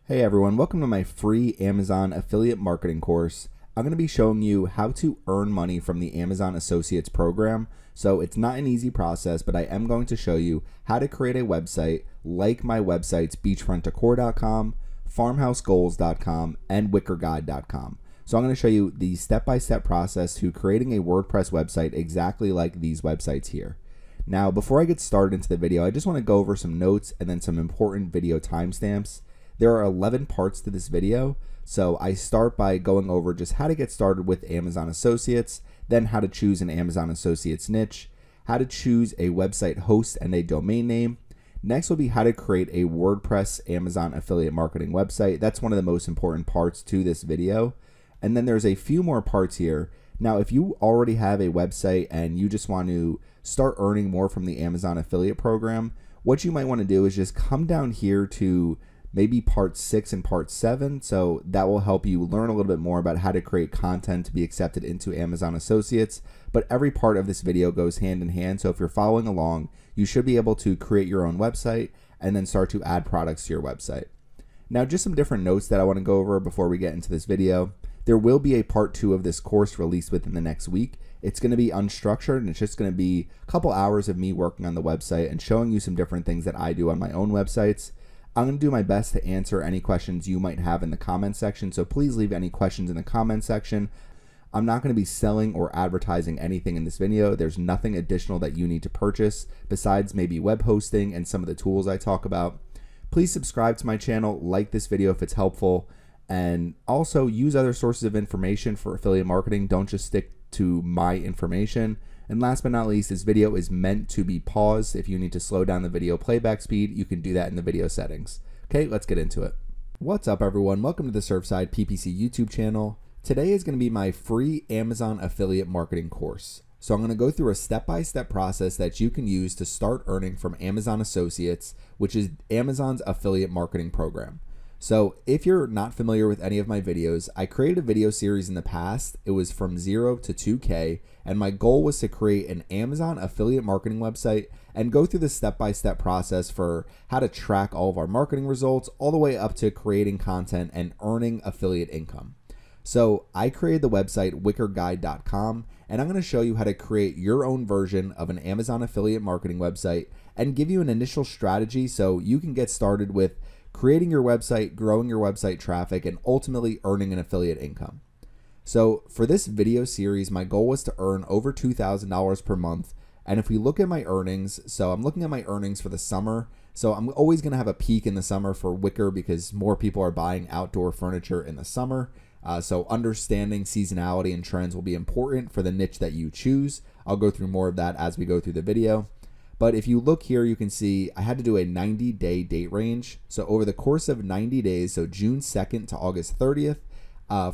Hey everyone, welcome to my free Amazon affiliate marketing course. I'm going to be showing you how to earn money from the Amazon Associates program. So it's not an easy process, but I am going to show you how to create a website like my websites beachfrontdecor.com, farmhousegoals.com, and wickerguide.com. So I'm going to show you the step-by-step process to creating a WordPress website exactly like these websites here. Now, before I get started into the video, I just want to go over some notes and then some important video timestamps. There are 11 parts to this video, so I start by going over just how to get started with Amazon Associates, then how to choose an Amazon Associates niche, how to choose a website host and a domain name. Next will be how to create a WordPress Amazon affiliate marketing website. That's one of the most important parts to this video. And then there's a few more parts here. Now, if you already have a website and you just want to start earning more from the Amazon affiliate program, what you might want to do is just come down here to maybe part 6 and part 7. So that will help you learn a little bit more about how to create content to be accepted into Amazon Associates. But every part of this video goes hand in hand. So if you're following along, you should be able to create your own website and then start to add products to your website. Now, just some different notes that I want to go over before we get into this video. There will be a part 2 of this course released within the next week. It's going to be unstructured and it's just going to be a couple hours of me working on the website and showing you some different things that I do on my own websites. I'm going to do my best to answer any questions you might have in the comment section, so please leave any questions in the comment section. I'm not going to be selling or advertising anything in this video. There's nothing additional that you need to purchase besides maybe web hosting and some of the tools I talk about. Please subscribe to my channel, like this video if it's helpful, and also use other sources of information for affiliate marketing. Don't just stick to my information. And last but not least, this video is meant to be paused. If you need to slow down the video playback speed, you can do that in the video settings. Okay, let's get into it. What's up everyone? Welcome to the Surfside PPC YouTube channel. Today is going to be my free Amazon affiliate marketing course. So I'm going to go through a step-by-step process that you can use to start earning from Amazon Associates, which is Amazon's affiliate marketing program. So if you're not familiar with any of my videos, I created a video series in the past. It was from 0 to 2K, and my goal was to create an Amazon affiliate marketing website and go through the step-by-step process for how to track all of our marketing results all the way up to creating content and earning affiliate income. So I created the website wickerguide.com, and I'm going to show you how to create your own version of an Amazon affiliate marketing website and give you an initial strategy so you can get started with creating your website, growing your website traffic, and ultimately earning an affiliate income. So for this video series, my goal was to earn over $2,000 per month. And if we look at my earnings, so I'm looking at my earnings for the summer. So I'm always going to have a peak in the summer for Wicker because more people are buying outdoor furniture in the summer. So understanding seasonality and trends will be important for the niche that you choose. I'll go through more of that as we go through the video. But if you look here, you can see I had to do a 90-day date range. So over the course of 90 days, so June 2nd to August 30th,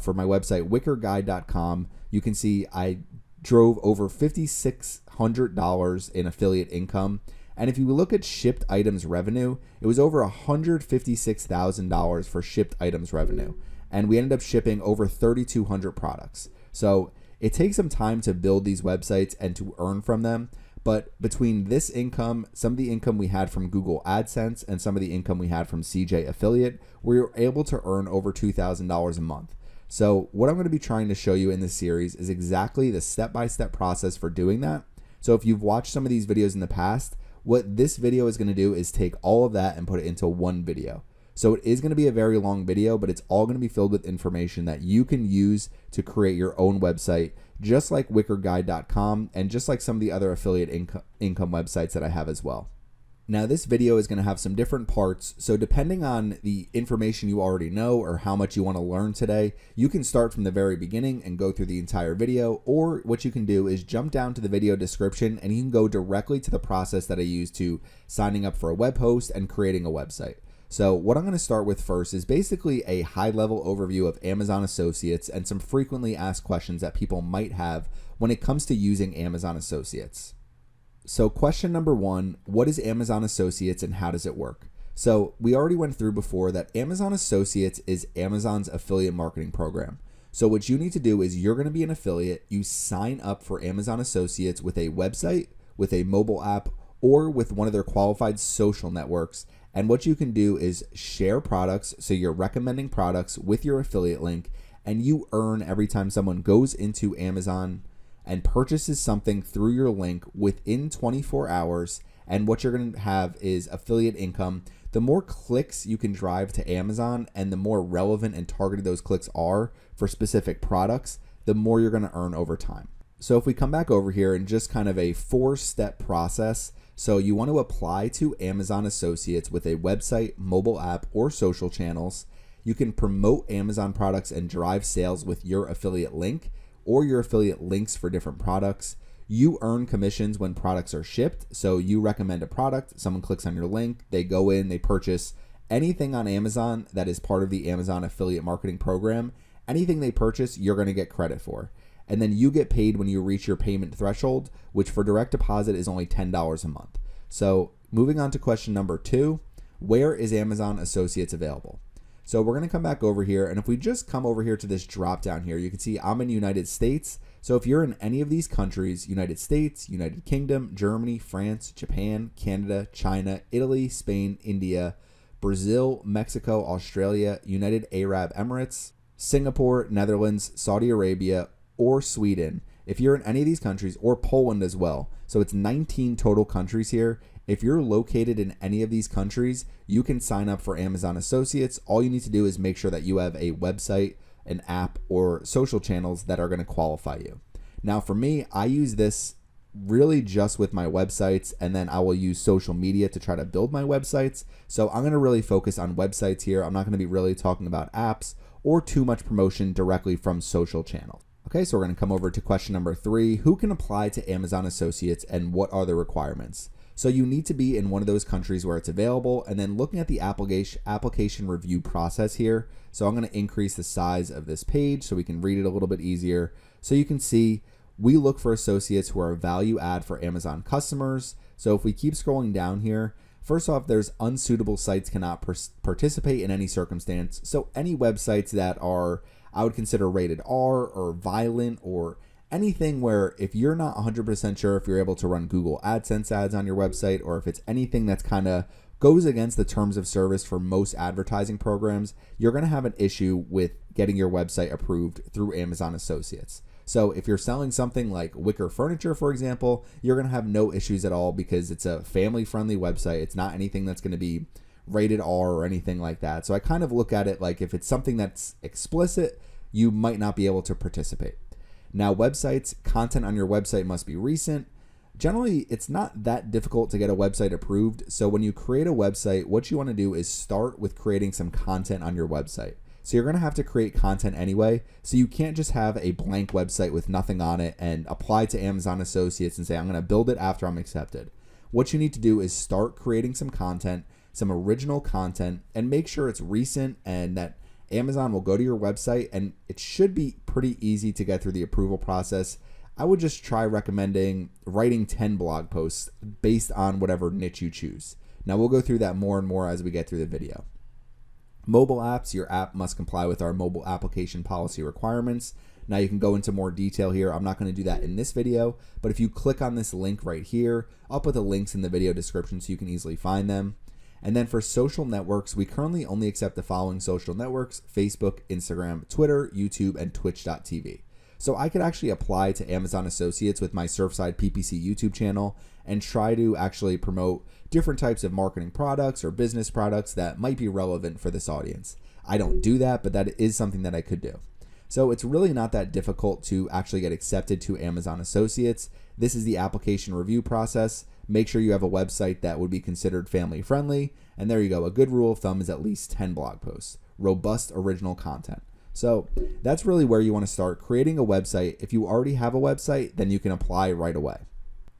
for my website, wickerguide.com, you can see I drove over $5,600 in affiliate income. And if you look at shipped items revenue, it was over $156,000 for shipped items revenue. And we ended up shipping over 3,200 products. So it takes some time to build these websites and to earn from them. But between this income, some of the income we had from Google AdSense, and some of the income we had from CJ Affiliate, we were able to earn over $2,000 a month. So what I'm going to be trying to show you in this series is exactly the step-by-step process for doing that. So if you've watched some of these videos in the past, what this video is going to do is take all of that and put it into one video. So it is going to be a very long video, but it's all going to be filled with information that you can use to create your own website, just like wickerguide.com and just like some of the other affiliate income websites that I have as well. Now this video is going to have some different parts, so depending on the information you already know or how much you want to learn today, you can start from the very beginning and go through the entire video, or what you can do is jump down to the video description and you can go directly to the process that I use to signing up for a web host and creating a website. So what I'm going to start with first is basically a high-level overview of Amazon Associates and some frequently asked questions that people might have when it comes to using Amazon Associates. So question number 1, what is Amazon Associates and how does it work? So we already went through before that Amazon Associates is Amazon's affiliate marketing program. So what you need to do is you're going to be an affiliate. You sign up for Amazon Associates with a website, with a mobile app, or with one of their qualified social networks, And what you can do is share products. So you're recommending products with your affiliate link, and you earn every time someone goes into Amazon and purchases something through your link within 24 hours. And what you're going to have is affiliate income. The more clicks you can drive to Amazon and the more relevant and targeted those clicks are for specific products, the more you're going to earn over time. So if we come back over here and just kind of a 4-step process. So you want to apply to Amazon Associates with a website, mobile app, or social channels. You can promote Amazon products and drive sales with your affiliate link or your affiliate links for different products. You earn commissions when products are shipped. So you recommend a product, someone clicks on your link, they go in, they purchase anything on Amazon that is part of the Amazon affiliate marketing program. Anything they purchase, you're going to get credit for. And then you get paid when you reach your payment threshold, which for direct deposit is only $10 a month. So moving on to question number 2, where is Amazon Associates available? So we're going to come back over here, and if we just come over here to this drop down here, you can see I'm in United States. So if you're in any of these countries, United States, United Kingdom, Germany, France, Japan, Canada, China, Italy, Spain, India, Brazil, Mexico, Australia, United Arab Emirates, Singapore, Netherlands, Saudi Arabia, or Sweden, if you're in any of these countries, or Poland as well. So it's 19 total countries here. If you're located in any of these countries, you can sign up for Amazon Associates. All you need to do is make sure that you have a website, an app, or social channels that are going to qualify you. Now for me, I use this really just with my websites, and then I will use social media to try to build my websites. So I'm going to really focus on websites here. I'm not going to be really talking about apps or too much promotion directly from social channels. Okay, so we're going to come over to question number 3. Who can apply to Amazon Associates and what are the requirements? So you need to be in one of those countries where it's available, and then looking at the application review process here. So I'm going to increase the size of this page so we can read it a little bit easier. So you can see we look for associates who are a value add for Amazon customers. So if we keep scrolling down here, first off, there's unsuitable sites cannot participate in any circumstance. So any websites that are, I would consider rated R or violent, or anything where if you're not 100% sure if you're able to run Google AdSense ads on your website, or if it's anything that's kind of goes against the terms of service for most advertising programs, you're going to have an issue with getting your website approved through Amazon Associates. So if you're selling something like wicker furniture, for example, you're going to have no issues at all because it's a family-friendly website. It's not anything that's going to be rated R or anything like that. So I kind of look at it like if it's something that's explicit, you might not be able to participate. Now, websites, content on your website must be recent. Generally, it's not that difficult to get a website approved. So when you create a website, what you want to do is start with creating some content on your website. So you're going to have to create content anyway. So you can't just have a blank website with nothing on it and apply to Amazon Associates and say, I'm going to build it after I'm accepted. What you need to do is start creating some content, some original content, and make sure it's recent and that Amazon will go to your website, and it should be pretty easy to get through the approval process. I would just try recommending writing 10 blog posts based on whatever niche you choose. Now we'll go through that more and more as we get through the video. Mobile apps, your app must comply with our mobile application policy requirements. Now you can go into more detail here. I'm not going to do that in this video, but if you click on this link right here, I'll put the links in the video description so you can easily find them. And then for social networks, we currently only accept the following social networks: Facebook, Instagram, Twitter, YouTube, and Twitch.tv. So I could actually apply to Amazon Associates with my Surfside PPC YouTube channel and try to actually promote different types of marketing products or business products that might be relevant for this audience. I don't do that, but that is something that I could do. So it's really not that difficult to actually get accepted to Amazon Associates. This is the application review process. Make sure you have a website that would be considered family friendly. And there you go. A good rule of thumb is at least 10 blog posts, robust original content. So that's really where you want to start creating a website. If you already have a website, then you can apply right away.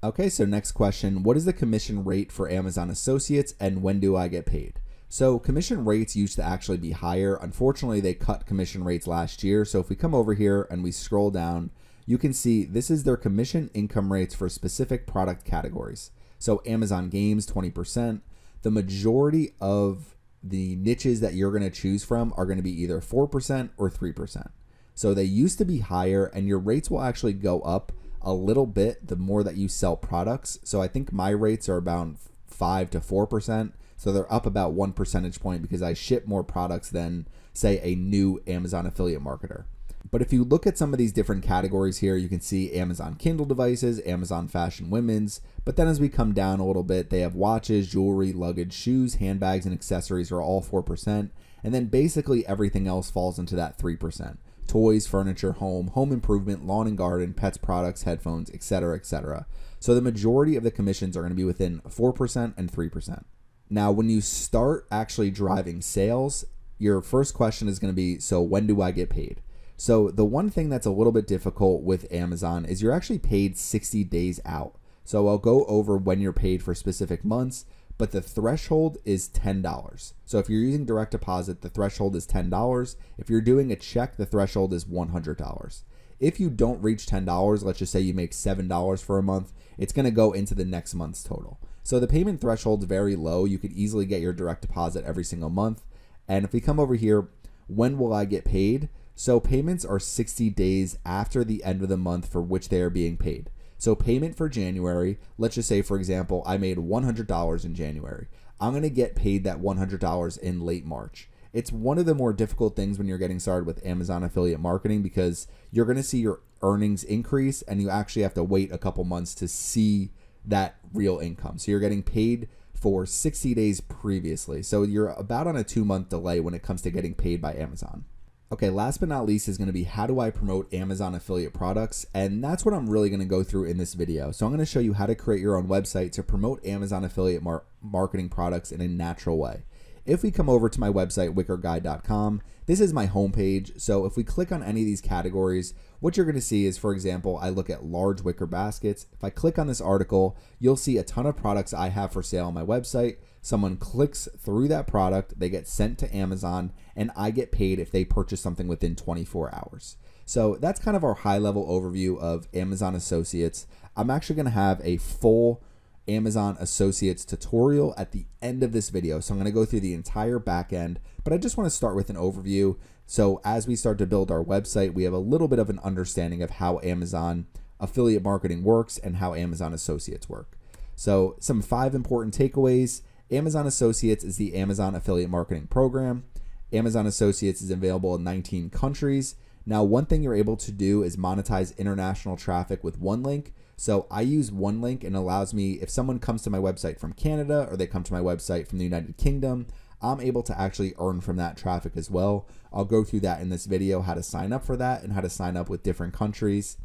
Okay, so next question, what is the commission rate for Amazon Associates and when do I get paid? So commission rates used to actually be higher. Unfortunately, they cut commission rates last year. So if we come over here and we scroll down, you can see this is their commission income rates for specific product categories. So Amazon Games, 20%. The majority of the niches that you're going to choose from are going to be either 4% or 3%. So they used to be higher, and your rates will actually go up a little bit the more that you sell products. So I think my rates are about 5 to 4%. So they're up about 1 percentage point because I ship more products than, say, a new Amazon affiliate marketer. But if you look at some of these different categories here, you can see Amazon Kindle devices, Amazon fashion women's, but then as we come down a little bit, they have watches, jewelry, luggage, shoes, handbags, and accessories are all 4%. And then basically everything else falls into that 3%. Toys, furniture, home improvement, lawn and garden, pets products, headphones, etc., etc. So the majority of the commissions are going to be within 4% and 3%. Now, when you start actually driving sales, your first question is going to be, so when do I get paid? So the one thing that's a little bit difficult with Amazon is you're actually paid 60 days out. So I'll go over when you're paid for specific months, but the threshold is $10. So if you're using direct deposit, the threshold is $10. If you're doing a check, the threshold is $100. If you don't reach $10, let's just say you make $7 for a month, it's going to go into the next month's total. So the payment threshold is very low. You could easily get your direct deposit every single month. And if we come over here, when will I get paid? So payments are 60 days after the end of the month for which they are being paid. So payment for January, let's just say, for example, I made $100 in January. I'm going to get paid that $100 in late March. It's one of the more difficult things when you're getting started with Amazon affiliate marketing because you're going to see your earnings increase and you actually have to wait a couple months to see that real income. So you're getting paid for 60 days previously. So you're about on a 2-month delay when it comes to getting paid by Amazon. Okay, last but not least is going to be how do I promote Amazon affiliate products? And that's what I'm really going to go through in this video. So I'm going to show you how to create your own website to promote Amazon affiliate marketing products in a natural way. If we come over to my website, wickerguide.com, this is my homepage. So if we click on any of these categories, what you're going to see is, for example, I look at large wicker baskets. If I click on this article, you'll see a ton of products I have for sale on my website. Someone clicks through that product, they get sent to Amazon, and I get paid if they purchase something within 24 hours. So that's kind of our high-level overview of Amazon Associates. I'm actually going to have a full Amazon Associates tutorial at the end of this video. So I'm going to go through the entire back end, but I just want to start with an overview. So as we start to build our website, we have a little bit of an understanding of how Amazon affiliate marketing works and how Amazon Associates work. So some 5 important takeaways. Amazon Associates is the Amazon affiliate marketing program. Amazon Associates is available in 19 countries. Now, one thing you're able to do is monetize international traffic with one link. So I use one link and it allows me, if someone comes to my website from Canada or they come to my website from the United Kingdom, I'm able to actually earn from that traffic as well. I'll go through that in this video, how to sign up for that and how to sign up with different countries.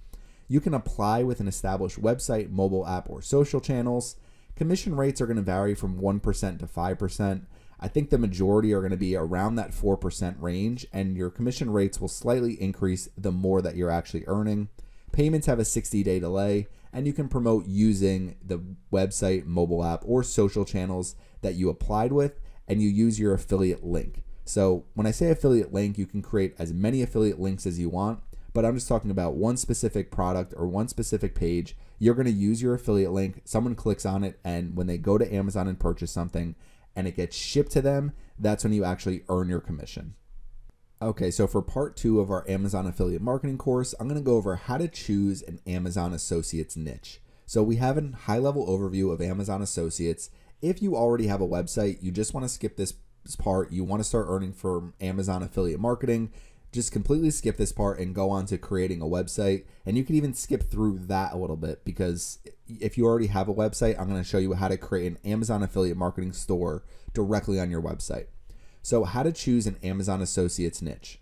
You can apply with an established website, mobile app, or social channels. Commission rates are going to vary from 1% to 5%. I think the majority are going to be around that 4% range, and your commission rates will slightly increase the more that you're actually earning. Payments have a 60-day delay, and you can promote using the website, mobile app, or social channels that you applied with, and you use your affiliate link. So when I say affiliate link, you can create as many affiliate links as you want, but I'm just talking about one specific product or one specific page. You're going to use your affiliate link, someone clicks on it, and when they go to Amazon and purchase something and it gets shipped to them, that's when you actually earn your commission. Okay, so for part 2 of our Amazon affiliate marketing course, I'm going to go over how to choose an Amazon Associates niche. So we have a high-level overview of Amazon Associates. If you already have a website, you just want to skip this part, you want to start earning from Amazon affiliate marketing, just completely skip this part and go on to creating a website. And you can even skip through that a little bit, because if you already have a website, I'm going to show you how to create an Amazon affiliate marketing store directly on your website. So how to choose an Amazon Associates niche.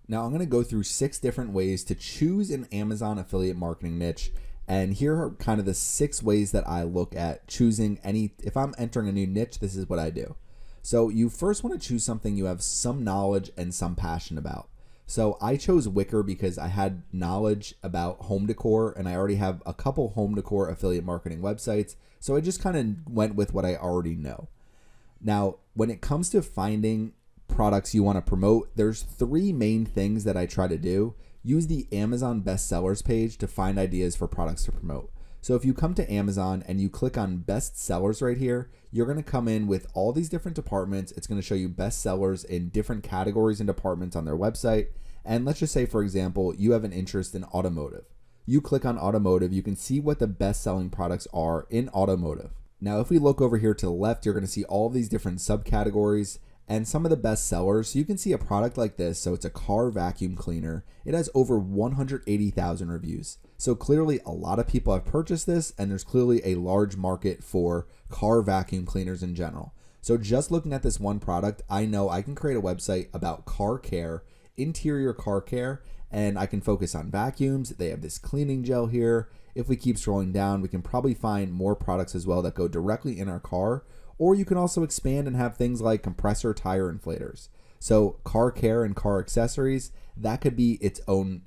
Now I'm going to go through 6 different ways to choose an Amazon affiliate marketing niche. And here are kind of the 6 ways that I look at choosing if I'm entering a new niche, this is what I do. So you first want to choose something you have some knowledge and some passion about. So I chose Wicker because I had knowledge about home decor and I already have a couple home decor affiliate marketing websites. So I just kind of went with what I already know. Now, when it comes to finding products you want to promote, there's 3 main things that I try to do. Use the Amazon bestsellers page to find ideas for products to promote. So if you come to Amazon and you click on best sellers right here, you're going to come in with all these different departments. It's going to show you best sellers in different categories and departments on their website. And let's just say, for example, you have an interest in automotive. You click on automotive, you can see what the best selling products are in automotive. Now, if we look over here to the left, you're going to see all of these different subcategories and some of the best sellers. So you can see a product like this. So it's a car vacuum cleaner. It has over 180,000 reviews. So clearly a lot of people have purchased this, and there's clearly a large market for car vacuum cleaners in general. So just looking at this one product, I know I can create a website about car care, interior car care, and I can focus on vacuums. They have this cleaning gel here. If we keep scrolling down, we can probably find more products as well that go directly in our car. Or you can also expand and have things like compressor tire inflators. So car care and car accessories, that could be its own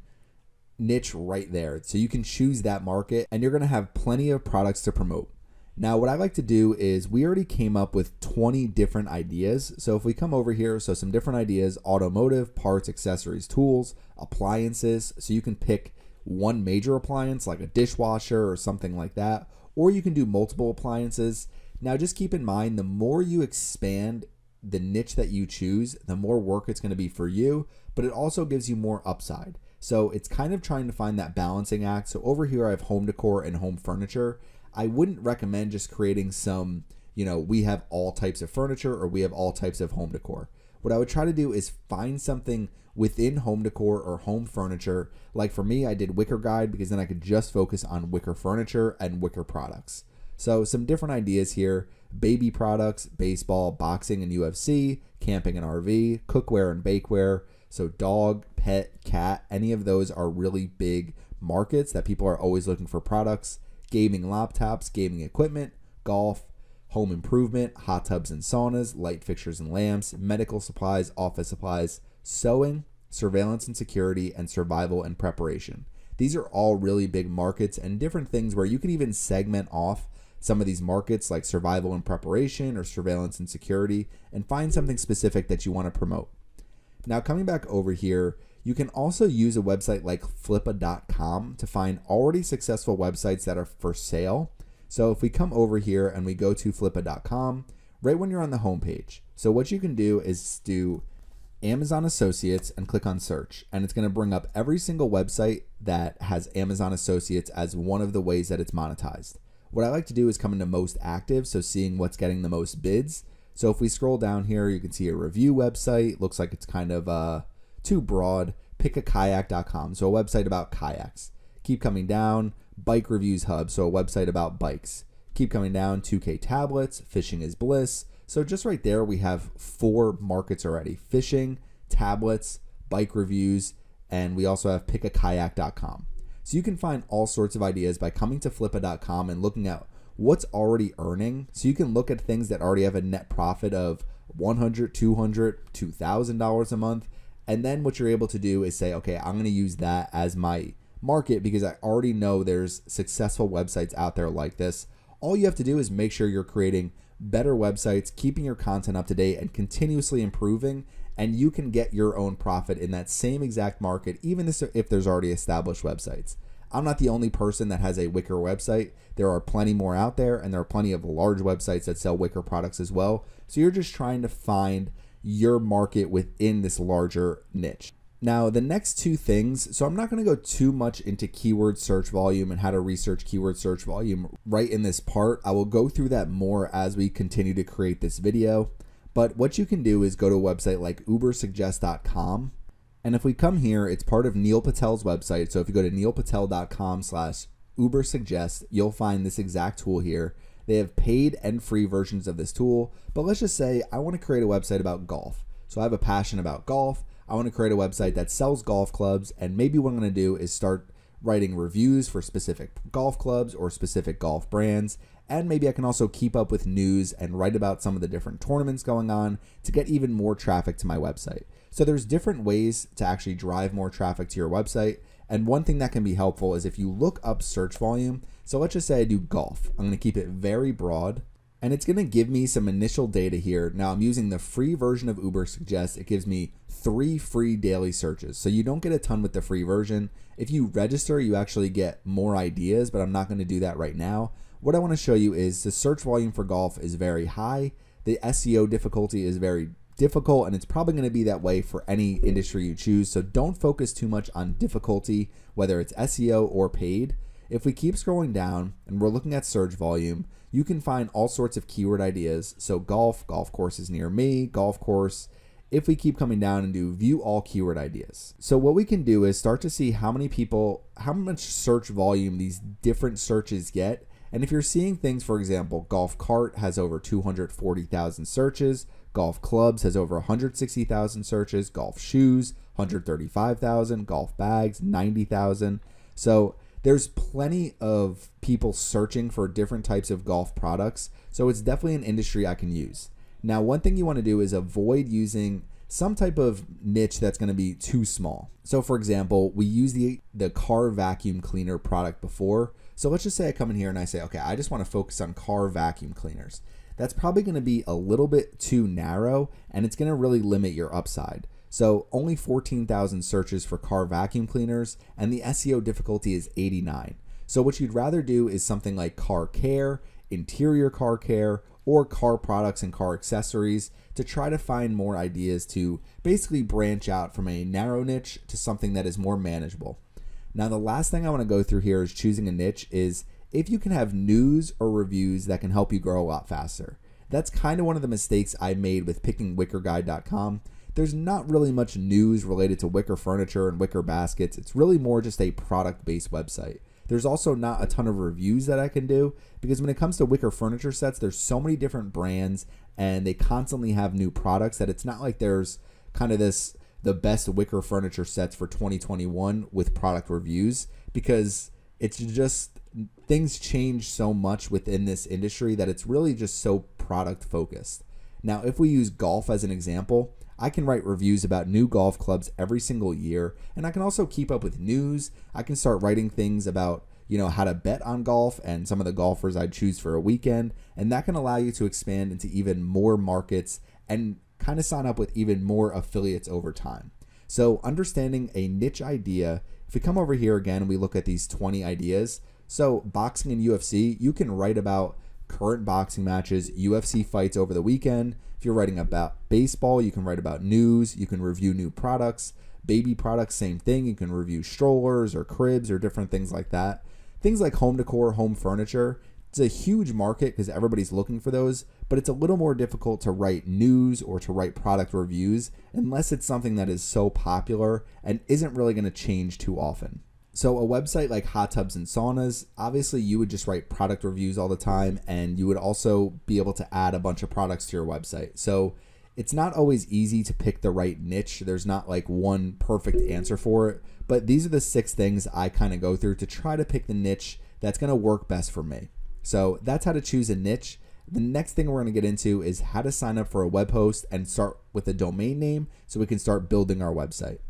niche right there. So you can choose that market, and you're going to have plenty of products to promote. Now, what I like to do is we already came up with 20 different ideas. So if we come over here, so some different ideas: automotive, parts, accessories, tools, appliances. So you can pick one major appliance like a dishwasher or something like that, or you can do multiple appliances. Now, just keep in mind, the more you expand the niche that you choose, the more work it's going to be for you, but it also gives you more upside. So it's kind of trying to find that balancing act. So over here, I have home decor and home furniture. I wouldn't recommend just creating some, we have all types of furniture or we have all types of home decor. What I would try to do is find something within home decor or home furniture. Like for me, I did wicker guide because then I could just focus on wicker furniture and wicker products. So some different ideas here: baby products, baseball, boxing and UFC, camping and RV, cookware and bakeware. So dog, pet, cat, any of those are really big markets that people are always looking for products. Gaming laptops, gaming equipment, golf, home improvement, hot tubs and saunas, light fixtures and lamps, medical supplies, office supplies, sewing, surveillance and security, and survival and preparation. These are all really big markets and different things where you can even segment off some of these markets like survival and preparation or surveillance and security and find something specific that you want to promote. Now, coming back over here, you can also use a website like flippa.com to find already successful websites that are for sale. So if we come over here and we go to flippa.com, right when you're on the home page, so what you can do is do Amazon Associates and click on search, and it's going to bring up every single website that has Amazon Associates as one of the ways that it's monetized. What I like to do is come into most active, so seeing what's getting the most bids. So if we scroll down here, you can see a review website. Looks like it's kind of too broad. Pickakayak.com, so a website about kayaks. Keep coming down, Bike Reviews Hub, so a website about bikes. Keep coming down, 2K Tablets, Fishing is Bliss. So just right there, we have 4 markets already: fishing, tablets, bike reviews, and we also have pickakayak.com. So you can find all sorts of ideas by coming to flippa.com and looking at what's already earning. So you can look at things that already have a net profit of $100, $200, $2,000 a month. And then what you're able to do is say, okay, I'm going to use that as my market because I already know there's successful websites out there like this. All you have to do is make sure you're creating better websites, keeping your content up to date, and continuously improving, and you can get your own profit in that same exact market, even if there's already established websites. I'm not the only person that has a wicker website. There are plenty more out there, and there are plenty of large websites that sell wicker products as well. So you're just trying to find your market within this larger niche. Now, the next 2 things, so I'm not going to go too much into keyword search volume and how to research keyword search volume right in this part. I will go through that more as we continue to create this video. But what you can do is go to a website like ubersuggest.com. And if we come here, it's part of Neil Patel's website. So if you go to neilpatel.com/ubersuggest, you'll find this exact tool here. They have paid and free versions of this tool, but let's just say I want to create a website about golf. So I have a passion about golf. I want to create a website that sells golf clubs, and maybe what I'm going to do is start writing reviews for specific golf clubs or specific golf brands, and maybe I can also keep up with news and write about some of the different tournaments going on to get even more traffic to my website. So there's different ways to actually drive more traffic to your website, and one thing that can be helpful is if you look up search volume. So let's just say I do golf. I'm going to keep it very broad, and it's going to give me some initial data here. Now I'm using the free version of Ubersuggest. It gives me 3 free daily searches. So you don't get a ton with the free version. If you register, you actually get more ideas, but I'm not going to do that right now. What I want to show you is the search volume for golf is very high. The SEO difficulty is very difficult, and it's probably going to be that way for any industry you choose. So don't focus too much on difficulty, whether it's SEO or paid. if we keep scrolling down and we're looking at search volume, you can find all sorts of keyword ideas. So golf courses near me, golf course. If we keep coming down and do view all keyword ideas. So what we can do is start to see how much search volume these different searches get. And if you're seeing things, for example, golf cart has over 240,000 searches, golf clubs has over 160,000 searches, golf shoes, 135,000, golf bags, 90,000. So there's plenty of people searching for different types of golf products. So it's definitely an industry I can use. Now, one thing you want to do is avoid using some type of niche that's going to be too small. So for example, we use the car vacuum cleaner product before. So let's just say I come in here and I say, okay, I just want to focus on car vacuum cleaners. That's probably going to be a little bit too narrow, and it's going to really limit your upside. So only 14,000 searches for car vacuum cleaners, and the SEO difficulty is 89. So what you'd rather do is something like car care, interior car care, or car products and car accessories to try to find more ideas to basically branch out from a narrow niche to something that is more manageable. Now, the last thing I want to go through here is choosing a niche is if you can have news or reviews that can help you grow a lot faster. That's kind of one of the mistakes I made with picking wickerguide.com. There's not really much news related to wicker furniture and wicker baskets. It's really more just a product-based website. There's also not a ton of reviews that I can do because when it comes to wicker furniture sets, there's so many different brands and they constantly have new products that it's not like there's kind of the best wicker furniture sets for 2021 with product reviews, because it's just things change so much within this industry that it's really just so product focused. Now, if we use golf as an example, I can write reviews about new golf clubs every single year, and I can also keep up with news. I can start writing things about, how to bet on golf and some of the golfers I'd choose for a weekend, and that can allow you to expand into even more markets and kind of sign up with even more affiliates over time. So understanding a niche idea, if we come over here again and we look at these 20 ideas, so boxing and UFC, you can write about current boxing matches, UFC fights over the weekend. If you're writing about baseball, you can write about news, you can review new products, baby products, same thing. You can review strollers or cribs or different things like that. Things like home decor, home furniture, it's a huge market because everybody's looking for those, but it's a little more difficult to write news or to write product reviews unless it's something that is so popular and isn't really going to change too often. So a website like hot tubs and saunas, obviously you would just write product reviews all the time, and you would also be able to add a bunch of products to your website. So it's not always easy to pick the right niche. There's not like one perfect answer for it, but these are the 6 things I kind of go through to try to pick the niche that's going to work best for me. So that's how to choose a niche. The next thing we're going to get into is how to sign up for a web host and start with a domain name so we can start building our website.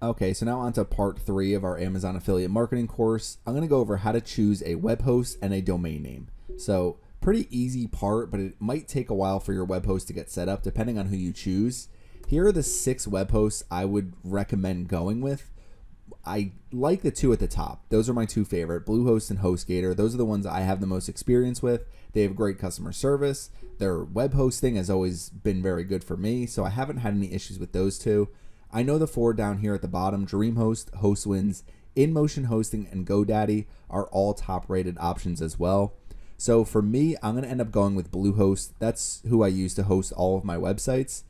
Okay, so now on to part 3 of our Amazon affiliate marketing course. I'm going to go over how to choose a web host and a domain name. So pretty easy part, but it might take a while for your web host to get set up depending on who you choose. Here are the 6 web hosts I would recommend going with. I like the 2 at the top. Those are my 2 favorite, Bluehost and HostGator. Those are the ones I have the most experience with. They have great customer service. Their web hosting has always been very good for me, so I haven't had any issues with those 2. I know the 4 down here at the bottom, DreamHost, HostWinds, InMotion Hosting, and GoDaddy are all top rated options as well. So for me, I'm going to end up going with Bluehost. That's who I use to host all of my websites.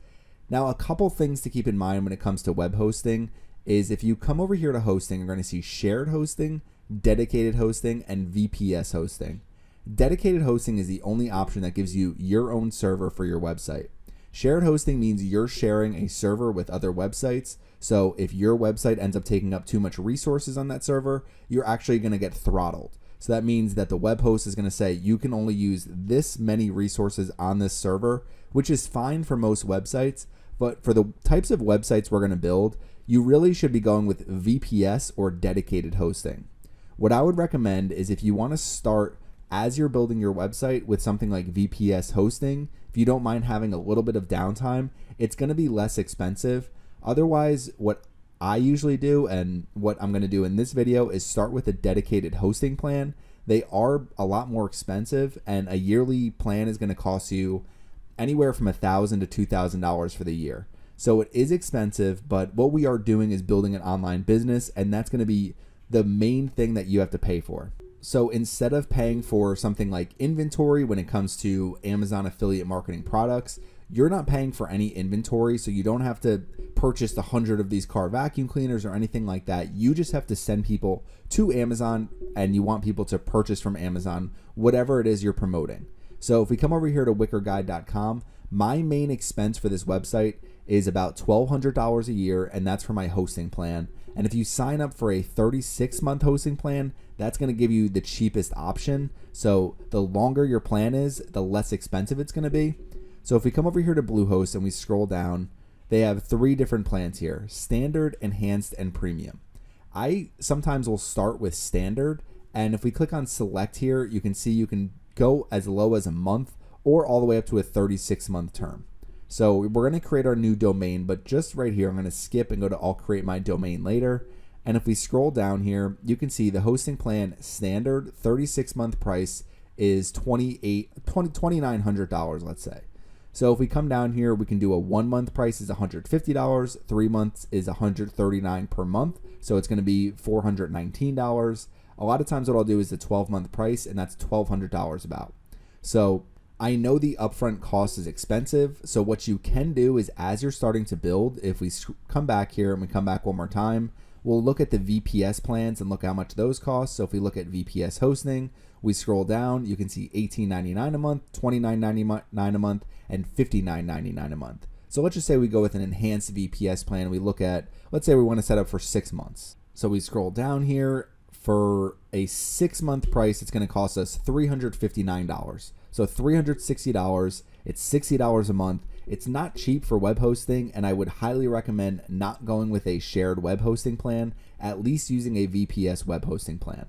Now, a couple things to keep in mind when it comes to web hosting is if you come over here to hosting, you're going to see shared hosting, dedicated hosting, and VPS hosting. Dedicated hosting is the only option that gives you your own server for your website. Shared hosting means you're sharing a server with other websites. So if your website ends up taking up too much resources on that server, you're actually going to get throttled. So that means that the web host is going to say you can only use this many resources on this server, which is fine for most websites. But for the types of websites we're going to build, you really should be going with VPS or dedicated hosting. What I would recommend is if you want to start as you're building your website with something like VPS hosting, if you don't mind having a little bit of downtime, it's going to be less expensive. Otherwise, what I usually do and what I'm going to do in this video is start with a dedicated hosting plan. They are a lot more expensive, and a yearly plan is going to cost you anywhere from $1,000 to $2,000 for the year. So it is expensive, but what we are doing is building an online business, and that's going to be the main thing that you have to pay for. So instead of paying for something like inventory when it comes to Amazon affiliate marketing products, you're not paying for any inventory, so you don't have to purchase 100 of these car vacuum cleaners or anything like that. You just have to send people to Amazon, and you want people to purchase from Amazon whatever it is you're promoting. So if we come over here to wickerguide.com, my main expense for this website is about $1,200 a year, and that's for my hosting plan. And if you sign up for a 36-month hosting plan, that's going to give you the cheapest option. So the longer your plan is, the less expensive it's going to be. So if we come over here to Bluehost and we scroll down, they have 3 different plans here: standard, enhanced, and premium. I sometimes will start with standard, and if we click on select here, you can see you can go as low as a month or all the way up to a 36-month term. So we're going to create our new domain, but just right here, I'm going to skip and go to I'll create my domain later. And if we scroll down here, you can see the hosting plan standard 36-month price is $2,900, let's say. So if we come down here, we can do a 1-month price is $150, 3 months is $139 per month. So it's going to be $419. A lot of times what I'll do is the 12-month price, and that's $1,200 about. So I know the upfront cost is expensive. So what you can do is, as you're starting to build, if we come back here and we come back one more time, we'll look at the VPS plans and look how much those cost. So if we look at VPS hosting, we scroll down, you can see $18.99 a month, $29.99 a month, and $59.99 a month. So let's just say we go with an enhanced VPS plan. We look at, let's say we want to set up for 6 months. So we scroll down here. For a 6-month price, it's going to cost us $359. So $360, it's $60 a month. It's not cheap for web hosting, and I would highly recommend not going with a shared web hosting plan, at least using a VPS web hosting plan.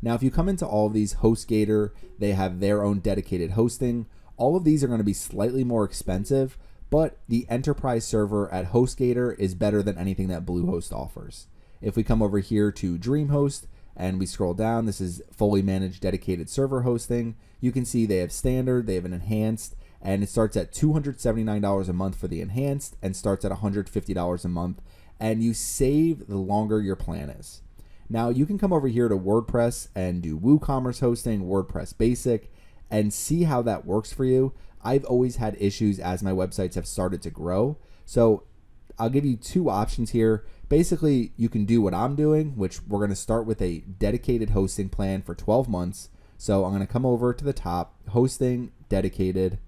Now, if you come into all of these, HostGator, they have their own dedicated hosting. All of these are going to be slightly more expensive, but the enterprise server at HostGator is better than anything that Bluehost offers. If we come over here to DreamHost, and we scroll down, this is fully managed dedicated server hosting. You can see they have standard, they have an enhanced, and it starts at $279 a month for the enhanced and starts at $150 a month, and you save the longer your plan is. Now you can come over here to WordPress and do WooCommerce hosting, WordPress Basic, and see how that works for you. I've always had issues as my websites have started to grow. So I'll give you 2 options here. Basically, you can do what I'm doing, which we're going to start with a dedicated hosting plan for 12 months. So I'm going to come over to the top, hosting, dedicated,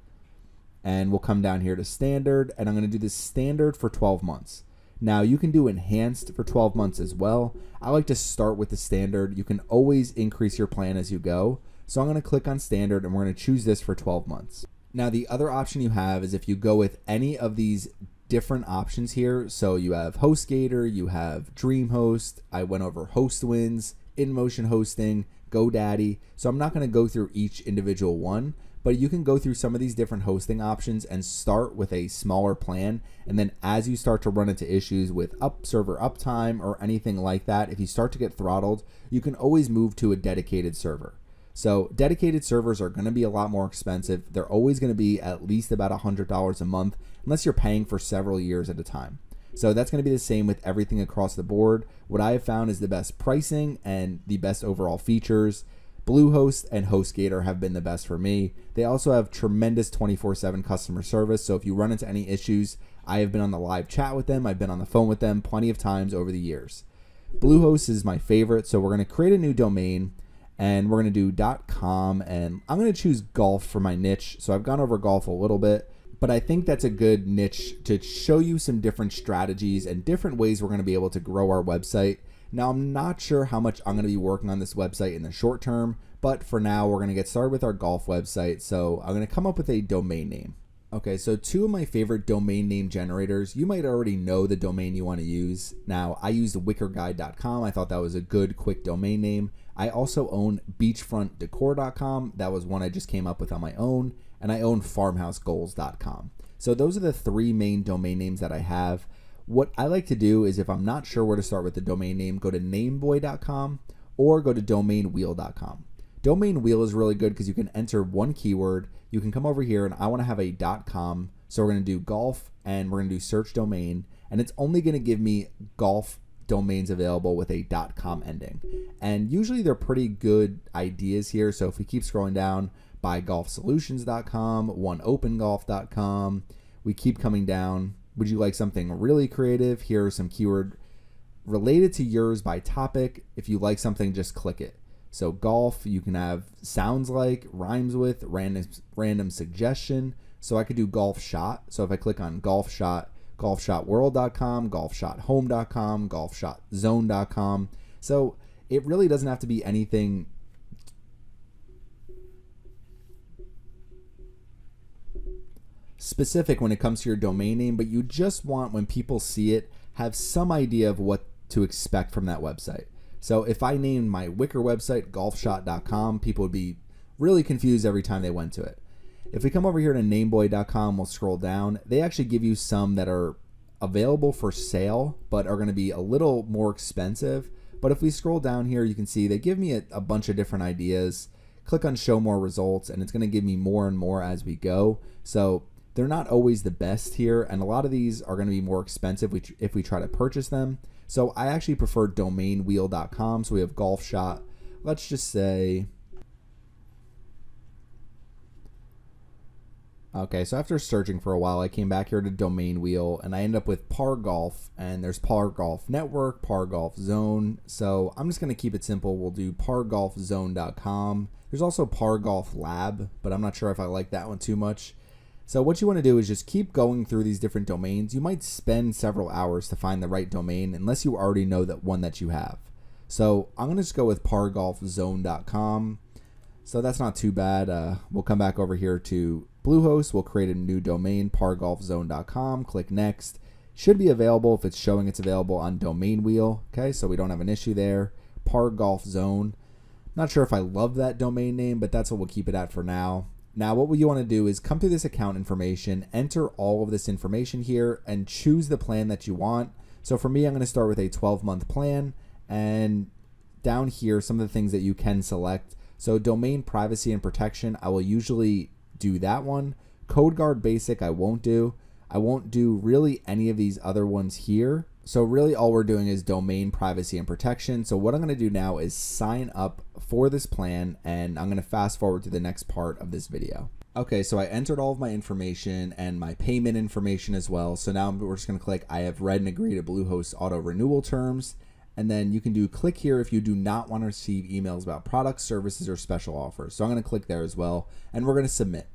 and we'll come down here to standard, and I'm going to do this standard for 12 months. Now you can do enhanced for 12 months as well. I like to start with the standard. You can always increase your plan as you go. So I'm going to click on standard, and we're going to choose this for 12 months. Now the other option you have is if you go with any of these different options here. So you have HostGator, you have DreamHost, I went over HostWinds, InMotion Hosting, GoDaddy. So I'm not going to go through each individual one, but you can go through some of these different hosting options and start with a smaller plan. And then as you start to run into issues with server uptime or anything like that, if you start to get throttled, you can always move to a dedicated server. So dedicated servers are going to be a lot more expensive. They're always going to be at least about $100 a month, unless you're paying for several years at a time. So that's going to be the same with everything across the board. What I have found is the best pricing and the best overall features. Bluehost and HostGator have been the best for me. They also have tremendous 24/7 customer service. So if you run into any issues, I have been on the live chat with them. I've been on the phone with them plenty of times over the years. Bluehost is my favorite. So we're going to create a new domain, and we're going to do .com, and I'm going to choose golf for my niche. So I've gone over golf a little bit, but I think that's a good niche to show you some different strategies and different ways we're going to be able to grow our website. Now, I'm not sure how much I'm going to be working on this website in the short term, but for now, we're going to get started with our golf website. So I'm going to come up with a domain name. Okay, so 2 of my favorite domain name generators. You might already know the domain you want to use. Now, I used wickerguide.com. I thought that was a good, quick domain name. I also own beachfrontdecor.com. That was one I just came up with on my own. And I own farmhousegoals.com. So those are the 3 main domain names that I have. What I like to do is, if I'm not sure where to start with the domain name, go to nameboy.com or go to domainwheel.com. Domain wheel is really good because you can enter one keyword. You can come over here, and I want to have a .com. So we're going to do golf, and we're going to do search domain, and it's only going to give me golf domains available with a .com ending. And usually they're pretty good ideas here. So if we keep scrolling down, buygolfsolutions.com, oneopengolf.com, we keep coming down. Would you like something really creative? Here are some keyword related to yours by topic. If you like something, just click it. So golf, you can have sounds like, rhymes with, random suggestion. So I could do golf shot. So if I click on golf shot, golfshotworld.com, golfshothome.com, golfshotzone.com. So it really doesn't have to be anything specific when it comes to your domain name, but you just want, when people see it, have some idea of what to expect from that website. So if I named my Wicker website golfshot.com, people would be really confused every time they went to it. If we come over here to nameboy.com, we'll scroll down. They actually give you some that are available for sale, but are going to be a little more expensive. But if we scroll down here, you can see they give me a bunch of different ideas. Click on show more results, and it's going to give me more and more as we go. So they're not always the best here, and a lot of these are going to be more expensive if we try to purchase them. So I actually prefer domainwheel.com. So we have golf shot. Let's just say, okay, so after searching for a while, I came back here to Domain Wheel, and I ended up with Par Golf, and there's Par Golf Network, Par Golf Zone. So I'm just going to keep it simple. We'll do pargolfzone.com. There's also Par Golf Lab, but I'm not sure if I like that one too much. So what you want to do is just keep going through these different domains. You might spend several hours to find the right domain unless you already know that one that you have. So I'm going to just go with pargolfzone.com. So that's not too bad. We'll come back over here to Bluehost. We'll create a new domain, pargolfzone.com. Click next. Should be available if it's showing it's available on Domain Wheel. Okay, so we don't have an issue there. Pargolfzone. Not sure if I love that domain name, but that's what we'll keep it at for now. Now, what you want to do is come through this account information, enter all of this information here, and choose the plan that you want. So for me, I'm going to start with a 12-month plan, and down here, some of the things that you can select. So domain privacy and protection, I will usually do that one. CodeGuard Basic, I won't do. I won't do really any of these other ones here. So really all we're doing is domain privacy and protection. So what I'm going to do now is sign up for this plan, and I'm going to fast forward to the next part of this video. Okay, so I entered all of my information and my payment information as well. So now we're just going to click I have read and agree to Bluehost auto renewal terms. And then you can do click here if you do not want to receive emails about products, services, or special offers. So I'm going to click there as well, and we're going to submit.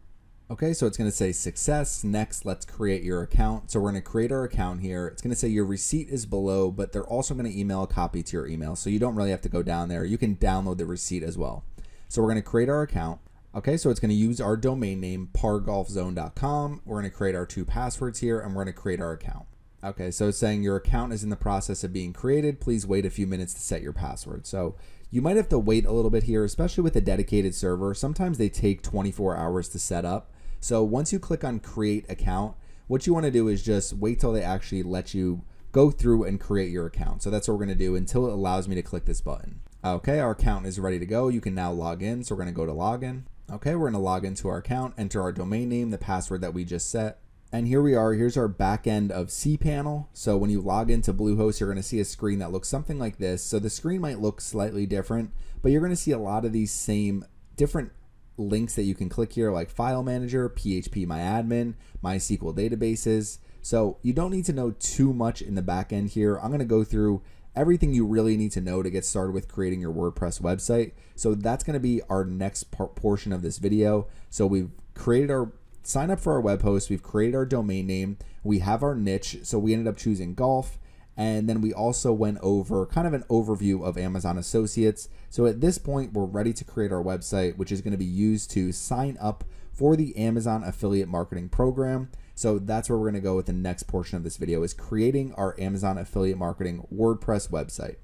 Okay, so it's going to say success. Next, let's create your account. So we're going to create our account here. It's going to say your receipt is below, but they're also going to email a copy to your email. So you don't really have to go down there. You can download the receipt as well. So we're going to create our account. Okay, so it's going to use our domain name, pargolfzone.com. We're going to create our 2 passwords here, and we're going to create our account. Okay, so it's saying your account is in the process of being created. Please wait a few minutes to set your password. So you might have to wait a little bit here, especially with a dedicated server. Sometimes they take 24 hours to set up. So once you click on create account, what you want to do is just wait till they actually let you go through and create your account. So that's what we're going to do until it allows me to click this button. Okay, our account is ready to go. You can now log in. So we're going to go to login. Okay, we're going to log into our account, enter our domain name, the password that we just set. And here we are. Here's our back end of cPanel. So when you log into Bluehost, you're going to see a screen that looks something like this. So the screen might look slightly different, but you're going to see a lot of these same different links that you can click here, like File Manager, PHPMyAdmin, MySQL databases. So you don't need to know too much in the back end here. I'm going to go through everything you really need to know to get started with creating your WordPress website. So that's going to be our next portion of this video. So we've created our sign up for our web host. We've created our domain name. We have our niche. So we ended up choosing golf. And then we also went over kind of an overview of Amazon Associates. So at this point, we're ready to create our website, which is going to be used to sign up for the Amazon Affiliate Marketing Program. So that's where we're going to go with the next portion of this video, is creating our Amazon Affiliate Marketing WordPress website.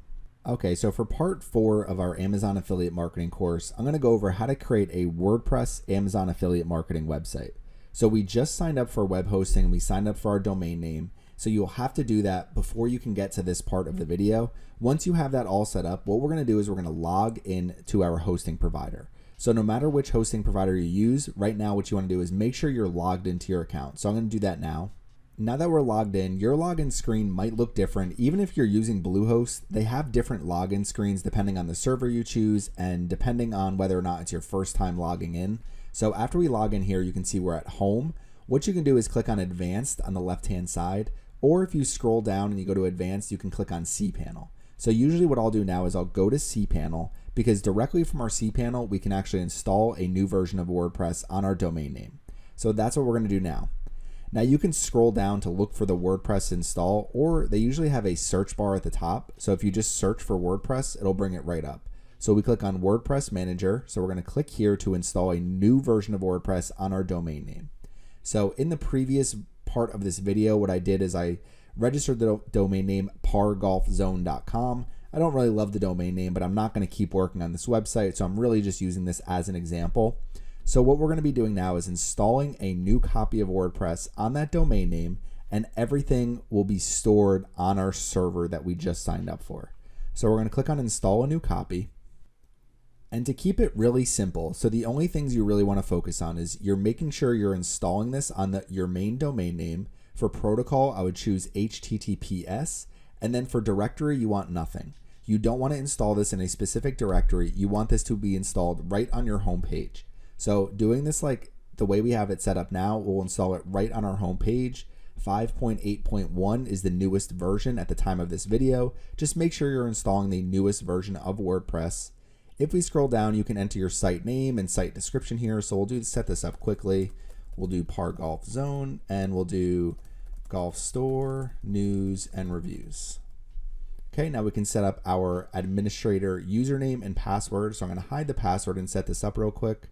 Okay, so for part 4 of our Amazon Affiliate Marketing course, I'm going to go over how to create a WordPress Amazon Affiliate Marketing website. So we just signed up for web hosting and we signed up for our domain name. So you'll have to do that before you can get to this part of the video. Once you have that all set up, what we're going to do is we're going to log in to our hosting provider. So no matter which hosting provider you use, right now what you want to do is make sure you're logged into your account. So I'm going to do that now. Now that we're logged in, your login screen might look different. Even if you're using Bluehost, they have different login screens depending on the server you choose and depending on whether or not it's your first time logging in. So after we log in here, you can see we're at home. What you can do is click on advanced on the left-hand side, or if you scroll down and you go to advanced, you can click on cPanel. So usually what I'll do now is I'll go to cPanel because directly from our cPanel, we can actually install a new version of WordPress on our domain name. So that's what we're going to do now. Now you can scroll down to look for the WordPress install, or they usually have a search bar at the top. So if you just search for WordPress, it'll bring it right up. So we click on WordPress Manager. So we're going to click here to install a new version of WordPress on our domain name. So in the previous part of this video, what I did is I registered the domain name pargolfzone.com. I don't really love the domain name, but I'm not going to keep working on this website. So I'm really just using this as an example. So what we're going to be doing now is installing a new copy of WordPress on that domain name, and everything will be stored on our server that we just signed up for. So we're going to click on install a new copy. And to keep it really simple, so the only things you really want to focus on is you're making sure you're installing this on your main domain name. For protocol, I would choose HTTPS, and then for directory, you want nothing. You don't want to install this in a specific directory. You want this to be installed right on your home page. So doing this like the way we have it set up now, we'll install it right on our home page. 5.8.1 is the newest version at the time of this video. Just make sure you're installing the newest version of WordPress. If we scroll down, you can enter your site name and site description here. So we'll set this up quickly. We'll do Par Golf Zone, and we'll do Golf Store, News, and Reviews. Okay, now we can set up our administrator username and password. So I'm going to hide the password and set this up real quick.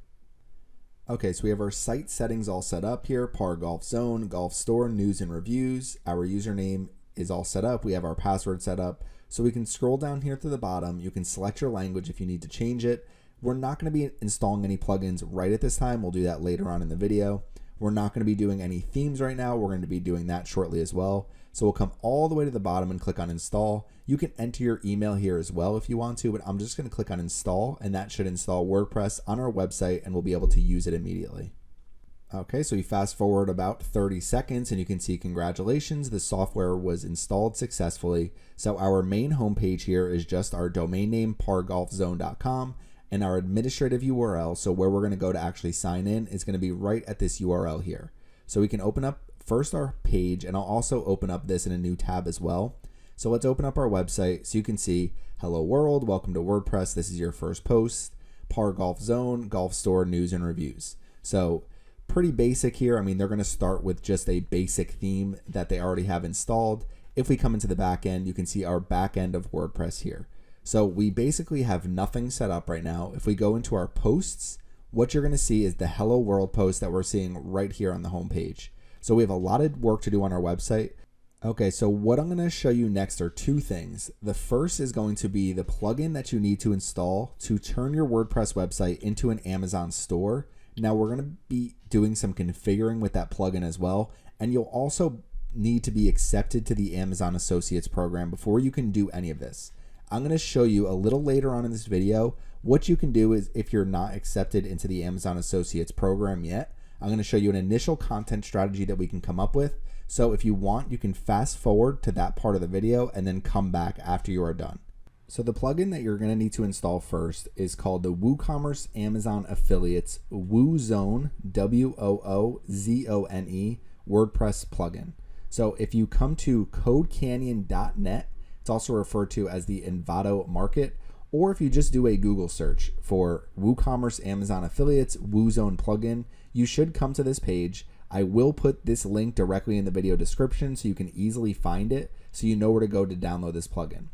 Okay, so we have our site settings all set up here. Par Golf Zone, Golf Store, News, and Reviews. Our username is all set up. We have our password set up. So we can scroll down here to the bottom. You can select your language if you need to change it. We're not going to be installing any plugins right at this time. We'll do that later on in the video. We're not going to be doing any themes right now. We're going to be doing that shortly as well. So we'll come all the way to the bottom and click on install. You can enter your email here as well if you want to, but I'm just going to click on install, and that should install WordPress on our website, and we'll be able to use it immediately. Okay, so we fast forward about 30 seconds and you can see congratulations, the software was installed successfully. So our main homepage here is just our domain name, pargolfzone.com, and our administrative URL, so where we're going to go to actually sign in, is going to be right at this URL here. So we can open up first our page, and I'll also open up this in a new tab as well. So let's open up our website so you can see, hello world, welcome to WordPress, this is your first post, Par Golf Zone, Golf Store, News, and Reviews. So pretty basic here. I mean, they're going to start with just a basic theme that they already have installed. If we come into the back end, you can see our back end of WordPress here. So we basically have nothing set up right now. If we go into our posts, what you're going to see is the hello world post that we're seeing right here on the home page. So we have a lot of work to do on our website. Okay, so what I'm going to show you next are two things. The first is going to be the plugin that you need to install to turn your WordPress website into an Amazon store. Now we're going to be doing some configuring with that plugin as well, and you'll also need to be accepted to the Amazon Associates program before you can do any of this. I'm going to show you a little later on in this video what you can do is if you're not accepted into the Amazon Associates program yet. I'm going to show you an initial content strategy that we can come up with. So if you want, you can fast forward to that part of the video and then come back after you are done. So the plugin that you're going to need to install first is called the WooCommerce Amazon Affiliates WooZone, WOOZONE WordPress plugin. So if you come to codecanyon.net, it's also referred to as the Envato Market, or if you just do a Google search for WooCommerce Amazon Affiliates WooZone plugin, you should come to this page. I will put this link directly in the video description so you can easily find it so you know where to go to download this plugin.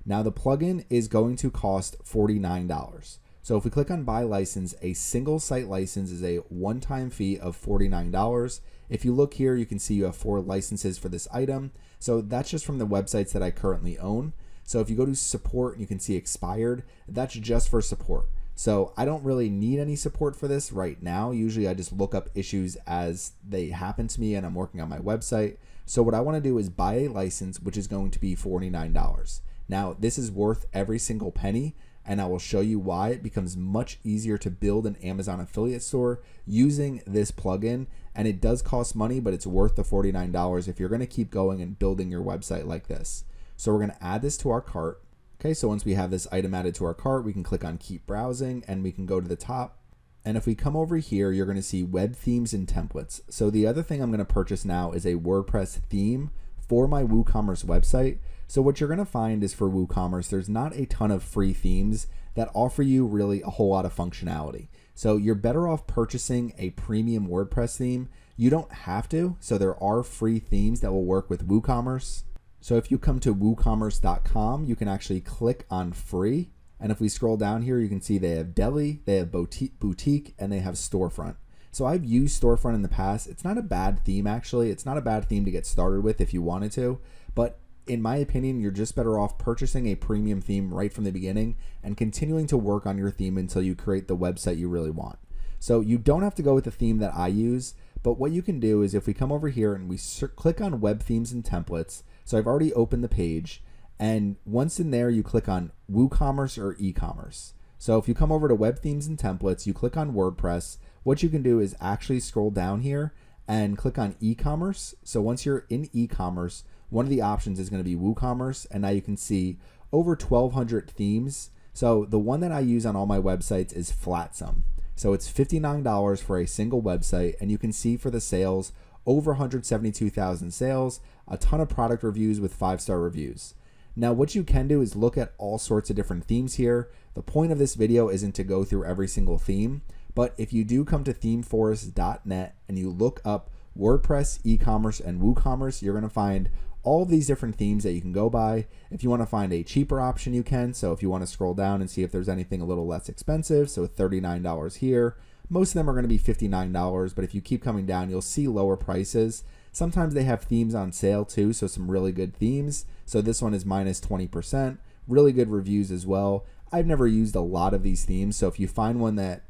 Now the plugin is going to cost $49. So if we click on buy license, a single site license is a one-time fee of $49. If you look here, you can see you have 4 licenses for this item. So that's just from the websites that I currently own. So if you go to support, you can see expired, that's just for support. So I don't really need any support for this right now. Usually I just look up issues as they happen to me and I'm working on my website. So what I want to do is buy a license, which is going to be $49. Now, this is worth every single penny. and I will show you why it becomes much easier to build an Amazon affiliate store using this plugin. And it does cost money, but it's worth the $49 if you're going to keep going and building your website like this. So we're going to add this to our cart. Okay, so once we have this item added to our cart, we can click on keep browsing and we can go to the top. And if we come over here, you're going to see web themes and templates. So the other thing I'm going to purchase now is a WordPress theme for my WooCommerce website. So what you're going to find is for WooCommerce, there's not a ton of free themes that offer you really a whole lot of functionality. So you're better off purchasing a premium WordPress theme. You don't have to. So there are free themes that will work with WooCommerce. So if you come to woocommerce.com, you can actually click on free. And if we scroll down here, you can see they have deli, they have boutique, and they have storefront. So I've used storefront in the past. It's not a bad theme, actually. It's not a bad theme to get started with if you wanted to. But in my opinion, you're just better off purchasing a premium theme right from the beginning and continuing to work on your theme until you create the website you really want. So you don't have to go with the theme that I use, but what you can do is if we come over here and we click on web themes and templates, so I've already opened the page, and once in there, you click on WooCommerce or e-commerce. So if you come over to web themes and templates, you click on WordPress, what you can do is actually scroll down here and click on e-commerce. So once you're in e-commerce, one of the options is going to be WooCommerce, and now you can see over 1,200 themes. So the one that I use on all my websites is Flatsum. So it's $59 for a single website, and you can see for the sales, over 172,000 sales, a ton of product reviews with 5-star reviews. Now what you can do is look at all sorts of different themes here. The point of this video isn't to go through every single theme, but if you do come to themeforest.net and you look up WordPress, e-commerce, and WooCommerce, you're going to find all of these different themes that you can go by. If you want to find a cheaper option, you can. So if you want to scroll down and see if there's anything a little less expensive, so $39 here. Most of them are going to be $59, but if you keep coming down, you'll see lower prices. Sometimes they have themes on sale too, so some really good themes. So this one is minus 20%, really good reviews as well. I've never used a lot of these themes, so if you find one that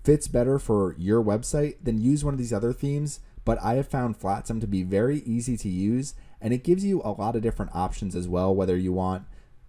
fits better for your website, then use one of these other themes. But I have found Flatsum to be very easy to use, and it gives you a lot of different options as well, whether you want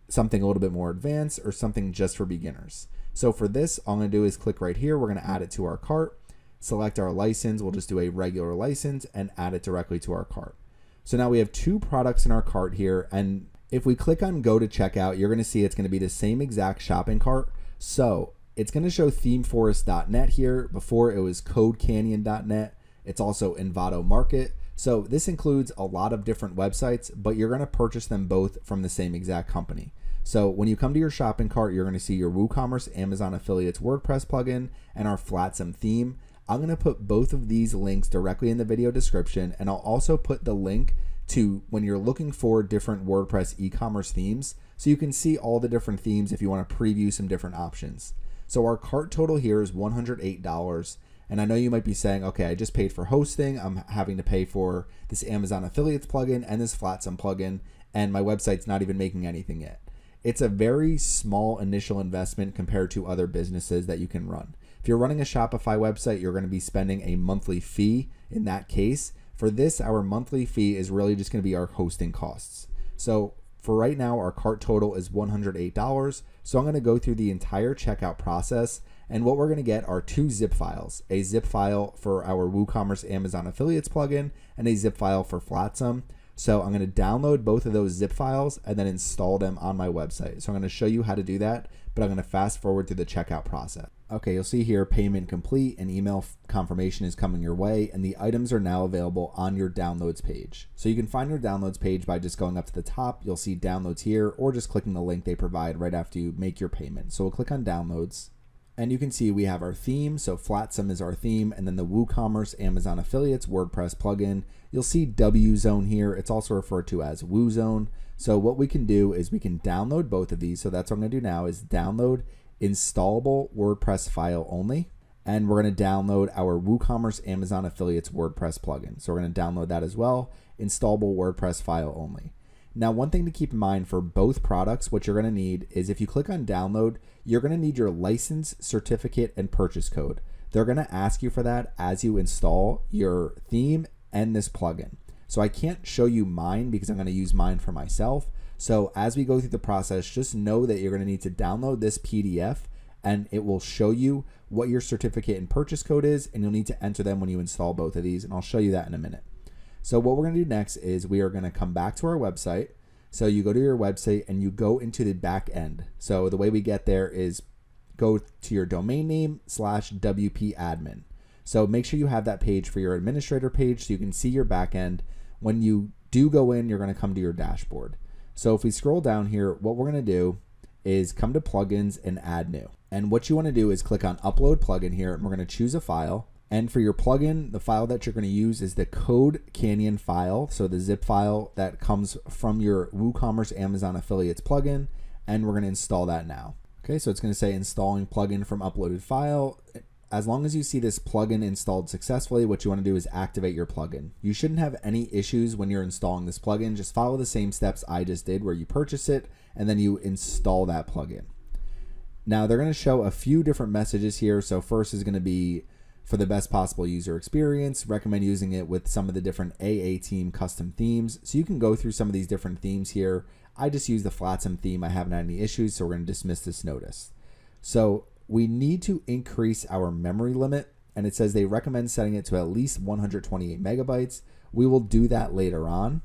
something a little bit more advanced or something just for beginners. So for this, all I'm going to do is click right here. We're going to add it to our cart, select our license. We'll just do a regular license and add it directly to our cart. So now we have 2 products in our cart here, and if we click on go to checkout, you're going to see it's going to be the same exact shopping cart. So it's going to show themeforest.net here. Before it was codecanyon.net. It's also Envato Market. So this includes a lot of different websites, but you're going to purchase them both from the same exact company. So when you come to your shopping cart, you're going to see your WooCommerce Amazon Affiliates WordPress plugin and our Flatsum theme. I'm going to put both of these links directly in the video description, and I'll also put the link to when you're looking for different WordPress e-commerce themes, so you can see all the different themes if you want to preview some different options. So our cart total here is $108. And I know you might be saying, okay, I just paid for hosting. I'm having to pay for this Amazon Affiliates plugin and this Flatsum plugin, and my website's not even making anything yet. It's a very small initial investment compared to other businesses that you can run. If you're running a Shopify website, you're going to be spending a monthly fee in that case. For this, our monthly fee is really just going to be our hosting costs. So for right now, our cart total is $108. So I'm going to go through the entire checkout process. And what we're going to get are 2 zip files, a zip file for our WooCommerce Amazon Affiliates plugin and a zip file for Flatsum. So I'm going to download both of those zip files and then install them on my website. So I'm going to show you how to do that, but I'm going to fast forward through the checkout process. Okay, you'll see here payment complete and email confirmation is coming your way, and the items are now available on your downloads page. So you can find your downloads page by just going up to the top. You'll see downloads here, or just clicking the link they provide right after you make your payment. So we'll click on downloads. And you can see we have our theme, so Flatsum is our theme, and then the WooCommerce Amazon Affiliates WordPress plugin. You'll see WZone here. It's also referred to as WooZone. So what we can do is we can download both of these. So that's what I'm going to do now is download installable WordPress file only. And we're going to download our WooCommerce Amazon Affiliates WordPress plugin. So we're going to download that as well, installable WordPress file only. Now, one thing to keep in mind for both products, what you're going to need is if you click on download, you're going to need your license, certificate, and purchase code. They're going to ask you for that as you install your theme and this plugin. So I can't show you mine because I'm going to use mine for myself, So as we go through the process, just know that you're going to need to download this PDF, and it will show you what your certificate and purchase code is, and you'll need to enter them when you install both of these, and I'll show you that in a minute. So what we're going to do next is we are going to come back to our website. So you go to your website and you go into the back end. So the way we get there is go to your domain name /WP admin. So make sure you have that page for your administrator page so you can see your back end. When you do go in, you're going to come to your dashboard. So if we scroll down here, what we're going to do is come to plugins and add new. And what you want to do is click on upload plugin here, and we're going to choose a file. And for your plugin, the file that you're going to use is the Code Canyon file. So the zip file that comes from your WooCommerce Amazon Affiliates plugin. And we're going to install that now. Okay, so it's going to say installing plugin from uploaded file. As long as you see this plugin installed successfully, what you want to do is activate your plugin. You shouldn't have any issues when you're installing this plugin. Just follow the same steps I just did where you purchase it and then you install that plugin. Now they're going to show a few different messages here. So first is going to be for the best possible user experience, recommend using it with some of the different AA team custom themes. So you can go through some of these different themes here. I just use the Flatsum theme. I haven't had any issues, so we're going to dismiss this notice. So we need to increase our memory limit, and it says they recommend setting it to at least 128 megabytes. We will do that later on.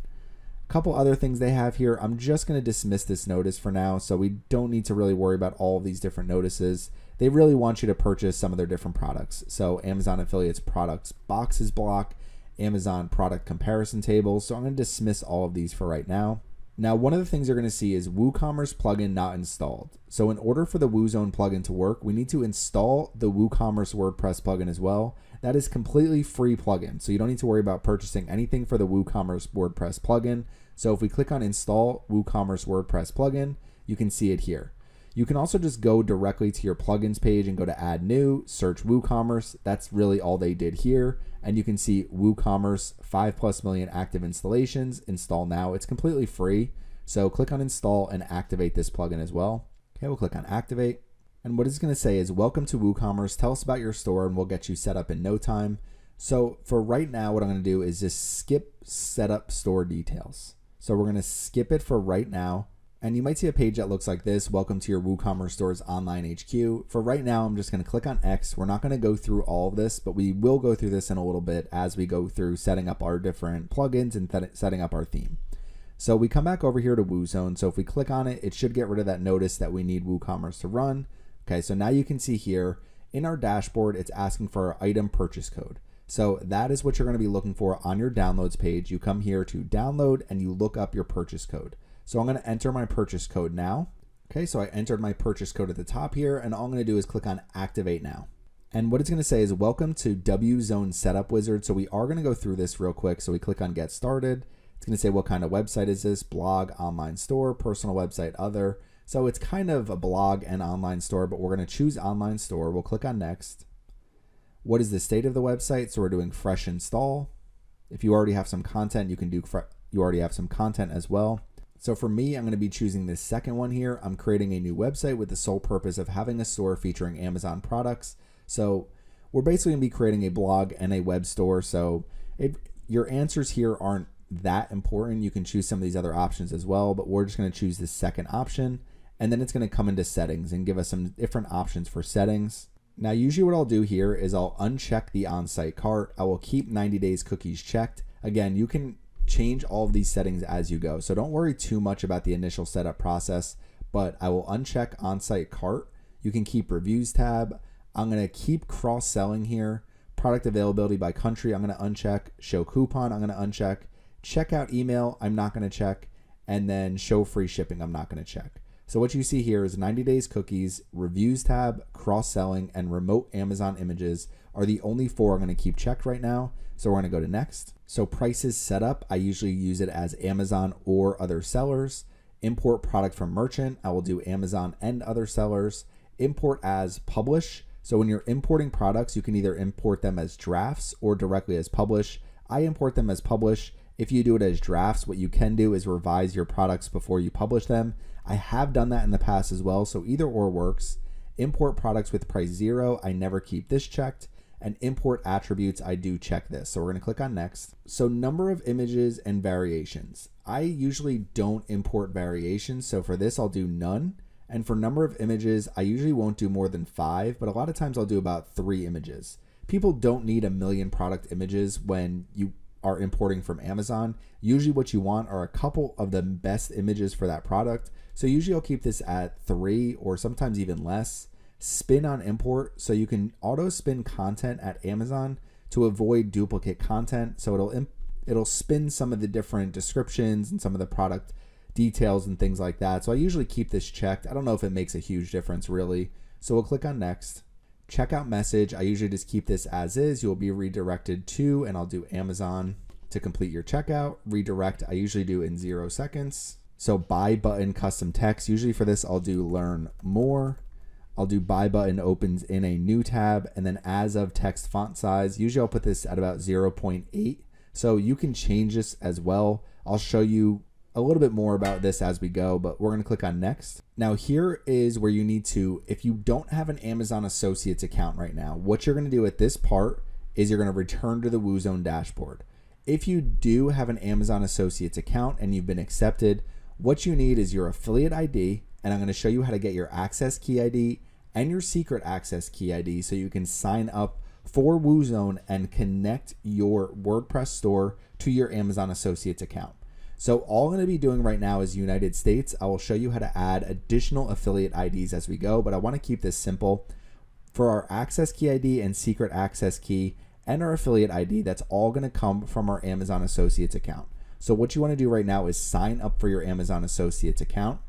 A couple other things they have here. I'm just going to dismiss this notice for now, so we don't need to really worry about all of these different notices. They really want you to purchase some of their different products. So Amazon Affiliates products boxes block, Amazon product comparison tables. So I'm going to dismiss all of these for right now. Now, one of the things you're going to see is WooCommerce plugin not installed. So in order for the WooZone plugin to work, we need to install the WooCommerce WordPress plugin as well. That is completely free plugin. So you don't need to worry about purchasing anything for the WooCommerce WordPress plugin. So if we click on install WooCommerce WordPress plugin, you can see it here. You can also just go directly to your plugins page and go to add new, search WooCommerce. That's really all they did here. And you can see WooCommerce 5+ million active installations, install now. It's completely free. So click on install and activate this plugin as well. Okay, we'll click on activate. And what it's going to say is welcome to WooCommerce. Tell us about your store and we'll get you set up in no time. So for right now, what I'm going to do is just skip setup store details. So we're going to skip it for right now. And you might see a page that looks like this. Welcome to your WooCommerce store's online HQ. For right now, I'm just going to click on X. We're not going to go through all of this, but we will go through this in a little bit as we go through setting up our different plugins and setting up our theme. So we come back over here to WooZone. So if we click on it, it should get rid of that notice that we need WooCommerce to run. Okay, so now you can see here in our dashboard, it's asking for our item purchase code. So that is what you're going to be looking for on your downloads page. You come here to download and you look up your purchase code. So I'm going to enter my purchase code now. Okay, so I entered my purchase code at the top here, and all I'm going to do is click on activate now. And what it's going to say is welcome to WooZone Setup Wizard. So we are going to go through this real quick. So we click on get started. It's going to say what kind of website is this? Blog, online store, personal website, other. So it's kind of a blog and online store, but we're going to choose online store. We'll click on next. What is the state of the website? So we're doing fresh install. If you already have some content, you can do you already have some content as well. So for me, I'm going to be choosing this second one here. I'm creating a new website with the sole purpose of having a store featuring Amazon products. So we're basically going to be creating a blog and a web store. So your answers here aren't that important. You can choose some of these other options as well, but we're just going to choose the second option. And then it's going to come into settings and give us some different options for settings. Now, usually what I'll do here is I'll uncheck the on-site cart. I will keep 90 days cookies checked. Again, you can change all of these settings as you go. So don't worry too much about the initial setup process, but I will uncheck on-site cart. You can keep reviews tab. I'm going to keep cross-selling here. Product availability by country, I'm going to uncheck. Show coupon, I'm going to uncheck. Checkout email, I'm not going to check. And then show free shipping, I'm not going to check. So what you see here is 90 days cookies, reviews tab, cross-selling, and remote Amazon images are the only 4 I'm going to keep checked right now. So we're going to go to next. So prices set up, I usually use it as Amazon or other sellers. Import product from merchant, I will do Amazon and other sellers. Import as publish. So when you're importing products, you can either import them as drafts or directly as publish. I import them as publish. If you do it as drafts, what you can do is revise your products before you publish them. I have done that in the past as well, so either or works. Import products with price 0, I never keep this checked. and import attributes, I do check this. So we're going to click on next. So number of images and variations. I usually don't import variations. So for this, I'll do none. And for number of images, I usually won't do more than 5, but a lot of times I'll do about 3 images. People don't need a million product images when you are importing from Amazon. Usually what you want are a couple of the best images for that product. So usually I'll keep this at 3 or sometimes even less. Spin on import, so you can auto spin content at Amazon to avoid duplicate content. So it'll spin some of the different descriptions and some of the product details and things like that. So I usually keep this checked. I don't know if it makes a huge difference really. So we'll click on next. Checkout message, I usually just keep this as is. You'll be redirected to, and I'll do Amazon to complete your checkout. Redirect, I usually do in 0 seconds. So buy button custom text, usually for this I'll do learn more. I'll do buy button opens in a new tab, and then as of text font size, usually I'll put this at about 0.8. So you can change this as well. I'll show you a little bit more about this as we go, but we're going to click on next. Now here is where you need to, if you don't have an Amazon Associates account right now, what you're going to do at this part is you're going to return to the WooZone dashboard. If you do have an Amazon Associates account and you've been accepted, what you need is your affiliate ID, and I'm going to show you how to get your access key ID and your secret access key ID so you can sign up for WooZone and connect your WordPress store to your Amazon Associates account. So all I'm going to be doing right now is United States. I will show you how to add additional affiliate IDs as we go, but I want to keep this simple. For our access key ID and secret access key and our affiliate ID, that's all going to come from our Amazon Associates account. So what you want to do right now is sign up for your Amazon Associates account.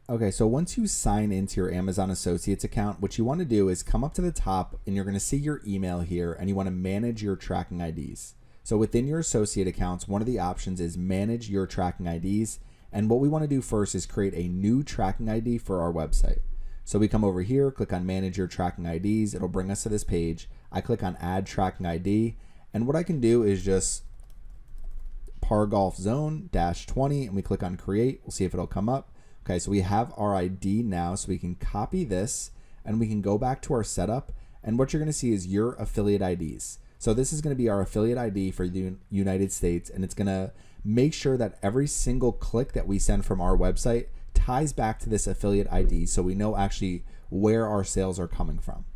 Okay, so once you sign into your Amazon Associates account, what you want to do is come up to the top and you're going to see your email here, and you want to manage your tracking IDs. So within your associate accounts, one of the options is manage your tracking IDs. And what we want to do first is create a new tracking ID for our website. So we come over here, click on manage your tracking IDs. It'll bring us to this page. I click on add tracking ID. And what I can do is just par golf zone -20, and we click on create. We'll see if it'll come up. Okay, so we have our ID now, so we can copy this and we can go back to our setup. And what you're going to see is your affiliate IDs. So this is going to be our affiliate ID for the United States, and it's going to make sure that every single click that we send from our website ties back to this affiliate ID, so we know actually where our sales are coming from.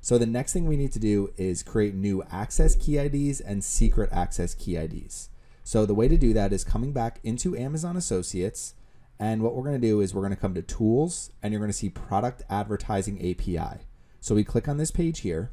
So the next thing we need to do is create new access key IDs and secret access key IDs. So the way to do that is coming back into Amazon Associates, and what we're going to do is we're going to come to Tools, and you're going to see Product Advertising API. So we click on this page here.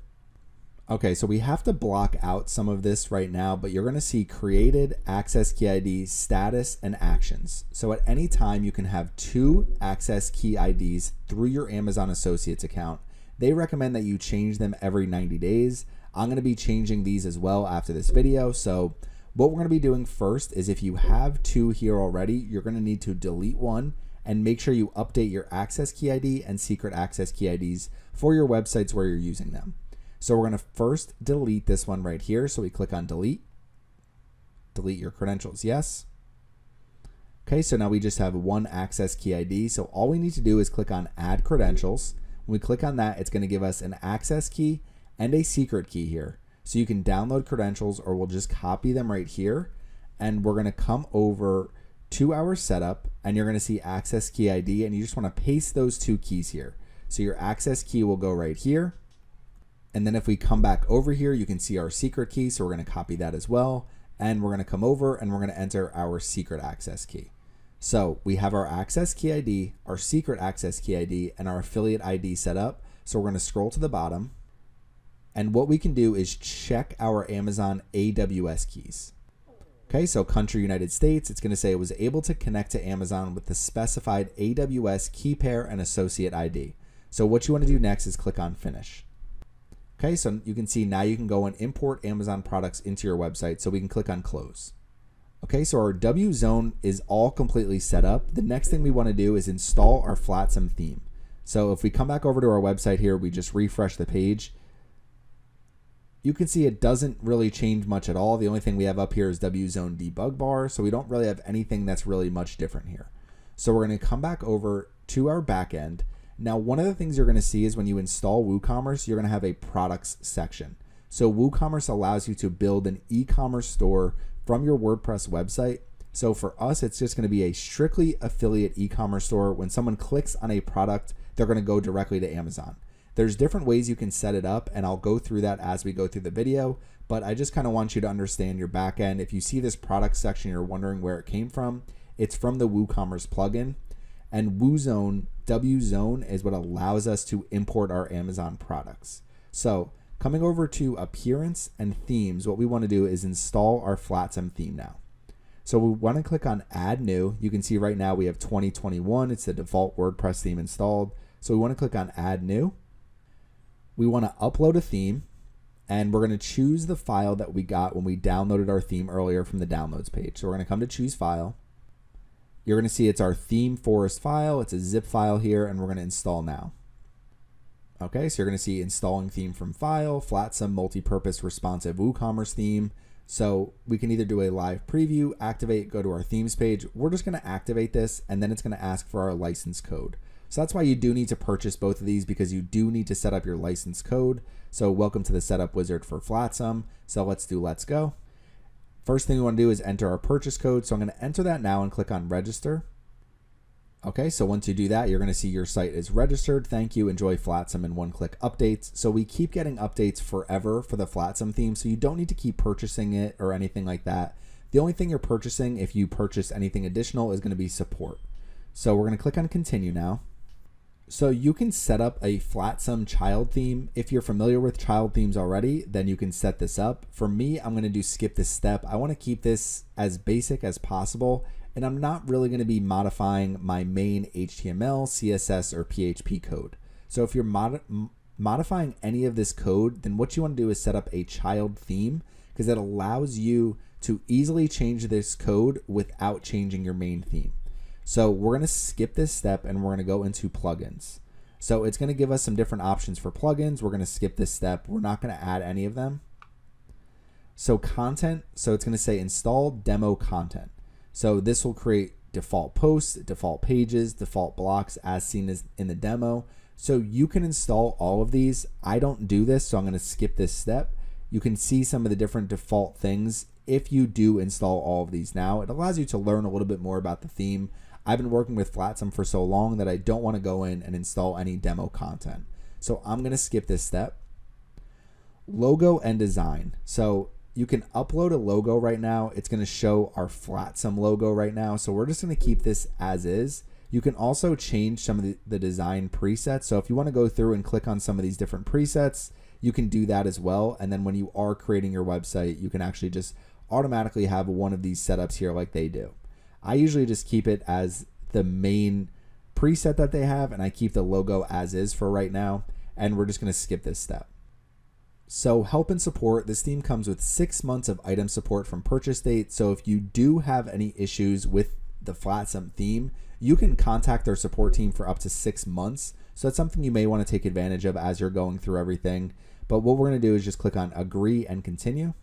Okay, so we have to block out some of this right now, but you're going to see created access key ID, status, and actions. So at any time you can have 2 access key IDs through your Amazon Associates account. They recommend that you change them every 90 days. I'm going to be changing these as well after this video. So what we're going to be doing first is if you have 2 here already, you're going to need to delete one and make sure you update your access key ID and secret access key IDs for your websites where you're using them. So we're going to first delete this one right here. So we click on delete. Delete your credentials, yes. Okay, so now we just have 1 access key ID. So all we need to do is click on add credentials. When we click on that, it's going to give us an access key and a secret key here. So you can download credentials, or we'll just copy them right here. And we're going to come over to our setup, and you're going to see access key ID, and you just want to paste those 2 keys here. So your access key will go right here. And then if we come back over here, you can see our secret key. So we're going to copy that as well. And we're going to come over and we're going to enter our secret access key. So we have our access key ID, our secret access key ID, and our affiliate ID set up. So we're going to scroll to the bottom. And what we can do is check our Amazon AWS keys. Okay, so country United States, it's going to say it was able to connect to Amazon with the specified AWS key pair and associate ID. So what you want to do next is click on finish. Okay, so you can see now you can go and import Amazon products into your website. So we can click on close. Okay, so our WZone is all completely set up. The next thing we want to do is install our Flotsam theme. So if we come back over to our website here, we just refresh the page. You can see it doesn't really change much at all. The only thing we have up here is WZone debug bar. So we don't really have anything that's really much different here. So we're going to come back over to our backend. Now, one of the things you're going to see is when you install WooCommerce, you're going to have a products section. So WooCommerce allows you to build an e-commerce store from your WordPress website. So for us, it's just going to be a strictly affiliate e-commerce store. When someone clicks on a product, they're going to go directly to Amazon. There's different ways you can set it up, and I'll go through that as we go through the video, but I just kind of want you to understand your back end. If you see this product section, you're wondering where it came from, it's from the WooCommerce plugin. And WZone is what allows us to import our Amazon products. So coming over to appearance and themes, what we want to do is install our Flatsum theme now. So we want to click on add new. You can see right now we have 2021. It's the default WordPress theme installed. So we want to click on add new. We want to upload a theme, and we're going to choose the file that we got when we downloaded our theme earlier from the downloads page. So we're going to come to choose file. You're going to see it's our theme forest file. It's a zip file here, and we're going to install now. Okay, so you're going to see installing theme from file, Flatsum multi-purpose responsive WooCommerce theme. So we can either do a live preview, activate, go to our themes page. We're just going to activate this, and then it's going to ask for our license code. So that's why you do need to purchase both of these, because you do need to set up your license code. So welcome to the setup wizard for Flatsum. So let's do let's go. First thing we want to do is enter our purchase code. So I'm going to enter that now and click on register. Okay, so once you do that, you're going to see your site is registered. Thank you. Enjoy Flatsum and one-click updates. So we keep getting updates forever for the Flatsum theme, so you don't need to keep purchasing it or anything like that. The only thing you're purchasing, if you purchase anything additional, is going to be support. So we're going to click on continue now. So you can set up a Flatsum child theme. If you're familiar with child themes already, then you can set this up. For me, I'm going to do skip this step. I want to keep this as basic as possible, and I'm not really going to be modifying my main HTML, CSS, or PHP code. So if you're modifying any of this code, then what you want to do is set up a child theme, because it allows you to easily change this code without changing your main theme. So we're going to skip this step, and we're going to go into plugins. So it's going to give us some different options for plugins. We're going to skip this step. We're not going to add any of them. So content, so it's going to say install demo content. So this will create default posts, default pages, default blocks as seen as in the demo. So you can install all of these. I don't do this, so I'm going to skip this step. You can see some of the different default things if you do install all of these now. It allows you to learn a little bit more about the theme. I've been working with Flatsum for so long that I don't want to go in and install any demo content. So I'm going to skip this step. Logo and design. So you can upload a logo right now. It's going to show our Flatsum logo right now. So we're just going to keep this as is. You can also change some of the design presets. So if you want to go through and click on some of these different presets, you can do that as well. And then when you are creating your website, you can actually just automatically have one of these setups here like they do. I usually just keep it as the main preset that they have, and I keep the logo as is for right now, and we're just going to skip this step. So help and support, this theme comes with 6 months of item support from purchase date. So if you do have any issues with the Flatsum theme, you can contact their support team for up to 6 months. So that's something you may want to take advantage of as you're going through everything. But what we're going to do is just click on agree and continue.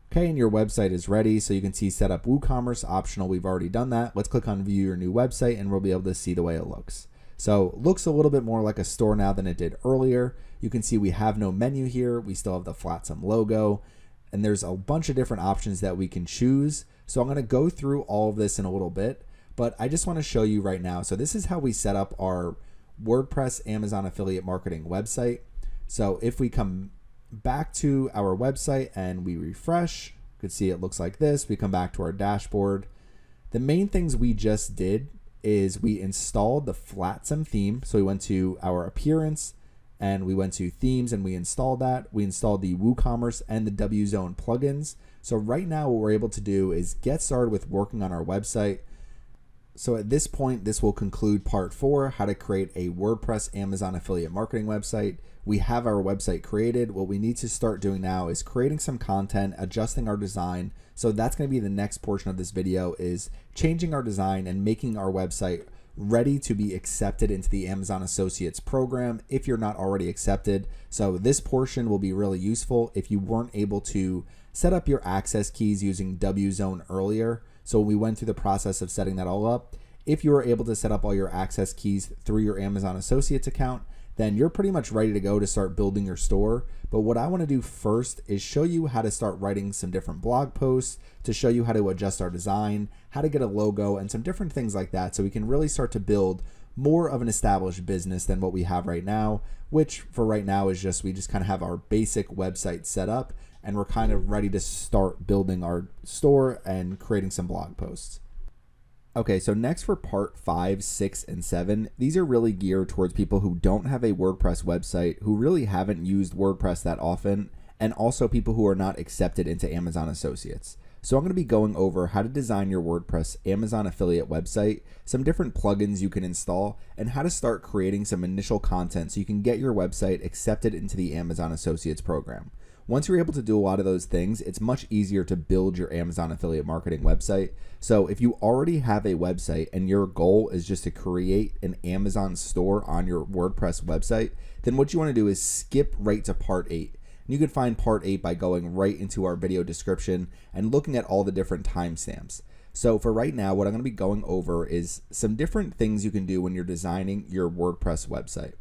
Okay, and your website is ready. So you can see set up WooCommerce, optional. We've already done that. Let's click on view your new website, and we'll be able to see the way it looks. So it looks a little bit more like a store now than it did earlier. You can see we have no menu here. We still have the Flatsum logo, and there's a bunch of different options that we can choose. So I'm going to go through all of this in a little bit, but I just want to show you right now. So this is how we set up our WordPress Amazon affiliate marketing website. So if we come back to our website and we refresh, you can see it looks like this. We come back to our dashboard. The main things we just did is we installed the Flatsum theme. So we went to our appearance and we went to themes and we installed that. We installed the WooCommerce and the WZone plugins. So right now what we're able to do is get started with working on our website. So at this point, this will conclude part 4, how to create a WordPress Amazon affiliate marketing website. We have our website created. What we need to start doing now is creating some content, adjusting our design. So that's going to be the next portion of this video, is changing our design and making our website ready to be accepted into the Amazon Associates program if you're not already accepted. So this portion will be really useful if you weren't able to set up your access keys using WZone earlier. So we went through the process of setting that all up. If you were able to set up all your access keys through your Amazon Associates account, then you're pretty much ready to go to start building your store. But what I want to do first is show you how to start writing some different blog posts, to show you how to adjust our design, how to get a logo, and some different things like that, so we can really start to build more of an established business than what we have right now, which for right now is we just kind of have our basic website set up and we're kind of ready to start building our store and creating some blog posts. Okay, so next for part 5, 6, and 7, these are really geared towards people who don't have a WordPress website, who really haven't used WordPress that often, and also people who are not accepted into Amazon Associates. So I'm going to be going over how to design your WordPress Amazon affiliate website, some different plugins you can install, and how to start creating some initial content so you can get your website accepted into the Amazon Associates program. Once you're able to do a lot of those things, it's much easier to build your Amazon affiliate marketing website. So if you already have a website and your goal is just to create an Amazon store on your WordPress website, then what you want to do is skip right to part 8. And you can find part 8 by going right into our video description and looking at all the different timestamps. So for right now, what I'm going to be going over is some different things you can do when you're designing your WordPress website.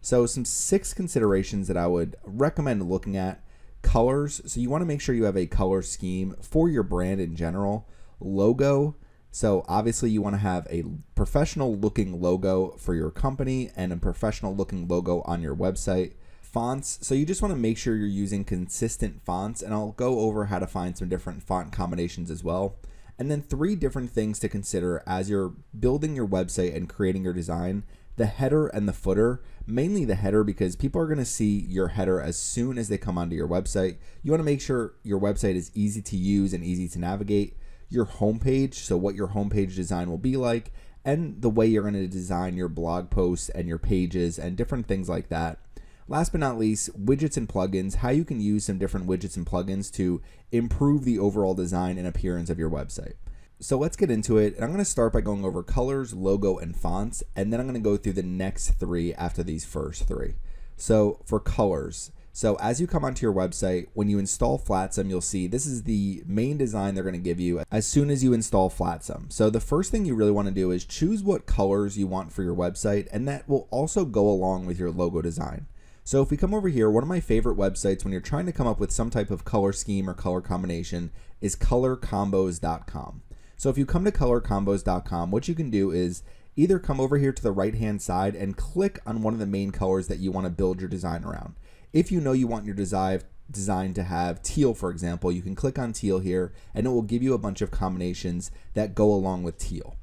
So some 6 considerations that I would recommend looking at. Colors, so you want to make sure you have a color scheme for your brand in general. Logo, so obviously you want to have a professional looking logo for your company and a professional looking logo on your website. Fonts, so you just want to make sure you're using consistent fonts, and I'll go over how to find some different font combinations as well. And then 3 different things to consider as you're building your website and creating your design. The header and the footer, mainly the header because people are going to see your header as soon as they come onto your website. You want to make sure your website is easy to use and easy to navigate. Your homepage, so what your homepage design will be like, and the way you're going to design your blog posts and your pages and different things like that. Last but not least, widgets and plugins, how you can use some different widgets and plugins to improve the overall design and appearance of your website. So let's get into it, and I'm going to start by going over colors, logo, and fonts, and then I'm going to go through the next 3 after these first 3. So for colors, so as you come onto your website, when you install Flatsum, you'll see this is the main design they're going to give you as soon as you install Flatsum. So the first thing you really want to do is choose what colors you want for your website, and that will also go along with your logo design. So if we come over here, one of my favorite websites when you're trying to come up with some type of color scheme or color combination is colorcombos.com. So if you come to colorcombos.com, what you can do is either come over here to the right-hand side and click on one of the main colors that you want to build your design around. If you know you want your design to have teal, for example, you can click on teal here and it will give you a bunch of combinations that go along with teal.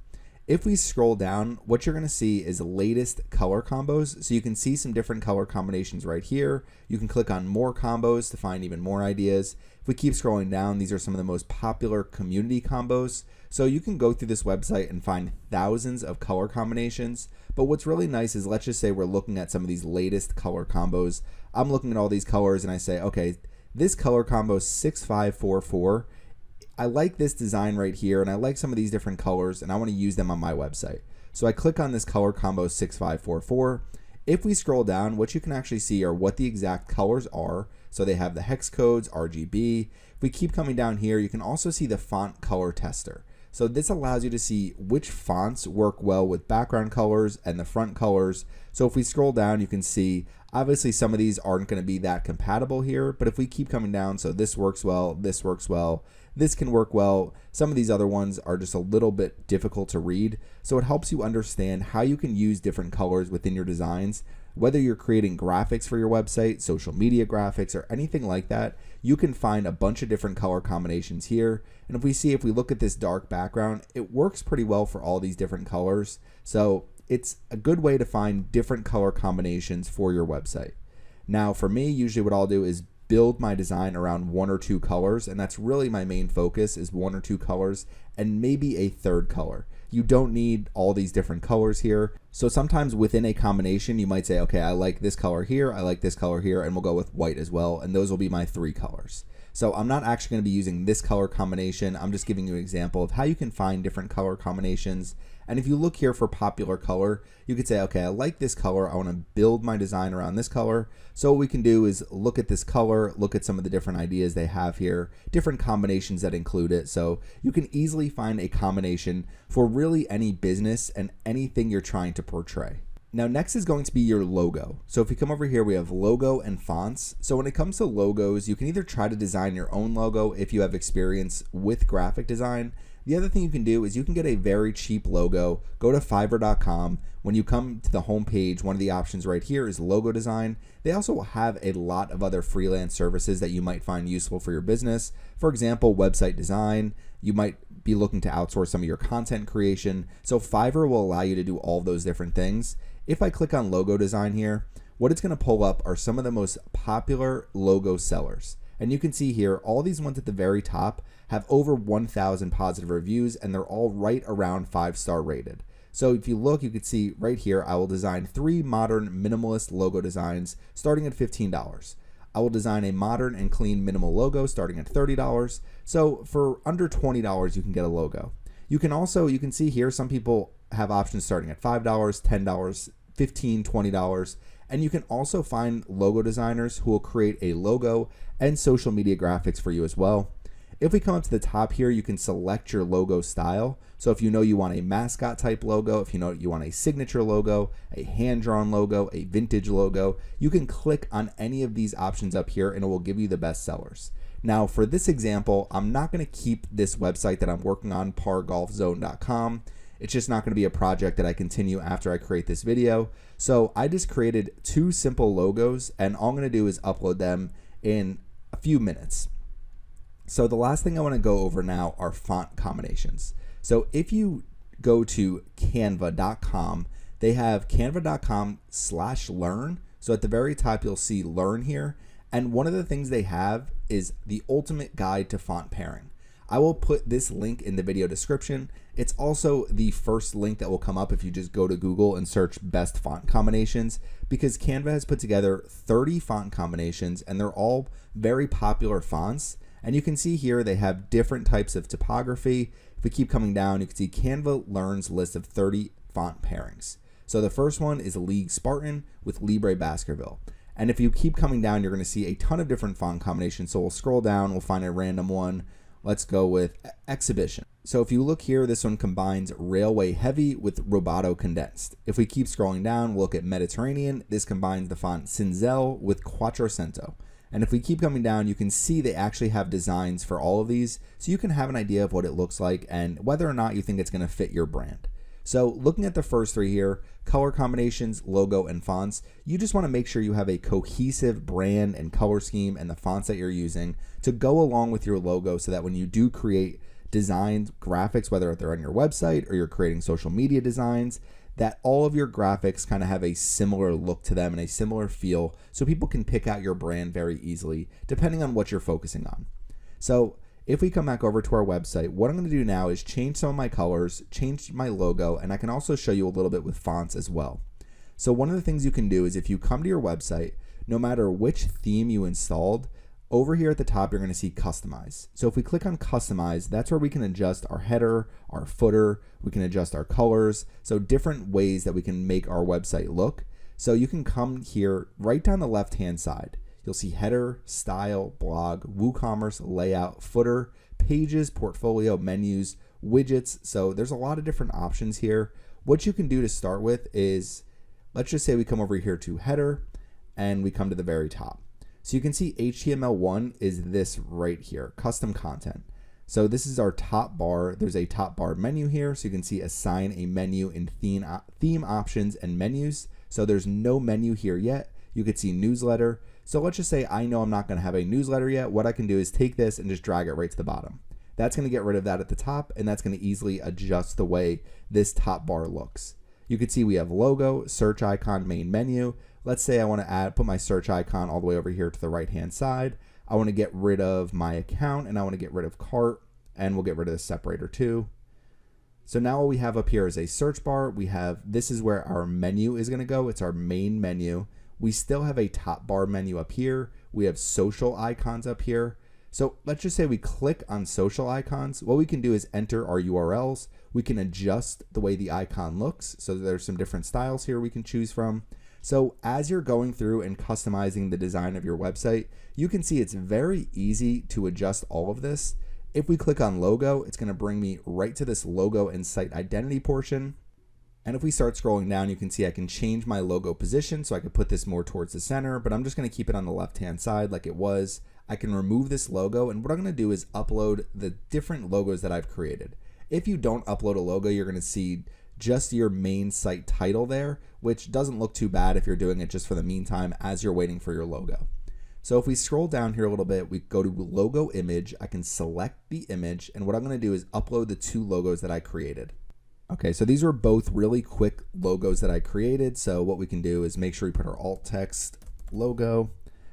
If we scroll down, what you're going to see is latest color combos. So you can see some different color combinations right here. You can click on more combos to find even more ideas. If we keep scrolling down, these are some of the most popular community combos. So you can go through this website and find thousands of color combinations. But what's really nice is, let's just say we're looking at some of these latest color combos. I'm looking at all these colors and I say, okay, this color combo 6544. I like this design right here and I like some of these different colors and I want to use them on my website. So I click on this color combo 6544. If we scroll down, what you can actually see are what the exact colors are. So they have the hex codes, RGB. If we keep coming down here, you can also see the font color tester. So this allows you to see which fonts work well with background colors and the front colors. So if we scroll down, you can see obviously some of these aren't going to be that compatible here, but if we keep coming down, so this works well, this works well, this can work well. Some of these other ones are just a little bit difficult to read. So it helps you understand how you can use different colors within your designs. Whether you're creating graphics for your website, social media graphics, or anything like that, you can find a bunch of different color combinations here. And if we look at this dark background, it works pretty well for all these different colors. So it's a good way to find different color combinations for your website. Now for me, usually what I'll do is build my design around 1 or 2 colors, and that's really my main focus, is 1 or 2 colors and maybe a third color. You don't need all these different colors here. So sometimes within a combination, you might say, okay, I like this color here, I like this color here, and we'll go with white as well, and those will be my 3 colors. So I'm not actually going to be using this color combination. I'm just giving you an example of how you can find different color combinations. And if you look here for popular color, you could say, okay, I like this color. I want to build my design around this color. So what we can do is look at this color, look at some of the different ideas they have here, different combinations that include it. So you can easily find a combination for really any business and anything you're trying to portray. Now next is going to be your logo. So if you come over here, we have logo and fonts. So when it comes to logos, you can either try to design your own logo if you have experience with graphic design. The other thing you can do is you can get a very cheap logo. Go to Fiverr.com. When you come to the home page, one of the options right here is logo design. They also have a lot of other freelance services that you might find useful for your business. For example, website design. You might be looking to outsource some of your content creation. So Fiverr will allow you to do all of those different things. If I click on logo design here, what it's going to pull up are some of the most popular logo sellers. And you can see here, all these ones at the very top have over 1,000 positive reviews, and they're all right around 5-star rated. So if you look, you can see right here, I will design 3 modern minimalist logo designs starting at $15. I will design a modern and clean minimal logo starting at $30. So for under $20, you can get a logo. You can see here, some people have options starting at $5, $10, $15, $20. And you can also find logo designers who will create a logo and social media graphics for you as well. If we come up to the top here, you can select your logo style. So if you know you want a mascot type logo, if you know you want a signature logo, a hand-drawn logo, a vintage logo, you can click on any of these options up here and it will give you the best sellers. Now for this example, I'm not going to keep this website that I'm working on, pargolfzone.com. It's just not going to be a project that I continue after I create this video. So I just created 2 simple logos, and all I'm going to do is upload them in a few minutes. So the last thing I want to go over now are font combinations. So if you go to canva.com, they have canva.com/learn. So at the very top, you'll see learn here. And one of the things they have is the ultimate guide to font pairing. I will put this link in the video description. It's also the first link that will come up if you just go to Google and search best font combinations, because Canva has put together 30 font combinations and they're all very popular fonts. And you can see here they have different types of typography. If we keep coming down, you can see Canva learns list of 30 font pairings. So the first one is League Spartan with Libre Baskerville. And if you keep coming down, you're going to see a ton of different font combinations. So we'll scroll down, we'll find a random one. Let's go with Exhibition. So if you look here, this one combines Railway Heavy with Roboto Condensed. If we keep scrolling down, we'll look at Mediterranean. This combines the font Cinzel with Quattrocento. And if we keep coming down, you can see they actually have designs for all of these, so you can have an idea of what it looks like and whether or not you think it's going to fit your brand. So looking at the first 3 here, color combinations, logo, and fonts, you just want to make sure you have a cohesive brand and color scheme and the fonts that you're using to go along with your logo, so that when you do create designs, graphics, whether they're on your website or you're creating social media designs, that all of your graphics kind of have a similar look to them and a similar feel, so people can pick out your brand very easily depending on what you're focusing on. So if we come back over to our website, what I'm going to do now is change some of my colors, change my logo, and I can also show you a little bit with fonts as well. So one of the things you can do is if you come to your website, no matter which theme you installed, over here at the top, you're going to see Customize. So if we click on Customize, that's where we can adjust our header, our footer, we can adjust our colors, so different ways that we can make our website look. So you can come here right down the left-hand side. You'll see header, style, blog, WooCommerce, layout, footer, pages, portfolio, menus, widgets. So there's a lot of different options here. What you can do to start with is, let's just say we come over here to header and we come to the very top. So you can see HTML1 is this right here, custom content. So this is our top bar. There's a top bar menu here. So you can see assign a menu in theme options and menus. So there's no menu here yet. You could see newsletter. So let's just say I know I'm not going to have a newsletter yet. What I can do is take this and just drag it right to the bottom. That's going to get rid of that at the top, and that's going to easily adjust the way this top bar looks. You can see we have logo, search icon, main menu. Let's say I want to put my search icon all the way over here to the right-hand side. I want to get rid of my account, and I want to get rid of cart, and we'll get rid of the separator too. So now what we have up here is a search bar. This is where our menu is going to go. It's our main menu. We still have a top bar menu up here. We have social icons up here. So let's just say we click on social icons. What we can do is enter our URLs. We can adjust the way the icon looks. So there's some different styles here we can choose from. So as you're going through and customizing the design of your website, you can see it's very easy to adjust all of this. If we click on logo, it's going to bring me right to this logo and site identity portion. And if we start scrolling down, you can see I can change my logo position, so I could put this more towards the center, but I'm just going to keep it on the left-hand side like it was. I can remove this logo, and what I'm going to do is upload the different logos that I've created. If you don't upload a logo, you're going to see just your main site title there, which doesn't look too bad if you're doing it just for the meantime as you're waiting for your logo. So if we scroll down here a little bit, we go to logo image, I can select the image, and what I'm going to do is upload the two logos that I created. Okay, so these were both really quick logos that I created. So what we can do is make sure we put our alt text logo.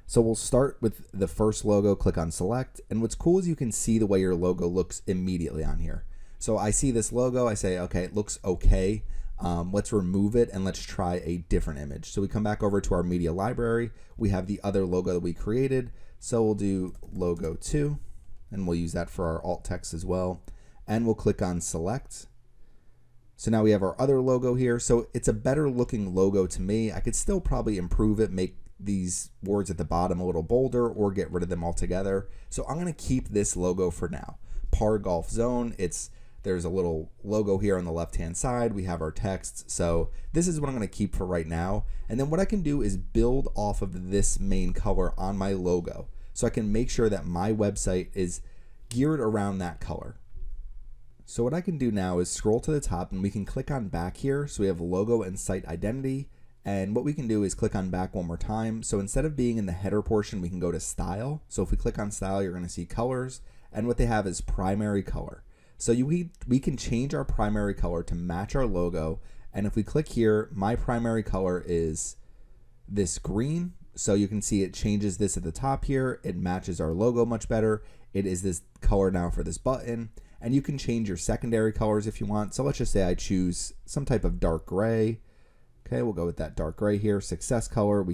So we'll start with the first logo, click on select. And what's cool is you can see the way your logo looks immediately on here. So I see this logo, I say, okay, it looks okay. Let's remove it and let's try a different image. So we come back over to our media library. We have the other logo that we created. So we'll do logo 2 and we'll use that for our alt text as well. And we'll click on select. So now we have our other logo here. So it's a better looking logo to me. I could still probably improve it, make these words at the bottom a little bolder or get rid of them altogether. So I'm going to keep this logo for now. Par Golf Zone. There's a little logo here on the left hand side. We have our text. So this is what I'm going to keep for right now. And then what I can do is build off of this main color on my logo. So I can make sure that my website is geared around that color. So what I can do now is scroll to the top and we can click on back here. So we have logo and site identity. And what we can do is click on back one more time. So instead of being in the header portion, we can go to style. So if we click on style, you're going to see colors. And what they have is primary color. So we can change our primary color to match our logo. And if we click here, my primary color is this green. So you can see it changes this at the top here. It matches our logo much better. It is this color now for this button. And you can change your secondary colors if you want. So let's just say I choose some type of dark gray. Okay, we'll go with that dark gray here. Success color,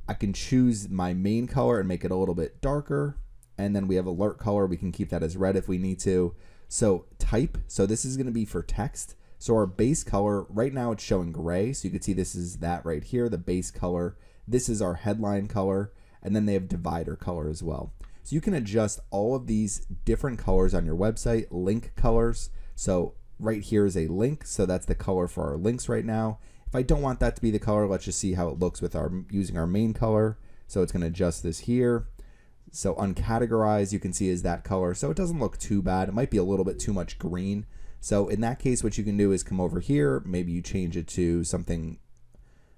I can choose my main color and make it a little bit darker. And then we have alert color. We can keep that as red if we need to. So type, so this is going to be for text. So our base color, right now it's showing gray. So you can see this is that right here, the base color. This is our headline color. And then they have divider color as well. So you can adjust all of these different colors on your website, link colors. So right here is a link. So that's the color for our links right now. If I don't want that to be the color, let's just see how it looks with using our main color. So it's going to adjust this here. So uncategorized, you can see is that color. So it doesn't look too bad. It might be a little bit too much green. So in that case, what you can do is come over here. Maybe you change it to something,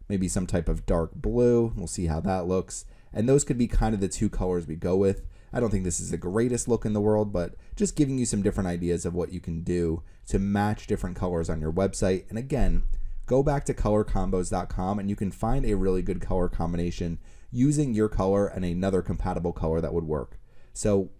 maybe some type of dark blue. We'll see how that looks. And those could be kind of the two colors we go with. I don't think this is the greatest look in the world, but just giving you some different ideas of what you can do to match different colors on your website. And again, go back to colorcombos.com and you can find a really good color combination using your color and another compatible color that would work. So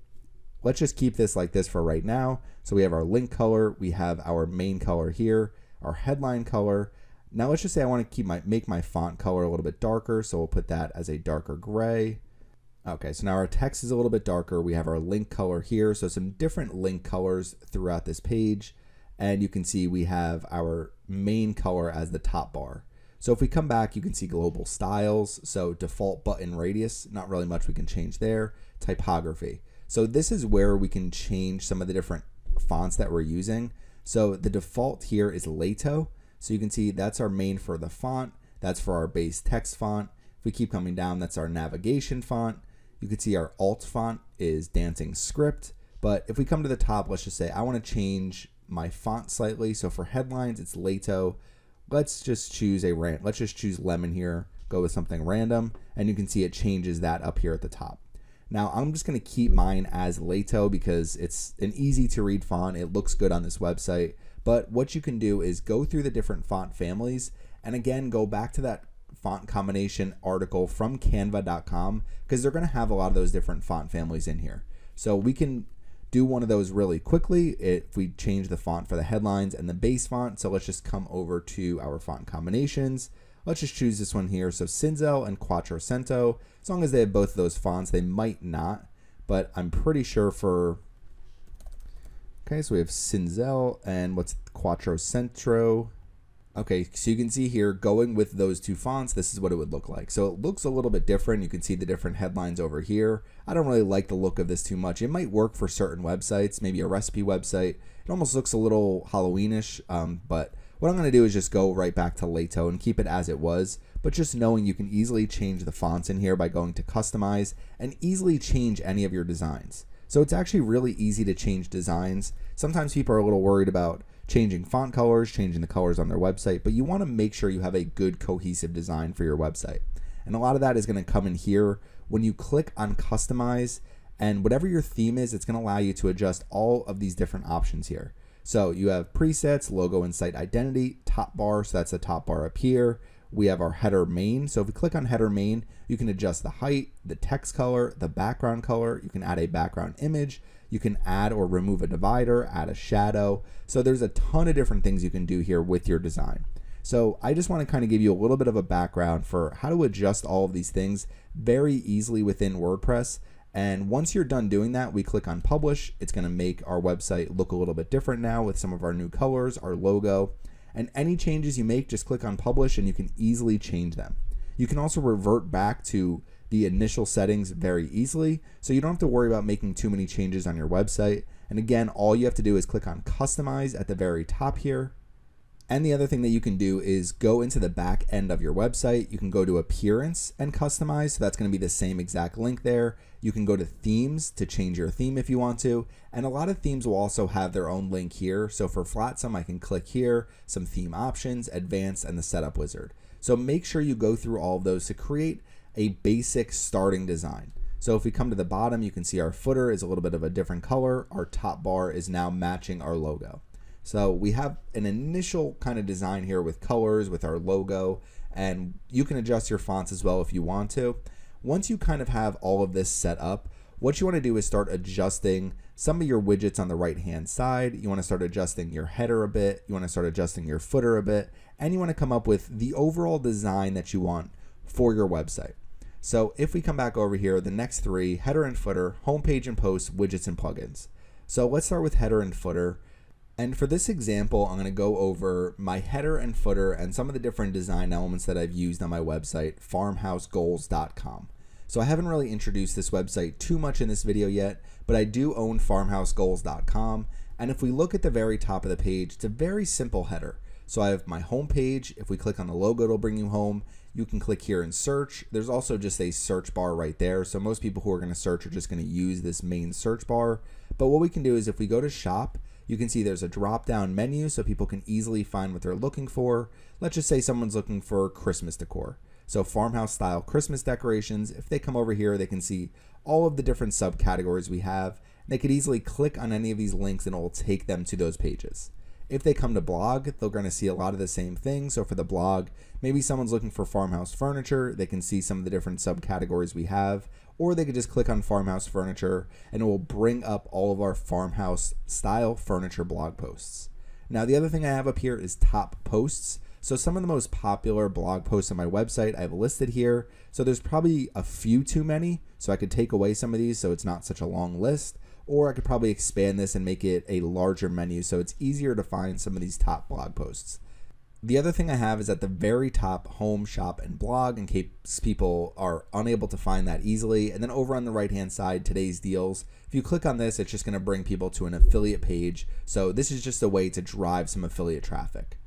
let's just keep this like this for right now. So we have our link color, we have our main color here, our headline color. Now let's just say I want to make my font color a little bit darker. So we'll put that as a darker gray. Okay, so now our text is a little bit darker. We have our link color here. So some different link colors throughout this page. And you can see we have our main color as the top bar. So if we come back, you can see global styles. So default button radius, not really much we can change there. Typography. So this is where we can change some of the different fonts that we're using. So the default here is Lato. So you can see that's our main for the font. That's for our base text font. If we keep coming down, that's our navigation font. You can see our alt font is Dancing Script. But if we come to the top, let's just say I want to change my font slightly. So for headlines, it's Lato. Let's just choose Lemon here. Go with something random. And you can see it changes that up here at the top. Now I'm just going to keep mine as Lato because it's an easy to read font. It looks good on this website. But what you can do is go through the different font families and again, go back to that font combination article from canva.com because they're going to have a lot of those different font families in here. So we can do one of those really quickly if we change the font for the headlines and the base font. So let's just come over to our font combinations. Let's just choose this one here. So Cinzel and Quattrocento, as long as they have both of those fonts, they might not, but I'm pretty sure for, okay, so we have Cinzel and what's Quattrocento. Okay, so you can see here, going with those two fonts, this is what it would look like. So it looks a little bit different. You can see the different headlines over here. I don't really like the look of this too much. It might work for certain websites, maybe a recipe website. It almost looks a little Halloweenish, but what I'm gonna do is just go right back to Lato and keep it as it was, but just knowing you can easily change the fonts in here by going to customize and easily change any of your designs. So it's actually really easy to change designs. Sometimes people are a little worried about changing font colors, changing the colors on their website, but you want to make sure you have a good cohesive design for your website. And a lot of that is going to come in here when you click on customize, and whatever your theme is, it's going to allow you to adjust all of these different options here. So you have presets, logo and site identity, top bar, so that's the top bar up here. We have our header main. So if we click on header main, you can adjust the height, the text color, the background color. You can add a background image. You can add or remove a divider, add a shadow. So there's a ton of different things you can do here with your design. So I just want to kind of give you a little bit of a background for how to adjust all of these things very easily within WordPress. And once you're done doing that, we click on publish. It's going to make our website look a little bit different now with some of our new colors, our logo. And any changes you make, just click on publish and you can easily change them. You can also revert back to the initial settings very easily, so you don't have to worry about making too many changes on your website. And again, all you have to do is click on customize at the very top here. And the other thing that you can do is go into the back end of your website. You can go to appearance and customize, so that's going to be the same exact link there. You can go to themes to change your theme if you want to, and a lot of themes will also have their own link here. So for Flotsam, I can click here, some theme options, advanced, and the setup wizard. So make sure you go through all of those to create a basic starting design. So if we come to the bottom, you can see our footer is a little bit of a different color. Our top bar is now matching our logo. So we have an initial kind of design here with colors, with our logo, and you can adjust your fonts as well if you want to. Once you kind of have all of this set up, what you want to do is start adjusting some of your widgets on the right hand side. You want to start adjusting your header a bit. You want to start adjusting your footer a bit, and you want to come up with the overall design that you want for your website. So if we come back over here, the next three, header and footer, homepage and post, widgets and plugins. So let's start with header and footer. And for this example, I'm going to go over my header and footer and some of the different design elements that I've used on my website, farmhousegoals.com. So I haven't really introduced this website too much in this video yet, but I do own farmhousegoals.com. And if we look at the very top of the page, it's a very simple header. So I have my home page. If we click on the logo, it'll bring you home. You can click here and search. There's also just a search bar right there. So most people who are going to search are just going to use this main search bar. But what we can do is if we go to shop, you can see there's a drop down menu so people can easily find what they're looking for. Let's just say someone's looking for Christmas decor. So farmhouse style Christmas decorations. If they come over here, they can see all of the different subcategories we have. They could easily click on any of these links and it will take them to those pages. If they come to blog, they're going to see a lot of the same things. So for the blog, maybe someone's looking for farmhouse furniture. They can see some of the different subcategories we have, or they could just click on farmhouse furniture and it will bring up all of our farmhouse style furniture blog posts. Now, the other thing I have up here is top posts. So some of the most popular blog posts on my website I've listed here. So there's probably a few too many. So I could take away some of these so it's not such a long list. Or I could probably expand this and make it a larger menu so it's easier to find some of these top blog posts. The other thing I have is at the very top, home, shop, and blog in case people are unable to find that easily. And then over on the right hand side, today's deals. If you click on this, it's just going to bring people to an affiliate page. So this is just a way to drive some affiliate traffic.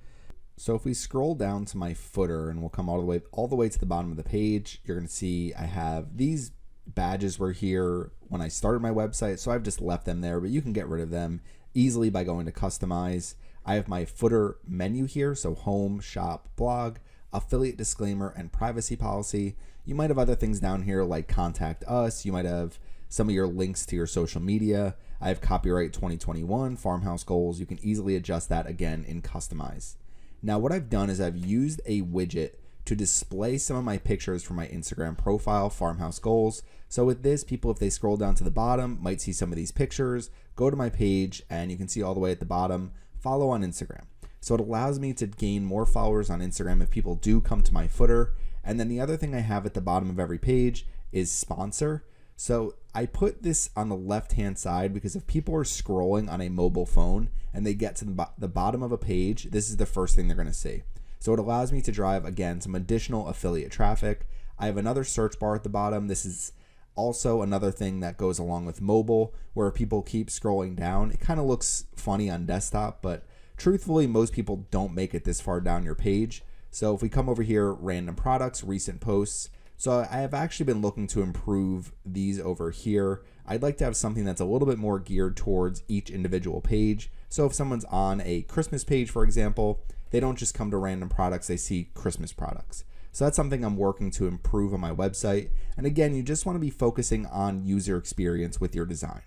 So if we scroll down to my footer and we'll come all the way to the bottom of the page, you're going to see I have these badges were here when I started my website, so I've just left them there, but you can get rid of them easily by going to customize. I have my footer menu here, so home, shop, blog, affiliate disclaimer, and privacy policy. You might have other things down here like contact us. You might have some of your links to your social media. I have copyright 2021, farmhouse goals. You can easily adjust that again in customize. Now what I've done is I've used a widget to display some of my pictures from my Instagram profile, farmhouse goals. So with this, people, if they scroll down to the bottom, might see some of these pictures, go to my page, and you can see all the way at the bottom, follow on Instagram. So it allows me to gain more followers on Instagram if people do come to my footer. And then the other thing I have at the bottom of every page is sponsor. So I put this on the left-hand side because if people are scrolling on a mobile phone and they get to the bottom of a page, this is the first thing they're going to see. So it allows me to drive, again, some additional affiliate traffic. I have another search bar at the bottom. This is also another thing that goes along with mobile, where people keep scrolling down. It kind of looks funny on desktop, but truthfully, most people don't make it this far down your page. So if we come over here, random products, recent posts. So I have actually been looking to improve these over here. I'd like to have something that's a little bit more geared towards each individual page. So if someone's on a Christmas page, for example, they don't just come to random products, they see Christmas products. So that's something I'm working to improve on my website. And again, you just want to be focusing on user experience with your design.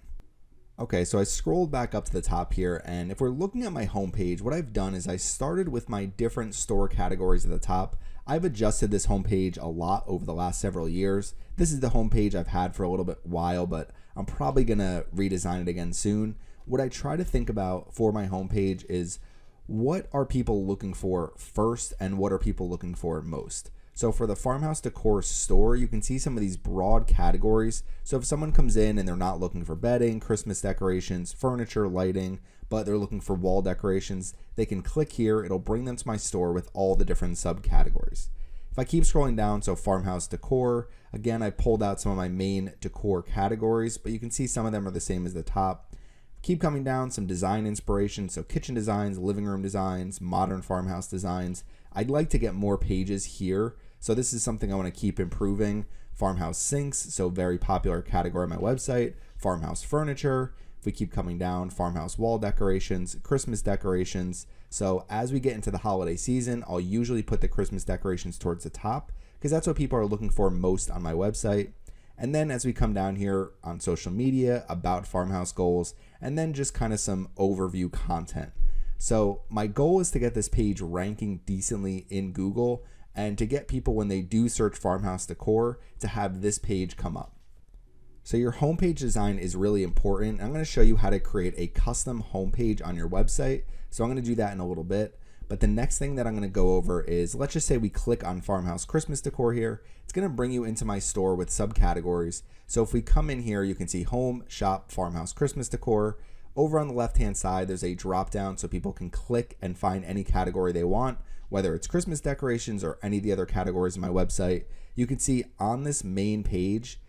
Okay, so I scrolled back up to the top here, and if we're looking at my homepage, what I've done is I started with my different store categories at the top. I've adjusted this homepage a lot over the last several years. This is the homepage I've had for a little bit while, but I'm probably gonna redesign it again soon. What I try to think about for my homepage is what are people looking for first and what are people looking for most. So for the farmhouse decor store, you can see some of these broad categories. So if someone comes in and they're not looking for bedding, Christmas decorations, furniture, lighting, but they're looking for wall decorations, they can click here. It'll bring them to my store with all the different subcategories. If I keep scrolling down, so farmhouse decor, again, I pulled out some of my main decor categories, but you can see some of them are the same as the top. Keep coming down, some design inspiration, so kitchen designs, living room designs, modern farmhouse designs. I'd like to get more pages here, so this is something I want to keep improving. Farmhouse sinks, so very popular category on my website. Farmhouse furniture. If we keep coming down, farmhouse wall decorations, Christmas decorations. So as we get into the holiday season, I'll usually put the Christmas decorations towards the top because that's what people are looking for most on my website. And then as we come down here on social media, about farmhouse goals, and then just kind of some overview content. So my goal is to get this page ranking decently in Google and to get people, when they do search farmhouse decor, to have this page come up. So your homepage design is really important. I'm going to show you how to create a custom homepage on your website. So I'm going to do that in a little bit. But the next thing that I'm going to go over is, let's just say we click on farmhouse Christmas decor here. It's going to bring you into my store with subcategories. So if we come in here, you can see home, shop, farmhouse Christmas decor. Over on the left-hand side, there's a drop down so people can click and find any category they want, whether it's Christmas decorations or any of the other categories on my website. You can see on this main page,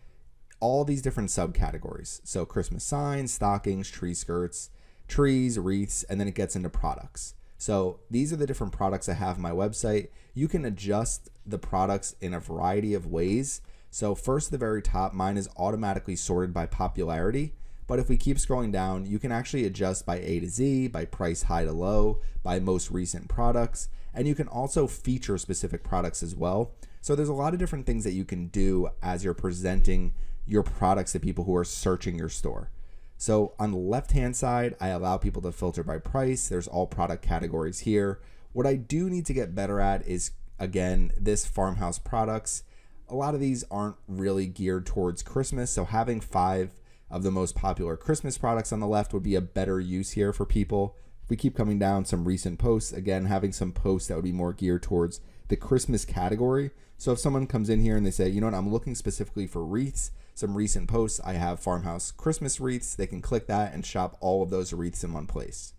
all these different subcategories. So Christmas signs, stockings, tree skirts, trees, wreaths, and then it gets into products. So these are the different products I have on my website. You can adjust the products in a variety of ways. So first at the very top, mine is automatically sorted by popularity. But if we keep scrolling down, you can actually adjust by A to Z, by price high to low, by most recent products, and you can also feature specific products as well. So there's a lot of different things that you can do as you're presenting your products to people who are searching your store. So on the left-hand side, I allow people to filter by price. There's all product categories here. What I do need to get better at is, again, this farmhouse products. A lot of these aren't really geared towards Christmas, so having 5 of the most popular Christmas products on the left would be a better use here for people. If we keep coming down, some recent posts, again, having some posts that would be more geared towards the Christmas category. So if someone comes in here and they say, you know what, I'm looking specifically for wreaths, some recent posts, I have farmhouse Christmas wreaths, they can click that and shop all of those wreaths in one place.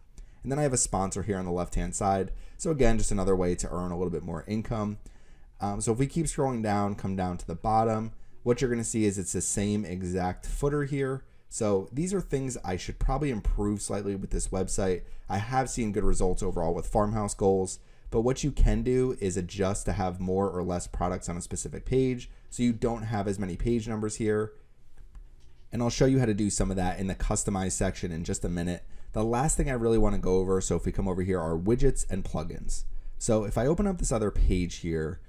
And then I have a sponsor here on the left-hand side. So again, just another way to earn a little bit more income. So if we keep scrolling down, come down to the bottom, what you're going to see is it's the same exact footer here. So these are things I should probably improve slightly with this website. I have seen good results overall with farmhouse goals, but what you can do is adjust to have more or less products on a specific page so you don't have as many page numbers here. And I'll show you how to do some of that in the customize section in just a minute. The last thing I really want to go over, so if we come over here, are widgets and plugins. So if I open up this other page here,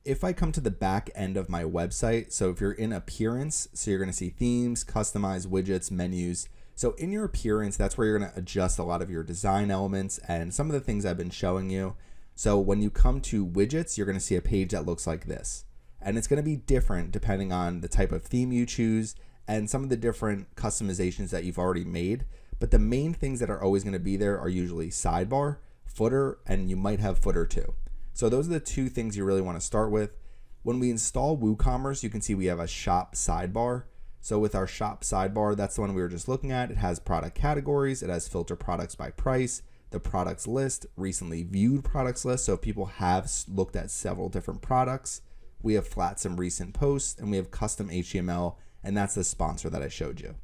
if I come to the back end of my website, so if you're in appearance, so you're going to see themes, customize, widgets, menus. So in your appearance, that's where you're going to adjust a lot of your design elements and some of the things I've been showing you. So when you come to widgets, you're going to see a page that looks like this. And it's going to be different depending on the type of theme you choose and some of the different customizations that you've already made. But the main things that are always going to be there are usually sidebar, footer, and you might have footer too. So those are the 2 things you really want to start with. When we install WooCommerce, you can see we have a shop sidebar. So with our shop sidebar, that's the one we were just looking at. It has product categories. It has filter products by price. the products list, recently viewed products list. So if people have looked at several different products, we have flat some recent posts, and we have custom HTML, and that's the sponsor that I showed you.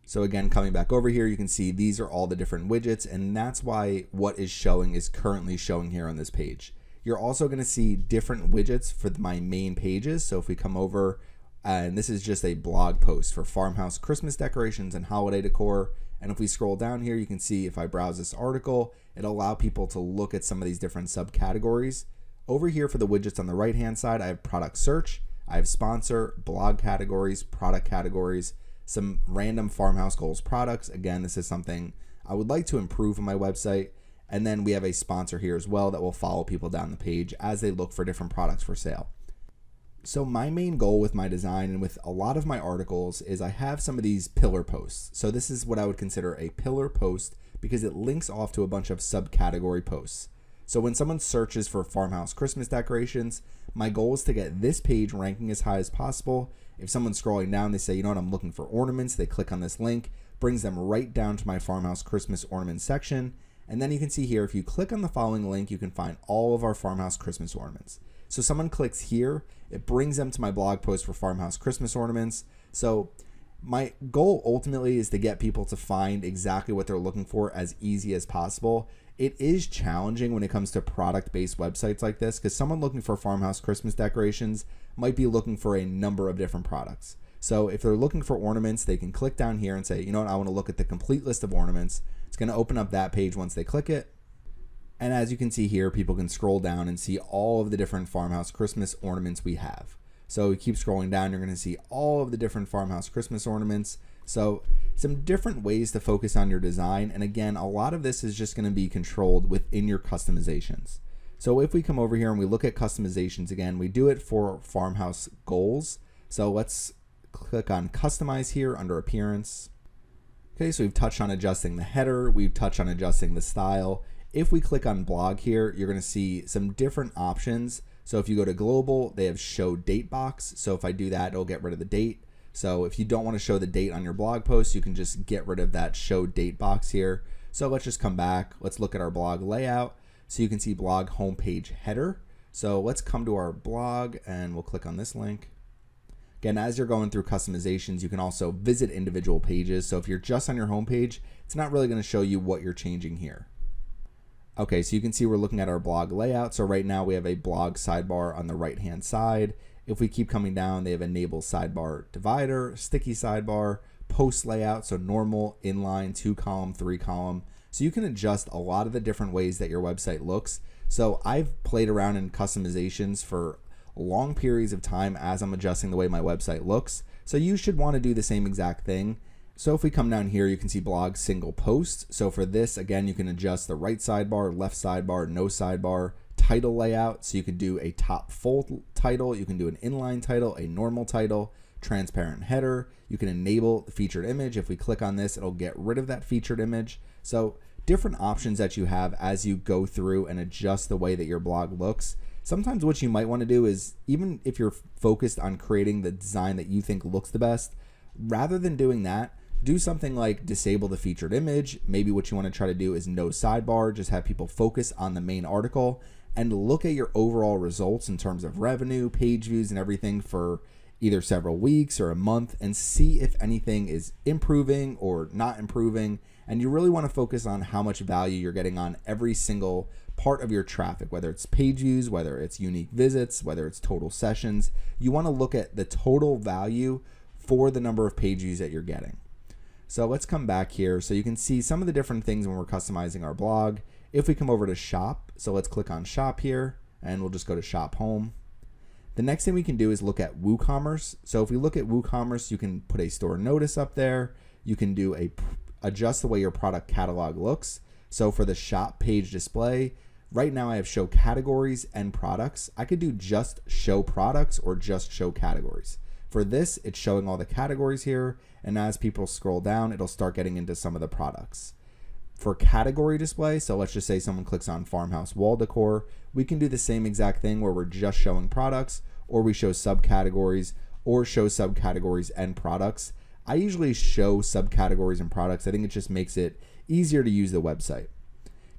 So again, coming back over here, you can see these are all the different widgets, and that's why what is showing is currently showing here on this page. You're also going to see different widgets for my main pages. So if we come over, and this is just a blog post for farmhouse Christmas decorations and holiday decor. And if we scroll down here, you can see if I browse this article, it'll allow people to look at some of these different subcategories. Over here for the widgets on the right-hand side, I have product search, I have sponsor, blog categories, product categories, some random farmhouse goals products. Again, this is something I would like to improve on my website. And then we have a sponsor here as well that will follow people down the page as they look for different products for sale. So my main goal with my design and with a lot of my articles is I have some of these pillar posts. So this is what I would consider a pillar post because it links off to a bunch of subcategory posts. So when someone searches for farmhouse Christmas decorations, my goal is to get this page ranking as high as possible. If someone's scrolling down, they say, you know what, I'm looking for ornaments. They click on this link, brings them right down to my farmhouse Christmas ornament section. And then you can see here, if you click on the following link, you can find all of our farmhouse Christmas ornaments. So someone clicks here, it brings them to my blog post for farmhouse Christmas ornaments. So my goal ultimately is to get people to find exactly what they're looking for as easy as possible. It is challenging when it comes to product-based websites like this because someone looking for farmhouse Christmas decorations might be looking for a number of different products. So if they're looking for ornaments, they can click down here and say, you know what, I want to look at the complete list of ornaments. It's going to open up that page once they click it. And as you can see here, people can scroll down and see all of the different farmhouse Christmas ornaments we have. So you keep scrolling down, you're going to see all of the different farmhouse Christmas ornaments. So some different ways to focus on your design. And again, a lot of this is just going to be controlled within your customizations. So if we come over here and we look at customizations again, we do it for farmhouse goals. So let's click on customize here under appearance. Okay, so we've touched on adjusting the header. We've touched on adjusting the style. If we click on blog here, you're going to see some different options. So if you go to global, they have show date box. So if I do that, it'll get rid of the date. So if you don't want to show the date on your blog post, you can just get rid of that show date box here. So let's just come back. Let's look at our blog layout. So you can see blog homepage header. So let's come to our blog and we'll click on this link. Again, as you're going through customizations, you can also visit individual pages. So if you're just on your homepage, it's not really going to show you what you're changing here. Okay, so you can see we're looking at our blog layout. So right now we have a blog sidebar on the right-hand side. If we keep coming down, they have enable sidebar divider, sticky sidebar, post layout, so normal, inline, 2-column, 3-column. So you can adjust a lot of the different ways that your website looks. So I've played around in customizations for long periods of time as I'm adjusting the way my website looks. So you should want to do the same exact thing. So if we come down here, you can see blog single post. So for this, again, you can adjust the right sidebar, left sidebar, no sidebar, title layout. So you can do a top full title, you can do an inline title, a normal title, transparent header. You can enable the featured image. If we click on this, it'll get rid of that featured image. So different options that you have as you go through and adjust the way that your blog looks. Sometimes what you might want to do is, even if you're focused on creating the design that you think looks the best, rather than doing that, do something like disable the featured image. Maybe what you want to try to do is no sidebar, just have people focus on the main article and look at your overall results in terms of revenue, page views, and everything for either several weeks or a month and see if anything is improving or not improving. And you really want to focus on how much value you're getting on every single part of your traffic, whether it's page views, whether it's unique visits, whether it's total sessions. You want to look at the total value for the number of page views that you're getting. So let's come back here so you can see some of the different things when we're customizing our blog. If we come over to shop, so let's click on shop here and we'll just go to shop home. The next thing we can do is look at WooCommerce. So if we look at WooCommerce, you can put a store notice up there. You can do adjust the way your product catalog looks. So for the shop page display, right now I have show categories and products. I could do just show products or just show categories. For this, it's showing all the categories here, and as people scroll down, it'll start getting into some of the products. For category display, so let's just say someone clicks on farmhouse wall decor, we can do the same exact thing where we're just showing products, or we show subcategories, or show subcategories and products. I usually show subcategories and products. I think it just makes it easier to use the website.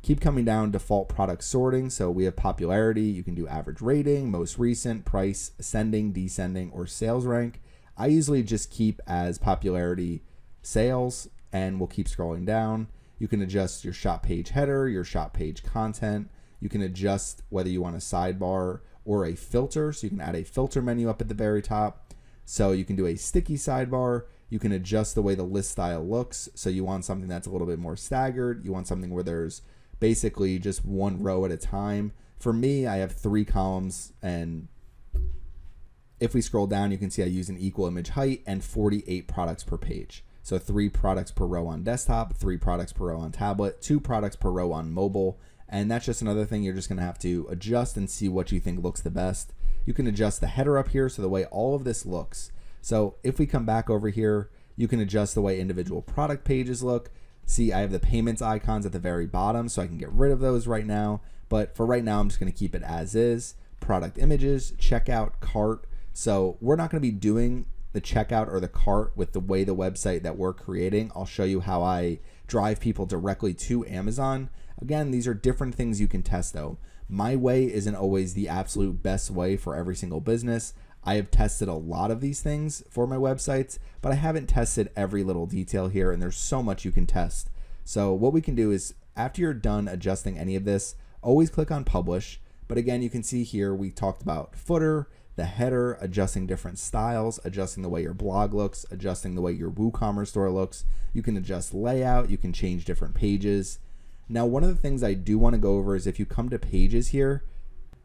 Keep coming down, default product sorting. So we have popularity. You can do average rating, most recent, price, ascending, descending, or sales rank. I usually just keep as popularity sales, and we'll keep scrolling down. You can adjust your shop page header, your shop page content. You can adjust whether you want a sidebar or a filter. So you can add a filter menu up at the very top. So you can do a sticky sidebar. You can adjust the way the list style looks. So you want something that's a little bit more staggered. You want something where there's basically just one row at a time. For me, I have 3 columns, and if we scroll down, you can see I use an equal image height and 48 products per page. So 3 products per row on desktop, 3 products per row on tablet, 2 products per row on mobile. And that's just another thing you're just gonna have to adjust and see what you think looks the best. You can adjust the header up here, so the way all of this looks. So if we come back over here, you can adjust the way individual product pages look. See, I have the payments icons at the very bottom, so I can get rid of those right now. But for right now, I'm just gonna keep it as is. Product images, checkout, cart. So we're not gonna be doing the checkout or the cart with the way the website that we're creating. I'll show you how I drive people directly to Amazon. Again, these are different things you can test though. My way isn't always the absolute best way for every single business. I have tested a lot of these things for my websites, but I haven't tested every little detail here, and there's so much you can test. So what we can do is, after you're done adjusting any of this, always click on publish. But again, you can see here we talked about footer, the header, adjusting different styles, adjusting the way your blog looks, adjusting the way your WooCommerce store looks. You can adjust layout, you can change different pages. Now, one of the things I do want to go over is if you come to pages here,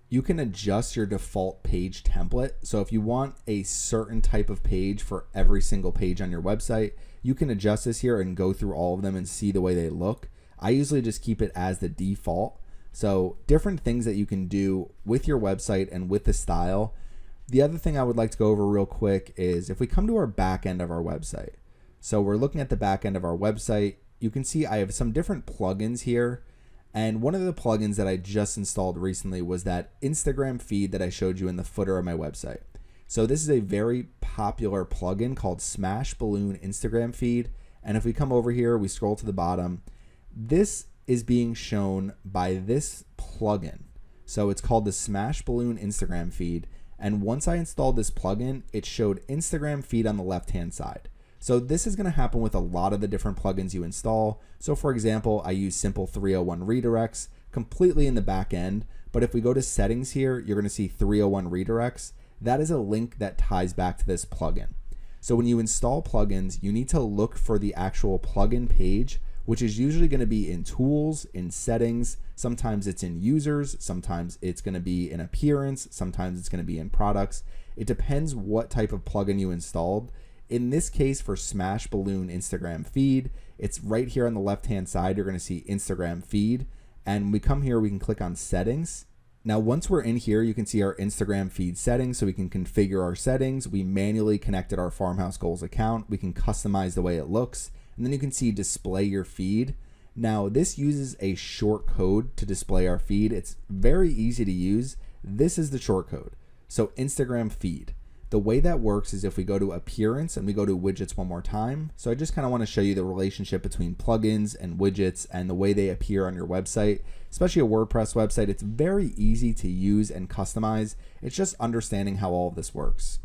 you can adjust your default page template. So if you want a certain type of page for every single page on your website, you can adjust this here and go through all of them and see the way they look. I usually just keep it as the default. So different things that you can do with your website and with the style. The other thing I would like to go over real quick is if we come to our back end of our website. So we're looking at the back end of our website. You can see I have some different plugins here. And one of the plugins that I just installed recently was that Instagram feed that I showed you in the footer of my website. So this is a very popular plugin called Smash Balloon Instagram feed. And if we come over here, we scroll to the bottom, this is being shown by this plugin. So it's called the Smash Balloon Instagram feed. And once I installed this plugin, it showed Instagram feed on the left-hand side. So this is going to happen with a lot of the different plugins you install. So for example, I use simple 301 redirects completely in the back end. But if we go to settings here, you're going to see 301 redirects. That is a link that ties back to this plugin. So when you install plugins, you need to look for the actual plugin page, which is usually going to be in tools, in settings. Sometimes it's in users, sometimes it's going to be in appearance, sometimes it's going to be in products. It depends what type of plugin you installed. In this case, for Smash Balloon Instagram feed, it's right here on the left-hand side. You're going to see Instagram feed. And when we come here, we can click on settings. Now, once we're in here, you can see our Instagram feed settings, so we can configure our settings. We manually connected our Farmhouse Goals account. We can customize the way it looks. And then you can see display your feed. Now, this uses a short code to display our feed. It's very easy to use. This is the short code. So Instagram feed. The way that works is if we go to appearance and we go to widgets one more time. So I just kind of want to show you the relationship between plugins and widgets and the way they appear on your website, especially a WordPress website. It's very easy to use and customize. It's just understanding how all of this works.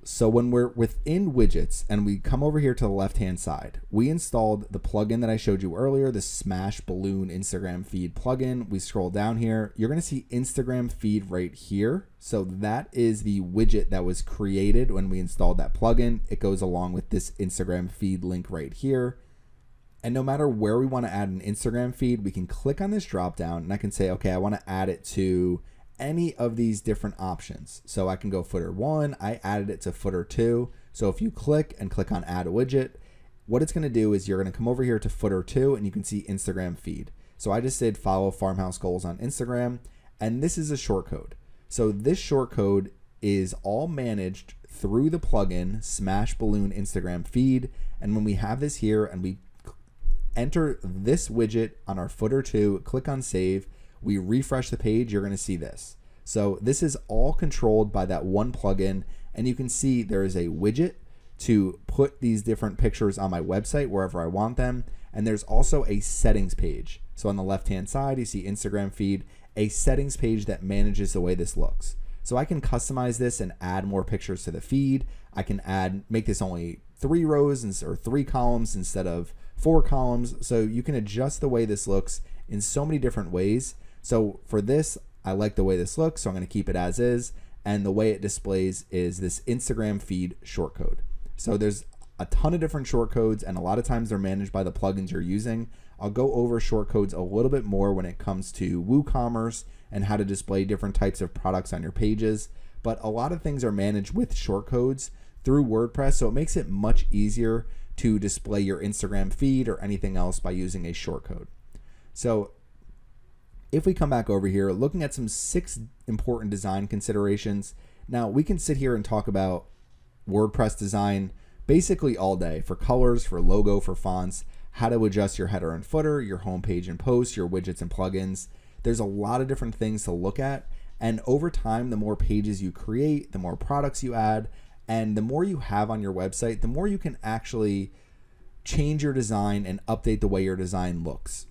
So when we're within widgets and we come over here to the left-hand side, we installed the plugin that I showed you earlier, the Smash Balloon Instagram feed plugin. We scroll down here, you're going to see Instagram feed right here. So that is the widget that was created when we installed that plugin. It goes along with this Instagram feed link right here. And no matter where we want to add an Instagram feed, we can click on this drop down and I can say, okay, I want to add it to any of these different options. So I can go footer 1, I added it to footer 2. So if you click on add a widget, what it's going to do is you're going to come over here to footer 2 and you can see Instagram feed. So I just did follow Farmhouse Goals on Instagram, and this is a short code. So this short code is all managed through the plugin Smash Balloon Instagram feed. And when we have this here and we enter this widget on our footer 2, click on save, we refresh the page, you're going to see this. So this is all controlled by that one plugin, and you can see there is a widget to put these different pictures on my website wherever I want them. And there's also a settings page. So on the left-hand side, you see Instagram feed, a settings page that manages the way this looks. So I can customize this and add more pictures to the feed. I can make this only 3 rows or 3 columns instead of 4 columns. So you can adjust the way this looks in so many different ways. So for this, I like the way this looks, so I'm going to keep it as is. And the way it displays is this Instagram feed shortcode. So there's a ton of different shortcodes, and a lot of times they're managed by the plugins you're using. I'll go over shortcodes a little bit more when it comes to WooCommerce and how to display different types of products on your pages. But a lot of things are managed with shortcodes through WordPress, so it makes it much easier to display your Instagram feed or anything else by using a shortcode. So if we come back over here, looking at some 6 important design considerations. Now we can sit here and talk about WordPress design basically all day, for colors, for logo, for fonts, how to adjust your header and footer, your homepage and posts, your widgets and plugins. There's a lot of different things to look at. And over time, the more pages you create, the more products you add, and the more you have on your website, the more you can actually change your design and update the way your design looks.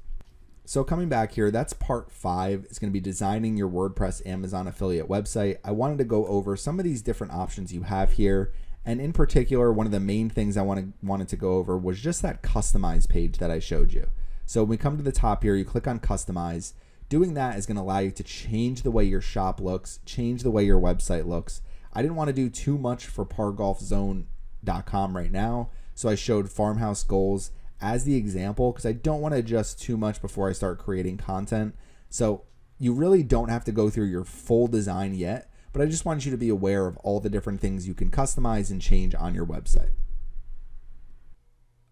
So coming back here, that's part 5. It's going to be designing your WordPress Amazon affiliate website. I wanted to go over some of these different options you have here. And in particular, one of the main things I wanted to go over was just that customize page that I showed you. So when we come to the top here, you click on customize. Doing that is going to allow you to change the way your shop looks, change the way your website looks. I didn't want to do too much for pargolfzone.com right now, so I showed Farmhouse Goals as the example because I don't want to adjust too much before I start creating content. So you really don't have to go through your full design yet, but I just want you to be aware of all the different things you can customize and change on your website.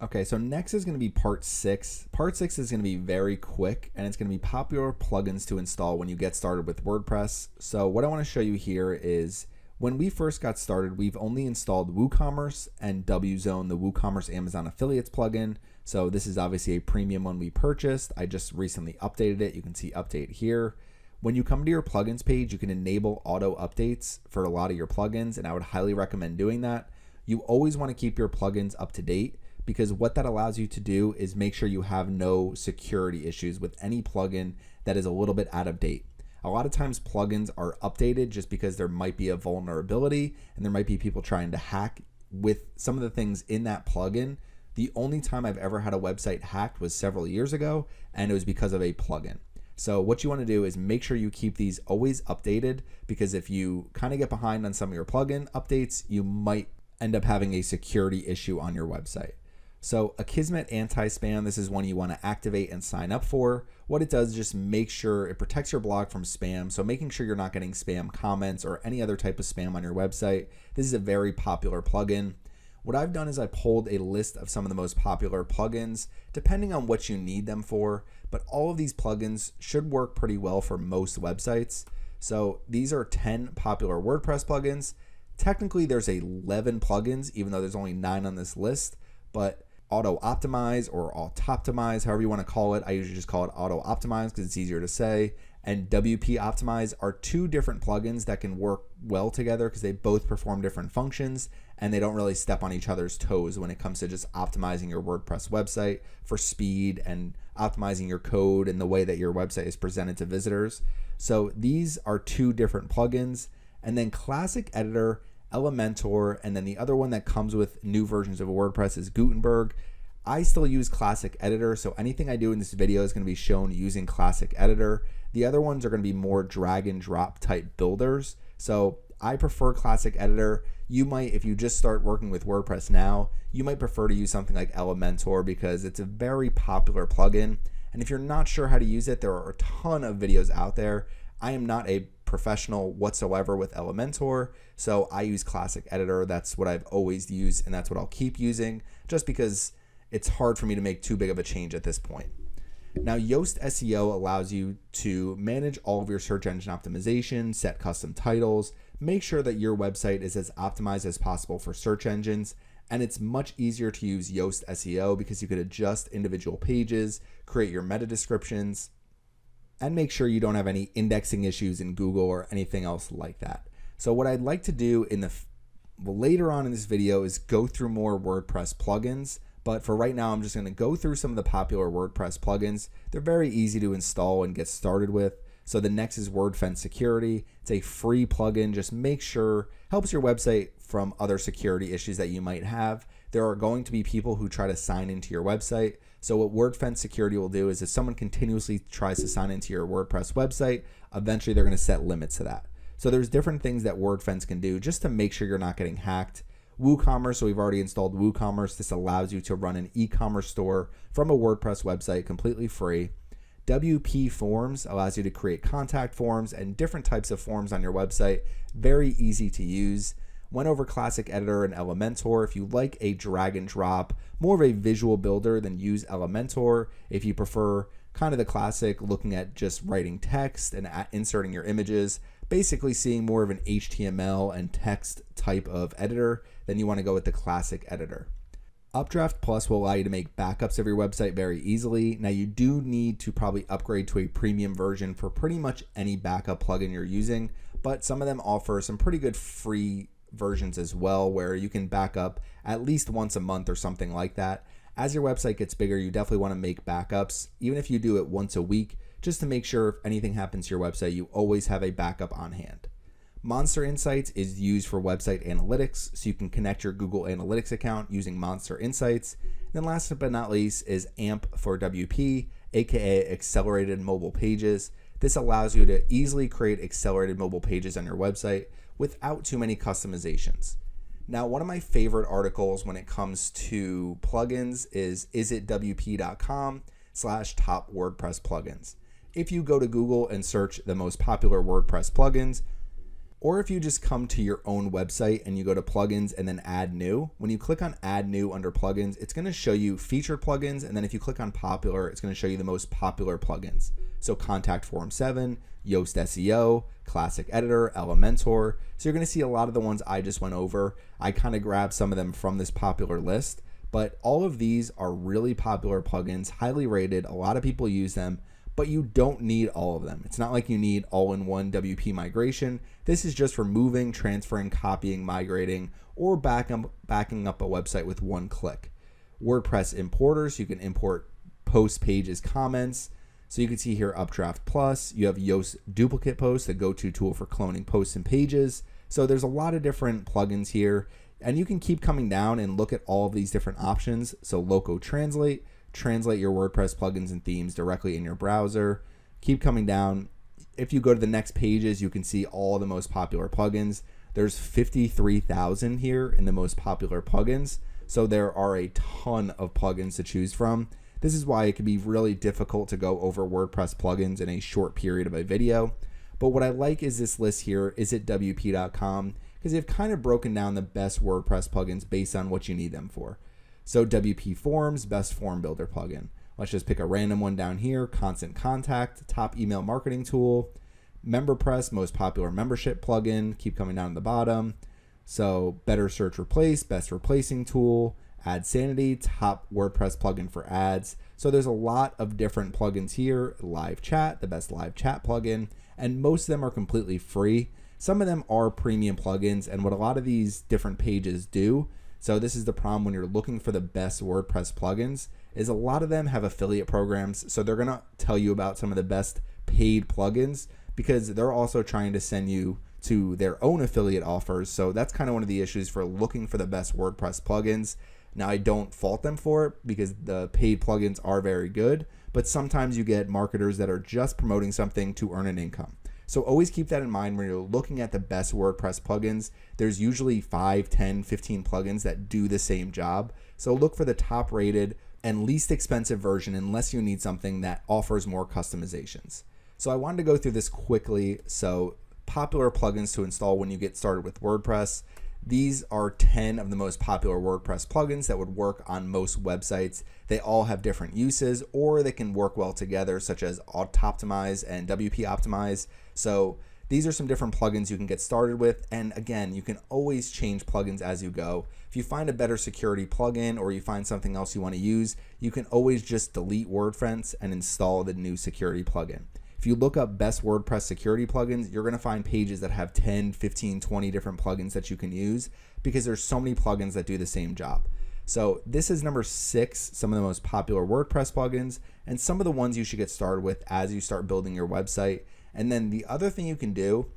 Okay, so next is going to be part 6. Part 6 is going to be very quick, and it's going to be popular plugins to install when you get started with WordPress. So what I want to show you here is when we first got started, we've only installed WooCommerce and WZone, the WooCommerce Amazon Affiliates plugin. So this is obviously a premium one we purchased. I just recently updated it. You can see update here. When you come to your plugins page, you can enable auto updates for a lot of your plugins, and I would highly recommend doing that. You always want to keep your plugins up to date because what that allows you to do is make sure you have no security issues with any plugin that is a little bit out of date. A lot of times plugins are updated just because there might be a vulnerability and there might be people trying to hack with some of the things in that plugin. The only time I've ever had a website hacked was several years ago, and it was because of a plugin. So what you want to do is make sure you keep these always updated, because if you kind of get behind on some of your plugin updates, you might end up having a security issue on your website. So Akismet Anti-Spam, this is one you want to activate and sign up for. What it does is just make sure it protects your blog from spam. So making sure you're not getting spam comments or any other type of spam on your website. This is a very popular plugin. What I've done is I pulled a list of some of the most popular plugins, depending on what you need them for, but all of these plugins should work pretty well for most websites. So these are 10 popular WordPress plugins. Technically there's 11 plugins, even though there's only 9 on this list, but Auto Optimize or Auto-Optimize, however you want to call it, I usually just call it Auto Optimize because it's easier to say, and WP Optimize are 2 different plugins that can work well together because they both perform different functions and they don't really step on each other's toes when it comes to just optimizing your WordPress website for speed and optimizing your code and the way that your website is presented to visitors. So these are 2 different plugins. And then Classic Editor, Elementor, and then the other one that comes with new versions of WordPress is Gutenberg. I still use Classic Editor, so anything I do in this video is going to be shown using Classic Editor. The other ones are going to be more drag and drop type builders. So I prefer Classic Editor. You might, if you just start working with WordPress now, you might prefer to use something like Elementor because it's a very popular plugin. And if you're not sure how to use it, there are a ton of videos out there. I am not a professional whatsoever with Elementor, so I use Classic Editor. That's what I've always used, and that's what I'll keep using, just because it's hard for me to make too big of a change at this point. Now, Yoast SEO allows you to manage all of your search engine optimization, set custom titles, make sure that your website is as optimized as possible for search engines, and it's much easier to use Yoast SEO because you could adjust individual pages, create your meta descriptions, and make sure you don't have any indexing issues in Google or anything else like that. So what I'd like to do in later on in this video is go through more WordPress plugins, But for right now, I'm just going to go through some of the popular WordPress plugins. They're very easy to install and get started with. So the next is WordFence Security. It's a free plugin. Just make sure, helps your website from other security issues that you might have. There are going to be people who try to sign into your website. So what WordFence Security will do is if someone continuously tries to sign into your WordPress website, eventually they're going to set limits to that. So there's different things that WordFence can do just to make sure you're not getting hacked. WooCommerce, so we've already installed WooCommerce. This allows you to run an e-commerce store from a WordPress website completely free. WP Forms allows you to create contact forms and different types of forms on your website. Very easy to use. Went over Classic Editor and Elementor. If you like a drag and drop, more of a visual builder, then use Elementor. If you prefer kind of the classic, looking at just writing text and inserting your images, basically seeing more of an HTML and text type of editor, then you want to go with the Classic Editor. Updraft Plus will allow you to make backups of your website very easily. Now you do need to probably upgrade to a premium version for pretty much any backup plugin you're using, but some of them offer some pretty good free versions as well where you can back up at least once a month or something like that. As your website gets bigger, you definitely want to make backups, even if you do it once a week, just to make sure if anything happens to your website, you always have a backup on hand. Monster Insights is used for website analytics, so you can connect your Google Analytics account using Monster Insights. And then last but not least is AMP for WP, aka Accelerated Mobile Pages. This allows you to easily create accelerated mobile pages on your website without too many customizations. Now, one of my favorite articles when it comes to plugins is isitwp.com/top WordPress plugins. If you go to Google and search the most popular WordPress plugins, or if you just come to your own website and you go to plugins and then add new, when you click on add new under plugins, it's going to show you featured plugins. And then if you click on popular, it's going to show you the most popular plugins. So Contact Form 7, Yoast SEO, Classic Editor, Elementor. So you're going to see a lot of the ones I just went over. I kind of grabbed some of them from this popular list, but all of these are really popular plugins, highly rated. A lot of people use them, but you don't need all of them. It's not like you need all-in-one WP migration. This is just removing, transferring, copying, migrating, or backing up a website with one click. WordPress importers, you can import post pages, comments. So you can see here Updraft Plus, you have Yoast Duplicate Post, the go-to tool for cloning posts and pages. So there's a lot of different plugins here, and you can keep coming down and look at all of these different options. So Loco Translate, translate your WordPress plugins and themes directly in your browser. Keep coming down. If you go to the next pages, you can see all the most popular plugins. There's 53,000 here in the most popular plugins. So there are a ton of plugins to choose from. This is why it can be really difficult to go over WordPress plugins in a short period of a video. But what I like is this list here, isitwp.com, because they've kind of broken down the best WordPress plugins based on what you need them for. So WP Forms, best form builder plugin. Let's just pick a random one down here. Constant Contact, top email marketing tool. MemberPress, most popular membership plugin. Keep coming down to the bottom. So Better Search Replace, best replacing tool. AdSanity, top WordPress plugin for ads. So there's a lot of different plugins here. Live Chat, the best live chat plugin. And most of them are completely free. Some of them are premium plugins, and what a lot of these different pages do, so this is the problem when you're looking for the best WordPress plugins, is a lot of them have affiliate programs. So they're going to tell you about some of the best paid plugins because they're also trying to send you to their own affiliate offers. So that's kind of one of the issues for looking for the best WordPress plugins. Now, I don't fault them for it because the paid plugins are very good, but sometimes you get marketers that are just promoting something to earn an income. So always keep that in mind when you're looking at the best WordPress plugins. There's usually 5, 10, 15 plugins that do the same job. So look for the top rated and least expensive version unless you need something that offers more customizations. So I wanted to go through this quickly. So popular plugins to install when you get started with WordPress. These are 10 of the most popular WordPress plugins that would work on most websites. They all have different uses, or they can work well together, such as Auto-Optimize and WP Optimize. So these are some different plugins you can get started with. And again, you can always change plugins as you go. If you find a better security plugin or you find something else you want to use, you can always just delete WordFence and install the new security plugin. If you look up best WordPress security plugins, you're going to find pages that have 10, 15, 20 different plugins that you can use because there's so many plugins that do the same job. So this is number 6, some of the most popular WordPress plugins and some of the ones you should get started with as you start building your website. And then the other thing you can do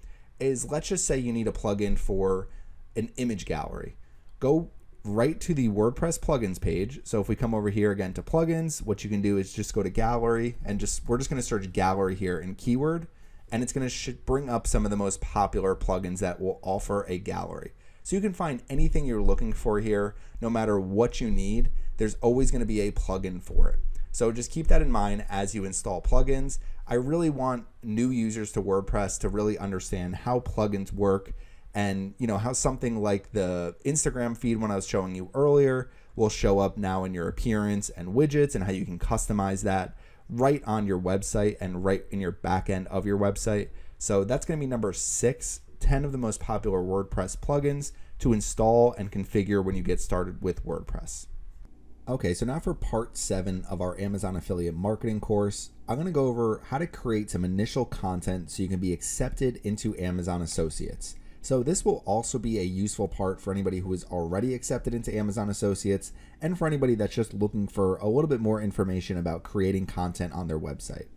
is, let's just say you need a plugin for an image gallery. Go right to the WordPress plugins page. So if we come over here again to plugins, what you can do is just go to gallery and we're just going to search gallery here in keyword, and it's going to bring up some of the most popular plugins that will offer a gallery. So you can find anything you're looking for here. No matter what you need, there's always going to be a plugin for it. So just keep that in mind as you install plugins. I really want new users to WordPress to really understand how plugins work, and how something like the Instagram feed when I was showing you earlier will show up now in your appearance and widgets, and how you can customize that right on your website and right in your back end of your website. So that's going to be number 6, 10 of the most popular WordPress plugins to install and configure when you get started with WordPress. Okay, so now for part 7 of our Amazon affiliate marketing course, I'm going to go over how to create some initial content so you can be accepted into Amazon Associates. So this will also be a useful part for anybody who is already accepted into Amazon Associates, and for anybody that's just looking for a little bit more information about creating content on their website.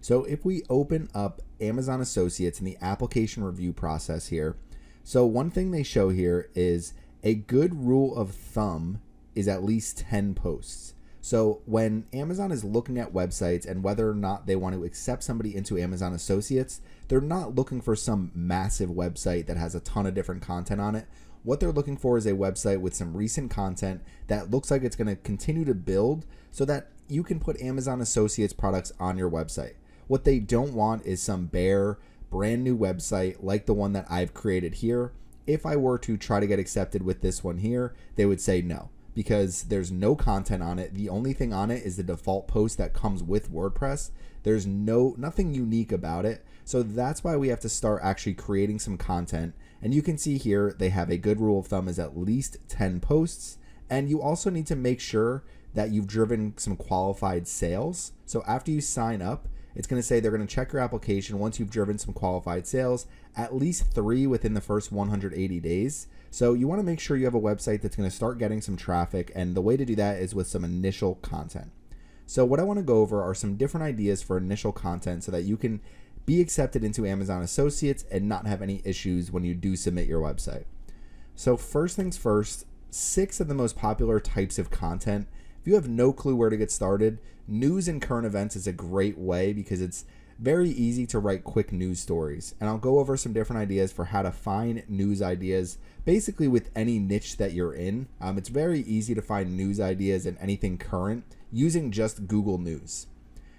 So if we open up Amazon Associates in the application review process here, so one thing they show here is a good rule of thumb is at least 10 posts. So when Amazon is looking at websites and whether or not they want to accept somebody into Amazon Associates, they're not looking for some massive website that has a ton of different content on it. What they're looking for is a website with some recent content that looks like it's going to continue to build so that you can put Amazon Associates products on your website. What they don't want is some bare, brand new website like the one that I've created here. If I were to try to get accepted with this one here, they would say no, because there's no content on it. The only thing on it is the default post that comes with WordPress. There's nothing unique about it. So that's why we have to start actually creating some content. And you can see here, they have a good rule of thumb is at least 10 posts. And you also need to make sure that you've driven some qualified sales. So after you sign up, it's going to say they're going to check your application once you've driven some qualified sales, at least 3 within the first 180 days. So you want to make sure you have a website that's going to start getting some traffic, and the way to do that is with some initial content. So what I want to go over are some different ideas for initial content so that you can be accepted into Amazon Associates and not have any issues when you do submit your website. So first things first, 6 of the most popular types of content. If you have no clue where to get started, news and current events is a great way because it's very easy to write quick news stories. And I'll go over some different ideas for how to find news ideas basically with any niche that you're in. It's very easy to find news ideas and anything current using just Google News.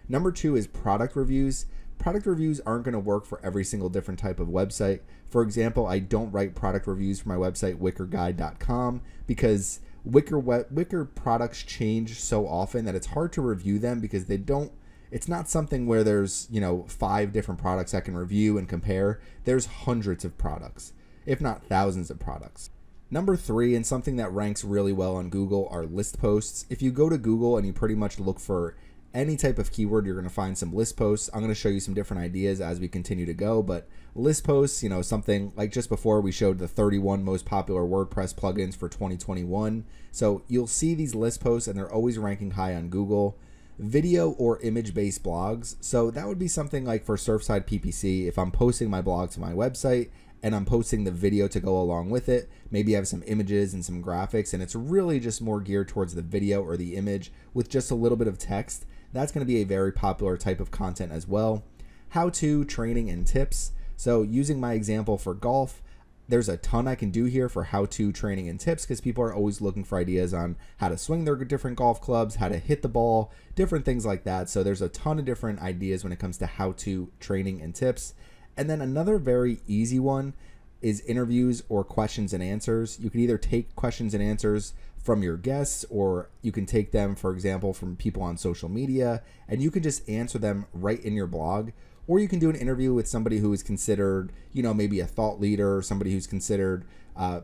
Number 2 is product reviews. Product reviews aren't going to work for every single different type of website. For example, I don't write product reviews for my website, wickerguide.com, because Wicker products change so often that it's hard to review them because it's not something where there's 5 different products I can review and compare. There's hundreds of products, if not thousands of products. Number 3, and something that ranks really well on Google, are list posts. If you go to Google and you pretty much look for any type of keyword, you're going to find some list posts. I'm going to show you some different ideas as we continue to go, but list posts, something like just before we showed the 31 most popular WordPress plugins for 2021. So you'll see these list posts and they're always ranking high on Google. Video or image-based blogs. So that would be something like for Surfside PPC. If I'm posting my blog to my website and I'm posting the video to go along with it, maybe I have some images and some graphics, and it's really just more geared towards the video or the image with just a little bit of text. That's going to be a very popular type of content as well. How-to, training, and tips. So using my example for golf, there's a ton I can do here for how-to, training, and tips because people are always looking for ideas on how to swing their different golf clubs, how to hit the ball, different things like that. So there's a ton of different ideas when it comes to how-to, training, and tips. And then another very easy one is interviews or questions and answers. You can either take questions and answers from your guests, or you can take them, for example, from people on social media, and you can just answer them right in your blog. Or you can do an interview with somebody who is considered, maybe a thought leader, or somebody who's considered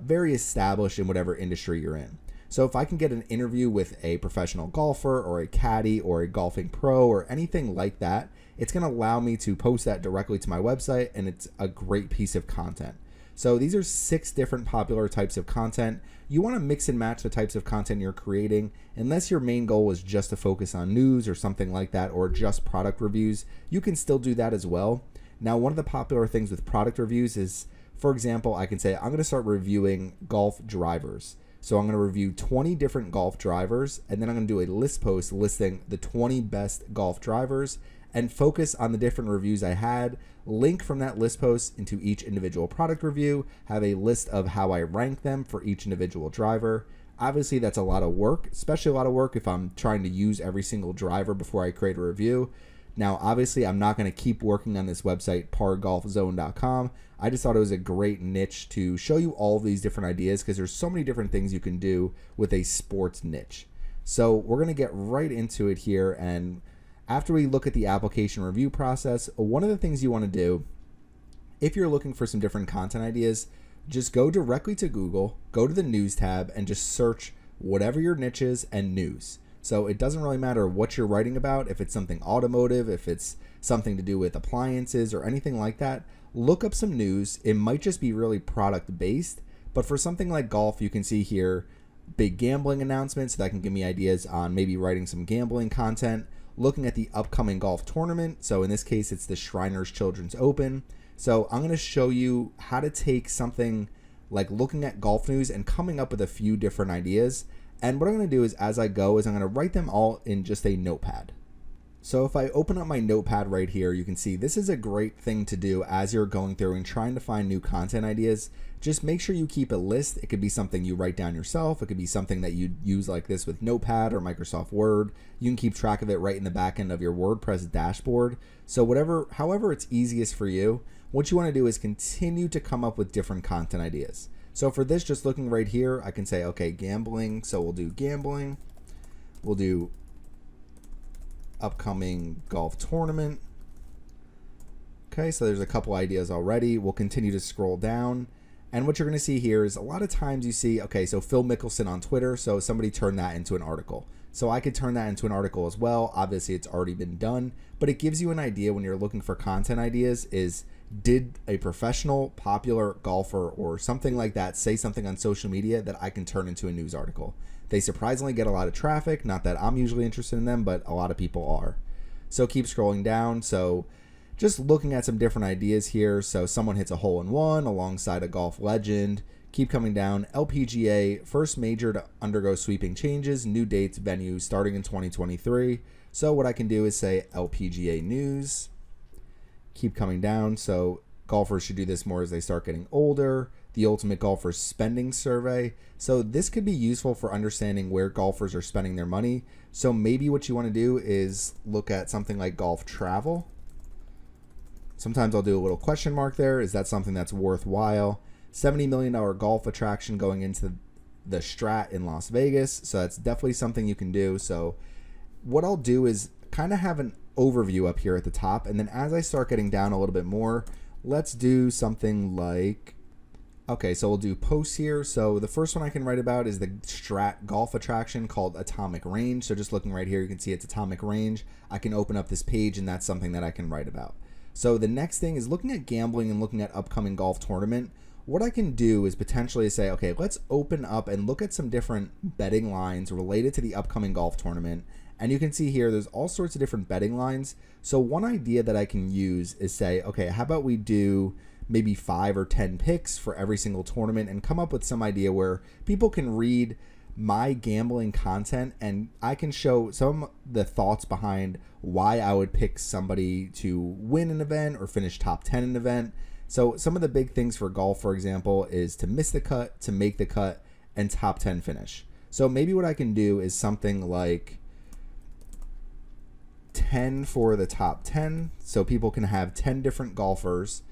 very established in whatever industry you're in. So if I can get an interview with a professional golfer or a caddy or a golfing pro or anything like that, it's going to allow me to post that directly to my website, and it's a great piece of content. So these are 6 different popular types of content. You want to mix and match the types of content you're creating. Unless your main goal is just to focus on news or something like that, or just product reviews, you can still do that as well. Now, one of the popular things with product reviews is, for example, I can say I'm going to start reviewing golf drivers. So I'm going to review 20 different golf drivers, and then I'm going to do a list post listing the 20 best golf drivers and focus on the different reviews I had, link from that list post into each individual product review, have a list of how I rank them for each individual driver. Obviously, that's a lot of work, especially a lot of work if I'm trying to use every single driver before I create a review. Now, obviously, I'm not going to keep working on this website, pargolfzone.com. I just thought it was a great niche to show you all of these different ideas because there's so many different things you can do with a sports niche. So we're going to get right into it here. And after we look at the application review process, one of the things you want to do, if you're looking for some different content ideas, just go directly to Google, go to the news tab, and just search whatever your niche is and news. So it doesn't really matter what you're writing about, if it's something automotive, if it's something to do with appliances or anything like that, look up some news. It might just be really product based, but for something like golf, you can see here big gambling announcements that can give me ideas on maybe writing some gambling content, looking at the upcoming golf tournament. So in this case, it's the Shriners Children's Open. So I'm going to show you how to take something like looking at golf news and coming up with a few different ideas. And what I'm going to do is, as I go, is I'm going to write them all in just a notepad. So if I open up my notepad right here, you can see this is a great thing to do as you're going through and trying to find new content ideas. Just make sure you keep a list. It could be something you write down yourself. It could be something that you use like this with Notepad or Microsoft Word. You can keep track of it right in the back end of your WordPress dashboard. So however it's easiest for you, what you want to do is continue to come up with different content ideas. So for this, just looking right here, I can say, okay, gambling. So we'll do gambling. We'll do upcoming golf tournament. Okay, so there's a couple ideas already. We'll continue to scroll down. And what you're going to see here is a lot of times you see, okay, so Phil Mickelson on Twitter. So somebody turned that into an article. So I could turn that into an article as well. Obviously, it's already been done. But it gives you an idea when you're looking for content ideas is, did a professional, popular golfer or something like that say something on social media that I can turn into a news article? They surprisingly get a lot of traffic. Not that I'm usually interested in them, but a lot of people are. So keep scrolling down. So just looking at some different ideas here. So someone hits a hole-in-one alongside a golf legend. Keep coming down. LPGA, first major to undergo sweeping changes, new dates, venues starting in 2023. So what I can do is say LPGA news. Keep coming down. So golfers should do this more as they start getting older. The Ultimate Golfer Spending Survey. So this could be useful for understanding where golfers are spending their money. So maybe what you want to do is look at something like golf travel. Sometimes I'll do a little question mark there. Is that something that's worthwhile? $70 million golf attraction going into the Strat in Las Vegas. So that's definitely something you can do. So what I'll do is kind of have an overview up here at the top. And then as I start getting down a little bit more, let's do something like, okay, so we'll do posts here. So the first one I can write about is the Strat golf attraction called Atomic Range. So just looking right here, you can see it's Atomic Range. I can open up this page and that's something that I can write about. So the next thing is looking at gambling and looking at upcoming golf tournament. What I can do is potentially say, okay, let's open up and look at some different betting lines related to the upcoming golf tournament. And you can see here, there's all sorts of different betting lines. So one idea that I can use is say, okay, how about we do maybe 5 or 10 picks for every single tournament and come up with some idea where people can read my gambling content and I can show some of the thoughts behind why I would pick somebody to win an event or finish top 10 in an event. So some of the big things for golf, for example, is to miss the cut, to make the cut, and top 10 finish. So maybe what I can do is something like 10 for the top 10. So people can have 10 different golfers.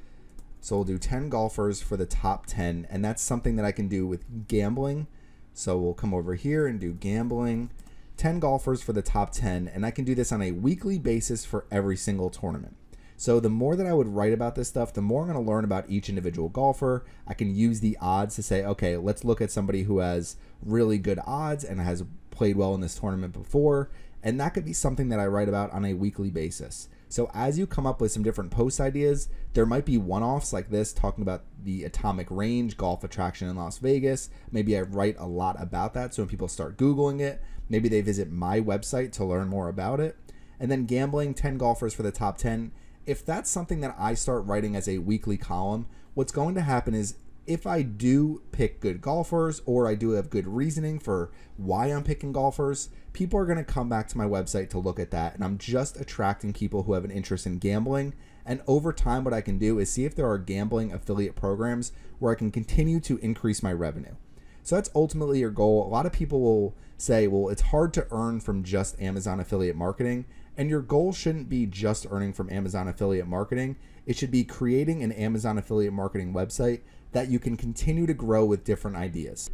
So we'll do 10 golfers for the top 10. And that's something that I can do with gambling. So we'll come over here and do gambling. 10 golfers for the top 10. And I can do this on a weekly basis for every single tournament. So the more that I would write about this stuff, the more I'm going to learn about each individual golfer. I can use the odds to say, okay, let's look at somebody who has really good odds and has played well in this tournament before. And that could be something that I write about on a weekly basis. So as you come up with some different post ideas, there might be one-offs like this talking about the Atomic Range golf attraction in Las Vegas. Maybe I write a lot about that, so when people start Googling it, maybe they visit my website to learn more about it. And then gambling, 10 golfers for the top 10. If that's something that I start writing as a weekly column, what's going to happen is if I do pick good golfers, or I do have good reasoning for why I'm picking golfers, people are going to come back to my website to look at that. And I'm just attracting people who have an interest in gambling. And over time, what I can do is see if there are gambling affiliate programs where I can continue to increase my revenue. So that's ultimately your goal. A lot of people will say, well, it's hard to earn from just Amazon affiliate marketing. And your goal shouldn't be just earning from Amazon affiliate marketing. It should be creating an Amazon affiliate marketing website that you can continue to grow with different ideas.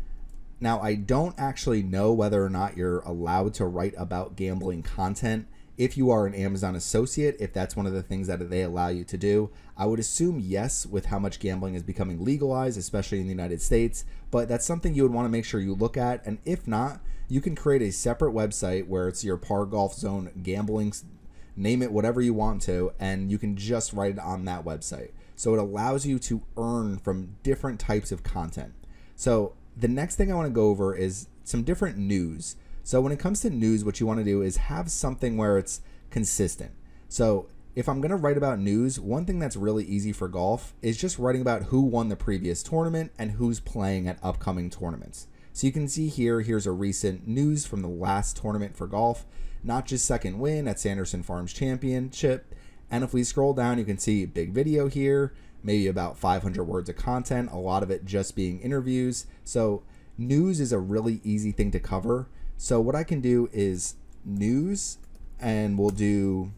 Now, I don't actually know whether or not you're allowed to write about gambling content if you are an Amazon associate, if that's one of the things that they allow you to do. I would assume yes, with how much gambling is becoming legalized, especially in the United States, but that's something you would want to make sure you look at. And if not, you can create a separate website where it's your Par Golf Zone gambling, name it whatever you want to, and you can just write it on that website. So it allows you to earn from different types of content. So the next thing I want to go over is some different news. So when it comes to news, what you want to do is have something where it's consistent. So if I'm going to write about news, one thing that's really easy for golf is just writing about who won the previous tournament and who's playing at upcoming tournaments. So you can see here, here's a recent news from the last tournament for golf, not just second win at Sanderson Farms Championship. And if we scroll down, you can see big video here, maybe about 500 words of content, a lot of it just being interviews. So news is a really easy thing to cover. So what I can do is news, and we'll do,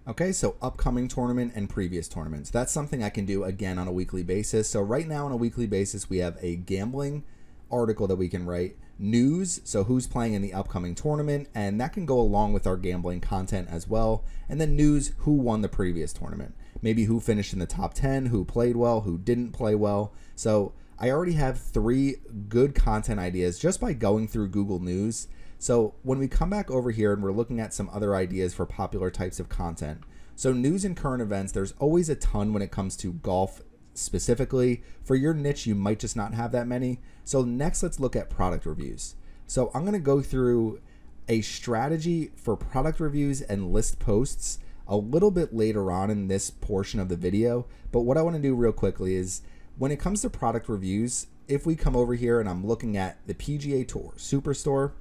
okay, so upcoming tournament and previous tournaments. That's something I can do again on a weekly basis. So right now on a weekly basis, we have a gambling article that we can write, news, so who's playing in the upcoming tournament, and that can go along with our gambling content as well. And then news, who won the previous tournament, maybe who finished in the top 10, who played well, who didn't play well. So I already have 3 good content ideas just by going through Google News. So when we come back over here and we're looking at some other ideas for popular types of content, so news and current events, there's always a ton when it comes to golf specifically. For your niche, you might just not have that many. So next, let's look at product reviews. So I'm going to go through a strategy for product reviews and list posts a little bit later on in this portion of the video. But what I want to do real quickly is when it comes to product reviews, if we come over here and I'm looking at the PGA Tour Superstore,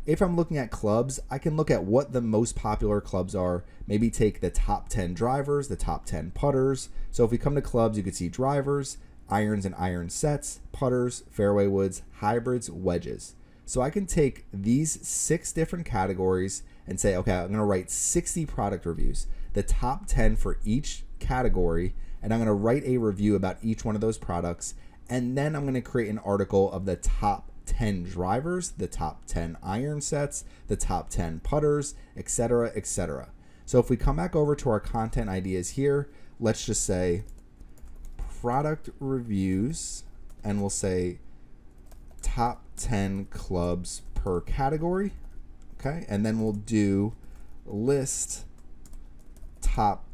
if I'm looking at clubs, I can look at what the most popular clubs are, maybe take the top 10 drivers, the top 10 putters. So if we come to clubs, you can see drivers, irons and iron sets, putters, fairway woods, hybrids, wedges. So I can take these 6 different categories and say, okay, I'm going to write 60 product reviews, the top 10 for each category, and I'm going to write a review about each one of those products. And then I'm going to create an article of the top 10 drivers, the top 10 iron sets, the top 10 putters, etc., etc. So if we come back over to our content ideas here, let's just say product reviews, and we'll say top 10 clubs per category. Okay, and then we'll do list top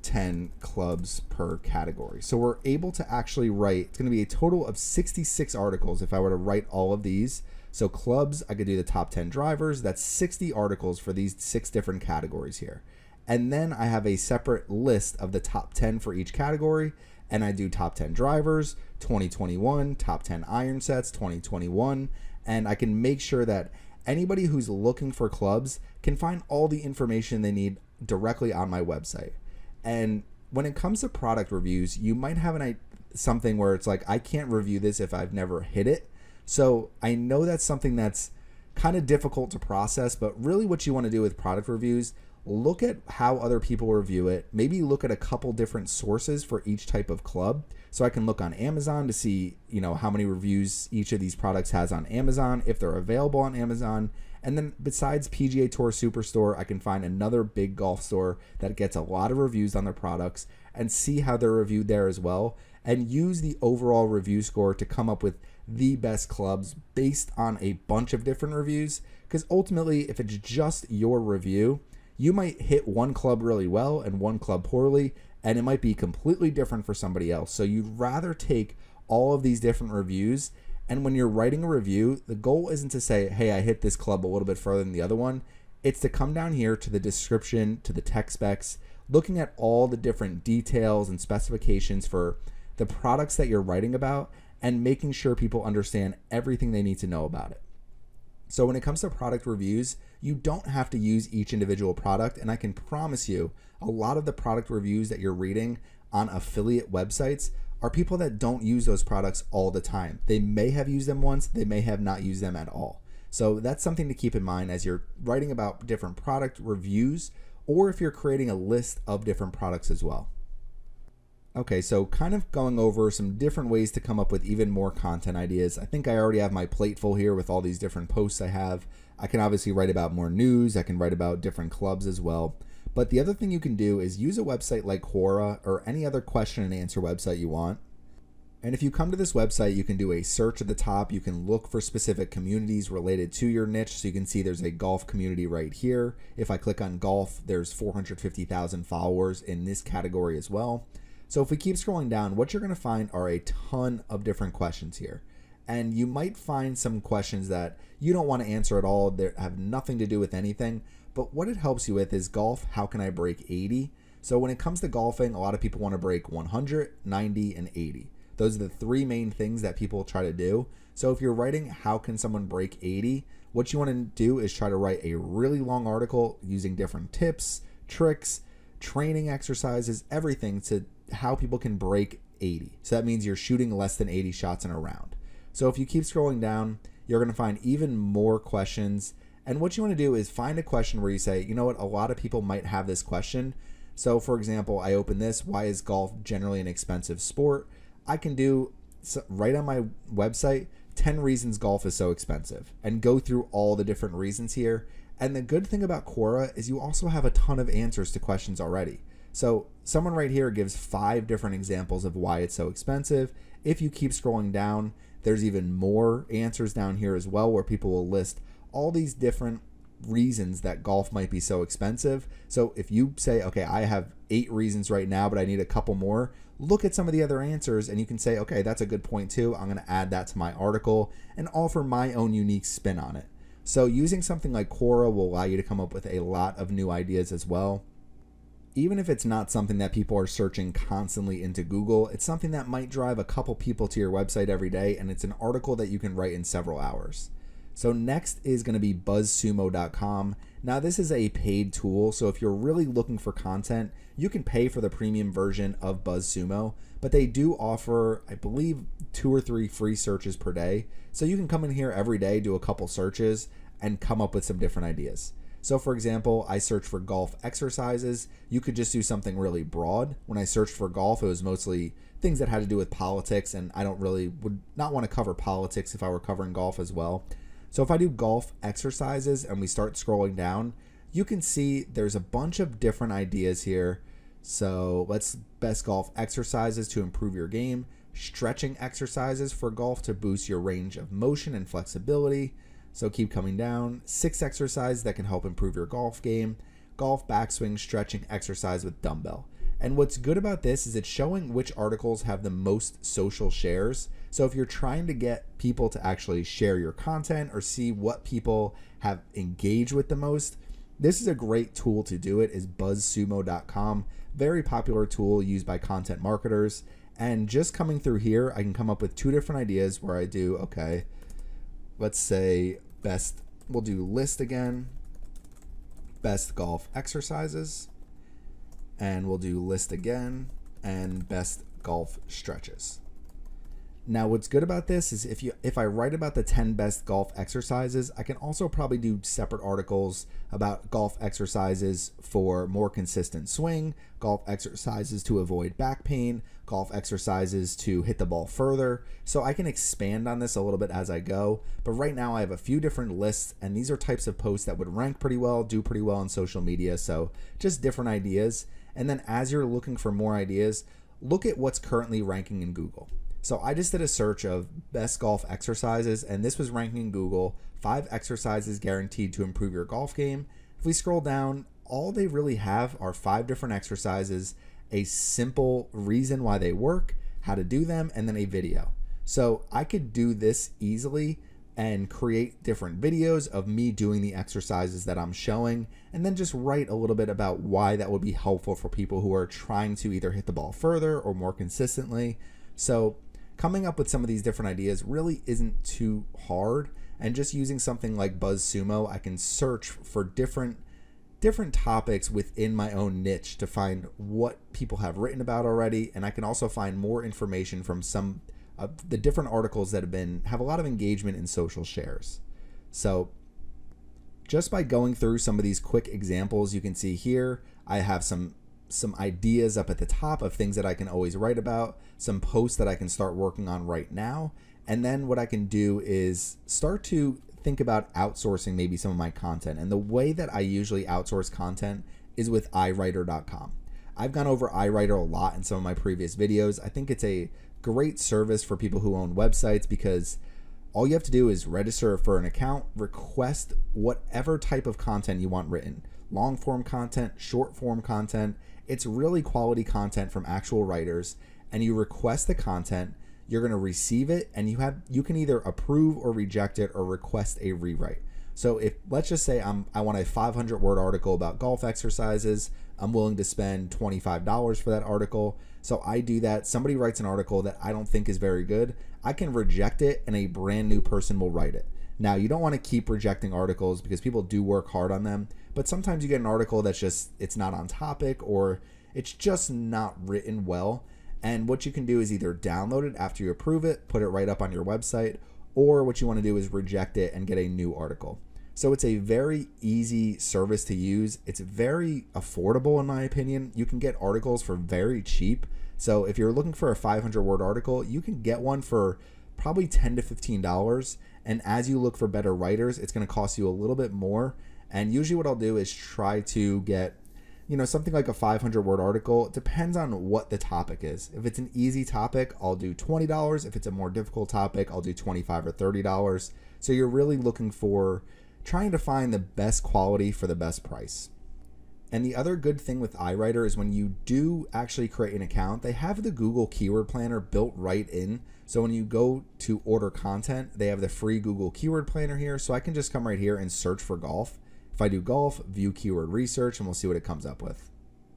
10 clubs per category. So we're able to actually write, it's going to be a total of 66 articles if I were to write all of these. So clubs, I could do the top 10 drivers. That's 60 articles for these 6 different categories here. And then I have a separate list of the top 10 for each category. And I do top 10 drivers, 2021, top 10 iron sets, 2021. And I can make sure that anybody who's looking for clubs can find all the information they need directly on my website. And when it comes to product reviews, you might have something where it's like, I can't review this if I've never hit it. So I know that's something that's kind of difficult to process, but really what you want to do with product reviews, look at how other people review it. Maybe look at a couple different sources for each type of club. So I can look on Amazon to see, how many reviews each of these products has on Amazon, if they're available on Amazon. And then besides PGA Tour Superstore, I can find another big golf store that gets a lot of reviews on their products and see how they're reviewed there as well, and use the overall review score to come up with the best clubs based on a bunch of different reviews. Because ultimately, if it's just your review, you might hit one club really well and one club poorly, and it might be completely different for somebody else. So you'd rather take all of these different reviews, and when you're writing a review, the goal isn't to say, hey, I hit this club a little bit further than the other one. It's to come down here to the description, to the tech specs, looking at all the different details and specifications for the products that you're writing about, and making sure people understand everything they need to know about it. So when it comes to product reviews, you don't have to use each individual product, and I can promise you a lot of the product reviews that you're reading on affiliate websites are people that don't use those products all the time. They may have used them once, they may have not used them at all. So that's something to keep in mind as you're writing about different product reviews, or if you're creating a list of different products as well. Okay, so kind of going over some different ways to come up with even more content ideas. I think I already have my plate full here with all these different posts I have. I can obviously write about more news. I can write about different clubs as well. But the other thing you can do is use a website like Quora or any other question and answer website you want. And if you come to this website, you can do a search at the top. You can look for specific communities related to your niche. So you can see there's a golf community right here. If I click on golf, there's 450,000 followers in this category as well. So if we keep scrolling down, what you're going to find are a ton of different questions here. And you might find some questions that you don't want to answer at all, that have nothing to do with anything. But what it helps you with is golf, how can I break 80? So when it comes to golfing, a lot of people want to break 100, 90, and 80. Those are the three main things that people try to do. So if you're writing, how can someone break 80? What you want to do is try to write a really long article using different tips, tricks, training exercises, everything to how people can break 80. So that means you're shooting less than 80 shots in a round. So if you keep scrolling down, you're going to find even more questions. And what you want to do is find a question where you say, you know what, a lot of people might have this question. So for example, I open this, why is golf generally an expensive sport? I can do right on my website, 10 reasons golf is so expensive, and go through all the different reasons here. And the good thing about Quora is you also have a ton of answers to questions already. So someone right here gives 5 different examples of why it's so expensive. If you keep scrolling down, there's even more answers down here as well, where people will list all these different reasons that golf might be so expensive. So if you say, okay, I have 8 reasons right now, but I need a couple more, look at some of the other answers and you can say, okay, that's a good point too. I'm going to add that to my article and offer my own unique spin on it. So using something like Quora will allow you to come up with a lot of new ideas as well. Even if it's not something that people are searching constantly into Google, it's something that might drive a couple people to your website every day, and it's an article that you can write in several hours. So next is going to be buzzsumo.com. Now this is a paid tool, so if you're really looking for content, you can pay for the premium version of BuzzSumo, but they do offer, I believe, 2 or 3 free searches per day. So you can come in here every day, do a couple searches, and come up with some different ideas. So for example, I searched for golf exercises. You could just do something really broad. When I searched for golf, it was mostly things that had to do with politics, and I would not want to cover politics if I were covering golf as well. So if I do golf exercises and we start scrolling down, you can see there's a bunch of different ideas here. So let's best golf exercises to improve your game, stretching exercises for golf to boost your range of motion and flexibility. So keep coming down. 6 exercises that can help improve your golf game. Golf backswing stretching exercise with dumbbell. And what's good about this is it's showing which articles have the most social shares. So if you're trying to get people to actually share your content or see what people have engaged with the most, this is a great tool to do it, is buzzsumo.com. Very popular tool used by content marketers. And just coming through here, I can come up with 2 different ideas where I do, okay, let's say we'll do list again, best golf exercises, and we'll do list again, and best golf stretches. Now what's good about this is if I write about the 10 best golf exercises, I can also probably do separate articles about golf exercises for more consistent swing, golf exercises to avoid back pain, golf exercises to hit the ball further. So I can expand on this a little bit as I go, but right now I have a few different lists, and these are types of posts that would rank pretty well, do pretty well on social media. So just different ideas. And then as you're looking for more ideas, look at what's currently ranking in Google. So I just did a search of best golf exercises, and this was ranking in Google, 5 exercises guaranteed to improve your golf game. If we scroll down, all they really have are 5 different exercises, a simple reason why they work, how to do them, and then a video. So I could do this easily and create different videos of me doing the exercises that I'm showing, and then just write a little bit about why that would be helpful for people who are trying to either hit the ball further or more consistently. So coming up with some of these different ideas really isn't too hard, and just using something like BuzzSumo, I can search for different topics within my own niche to find what people have written about already, and I can also find more information from some of the different articles that have a lot of engagement in social shares. So just by going through some of these quick examples, you can see here I have some ideas up at the top of things that I can always write about, some posts that I can start working on right now, and then what I can do is start to think about outsourcing maybe some of my content. And the way that I usually outsource content is with iWriter.com. I've gone over iWriter a lot in some of my previous videos. I think it's a great service for people who own websites because all you have to do is register for an account, request whatever type of content you want written. Long form content, short form content. It's really quality content from actual writers, and you request the content. You're going to receive it, and you can either approve or reject it or request a rewrite. So if, let's just say I want a 500 word article about golf exercises, I'm willing to spend $25 for that article. So I do that. Somebody writes an article that I don't think is very good, I can reject it and a brand new person will write it. Now, you don't want to keep rejecting articles because people do work hard on them, but sometimes you get an article that's just, it's not on topic or it's just not written well. And what you can do is either download it after you approve it, put it right up on your website, or what you want to do is reject it and get a new article. So it's a very easy service to use. It's very affordable in my opinion. You can get articles for very cheap. So if you're looking for a 500 word article, you can get one for probably $10 to $15. And as you look for better writers, it's going to cost you a little bit more. And usually what I'll do is try to get, something like a 500 word article. It depends on what the topic is. If it's an easy topic, I'll do $20. If it's a more difficult topic, I'll do $25 or $30. So you're really looking for trying to find the best quality for the best price. And the other good thing with iWriter is when you do actually create an account, they have the Google Keyword Planner built right in. So when you go to order content, they have the free Google Keyword Planner here. So I can just come right here and search for golf. If I do golf, view keyword research, and we'll see what it comes up with.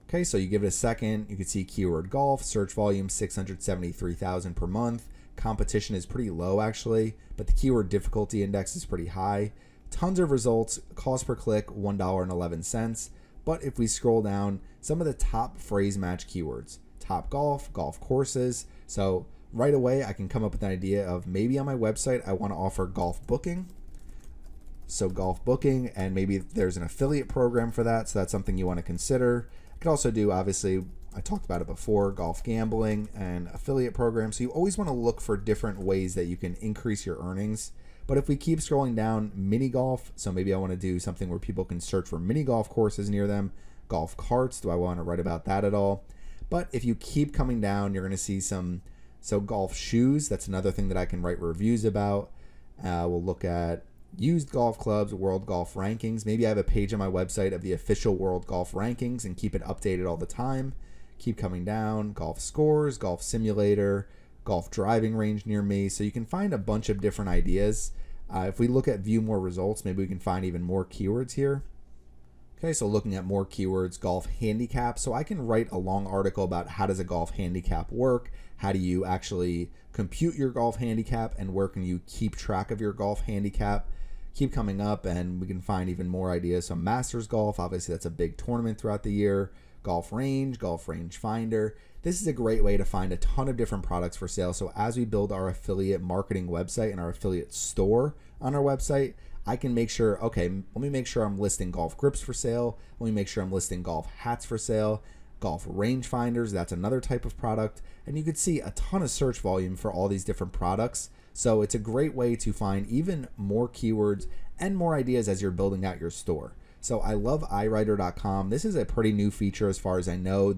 Okay, so you give it a second, you can see keyword golf, search volume 673,000 per month. Competition is pretty low actually, but the keyword difficulty index is pretty high. Tons of results, cost per click $1.11. But if we scroll down, some of the top phrase match keywords, top golf, golf courses. So right away, I can come up with an idea of maybe on my website, I want to offer golf booking. So golf booking, and maybe there's an affiliate program for that. So that's something you want to consider. I could also do, obviously, I talked about it before, golf gambling and affiliate programs. So you always want to look for different ways that you can increase your earnings. But if we keep scrolling down, mini golf, so maybe I want to do something where people can search for mini golf courses near them. Golf carts, do I want to write about that at all? But if you keep coming down, you're going to see golf shoes, that's another thing that I can write reviews about. We'll look at used golf clubs, world golf rankings. Maybe I have a page on my website of the official world golf rankings and keep it updated all the time. Keep coming down, golf scores, golf simulator, golf driving range near me. So you can find a bunch of different ideas. If we look at view more results, maybe we can find even more keywords here. Okay, so looking at more keywords, golf handicap. So I can write a long article about how does a golf handicap work? How do you actually compute your golf handicap, and where can you keep track of your golf handicap? Keep coming up and we can find even more ideas. So Masters Golf, obviously that's a big tournament throughout the year. Golf range finder. This is a great way to find a ton of different products for sale. So as we build our affiliate marketing website and our affiliate store on our website, I can make sure, okay, let me make sure I'm listing golf grips for sale. Let me make sure I'm listing golf hats for sale. Golf range finders, that's another type of product. And you could see a ton of search volume for all these different products. So it's a great way to find even more keywords and more ideas as you're building out your store. So I love iWriter.com. This is a pretty new feature as far as I know,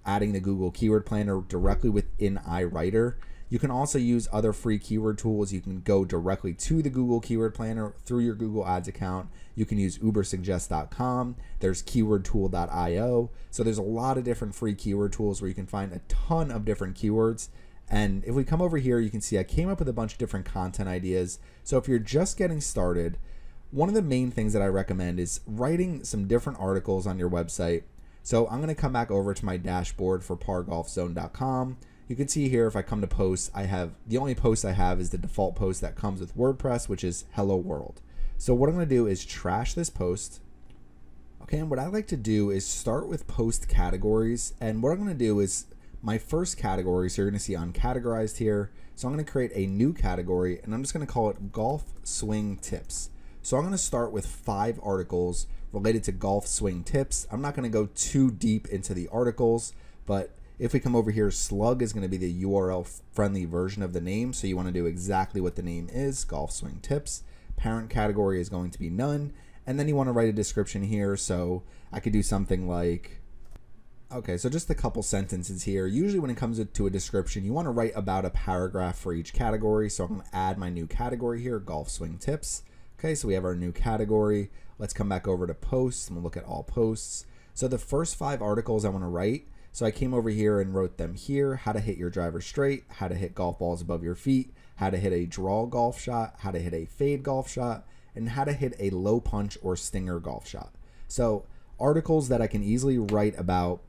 adding the Google Keyword Planner directly within iWriter. You can also use other free keyword tools. You can go directly to the Google Keyword Planner through your Google Ads account. You can use ubersuggest.com. There's keywordtool.io. So there's a lot of different free keyword tools where you can find a ton of different keywords. And if we come over here, you can see I came up with a bunch of different content ideas. So if you're just getting started, one of the main things that I recommend is writing some different articles on your website. So I'm going to come back over to my dashboard for pargolfzone.com. You can see here, if I come to posts, the only post I have is the default post that comes with WordPress, which is Hello World. So what I'm going to do is trash this post. Okay, and what I like to do is start with post categories. And what I'm going to do is my first category, so you're going to see uncategorized here. So I'm going to create a new category, and I'm just going to call it Golf Swing Tips. So I'm going to start with 5 articles related to golf swing tips. I'm not going to go too deep into the articles, but if we come over here, slug is going to be the URL friendly version of the name. So you want to do exactly what the name is, golf swing tips. Parent category is going to be none. And then you want to write a description here. So I could do something like, okay, so just a couple sentences here. Usually when it comes to a description, you want to write about a paragraph for each category. So I'm going to add my new category here, golf swing tips. Okay, so we have our new category. Let's come back over to posts and we'll look at all posts. So the first 5 articles I want to write. So I came over here and wrote them here: how to hit your driver straight, how to hit golf balls above your feet, how to hit a draw golf shot, how to hit a fade golf shot, and how to hit a low punch or stinger golf shot. So articles that I can easily write about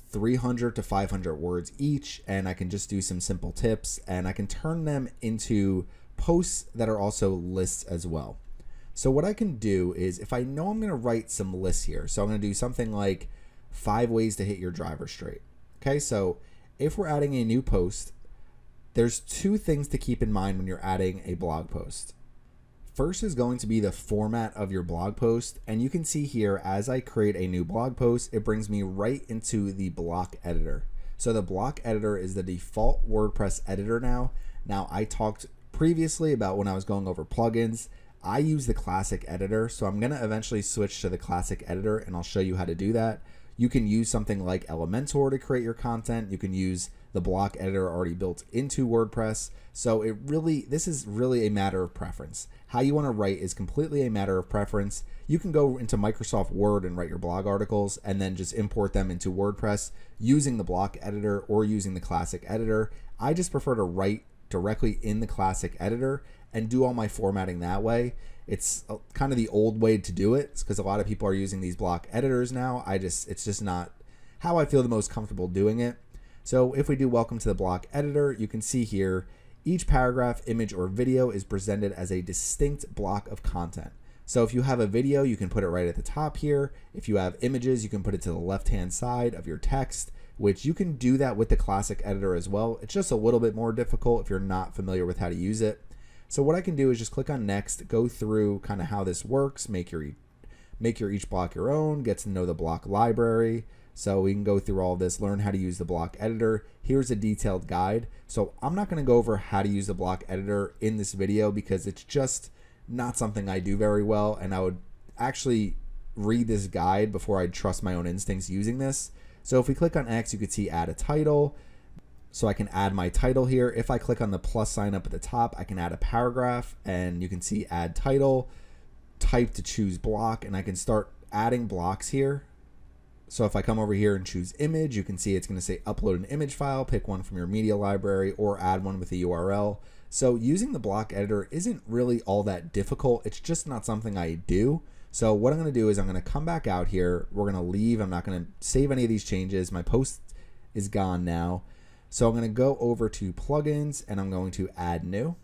300 to 500 words each, and I can just do some simple tips, and I can turn them into posts that are also lists as well. So what I can do is, if I know I'm going to write some lists here, so I'm going to do something like 5 ways to hit your driver straight. Okay, so if we're adding a new post, there's 2 things to keep in mind when you're adding a blog post. First is going to be the format of your blog post, and you can see here as I create a new blog post, it brings me right into the block editor. So the block editor is the default WordPress editor now. Now I talked previously about when I was going over plugins, I use the classic editor, so I'm going to eventually switch to the classic editor, and I'll show you how to do that. You can use something like Elementor to create your content. You can use the block editor already built into WordPress. So this is really a matter of preference. How you want to write is completely a matter of preference. You can go into Microsoft Word and write your blog articles and then just import them into WordPress using the block editor or using the classic editor. I just prefer to write directly in the classic editor and do all my formatting that way. It's kind of the old way to do it because a lot of people are using these block editors now. It's just not how I feel the most comfortable doing it. So if we do welcome to the block editor, you can see here, each paragraph, image, or video is presented as a distinct block of content. So if you have a video, you can put it right at the top here. If you have images, you can put it to the left-hand side of your text, which you can do that with the classic editor as well. It's just a little bit more difficult if you're not familiar with how to use it. So what I can do is just click on next, go through kind of how this works, make your each block your own, get to know the block library. So we can go through all of this, learn how to use the block editor. Here's a detailed guide. So I'm not going to go over how to use the block editor in this video because it's just not something I do very well, and I would actually read this guide before I'd trust my own instincts using this. So if we click on X, you could see add a title. So I can add my title here. If I click on the plus sign up at the top, I can add a paragraph, and you can see add title, type to choose block, and I can start adding blocks here. So if I come over here and choose image, you can see it's going to say upload an image file, pick one from your media library, or add one with a URL. So using the block editor isn't really all that difficult. It's just not something I do. So what I'm going to do is I'm going to come back out here. We're going to leave. I'm not going to save any of these changes. My post is gone now. So I'm going to go over to plugins and I'm going to add new.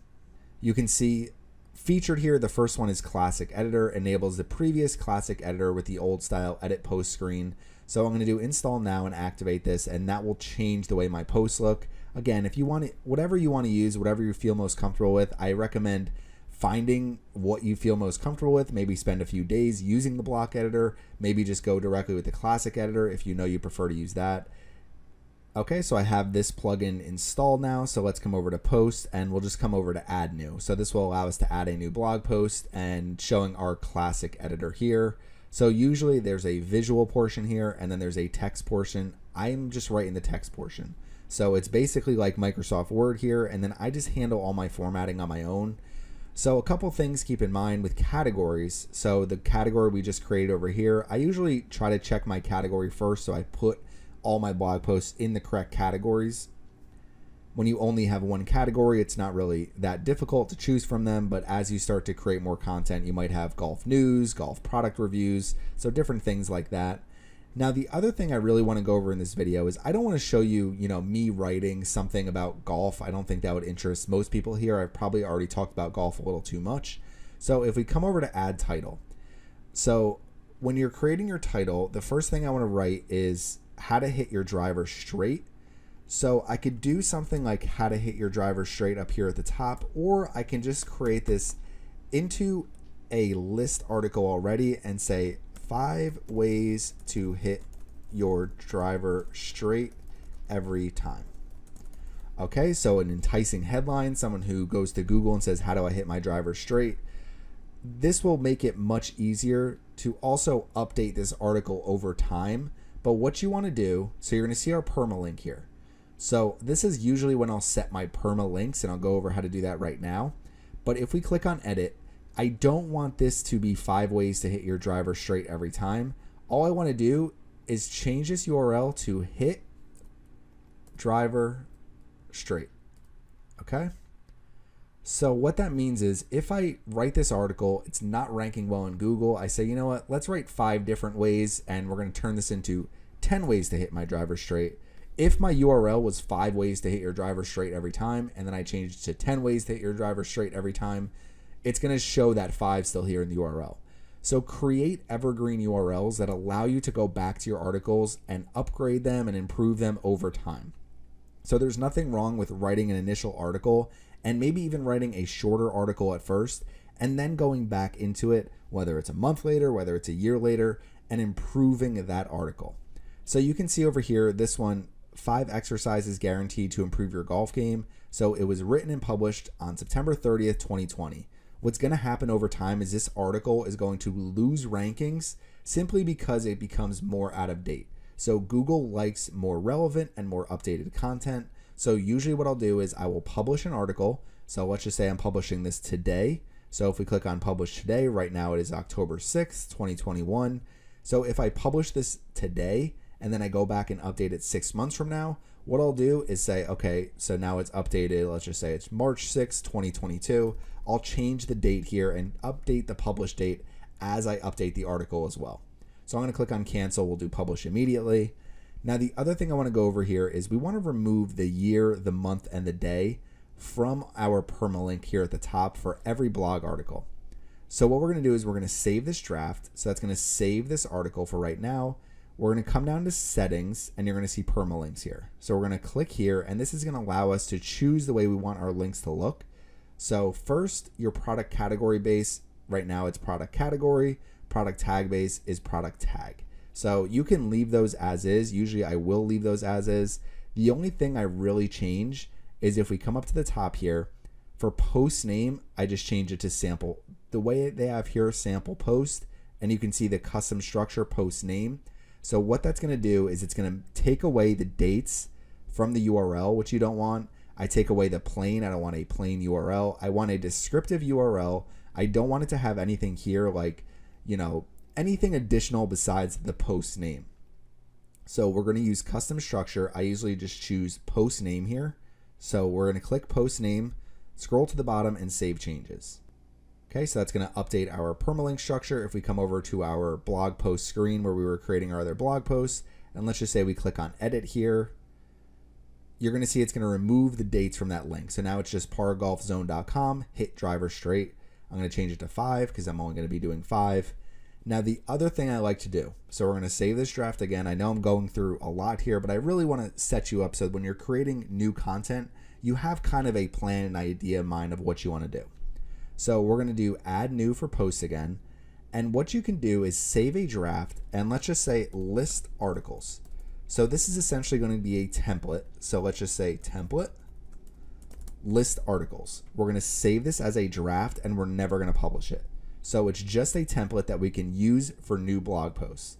You can see featured here, the first one is classic editor, enables the previous classic editor with the old style edit post screen. So I'm going to do install now and activate this, and that will change the way my posts look. Again, if you want it, whatever you want to use, whatever you feel most comfortable with, I recommend finding what you feel most comfortable with. Maybe spend a few days using the block editor, maybe just go directly with the classic editor if you know you prefer to use that. Okay, so I have this plugin installed now, so let's come over to post and we'll just come over to add new. So this will allow us to add a new blog post and showing our classic editor here. So usually there's a visual portion here and then there's a text portion. I'm just writing the text portion. So it's basically like Microsoft Word here, and then I just handle all my formatting on my own. So a couple things keep in mind with categories. So the category we just created over here, I usually try to check my category first, so I put all my blog posts in the correct categories. When you only have one category, it's not really that difficult to choose from them, but as you start to create more content, you might have golf news, golf product reviews, so different things like that. Now, the other thing I really want to go over in this video is I don't want to show you, me writing something about golf. I don't think that would interest most people here. I've probably already talked about golf a little too much. So if we come over to add title, so when you're creating your title, the first thing I want to write is how to hit your driver straight. So I could do something like how to hit your driver straight up here at the top, or I can just create this into a list article already and say 5 ways to hit your driver straight every time. Okay, so an enticing headline, someone who goes to Google and says, how do I hit my driver straight? This will make it much easier to also update this article over time. But what you want to do, so you're going to see our permalink here. So this is usually when I'll set my permalinks, and I'll go over how to do that right now. But if we click on edit, I don't want this to be 5 ways to hit your driver straight every time. All I want to do is change this URL to hit driver straight. Okay. So what that means is if I write this article, it's not ranking well in Google. I say, you know what, let's write 5 different ways, and we're going to turn this into 10 ways to hit my driver straight. If my URL was 5 ways to hit your driver straight every time, and then I changed it to 10 ways to hit your driver straight every time, it's going to show that 5 still here in the URL. So create evergreen URLs that allow you to go back to your articles and upgrade them and improve them over time. So there's nothing wrong with writing an initial article and maybe even writing a shorter article at first and then going back into it, whether it's a month later, whether it's a year later, and improving that article. So you can see over here, this one, 5 exercises guaranteed to improve your golf game. So it was written and published on September 30th, 2020. What's going to happen over time is this article is going to lose rankings simply because it becomes more out of date. So Google likes more relevant and more updated content. So usually what I'll do is I will publish an article. So let's just say I'm publishing this today. So if we click on publish today, right now it is October 6th, 2021. So if I publish this today and then I go back and update it 6 months from now, what I'll do is say, okay, so now it's updated. Let's just say it's March 6th, 2022. I'll change the date here and update the publish date as I update the article as well. So I'm going to click on cancel. We'll do publish immediately. Now, the other thing I want to go over here is we want to remove the year, the month, and the day from our permalink here at the top for every blog article. So what we're going to do is we're going to save this draft. So that's going to save this article for right now. We're going to come down to settings and you're going to see permalinks here. So we're going to click here and this is going to allow us to choose the way we want our links to look. So first, your product category base, right now it's product category, product tag base is product tag. So you can leave those as is. Usually I will leave those as is. The only thing I really change is if we come up to the top here, for post name, I just change it to sample. The way they have here, sample post, and you can see the custom structure post name. So what that's going to do is it's going to take away the dates from the URL, which you don't want. I take away the plain. I don't want a plain URL. I want a descriptive URL. I don't want it to have anything here like, anything additional besides the post name. So we're going to use custom structure. I usually just choose post name here. So we're going to click post name, scroll to the bottom and save changes. Okay, so that's going to update our permalink structure. If we come over to our blog post screen where we were creating our other blog posts, and let's just say we click on edit here, you're going to see it's going to remove the dates from that link. So now it's just pargolfzone.com, hit driver straight. I'm going to change it to 5 because I'm only going to be doing 5. Now the other thing I like to do, so we're going to save this draft again. I know I'm going through a lot here, but I really want to set you up so that when you're creating new content, you have kind of a plan and idea in mind of what you want to do. So we're going to do add new for post again. And what you can do is save a draft and let's just say list articles. So this is essentially going to be a template. So let's just say template, list articles. We're going to save this as a draft and we're never going to publish it. So it's just a template that we can use for new blog posts.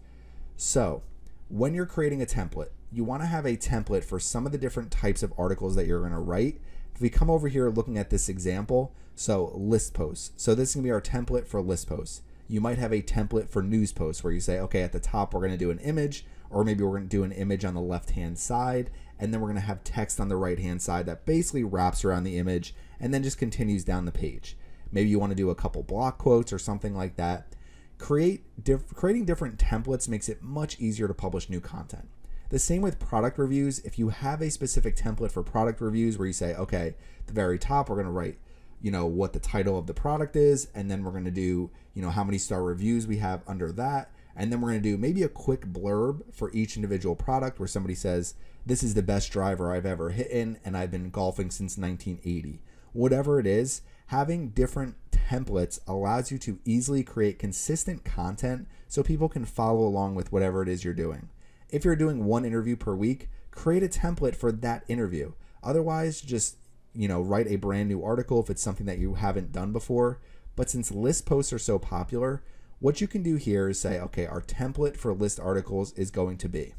So when you're creating a template, you want to have a template for some of the different types of articles that you're going to write. If we come over here looking at this example, so list posts. So this is going to be our template for list posts. You might have a template for news posts where you say, okay, at the top, we're going to do an image, or maybe we're going to do an image on the left-hand side, and then we're going to have text on the right-hand side that basically wraps around the image and then just continues down the page. Maybe you want to do a couple block quotes or something like that. Creating different templates makes it much easier to publish new content. The same with product reviews. If you have a specific template for product reviews where you say, okay, at the very top, we're going to write, what the title of the product is, and then we're going to do, how many star reviews we have under that. And then we're going to do maybe a quick blurb for each individual product where somebody says, this is the best driver I've ever hit in, and I've been golfing since 1980. Whatever it is, having different templates allows you to easily create consistent content so people can follow along with whatever it is you're doing. If you're doing one interview per week, create a template for that interview. Otherwise, just write a brand new article if it's something that you haven't done before. But since list posts are so popular, what you can do here is say, okay, our template for list articles is going to be,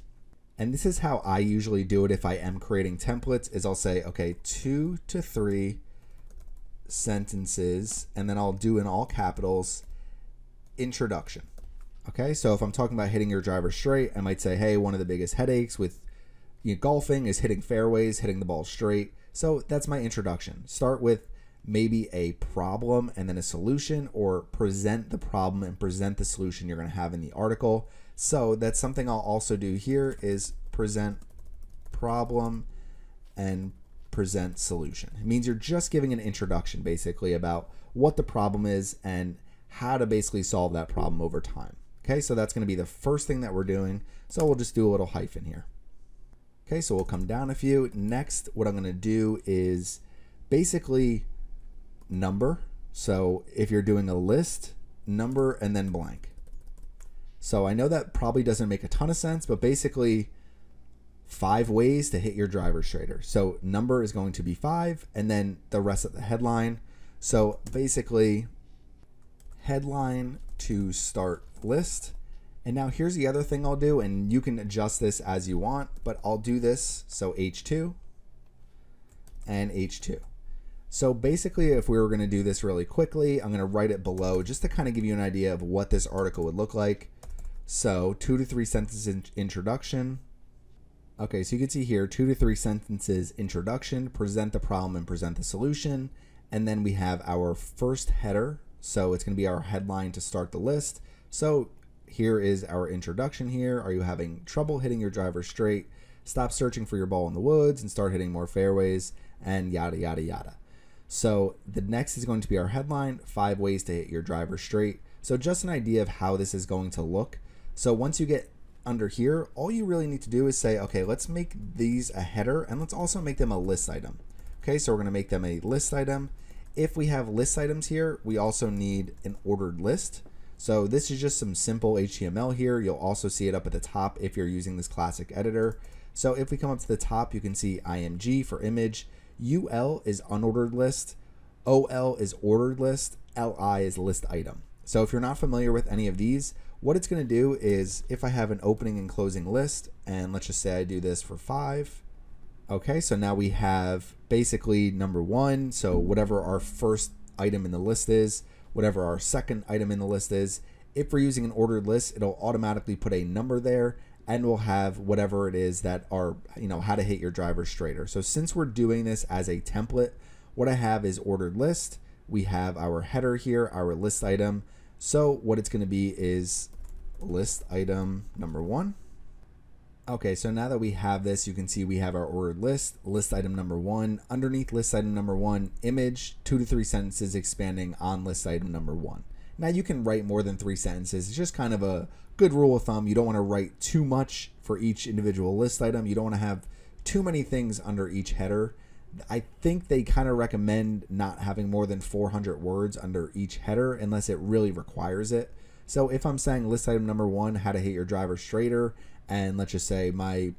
and this is how I usually do it if I am creating templates, is I'll say, okay, 2 to 3 sentences, and then I'll do in all capitals, introduction. Okay, so if I'm talking about hitting your driver straight, I might say, hey, one of the biggest headaches with golfing is hitting fairways, hitting the ball straight. So that's my introduction. Start with maybe a problem and then a solution, or present the problem and present the solution you're going to have in the article. So that's something I'll also do here is present problem and present solution. It means you're just giving an introduction basically about what the problem is and how to basically solve that problem over time. Okay, so that's going to be the first thing that we're doing. So we'll just do a little hyphen here. Okay, so we'll come down a few. Next, what I'm going to do is basically number. So if you're doing a list, number and then blank. So I know that probably doesn't make a ton of sense, but basically 5 ways to hit your driver straighter. So number is going to be 5, and then the rest of the headline. So basically headline to start list. And now here's the other thing I'll do, and you can adjust this as you want, but I'll do this. So H2 and H2. So basically, if we were going to do this really quickly, I'm going to write it below just to kind of give you an idea of what this article would look like. So 2 to 3 sentences introduction. Okay, so you can see here, 2 to 3 sentences introduction, present the problem and present the solution. And then we have our first header. So it's going to be our headline to start the list. So here is our introduction here. Are you having trouble hitting your driver straight? Stop searching for your ball in the woods and start hitting more fairways, and yada, yada, yada. So the next is going to be our headline, 5 ways to hit your driver straight. So just an idea of how this is going to look. So once you get under here, all you really need to do is say, okay, let's make these a header, and let's also make them a list item. Okay, so we're going to make them a list item. If we have list items here, we also need an ordered list. So this is just some simple HTML here. You'll also see it up at the top if you're using this classic editor. So if we come up to the top, you can see IMG for image, UL is unordered list, OL is ordered list, LI is list item. So if you're not familiar with any of these, what it's going to do is if I have an opening and closing list, and let's just say I do this for 5. Okay, so now we have basically number 1. So whatever our first item in the list is, whatever our second item in the list is. If we're using an ordered list, it'll automatically put a number there, and we'll have whatever it is that are, how to hit your driver straighter. So since we're doing this as a template, what I have is ordered list. We have our header here, our list item. So what it's going to be is list item number 1. Okay, so now that we have this, you can see we have our ordered list, list item number 1. Underneath list item number 1, image, 2 to 3 sentences expanding on list item number 1. Now you can write more than 3 sentences. It's just kind of a good rule of thumb. You don't want to write too much for each individual list item. You don't want to have too many things under each header. I think they kind of recommend not having more than 400 words under each header unless it really requires it. So if I'm saying list item number 1, how to hit your driver straighter, and let's just say my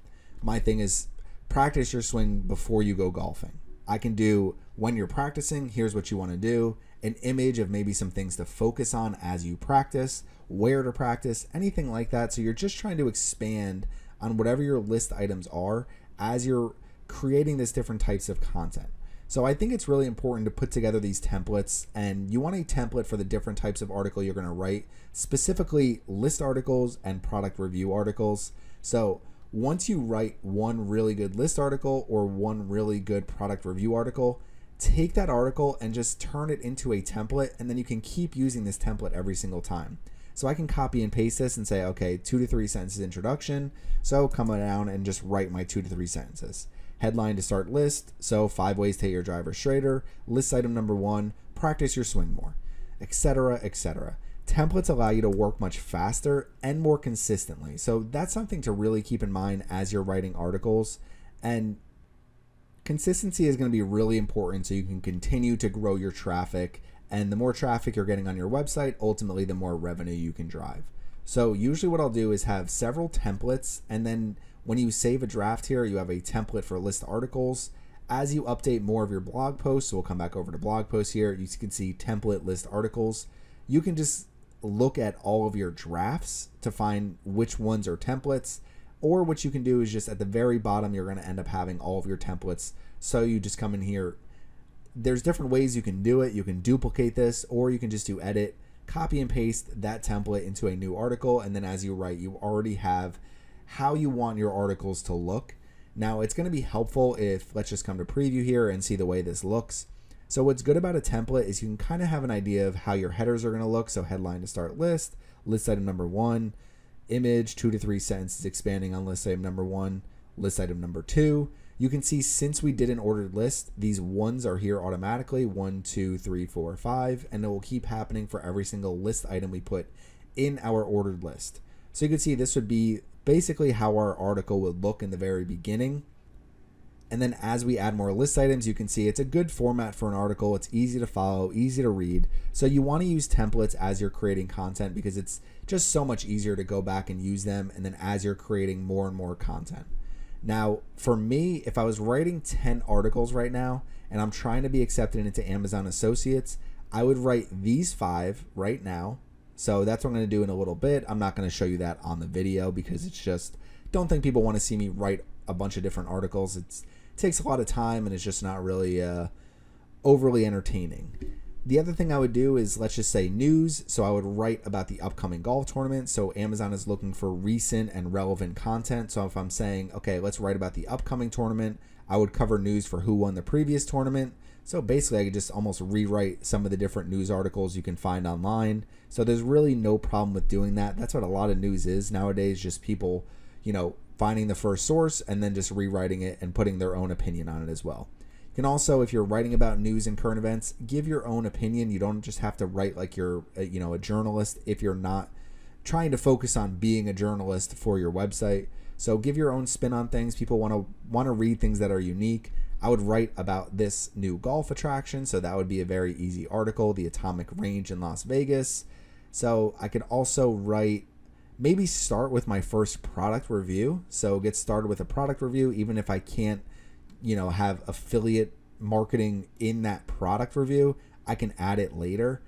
thing is practice your swing before you go golfing. I can do when you're practicing, here's what you want to do, an image of maybe some things to focus on as you practice, where to practice, anything like that. So you're just trying to expand on whatever your list items are as you're creating these different types of content. So I think it's really important to put together these templates, and you want a template for the different types of article you're going to write, specifically list articles and product review articles. So once you write one really good list article or one really good product review article, take that article and just turn it into a template, and then you can keep using this template every single time. So I can copy and paste this and say, okay, 2 to 3 sentences introduction. So come down and just write my 2 to 3 sentences. Headline to start list. So 5 ways to hit your driver straighter. List item number 1, practice your swing more, etc., etc. Templates allow you to work much faster and more consistently. So that's something to really keep in mind as you're writing articles. And consistency is going to be really important so you can continue to grow your traffic. And the more traffic you're getting on your website, ultimately the more revenue you can drive. So usually what I'll do is have several templates, and then when you save a draft here, you have a template for list articles. As you update more of your blog posts, so we'll come back over to blog posts here, you can see template list articles. You can just look at all of your drafts to find which ones are templates, or what you can do is just at the very bottom, you're going to end up having all of your templates. So you just come in here. There's different ways you can do it. You can duplicate this, or you can just do edit, copy and paste that template into a new article. And then as you write, you already have how you want your articles to look. Now it's going to be helpful if, let's just come to preview here and see the way this looks. So what's good about a template is you can kind of have an idea of how your headers are going to look. So headline to start list, list item number 1, image 2 to 3 sentences expanding on list item number 1, list item number 2. You can see since we did an ordered list, these ones are here automatically, 1, 2, 3, 4, 5, and it will keep happening for every single list item we put in our ordered list. So you can see this would be basically how our article would look in the very beginning. And then as we add more list items, you can see it's a good format for an article. It's easy to follow, easy to read. So you want to use templates as you're creating content because it's just so much easier to go back and use them. And then as you're creating more and more content. Now, for me, if I was writing 10 articles right now and I'm trying to be accepted into Amazon Associates, I would write these 5 right now. So that's what I'm going to do in a little bit. I'm not going to show you that on the video because it's just, don't think people want to see me write a bunch of different articles. It takes a lot of time and it's just not really overly entertaining. The other thing I would do is, let's just say news. So I would write about the upcoming golf tournament. So Amazon is looking for recent and relevant content. So if I'm saying, okay, let's write about the upcoming tournament, I would cover news for who won the previous tournament. So basically I could just almost rewrite some of the different news articles you can find online. So there's really no problem with doing that. That's what a lot of news is nowadays, just people, finding the first source and then just rewriting it and putting their own opinion on it as well. You can also, if you're writing about news and current events, give your own opinion. You don't just have to write like you're, a journalist if you're not trying to focus on being a journalist for your website. So give your own spin on things. People want to read things that are unique. I would write about this new golf attraction. So that would be a very easy article, the Atomic Range in Las Vegas. So I could also write, maybe start with my first product review. So get started with a product review, even if I can't, have affiliate marketing in that product review, I can add it later.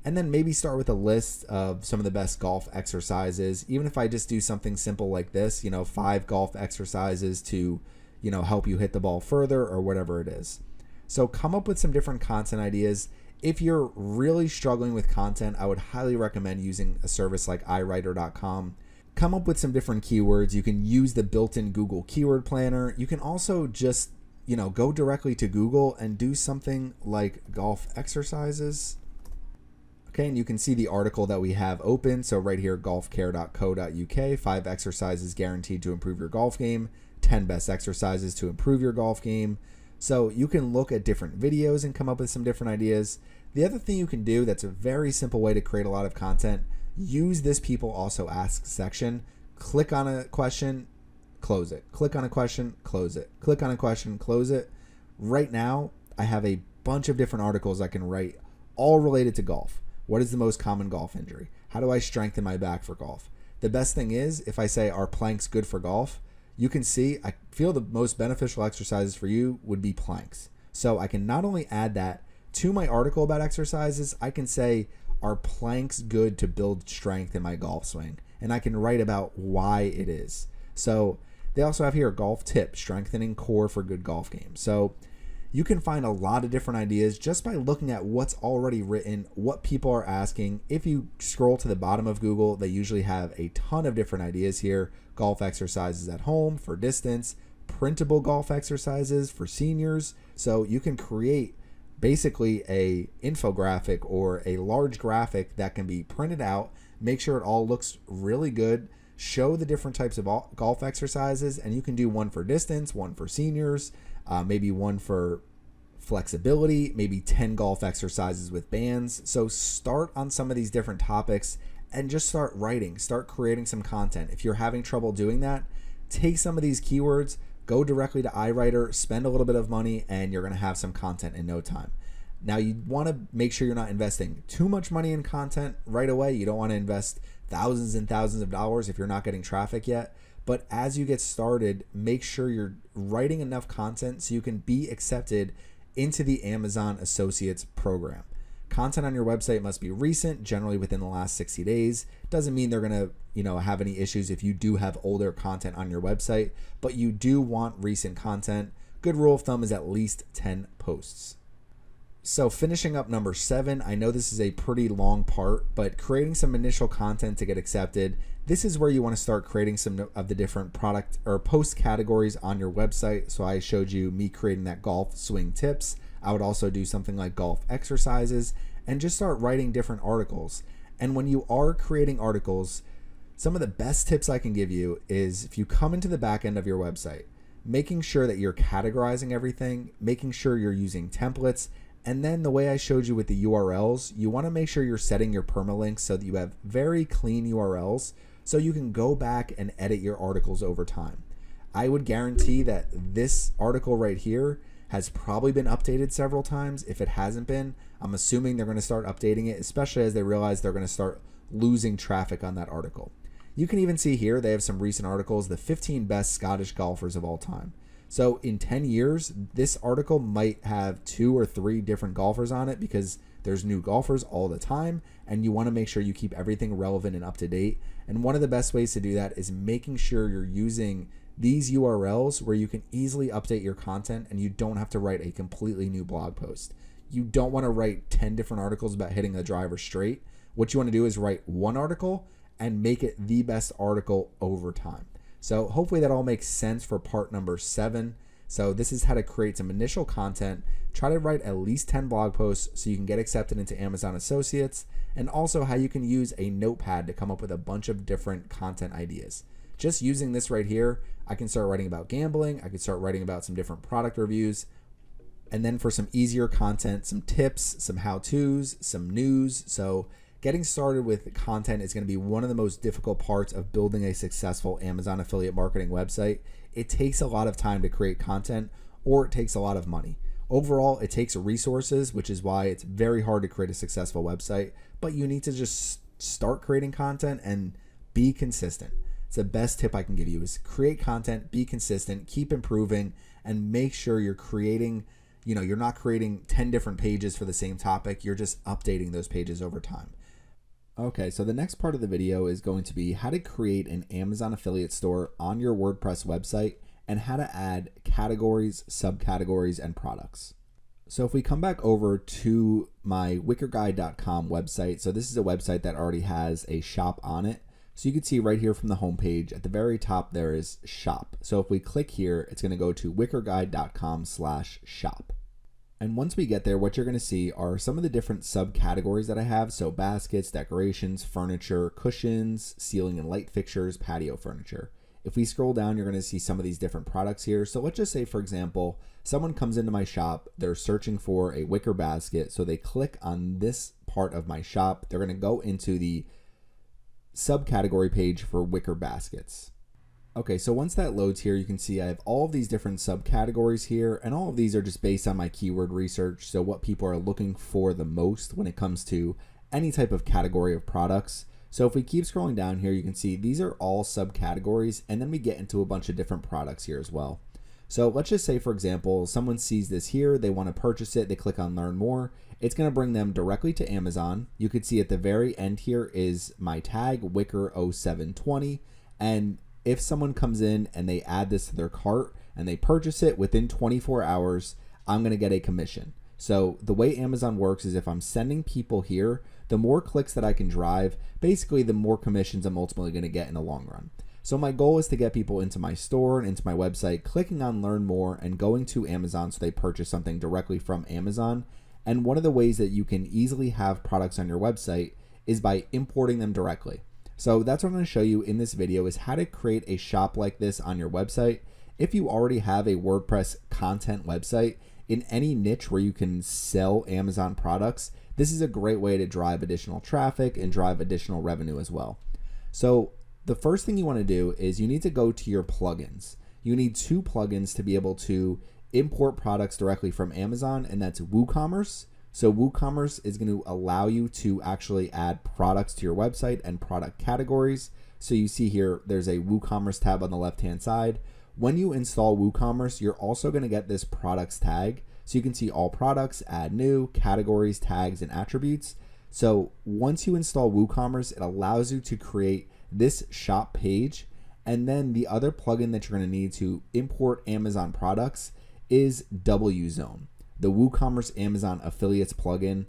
And then maybe start with a list of some of the best golf exercises. Even if I just do something simple like this, 5 golf exercises to, help you hit the ball further or whatever it is. So come up with some different content ideas. If you're really struggling with content, I would highly recommend using a service like iWriter.com. Come up with some different keywords. You can use the built-in Google Keyword Planner. You can also just, go directly to Google and do something like golf exercises. Okay, and you can see the article that we have open. So right here, golfcare.co.uk, 5 exercises guaranteed to improve your golf game, 10 best exercises to improve your golf game. So you can look at different videos and come up with some different ideas. The other thing you can do that's a very simple way to create a lot of content, use this People Also Ask section. Click on a question, close it. Click on a question, close it. Click on a question, close it. Right now, I have a bunch of different articles I can write, all related to golf. What is the most common golf injury? How do I strengthen my back for golf? The best thing is, if I say, are planks good for golf? You can see, I feel the most beneficial exercises for you would be planks. So I can not only add that to my article about exercises, I can say, are planks good to build strength in my golf swing? And I can write about why it is. So they also have here golf tip, strengthening core for good golf games. So you can find a lot of different ideas just by looking at what's already written, what people are asking. If you scroll to the bottom of Google, they usually have a ton of different ideas here. Golf exercises at home for distance, printable golf exercises for seniors. So you can create basically a infographic or a large graphic that can be printed out, make sure it all looks really good, show the different types of golf exercises, and you can do one for distance, one for seniors, maybe one for flexibility, maybe 10 golf exercises with bands. So start on some of these different topics and just start writing, start creating some content. If you're having trouble doing that, take some of these keywords, go directly to iWriter, spend a little bit of money, and you're going to have some content in no time. Now, you want to make sure you're not investing too much money in content right away. You don't want to invest thousands and thousands of dollars if you're not getting traffic yet. But as you get started, make sure you're writing enough content so you can be accepted into the Amazon Associates program. Content on your website must be recent, generally within the last 60 days. Doesn't mean they're going to, have any issues if you do have older content on your website, but you do want recent content. Good rule of thumb is at least 10 posts. So finishing up number 7, I know this is a pretty long part, but creating some initial content to get accepted. This is where you want to start creating some of the different product or post categories on your website. So I showed you me creating that golf swing tips. I would also do something like golf exercises and just start writing different articles. And when you are creating articles, some of the best tips I can give you is if you come into the back end of your website, making sure that you're categorizing everything, making sure you're using templates. And then the way I showed you with the URLs, you want to make sure you're setting your permalinks so that you have very clean URLs so you can go back and edit your articles over time. I would guarantee that this article right here has probably been updated several times. If it hasn't been, I'm assuming they're going to start updating it, especially as they realize they're going to start losing traffic on that article. You can even see here they have some recent articles, the 15 best Scottish golfers of all time. So in 10 years, this article might have 2 or 3 different golfers on it because there's new golfers all the time, and you want to make sure you keep everything relevant and up to date. And one of the best ways to do that is making sure you're using these URLs where you can easily update your content and you don't have to write a completely new blog post. You don't want to write 10 different articles about hitting the driver straight. What you want to do is write one article and make it the best article over time. So hopefully that all makes sense for part number 7. So this is how to create some initial content. Try to write at least 10 blog posts so you can get accepted into Amazon Associates, and also how you can use a notepad to come up with a bunch of different content ideas. Just using this right here, I can start writing about gambling. I can start writing about some different product reviews. And then for some easier content, some tips, some how-tos, some news. So getting started with content is going to be one of the most difficult parts of building a successful Amazon affiliate marketing website. It takes a lot of time to create content, or it takes a lot of money. Overall, it takes resources, which is why it's very hard to create a successful website, but you need to just start creating content and be consistent. It's the best tip I can give you is create content, be consistent, keep improving, and make sure you're creating, you're not creating 10 different pages for the same topic. You're just updating those pages over time. Okay, so the next part of the video is going to be how to create an Amazon affiliate store on your WordPress website and how to add categories, subcategories, and products. So if we come back over to my wickerguide.com website, so this is a website that already has a shop on it. So you can see right here from the homepage at the very top there is shop. So if we click here, it's going to go to wickerguide.com/shop. And once we get there, what you're going to see are some of the different subcategories that I have. So baskets, decorations, furniture, cushions, ceiling and light fixtures, patio furniture. If we scroll down, you're going to see some of these different products here. So let's just say, for example, someone comes into my shop, they're searching for a wicker basket. So they click on this part of my shop. They're going to go into the subcategory page for wicker baskets. Okay, so once that loads here, you can see I have all of these different subcategories here, and all of these are just based on my keyword research. So what people are looking for the most when it comes to any type of category of products. So if we keep scrolling down here, you can see these are all subcategories, and then we get into a bunch of different products here as well. So let's just say, for example, someone sees this here, they want to purchase it, they click on learn more. It's going to bring them directly to Amazon. You could see at the very end here is my tag wicker 0720, and if someone comes in and they add this to their cart and they purchase it within 24 hours, I'm going to get a commission. So the way Amazon works is if I'm sending people here, the more clicks that I can drive, basically the more commissions I'm ultimately going to get in the long run. So my goal is to get people into my store and into my website, clicking on learn more and going to Amazon so they purchase something directly from Amazon. And one of the ways that you can easily have products on your website is by importing them directly. So that's what I'm going to show you in this video, is how to create a shop like this on your website. If you already have a WordPress content website in any niche where you can sell Amazon products, this is a great way to drive additional traffic and drive additional revenue as well. So the first thing you want to do is you need to go to your plugins. You need 2 plugins to be able to import products directly from Amazon, and that's WooCommerce. So WooCommerce is going to allow you to actually add products to your website and product categories. So you see here, there's a WooCommerce tab on the left-hand side. When you install WooCommerce, you're also going to get this products tag. So you can see all products, add new, categories, tags, and attributes. So once you install WooCommerce, it allows you to create this shop page. And then the other plugin that you're going to need to import Amazon products is WZone, the WooCommerce Amazon Affiliates plugin.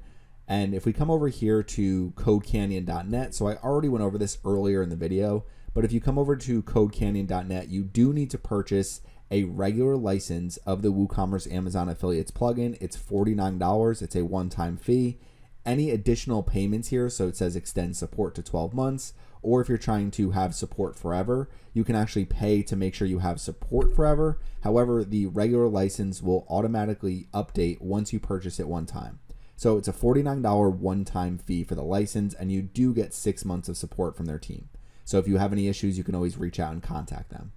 And if we come over here to codecanyon.net, so I already went over this earlier in the video, but if you come over to codecanyon.net, you do need to purchase a regular license of the WooCommerce Amazon Affiliates plugin. It's $49. It's a one-time fee. Any additional payments here, so it says extend support to 12 months, or if you're trying to have support forever, you can actually pay to make sure you have support forever. However, the regular license will automatically update once you purchase it one time. So it's a $49 one-time fee for the license, and you do get 6 months of support from their team. So if you have any issues, you can always reach out and contact them.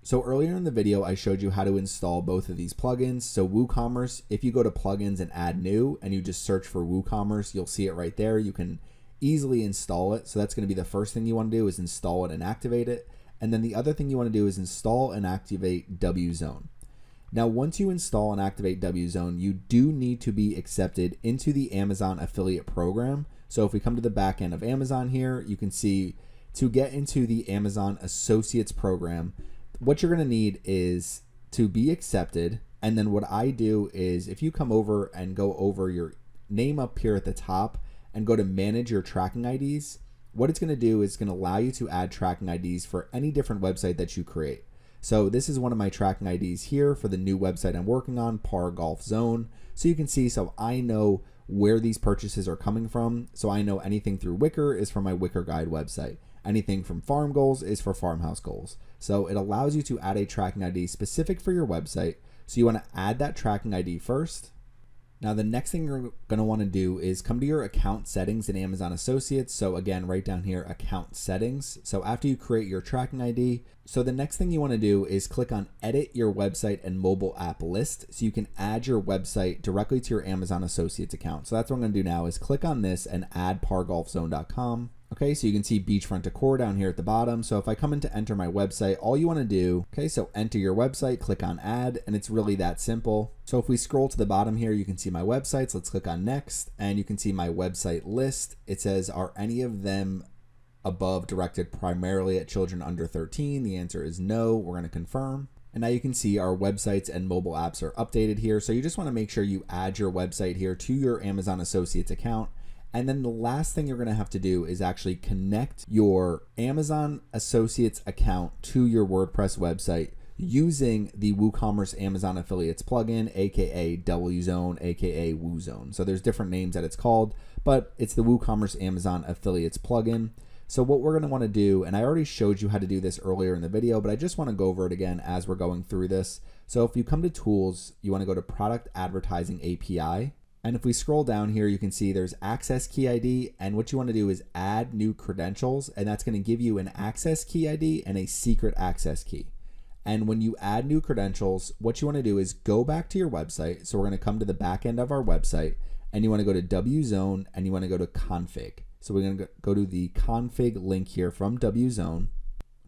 So earlier in the video, I showed you how to install both of these plugins. So WooCommerce, if you go to plugins and add new, and you just search for WooCommerce, you'll see it right there. You can easily install it. So that's going to be the first thing you want to do, is install it and activate it. And then the other thing you want to do is install and activate WZone. Now, once you install and activate WZone, you do need to be accepted into the Amazon affiliate program. So if we come to the back end of Amazon here, you can see to get into the Amazon Associates program, what you're going to need is to be accepted. And then what I do is, if you come over and go over your name up here at the top and go to manage your tracking IDs, what it's going to do is going to allow you to add tracking IDs for any different website that you create. So this is one of my tracking IDs here for the new website I'm working on, Par Golf Zone. So you can see, so I know where these purchases are coming from. So I know anything through Wicker is from my Wicker Guide website. Anything from Farm Goals is for Farmhouse Goals. So it allows you to add a tracking ID specific for your website. So you want to add that tracking ID first. Now, the next thing you're going to want to do is come to your account settings in Amazon Associates. So again, right down here, account settings. So after you create your tracking ID, so the next thing you want to do is click on edit your website and mobile app list. So you can add your website directly to your Amazon Associates account. So that's what I'm going to do now, is click on this and add pargolfzone.com. Okay, so you can see beachfront decor down here at the bottom. So if I come in to enter my website, all you want to do, okay, so enter your website, click on add, and it's really that simple. So if we scroll to the bottom here, you can see my websites. Let's click on next, and you can see my website list. It says, are any of them above directed primarily at children under 13? The answer is no. We're going to confirm. And now you can see our websites and mobile apps are updated here. So you just want to make sure you add your website here to your Amazon Associates account. And then the last thing you're going to have to do is actually connect your Amazon Associates account to your WordPress website using the WooCommerce Amazon Affiliates plugin, aka WZone, aka WooZone. So there's different names that it's called, but it's the WooCommerce Amazon Affiliates plugin. So what we're going to want to do, and I already showed you how to do this earlier in the video, but I just want to go over it again as we're going through this. So if you come to tools, you want to go to product advertising API. And if we scroll down here, you can see there's access key ID. And what you want to do is add new credentials, and that's going to give you an access key ID and a secret access key. And when you add new credentials, what you want to do is go back to your website. So we're going to come to the back end of our website, and you want to go to WZone and you want to go to config. So we're going to go to the config link here from WZone.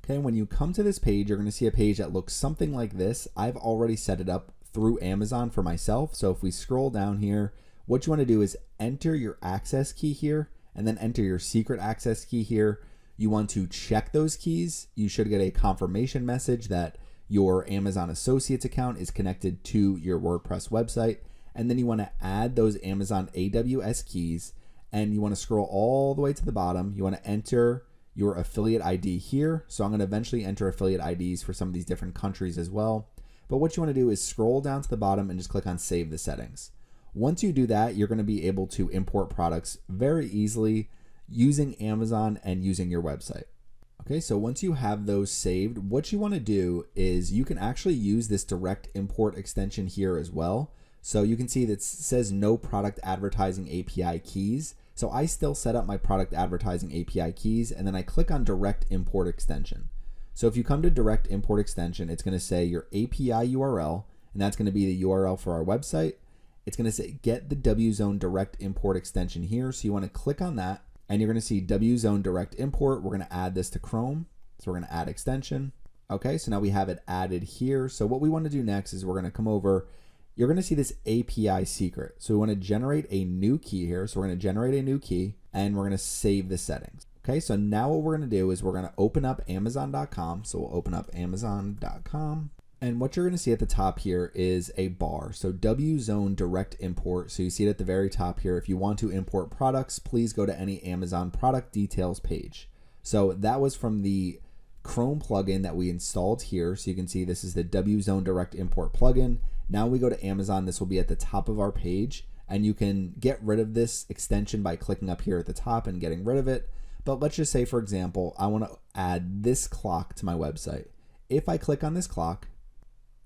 Okay, when you come to this page, you're going to see a page that looks something like this. I've already set it up through Amazon for myself. So if we scroll down here, what you want to do is enter your access key here and then enter your secret access key here. You want to check those keys. You should get a confirmation message that your Amazon Associates account is connected to your WordPress website. And then you want to add those Amazon AWS keys, and you want to scroll all the way to the bottom. You want to enter your affiliate ID here. So I'm going to eventually enter affiliate IDs for some of these different countries as well. But what you want to do is scroll down to the bottom and just click on Save the Settings. Once you do that, you're going to be able to import products very easily using Amazon and using your website. Okay, so once you have those saved, what you want to do is you can actually use this direct import extension here as well. So you can see that it says no product advertising API keys. So I still set up my product advertising API keys, and then I click on direct import extension. So if you come to direct import extension, it's going to say your API URL, and that's going to be the URL for our website. It's going to say get the WZone direct import extension here. So you want to click on that, and you're going to see WZone direct import. We're going to add this to Chrome. So we're going to add extension. Okay, so now we have it added here. So what we want to do next is we're going to come over. You're going to see this API secret. So we want to generate a new key here. So we're going to generate a new key, and we're going to save the settings. Okay, so now what we're going to do is we're going to open up Amazon.com. So we'll open up Amazon.com. And what you're going to see at the top here is a bar. So WZone direct import. So you see it at the very top here. If you want to import products, please go to any Amazon product details page. So that was from the Chrome plugin that we installed here. So you can see this is the WZone direct import plugin. Now we go to Amazon. This will be at the top of our page, and you can get rid of this extension by clicking up here at the top and getting rid of it. But let's just say, for example, I want to add this clock to my website. If I click on this clock,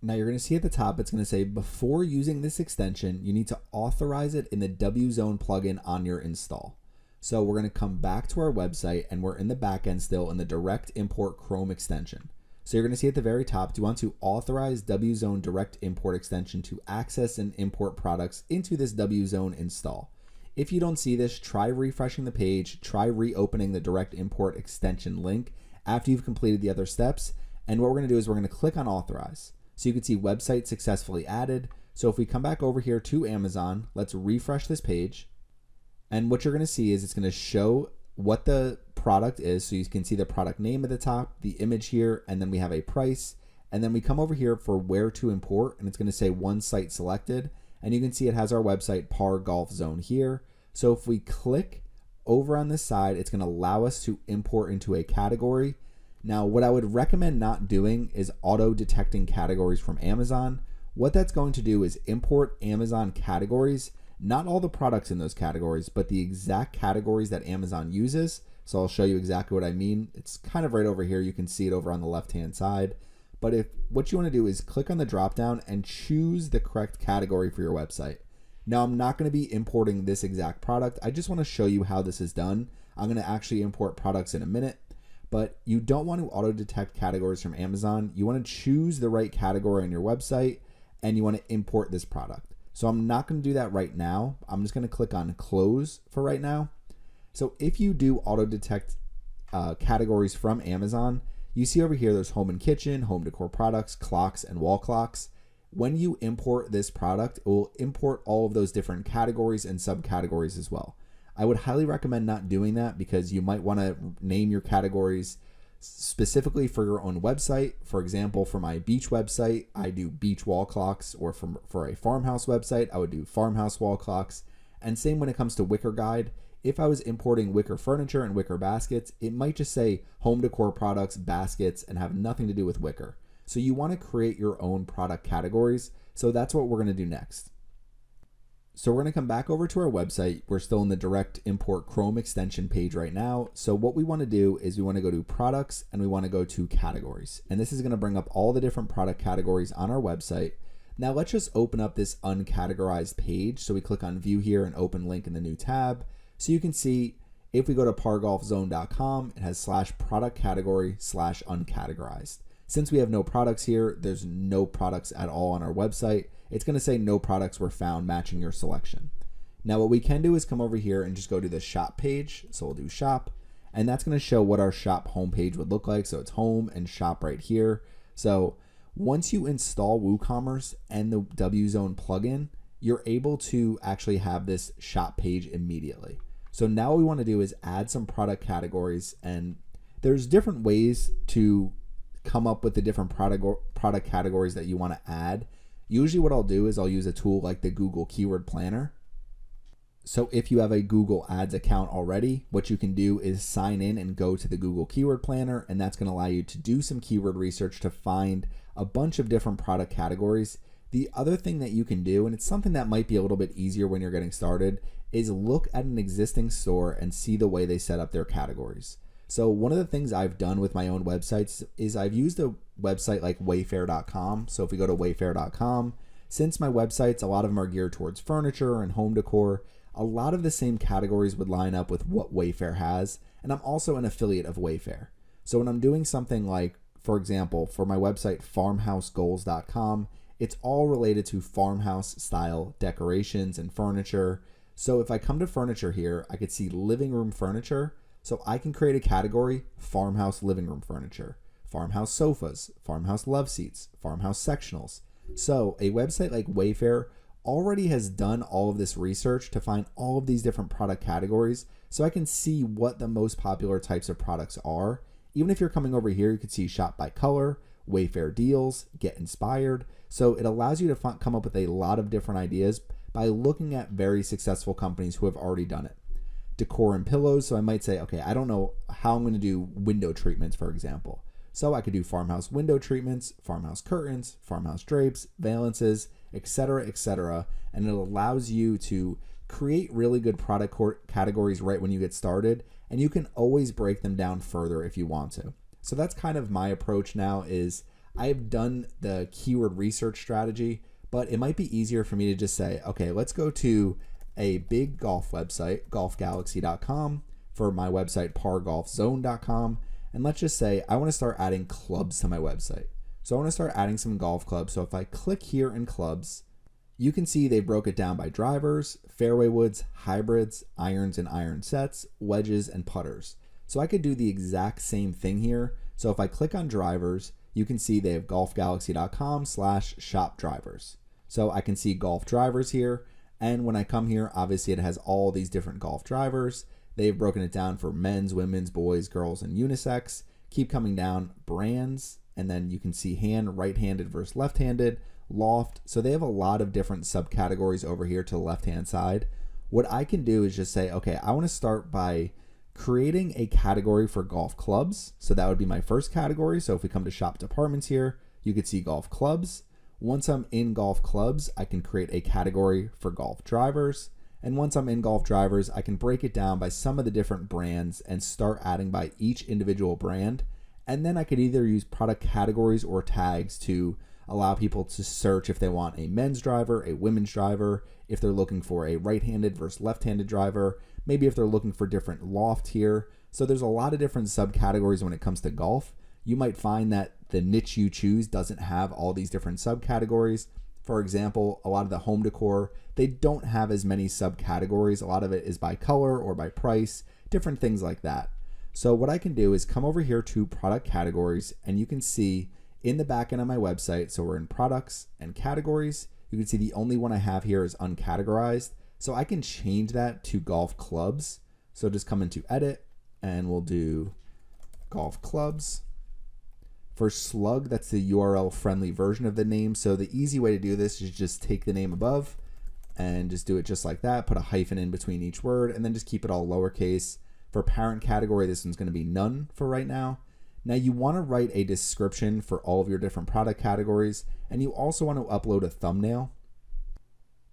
now you're going to see at the top, it's going to say before using this extension, you need to authorize it in the WZone plugin on your install. So we're going to come back to our website, and we're in the backend still in the direct import Chrome extension. So you're going to see at the very top, do you want to authorize WZone direct import extension to access and import products into this WZone install? If you don't see this, try refreshing the page, try reopening the direct import extension link after you've completed the other steps. And what we're going to do is we're going to click on authorize. So you can see website successfully added. So if we come back over here to Amazon, let's refresh this page. And what you're going to see is it's going to show what the product is. So you can see the product name at the top, the image here, and then we have a price. And then we come over here for where to import, and it's going to say one site selected. And you can see it has our website Par Golf Zone here. So if we click over on this side, it's going to allow us to import into a category. Now, what I would recommend not doing is auto detecting categories from Amazon. What that's going to do is import Amazon categories, not all the products in those categories, but the exact categories that Amazon uses. So I'll show you exactly what I mean. It's kind of right over here. You can see it over on the left-hand side. But if what you want to do is click on the drop-down and choose the correct category for your website. Now, I'm not going to be importing this exact product. I just want to show you how this is done. I'm going to actually import products in a minute, but you don't want to auto-detect categories from Amazon. You want to choose the right category on your website, and you want to import this product. So I'm not going to do that right now. I'm just going to click on close for right now. So if you do auto-detect categories from Amazon, you see over here there's home and kitchen, home decor products, clocks, and wall clocks. When you import this product, it will import all of those different categories and subcategories as well. I would highly recommend not doing that because you might want to name your categories specifically for your own website. For example, for my beach website, I do beach wall clocks, or for a farmhouse website, I would do farmhouse wall clocks. And same when it comes to wicker guide. If I was importing wicker furniture and wicker baskets, it might just say home decor products, baskets, and have nothing to do with wicker. So you want to create your own product categories. So that's what we're going to do next. So we're going to come back over to our website. We're still in the direct import Chrome extension page right now. So what we want to do is we want to go to products and we want to go to categories. And this is going to bring up all the different product categories on our website. Now let's just open up this uncategorized page. So we click on view here and open link in the new tab. So you can see if we go to pargolfzone.com, it has /product category /uncategorized. Since we have no products here, there's no products at all on our website. It's going to say no products were found matching your selection. Now what we can do is come over here and just go to the shop page. So we'll do shop, and that's going to show what our shop homepage would look like. So it's home and shop right here. So once you install WooCommerce and the WZone plugin, you're able to actually have this shop page immediately. So now what we want to do is add some product categories, and There's different ways to come up with the different product categories that you want to add. Usually what I'll do is I'll use a tool like the Google Keyword Planner. So if you have a Google Ads account already, what you can do is sign in and go to the Google Keyword Planner, and that's going to allow you to do some keyword research to find a bunch of different product categories. The other thing that you can do, and it's something that might be a little bit easier when you're getting started, is look at an existing store and see the way they set up their categories. So one of the things I've done with my own websites is I've used a website like wayfair.com. So if we go to wayfair.com, since my websites, a lot of them are geared towards furniture and home decor, a lot of the same categories would line up with what Wayfair has. And I'm also an affiliate of Wayfair. So when I'm doing something like, for example, for my website, farmhousegoals.com, it's all related to farmhouse style decorations and furniture. So if I come to furniture here, I could see living room furniture. So I can create a category, farmhouse living room furniture, farmhouse sofas, farmhouse love seats, farmhouse sectionals. So a website like Wayfair already has done all of this research to find all of these different product categories. So I can see what the most popular types of products are. Even if you're coming over here, you could see shop by color, Wayfair deals, get inspired. So it allows you to come up with a lot of different ideas by looking at very successful companies who have already done it. Decor and pillows. So I might say, okay, I don't know how I'm going to do window treatments, for example. So I could do farmhouse window treatments, farmhouse curtains, farmhouse drapes, valances, etc., etc. And it allows you to create really good product categories right when you get started, and you can always break them down further if you want to. So that's kind of my approach now. Is I've done the keyword research strategy, but it might be easier for me to just say, okay, let's go to a big golf website, golfgalaxy.com, for my website, pargolfzone.com, and let's just say I want to start adding clubs to my website. So I want to start adding some golf clubs. So if I click here in clubs, you can see they broke it down by drivers, fairway woods, hybrids, irons and iron sets, wedges, and putters. So I could do the exact same thing here. So if I click on drivers, you can see they have golfgalaxy.com/shop drivers. So I can see golf drivers here. And when I come here, obviously it has all these different golf drivers. They've broken it down for men's, women's, boys, girls, and unisex. Keep coming down, brands, and then you can see hand, right-handed versus left-handed, loft. So they have a lot of different subcategories over here to the left-hand side. What I can do is just say, okay, I want to start by creating a category for golf clubs. So that would be my first category. So if we come to shop departments here, you could see golf clubs. Once I'm in golf clubs, I can create a category for golf drivers. And once I'm in golf drivers, I can break it down by some of the different brands and start adding by each individual brand. And then I could either use product categories or tags to allow people to search if they want a men's driver, a women's driver, if they're looking for a right-handed versus left-handed driver, maybe if they're looking for different loft here. So there's a lot of different subcategories when it comes to golf. You might find that the niche you choose doesn't have all these different subcategories. For example, a lot of the home decor, they don't have as many subcategories. A lot of it is by color or by price, different things like that. So what I can do is come over here to product categories, and you can see in the back end of my website, so we're in products and categories, you can see the only one I have here is uncategorized. So I can change that to golf clubs. So just come into edit and we'll do golf clubs. For slug, that's the URL friendly version of the name. So the easy way to do this is just take the name above and just do it just like that. Put a hyphen in between each word and then just keep it all lowercase. For parent category, this one's going to be none for right now. Now you want to write a description for all of your different product categories, and you also want to upload a thumbnail.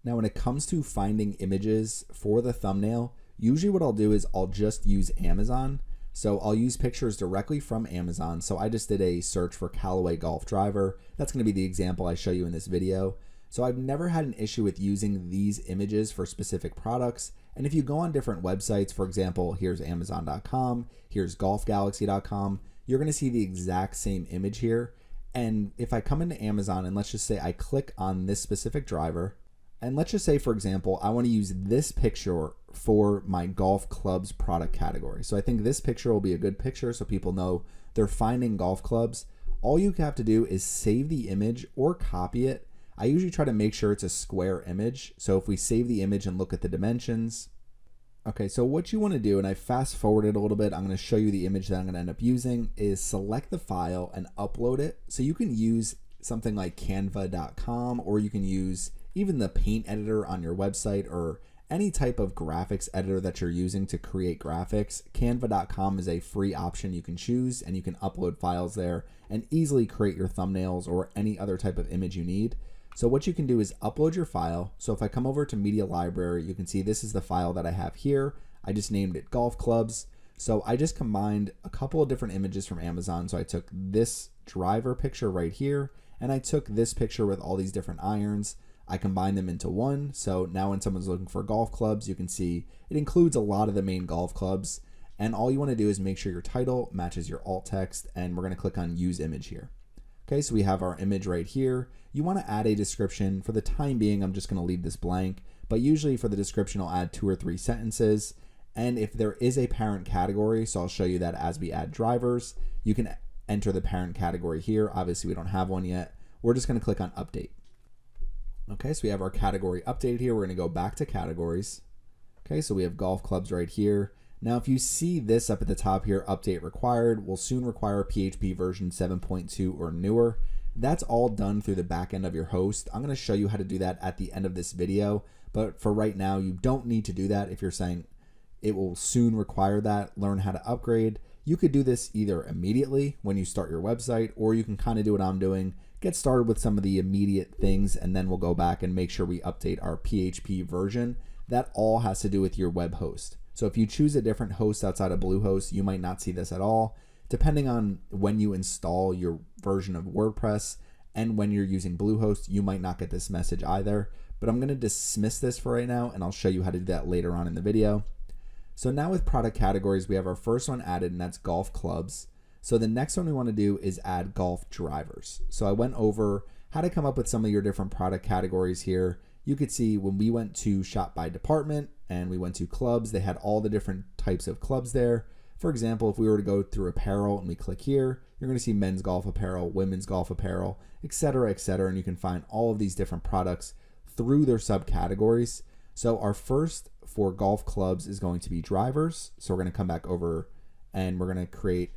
Now when it comes to finding images for the thumbnail, usually what I'll do is I'll just use Amazon. So I'll use pictures directly from Amazon. So I just did a search for Callaway Golf Driver. That's going to be the example I show you in this video. So I've never had an issue with using these images for specific products. And if you go on different websites, for example, here's Amazon.com, here's golfgalaxy.com, you're going to see the exact same image here. And if I come into Amazon and let's just say I click on this specific driver, and let's just say, for example, I want to use this picture for my golf clubs product category. So I think this picture will be a good picture so people know they're finding golf clubs. All you have to do is save the image or copy it. I usually try to make sure it's a square image. So if we save the image and look at the dimensions, Okay, so what you want to do, and I fast forwarded a little bit, I'm going to show you the image that I'm going to end up using, is select the file and upload it. So you can use something like canva.com, or you can use even the paint editor on your website, or any type of graphics editor that you're using to create graphics. Canva.com is a free option you can choose, and you can upload files there and easily create your thumbnails or any other type of image you need. So what you can do is upload your file. So if I come over to Media Library, you can see this is the file that I have here. I just named it golf clubs. So I just combined a couple of different images from Amazon. So I took this driver picture right here, and I took this picture with all these different irons. I combined them into one. So now when someone's looking for golf clubs, you can see it includes a lot of the main golf clubs. And all you want to do is make sure your title matches your alt text, and we're going to click on use image here. Okay, so we have our image right here. You want to add a description. For the time being, I'm just going to leave this blank, but usually for the description, I'll add 2 or 3 sentences. And if there is a parent category, so I'll show you that as we add drivers, you can enter the parent category here. Obviously, we don't have one yet. We're just going to click on update. Okay, so we have our category updated here. We're going to go back to categories. Okay, so we have golf clubs right here. Now, if you see this up at the top here, update required, will soon require PHP version 7.2 or newer. That's all done through the back end of your host. I'm going to show you how to do that at the end of this video, but for right now, you don't need to do that. If you're saying it will soon require that, learn how to upgrade. You could do this either immediately when you start your website, or you can kind of do what I'm doing, get started with some of the immediate things, and then we'll go back and make sure we update our PHP version. That all has to do with your web host. So if you choose a different host outside of Bluehost, you might not see this at all. Depending on when you install your version of WordPress and when you're using Bluehost, you might not get this message either. But I'm going to dismiss this for right now, and I'll show you how to do that later on in the video. So now with product categories, we have our first one added, and that's golf clubs. So the next one we want to do is add golf drivers. So I went over how to come up with some of your different product categories here. You could see when we went to shop by department and we went to clubs, they had all the different types of clubs there. For example, if we were to go through apparel and we click here, you're going to see men's golf apparel, women's golf apparel, etc., etc. And you can find all of these different products through their subcategories. So our first for golf clubs is going to be drivers. So we're going to come back over and we're going to create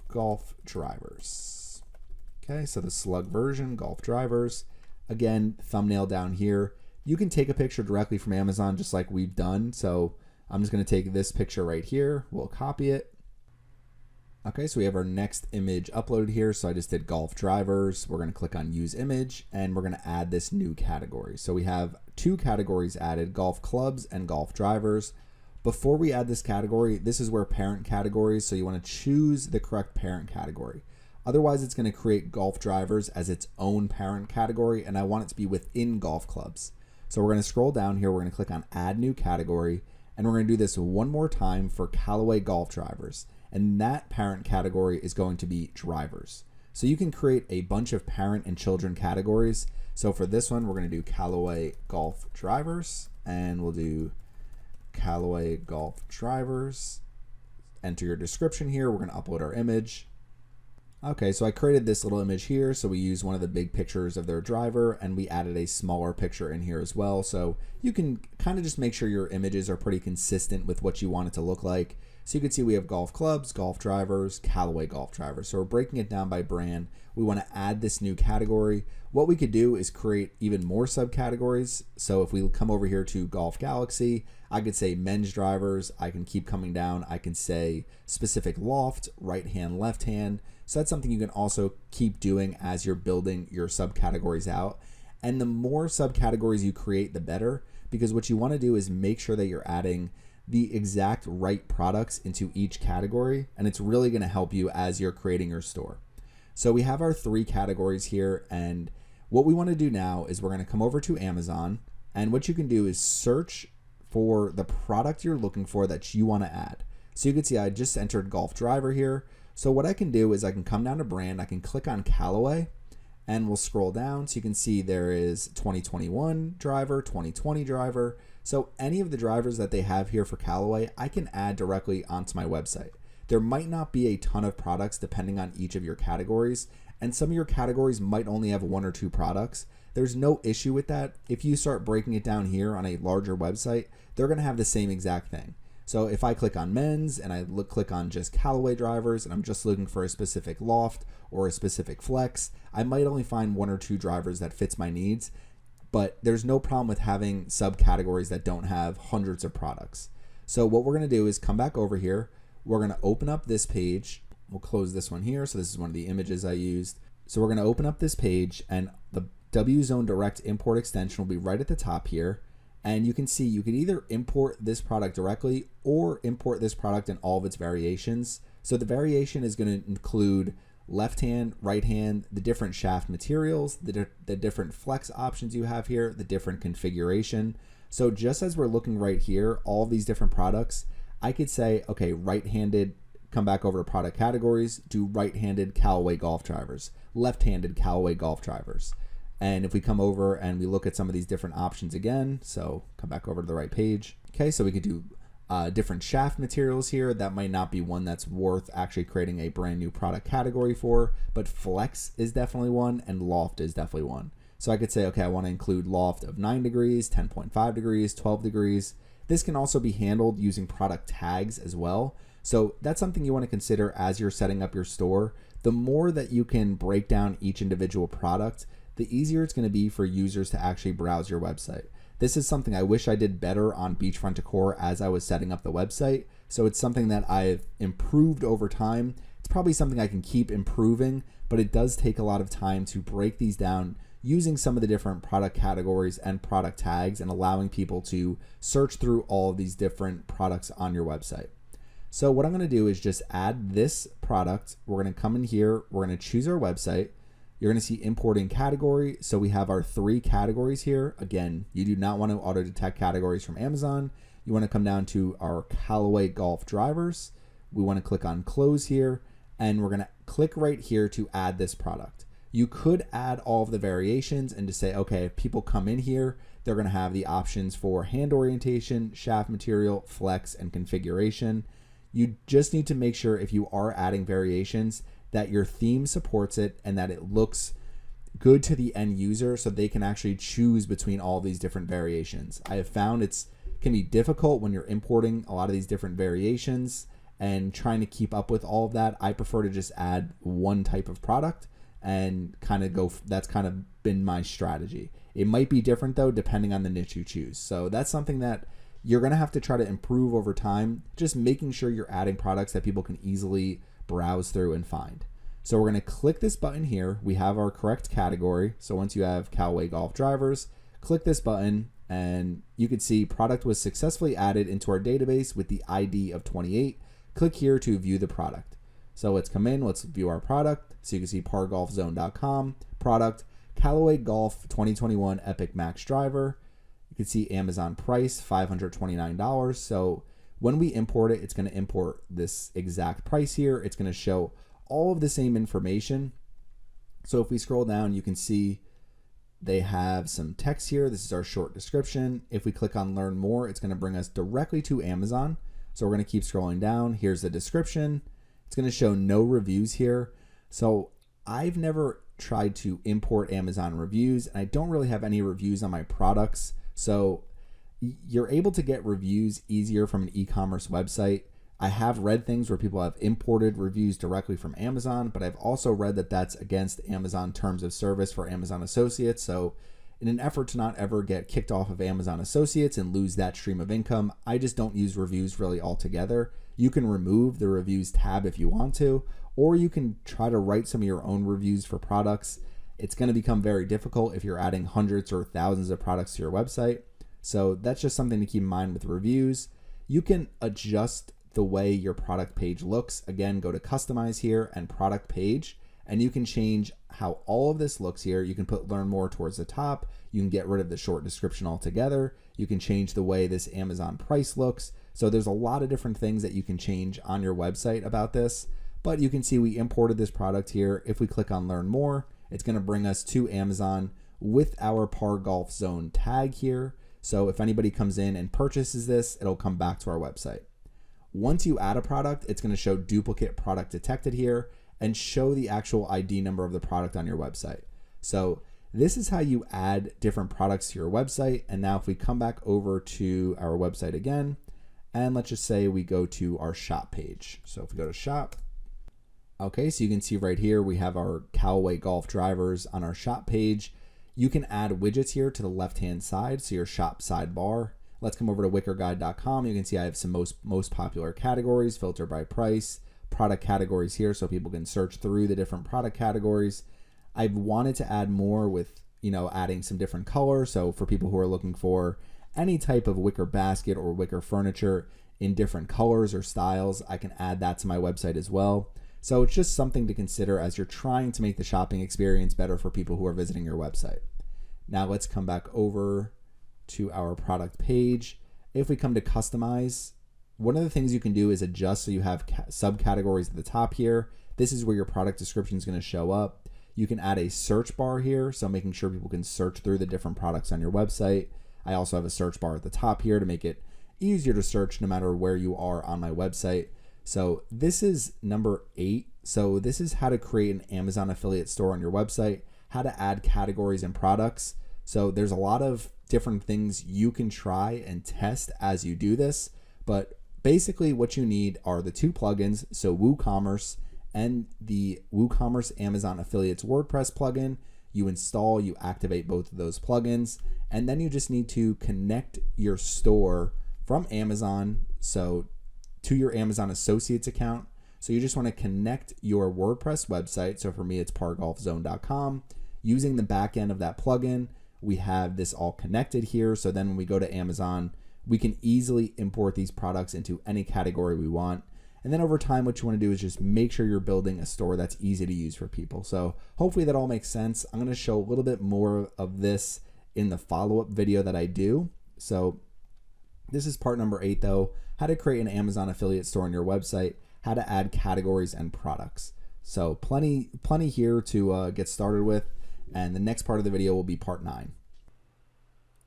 golf drivers. Okay, so the slug version, golf drivers. Again, thumbnail down here. You can take a picture directly from Amazon just like we've done. So I'm just going to take this picture right here. We'll copy it. Okay, so we have our next image uploaded here. So I just did golf drivers. We're going to click on use image, and we're going to add this new category. So we have 2 categories added, golf clubs and golf drivers. Before we add this category, this is where parent categories. So you want to choose the correct parent category. Otherwise, it's going to create golf drivers as its own parent category, and I want it to be within golf clubs. So we're going to scroll down here. We're going to click on add new category, and we're going to do this one more time for Callaway golf drivers. And that parent category is going to be drivers. So you can create a bunch of parent and children categories. So for this one, we're going to do Callaway golf drivers, and we'll do Callaway golf drivers. Enter your description here. We're going to upload our image. Okay, so I created this little image here. So we used one of the big pictures of their driver, and we added a smaller picture in here as well. So you can kind of just make sure your images are pretty consistent with what you want it to look like. So you can see we have golf clubs, golf drivers, Callaway golf drivers. So we're breaking it down by brand. We want to add this new category. What we could do is create even more subcategories. So if we come over here to Golf Galaxy, I could say men's drivers. I can keep coming down. I can say specific loft, right hand, left hand. So that's something you can also keep doing as you're building your subcategories out. And the more subcategories you create, the better, because what you want to do is make sure that you're adding the exact right products into each category, and it's really going to help you as you're creating your store. So we have our 3 categories here, and what we want to do now is we're going to come over to Amazon, and what you can do is search for the product you're looking for that you want to add. So you can see I just entered golf driver here. So what I can do is I can come down to brand, I can click on Callaway, and we'll scroll down so you can see there is 2021 driver, 2020 driver. So any of the drivers that they have here for Callaway, I can add directly onto my website. There might not be a ton of products depending on each of your categories, and some of your categories might only have 1 or 2 products. there's no issue with that. If you start breaking it down here on a larger website, they're going to have the same exact thing. So if I click on men's and I click on just Callaway drivers and I'm just looking for a specific loft or a specific flex, I might only find 1 or 2 drivers that fits my needs, but there's no problem with having subcategories that don't have hundreds of products. So what we're going to do is come back over here. We're going to open up this page. We'll close this one here. So this is one of the images I used. So we're going to open up this page, and the WZone Direct Import extension will be right at the top here. And you can see you can either import this product directly or import this product in all of its variations. So the variation is going to include left hand, right hand, the different shaft materials, the different flex options you have here, the different configuration. So just as we're looking right here, all of these different products, I could say, okay, right-handed, come back over to product categories, do right-handed Callaway golf drivers, left-handed Callaway golf drivers. And if we come over and we look at some of these different options again, so come back over to the right page. Okay, so we could do different shaft materials here. That might not be one that's worth actually creating a brand new product category for, but flex is definitely one and loft is definitely one. So I could say, okay, I want to include loft of 9 degrees, 10.5 degrees, 12 degrees. This can also be handled using product tags as well. So that's something you want to consider as you're setting up your store. The more that you can break down each individual product, the easier it's going to be for users to actually browse your website. This is something I wish I did better on Beachfront Decor as I was setting up the website. So it's something that I've improved over time. It's probably something I can keep improving, but it does take a lot of time to break these down using some of the different product categories and product tags and allowing people to search through all of these different products on your website. So what I'm going to do is just add this product. We're going to come in here. We're going to choose our website. You're going to see importing category. So we have our 3 categories here. Again, you do not want to auto detect categories from Amazon. You want to come down to our Callaway golf drivers. We want to click on close here, and we're going to click right here to add this product. You could add all of the variations and just say, okay, if people come in here, they're going to have the options for hand orientation, shaft material, flex, and configuration. You just need to make sure if you are adding variations that your theme supports it and that it looks good to the end user so they can actually choose between all these different variations. I have found it can be difficult when you're importing a lot of these different variations and trying to keep up with all of that. I prefer to just add one type of product and kind of go. That's kind of been my strategy. It might be different though depending on the niche you choose. So that's something that you're going to have to try to improve over time, just making sure you're adding products that people can easily browse through and find. So we're going to click this button here. We have our correct category. So once you have Callaway golf drivers, click this button and you can see product was successfully added into our database with the ID of 28. Click here to view the product. So let's come in, let's view our product. So you can see pargolfzone.com, product, Callaway Golf 2021 Epic Max driver. You can see Amazon price, $529. So when we import it, it's going to import this exact price here. It's going to show all of the same information. So if we scroll down, you can see they have some text here. This is our short description. If we click on learn more, it's going to bring us directly to Amazon. So we're going to keep scrolling down. Here's the description. It's going to show no reviews here. So I've never tried to import Amazon reviews, and I don't really have any reviews on my products. So you're able to get reviews easier from an e-commerce website. I have read things where people have imported reviews directly from Amazon, but I've also read that that's against Amazon terms of service for Amazon Associates. So in an effort to not ever get kicked off of Amazon Associates and lose that stream of income, I just don't use reviews really altogether. You can remove the reviews tab if you want to, or you can try to write some of your own reviews for products. It's going to become very difficult if you're adding hundreds or thousands of products to your website. So that's just something to keep in mind with reviews. You can adjust the way your product page looks. Again, go to customize here and product page, and you can change how all of this looks here. You can put learn more towards the top. You can get rid of the short description altogether. You can change the way this Amazon price looks. So there's a lot of different things that you can change on your website about this, but you can see we imported this product here. If we click on learn more, it's going to bring us to Amazon with our Par Golf Zone tag here. So if anybody comes in and purchases this, it'll come back to our website. Once you add a product, it's going to show duplicate product detected here and show the actual ID number of the product on your website. So This is how you add different products to your website. And now if we come back over to our website again, and let's just say we go to our shop page. So if we go to shop, okay, so you can see right here, we have our Callaway golf drivers on our shop page. You can add widgets here to the left-hand side, so your shop sidebar. Let's come over to wickerguide.com. You can see I have some most popular categories, filter by price, product categories here so people can search through the different product categories. I've wanted to add more with, adding some different colors. So for people who are looking for any type of wicker basket or wicker furniture in different colors or styles, I can add that to my website as well. So it's just something to consider as you're trying to make the shopping experience better for people who are visiting your website. Now let's come back over to our product page. If we come to customize, one of the things you can do is adjust so you have subcategories at the top here. This is where your product description is going to show up. You can add a search bar here, so making sure people can search through the different products on your website. I also have a search bar at the top here to make it easier to search no matter where you are on my website. So this is number 8. So this is how to create an Amazon affiliate store on your website, how to add categories and products. So there's a lot of different things you can try and test as you do this, but basically what you need are the 2 plugins, so WooCommerce and the WooCommerce Amazon Affiliates WordPress plugin. You install, you activate both of those plugins, and then you just need to connect your store from Amazon, so to your Amazon Associates account. So you just want to connect your WordPress website. So for me, it's pargolfzone.com. Using the back end of that plugin, we have this all connected here. So then when we go to Amazon, we can easily import these products into any category we want. And then over time, what you want to do is just make sure you're building a store that's easy to use for people. So hopefully that all makes sense. I'm going to show a little bit more of this in the follow-up video that I do. So this is part number 8 though, how to create an Amazon affiliate store on your website, how to add categories and products. So plenty here to get started with. And the next part of the video will be part 9.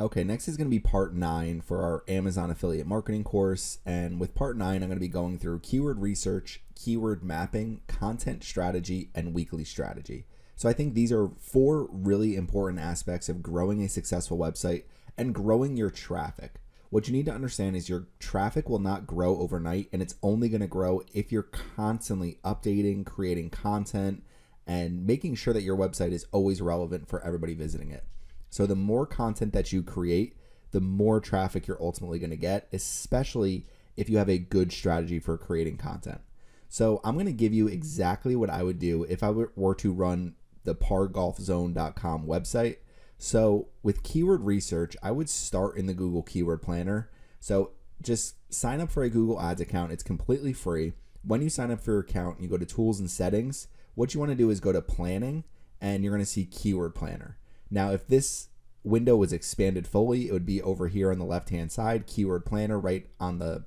Okay, next is going to be part 9 for our Amazon affiliate marketing course. And with part 9, I'm going to be going through keyword research, keyword mapping, content strategy, and weekly strategy. So I think these are 4 really important aspects of growing a successful website and growing your traffic. What you need to understand is your traffic will not grow overnight, and it's only going to grow if you're constantly updating, creating content, and making sure that your website is always relevant for everybody visiting it. So the more content that you create, the more traffic you're ultimately going to get, especially if you have a good strategy for creating content. So I'm going to give you exactly what I would do if I were to run the pargolfzone.com website. So with keyword research, I would start in the Google Keyword Planner. So just sign up for a Google Ads account. It's completely free. When you sign up for your account, you go to Tools and Settings. What you want to do is go to Planning, and you're going to see Keyword Planner. Now, if this window was expanded fully, it would be over here on the left-hand side, Keyword Planner, right on the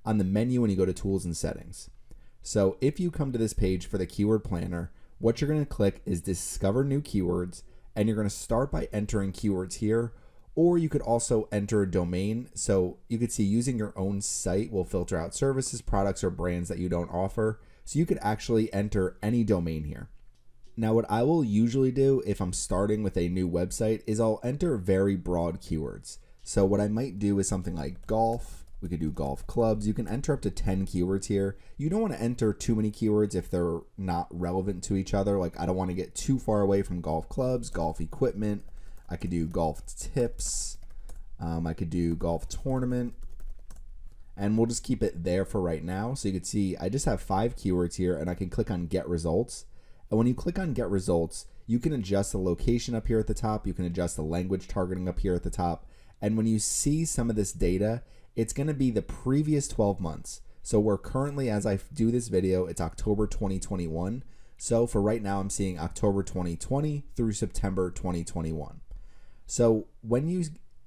menu when you go to Tools and Settings. So if you come to this page for the Keyword Planner, what you're going to click is Discover New Keywords, and you're going to start by entering keywords here, or you could also enter a domain. So you could see using your own site will filter out services, products, or brands that you don't offer. So you could actually enter any domain here. Now, what I will usually do if I'm starting with a new website is I'll enter very broad keywords. So what I might do is something like golf. We could do golf clubs. You can enter up to 10 keywords here. You don't want to enter too many keywords if they're not relevant to each other. Like I don't want to get too far away from golf clubs, golf equipment. I could do golf tips. I could do golf tournament. And we'll just keep it there for right now. So you can see I just have 5 keywords here, and I can click on Get Results. And when you click on Get Results, you can adjust the location up here at the top. You can adjust the language targeting up here at the top. And when you see some of this data, it's going to be the previous 12 months. So we're currently, as I do this video, it's October 2021. So for right now, I'm seeing October 2020 through September 2021. So when you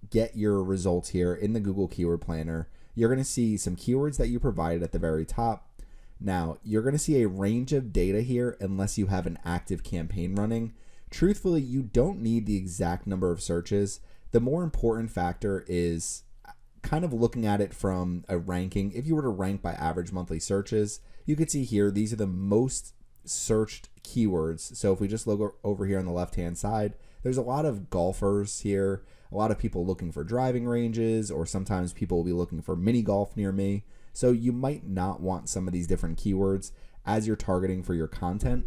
get your results here in the Google Keyword Planner, you're going to see some keywords that you provided at the very top. Now, you're going to see a range of data here unless you have an active campaign running. Truthfully, you don't need the exact number of searches. The more important factor is kind of looking at it from a ranking. If you were to rank by average monthly searches, you could see here, these are the most searched keywords. So if we just look over here on the left-hand side, there's a lot of golfers here, a lot of people looking for driving ranges, or sometimes people will be looking for mini golf near me. So you might not want some of these different keywords as you're targeting for your content.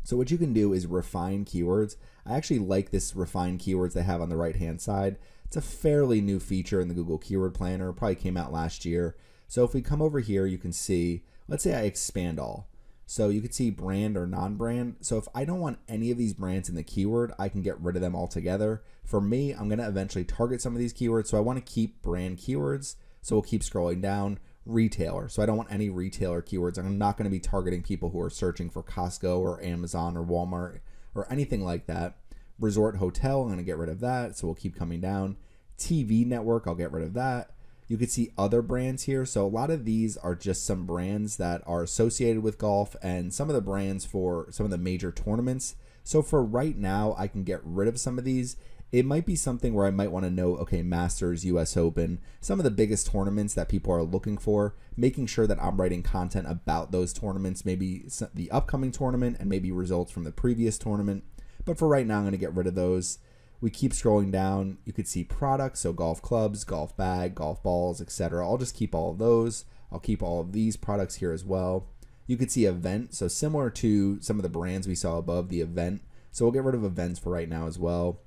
So what you can do is refine keywords. I actually like this refine keywords they have on the right hand side. It's a fairly new feature in the Google Keyword Planner. It probably came out last year. So if we come over here, you can see, let's say I expand all. So you can see brand or non-brand. So if I don't want any of these brands in the keyword, I can get rid of them altogether. For me, I'm going to eventually target some of these keywords. So I want to keep brand keywords. So we'll keep scrolling down. Retailer. So I don't want any retailer keywords. I'm not going to be targeting people who are searching for Costco or Amazon or Walmart or anything like that. Resort hotel, I'm going to get rid of that. So we'll keep coming down. TV network, I'll get rid of that. You can see other brands here. So a lot of these are just some brands that are associated with golf and some of the brands for some of the major tournaments. So for right now, I can get rid of some of these. It might be something where I might want to know, okay, Masters, US Open, some of the biggest tournaments that people are looking for, making sure that I'm writing content about those tournaments, maybe the upcoming tournament and maybe results from the previous tournament. But for right now, I'm going to get rid of those. We keep scrolling down. You could see products, so golf clubs, golf bag, golf balls, etc. I'll just keep all of those. I'll keep all of these products here as well. You could see event, so similar to some of the brands we saw above, the event. So we'll get rid of events for right now as well.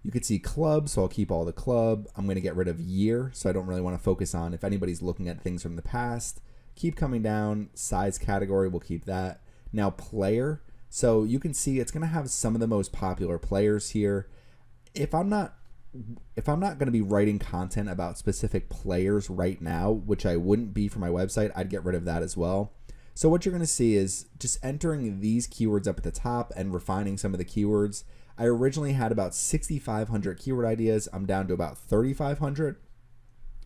You could see club, so I'll keep all the club. I'm going to get rid of year, so I don't really want to focus on if anybody's looking at things from the past. Keep coming down. Size category, we'll keep that. Now player, so you can see it's going to have some of the most popular players here. If I'm not going to be writing content about specific players right now, which I wouldn't be for my website, I'd get rid of that as well. So what you're going to see is just entering these keywords up at the top and refining some of the keywords. I originally had about 6,500 keyword ideas. I'm down to about 3,500.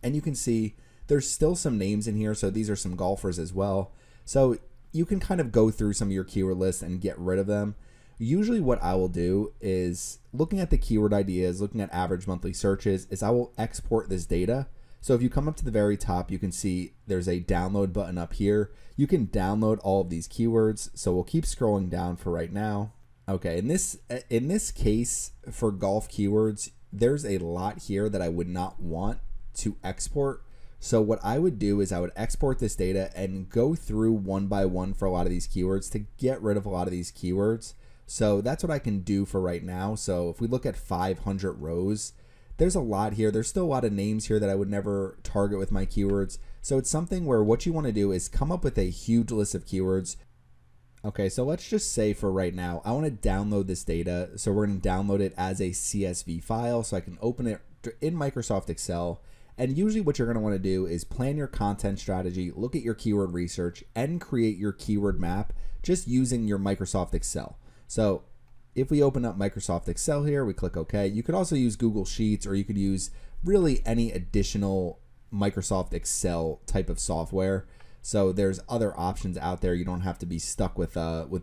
And you can see there's still some names in here. So these are some golfers as well. So you can kind of go through some of your keyword lists and get rid of them. Usually what I will do is looking at the keyword ideas, looking at average monthly searches, is I will export this data. So if you come up to the very top, you can see there's a download button up here. You can download all of these keywords. So we'll keep scrolling down for right now. Okay, in this case for golf keywords, there's a lot here that I would not want to export. So what I would do is I would export this data and go through one by one for a lot of these keywords to get rid of a lot of these keywords. So that's what I can do for right now. So if we look at 500 rows, there's a lot here. There's still a lot of names here that I would never target with my keywords. So it's something where what you want to do is come up with a huge list of keywords. Okay, so let's just say for right now, I want to download this data. So we're going to download it as a CSV file so I can open it in Microsoft Excel. And usually what you're going to want to do is plan your content strategy, look at your keyword research, and create your keyword map just using your Microsoft Excel. So if we open up Microsoft Excel here, we click OK. You could also use Google Sheets, or you could use really any additional Microsoft Excel type of software. So there's other options out there. You don't have to be stuck with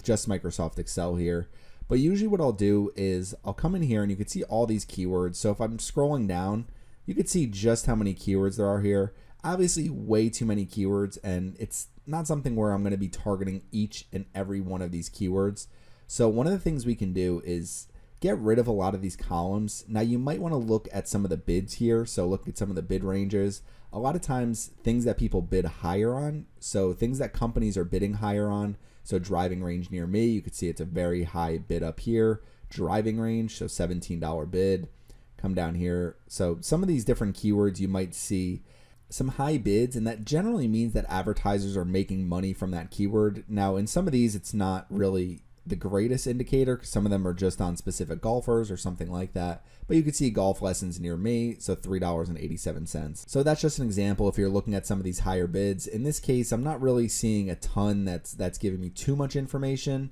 just Microsoft Excel here. But usually what I'll do is I'll come in here and you can see all these keywords. So if I'm scrolling down, you can see just how many keywords there are here. Obviously way too many keywords, and it's not something where I'm going to be targeting each and every one of these keywords. So one of the things we can do is get rid of a lot of these columns. Now you might want to look at some of the bids here. So look at some of the bid ranges. A lot of times things that people bid higher on, so things that companies are bidding higher on. So driving range near me, you can see it's a very high bid up here. Driving range, so $17 bid. Come down here. So some of these different keywords you might see some high bids, and that generally means that advertisers are making money from that keyword. Now in some of these it's not really the greatest indicator because some of them are just on specific golfers or something like that. But you can see golf lessons near me, so $3.87. So that's just an example if you're looking at some of these higher bids. In this case, I'm not really seeing a ton that's giving me too much information.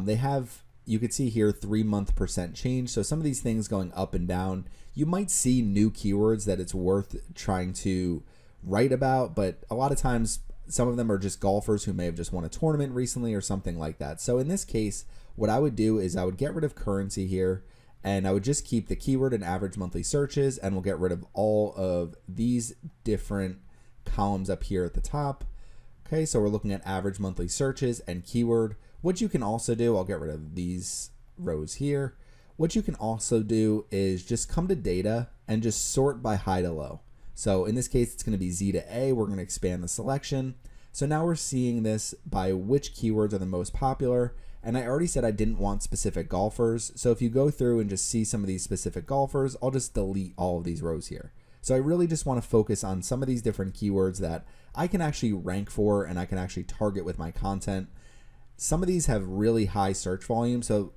They have, you could see here, 3-month % change. So some of these things going up and down. You might see new keywords that it's worth trying to write about, but a lot of times some of them are just golfers who may have just won a tournament recently or something like that. So in this case, what I would do is I would get rid of currency here, and I would just keep the keyword and average monthly searches, and we'll get rid of all of these different columns up here at the top. Okay, so we're looking at average monthly searches and keyword. What you can also do, I'll get rid of these rows here. What you can also do is just come to data and just sort by high to low. So in this case, it's going to be Z to A. We're going to expand the selection. So now we're seeing this by which keywords are the most popular. And I already said I didn't want specific golfers. So if you go through and just see some of these specific golfers, I'll just delete all of these rows here. So I really just want to focus on some of these different keywords that I can actually rank for and I can actually target with my content. Some of these have really high search volume. So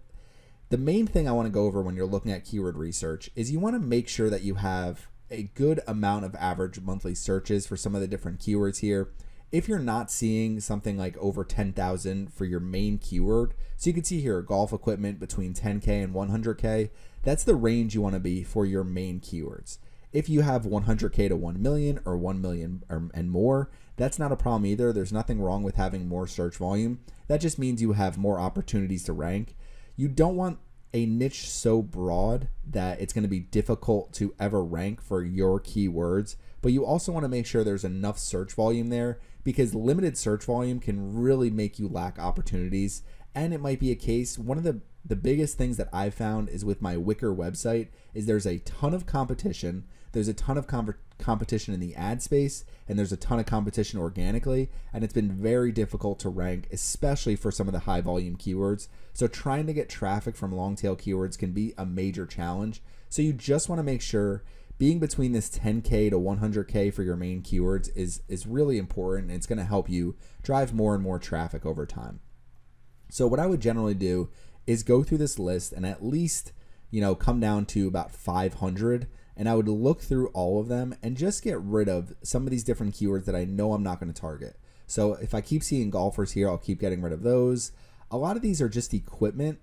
the main thing I want to go over when you're looking at keyword research is you want to make sure that you have a good amount of average monthly searches for some of the different keywords here. If you're not seeing something like over 10,000 for your main keyword, so you can see here golf equipment between 10K and 100K, that's the range you want to be for your main keywords. If you have 100K to 1 million or 1 million and more, that's not a problem either. There's nothing wrong with having more search volume. That just means you have more opportunities to rank. You don't want a niche so broad that it's going to be difficult to ever rank for your keywords, but you also want to make sure there's enough search volume there, because limited search volume can really make you lack opportunities. And it might be a case, one of the biggest things that I've found is with my Wicker website is there's a ton of competition. There's a ton of competition in the ad space, and there's a ton of competition organically, and it's been very difficult to rank, especially for some of the high volume keywords. So trying to get traffic from long tail keywords can be a major challenge. So you just want to make sure being between this 10K to 100K for your main keywords is really important, and it's going to help you drive more and more traffic over time. So what I would generally do is go through this list and at least, come down to about 500, and I would look through all of them and just get rid of some of these different keywords that I know I'm not going to target. So if I keep seeing golfers here, I'll keep getting rid of those. A lot of these are just equipment.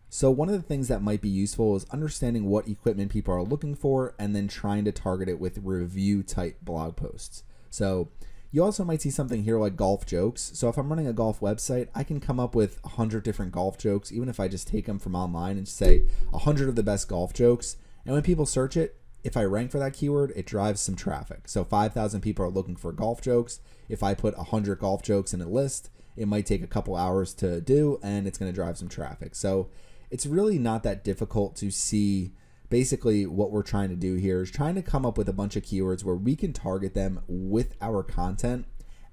So one of the things that might be useful is understanding what equipment people are looking for and then trying to target it with review type blog posts. So you also might see something here like golf jokes. So if I'm running a golf website, I can come up with 100 different golf jokes, even if I just take them from online and say 100 of the best golf jokes. And when people search it, if I rank for that keyword, it drives some traffic. So 5,000 people are looking for golf jokes. If I put 100 golf jokes in a list, it might take a couple hours to do, and it's going to drive some traffic. So it's really not that difficult to see. Basically what we're trying to do here is trying to come up with a bunch of keywords where we can target them with our content,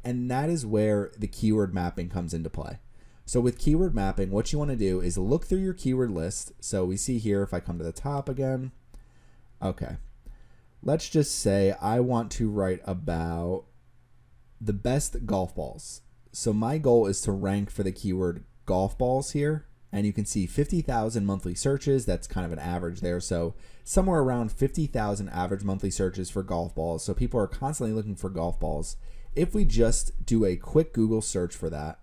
and that is where the keyword mapping comes into play. So with keyword mapping, what you want to do is look through your keyword list. So we see here, if I come to the top again, okay, let's just say I want to write about the best golf balls. So my goal is to rank for the keyword golf balls here. And you can see 50,000 monthly searches. That's kind of an average there. So somewhere around 50,000 average monthly searches for golf balls. So people are constantly looking for golf balls. If we just do a quick Google search for that,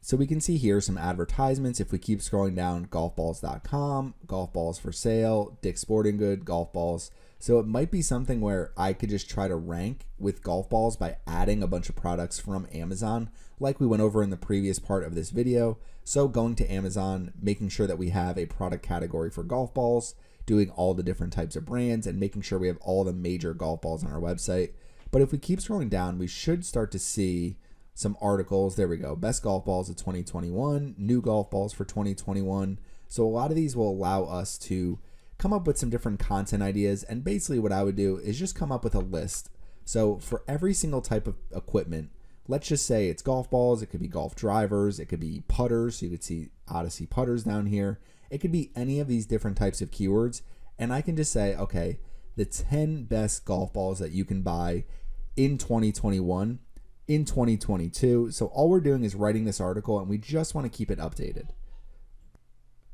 so we can see here some advertisements. If we keep scrolling down, golfballs.com, golf balls for sale, Dick's Sporting Good, golf balls. So it might be something where I could just try to rank with golf balls by adding a bunch of products from Amazon, like we went over in the previous part of this video. So going to Amazon, making sure that we have a product category for golf balls, doing all the different types of brands, and making sure we have all the major golf balls on our website. But if we keep scrolling down, we should start to see some articles. There we go. Best golf balls of 2021, new golf balls for 2021. So a lot of these will allow us to come up with some different content ideas. And basically what I would do is just come up with a list. So for every single type of equipment, let's just say it's golf balls. It could be golf drivers. It could be putters. So you could see Odyssey putters down here. It could be any of these different types of keywords. And I can just say, okay, the 10 best golf balls that you can buy in 2021, in 2022. So all we're doing is writing this article, and we just want to keep it updated.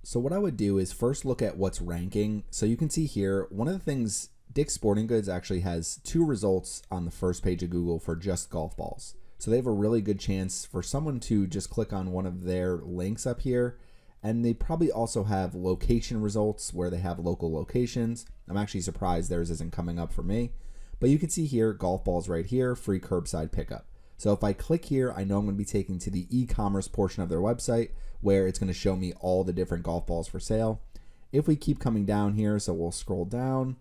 So what I would do is first look at what's ranking. So you can see here, one of the things, Dick's Sporting Goods actually has 2 results on the first page of Google for just golf balls. So they have a really good chance for someone to just click on one of their links up here. And they probably also have location results where they have local locations. I'm actually surprised theirs isn't coming up for me. But you can see here, golf balls right here, free curbside pickup. So if I click here, I know I'm going to be taken to the e-commerce portion of their website where it's going to show me all the different golf balls for sale. If we keep coming down here, so we'll scroll down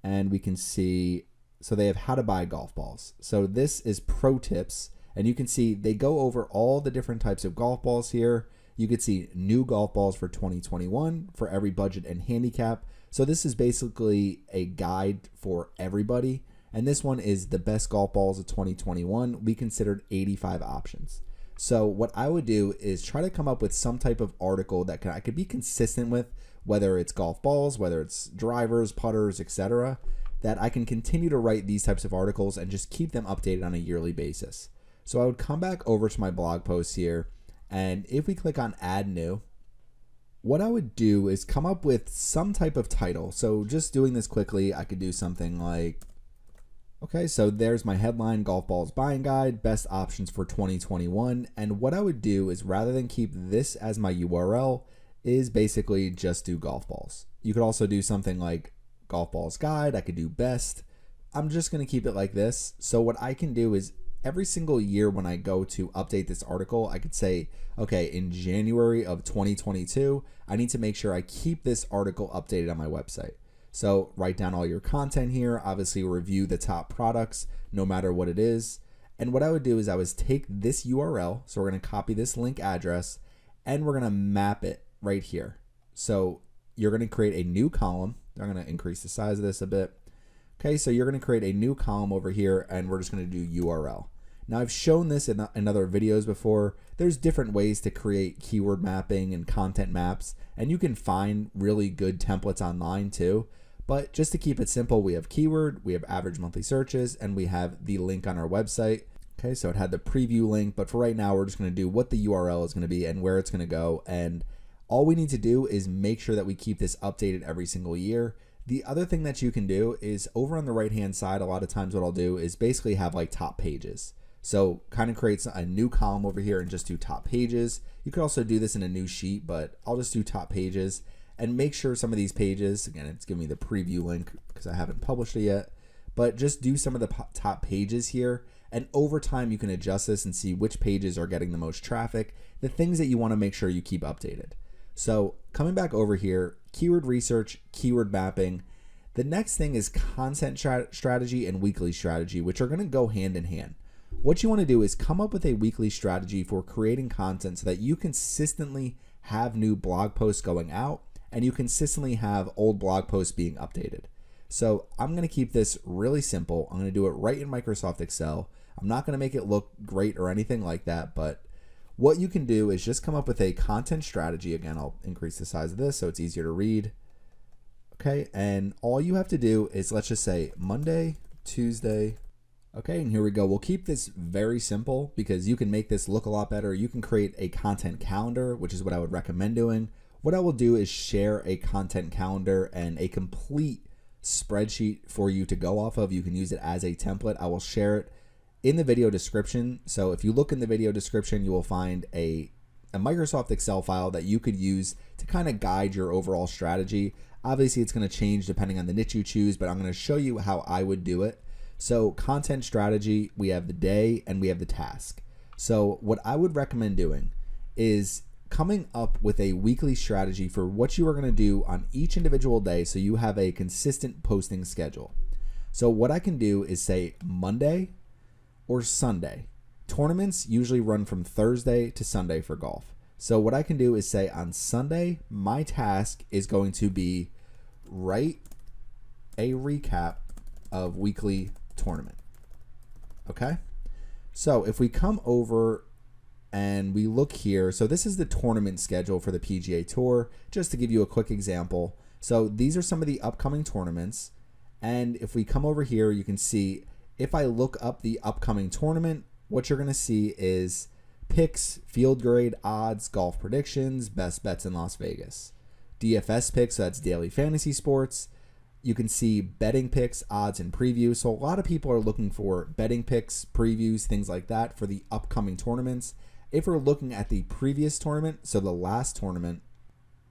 and we can see, so they have how to buy golf balls. So this is pro tips, and you can see they go over all the different types of golf balls here. You could see new golf balls for 2021 for every budget and handicap. So this is basically a guide for everybody. And this one is the best golf balls of 2021. We considered 85 options. So what I would do is try to come up with some type of article that I could be consistent with, whether it's golf balls, whether it's drivers, putters, etc., that I can continue to write these types of articles and just keep them updated on a yearly basis. So I would come back over to my blog post here, and if we click on add new, what I would do is come up with some type of title. So just doing this quickly, I could do something like, okay, so there's my headline, Golf Balls Buying Guide, Best Options for 2021. And what I would do is, rather than keep this as my URL, is basically just do golf balls. You could also do something like Golf Balls Guide. I could do best. I'm just going to keep it like this. So what I can do is every single year when I go to update this article, I could say, okay, in January of 2022, I need to make sure I keep this article updated on my website. So write down all your content here, obviously review the top products, no matter what it is. And what I would do is I would take this URL, so we're gonna copy this link address, and we're gonna map it right here. So you're gonna create a new column. I'm gonna increase the size of this a bit. Okay, so you're gonna create a new column over here, and we're just gonna do URL. Now I've shown this in other videos before. There's different ways to create keyword mapping and content maps, and you can find really good templates online too. But just to keep it simple, we have keyword, we have average monthly searches, and we have the link on our website. Okay, so it had the preview link, but for right now, we're just gonna do what the URL is gonna be and where it's gonna go. And all we need to do is make sure that we keep this updated every single year. The other thing that you can do is over on the right-hand side, a lot of times what I'll do is basically have like top pages. So kind of creates a new column over here and just do top pages. You could also do this in a new sheet, but I'll just do top pages. And make sure some of these pages, again, it's giving me the preview link because I haven't published it yet, but just do some of the top pages here. And over time, you can adjust this and see which pages are getting the most traffic, the things that you want to make sure you keep updated. So coming back over here, keyword research, keyword mapping. The next thing is content strategy and weekly strategy, which are going to go hand in hand. What you want to do is come up with a weekly strategy for creating content so that you consistently have new blog posts going out and you consistently have old blog posts being updated. So I'm going to keep this really simple. I'm going to do it right in Microsoft Excel. I'm not going to make it look great or anything like that, but what you can do is just come up with a content strategy. Again, I'll increase the size of this so it's easier to read. Okay, and all you have to do is, let's just say Monday, Tuesday. Okay, and here we go. We'll keep this very simple because you can make this look a lot better. You can create a content calendar, which is what I would recommend doing. What I will do is share a content calendar and a complete spreadsheet for you to go off of. You can use it as a template. I will share it in the video description. So if you look in the video description, you will find a Microsoft Excel file that you could use to kind of guide your overall strategy. Obviously, it's going to change depending on the niche you choose, but I'm going to show you how I would do it. So content strategy, we have the day and we have the task. So what I would recommend doing is coming up with a weekly strategy for what you are going to do on each individual day so you have a consistent posting schedule. So what I can do is say Monday or Sunday. Tournaments usually run from Thursday to Sunday for golf. So what I can do is say on Sunday, my task is going to be write a recap of weekly tournament. Okay? So if we come over and we look here, so this is the tournament schedule for the PGA Tour, just to give you a quick example. So these are some of the upcoming tournaments. And if we come over here, you can see if I look up the upcoming tournament, what you're going to see is picks, field grade, odds, golf predictions, best bets in Las Vegas. DFS picks, so that's daily fantasy sports. You can see betting picks, odds, and previews. So a lot of people are looking for betting picks, previews, things like that for the upcoming tournaments. If we're looking at the previous tournament, so the last tournament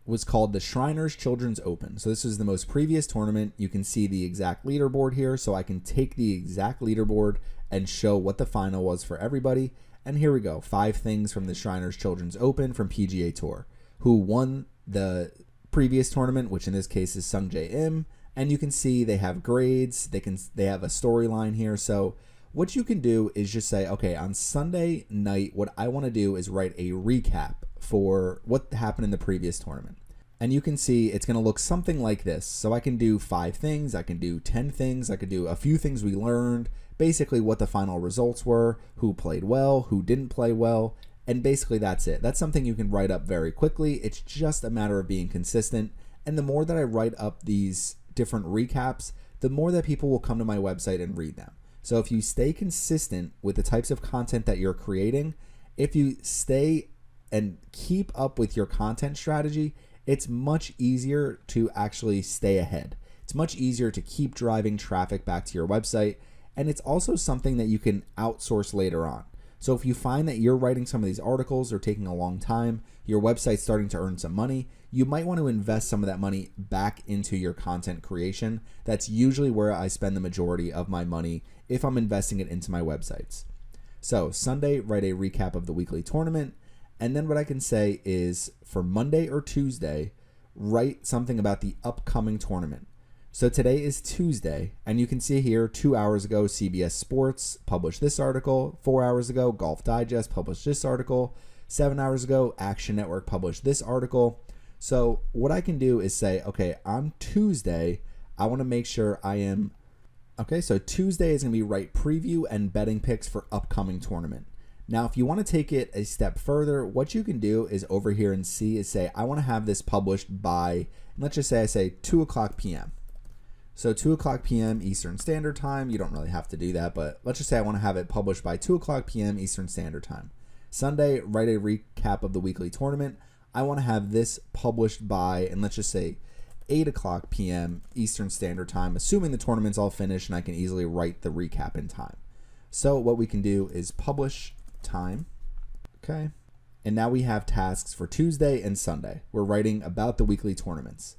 was called the Shriners Children's Open. So this is the most previous tournament. You can see the exact leaderboard here. So I can take the exact leaderboard and show what the final was for everybody. And here we go, 5 things from the Shriners Children's Open from PGA Tour. Who won the previous tournament, which in this case is Sung Jae Im. And you can see they have grades, they have a storyline here. So what you can do is just say, okay, on Sunday night, what I want to do is write a recap for what happened in the previous tournament. And you can see it's going to look something like this. So I can do 5 things, I can do 10 things, I could do a few things we learned, basically what the final results were, who played well, who didn't play well, and basically that's it. That's something you can write up very quickly. It's just a matter of being consistent. And the more that I write up these different recaps, the more that people will come to my website and read them. So if you stay consistent with the types of content that you're creating, if you stay and keep up with your content strategy, it's much easier to actually stay ahead. It's much easier to keep driving traffic back to your website. And it's also something that you can outsource later on. So if you find that you're writing some of these articles are taking a long time, your website's starting to earn some money, you might want to invest some of that money back into your content creation. That's usually where I spend the majority of my money if I'm investing it into my websites. So Sunday, write a recap of the weekly tournament. And then what I can say is for Monday or Tuesday, write something about the upcoming tournament. So today is Tuesday, and you can see here 2 hours ago, CBS Sports published this article. 4 hours ago, Golf Digest published this article. 7 hours ago, Action Network published this article. So what I can do is say, okay, on Tuesday, I want to make sure I am, okay, so Tuesday is going to be write preview and betting picks for upcoming tournament. Now, if you want to take it a step further, what you can do is over here and see is say, I want to have this published by, let's just say I say 2 o'clock p.m. So 2 o'clock p.m. Eastern Standard Time. You don't really have to do that, but let's just say I want to have it published by 2 o'clock p.m. Eastern Standard Time. Sunday, write a recap of the weekly tournament. I want to have this published by, and let's just say 8 o'clock p.m. Eastern Standard Time, assuming the tournament's all finished and I can easily write the recap in time. So what we can do is publish time, okay? And now we have tasks for Tuesday and Sunday. We're writing about the weekly tournaments.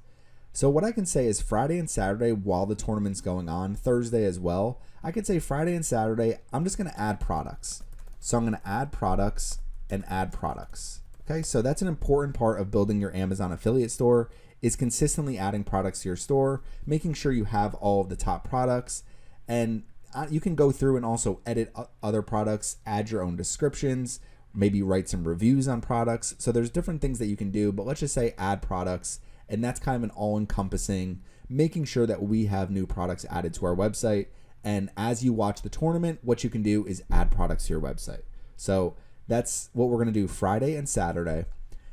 So what I can say is Friday and Saturday while the tournament's going on, Thursday as well, I could say Friday and Saturday, I'm just going to add products. So I'm going to add products and add products. Okay, so that's an important part of building your Amazon affiliate store is consistently adding products to your store, making sure you have all of the top products, and you can go through and also edit other products, add your own descriptions, maybe write some reviews on products. So there's different things that you can do, but let's just say add products. And that's kind of an all-encompassing, making sure that we have new products added to our website. And as you watch the tournament, what you can do is add products to your website. So that's what we're going to do Friday and Saturday.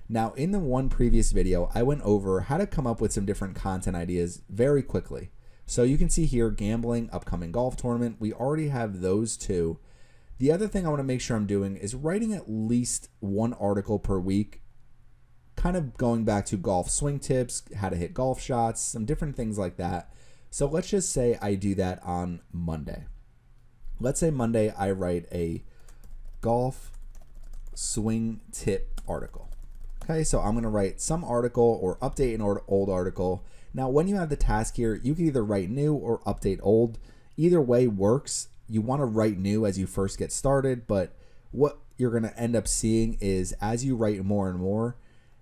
Now, in the one previous video, I went over how to come up with some different content ideas very quickly. So you can see here, gambling, upcoming golf tournament. We already have those two. The other thing I want to make sure I'm doing is writing at least one article per week, kind of going back to golf swing tips, how to hit golf shots, some different things like that. So let's just say I do that on Monday. Let's say Monday I write a golf swing tip article. Okay, so I'm going to write some article or update an old article. Now, when you have the task here, you can either write new or update old. Either way works. You want to write new as you first get started, but what you're going to end up seeing is as you write more and more,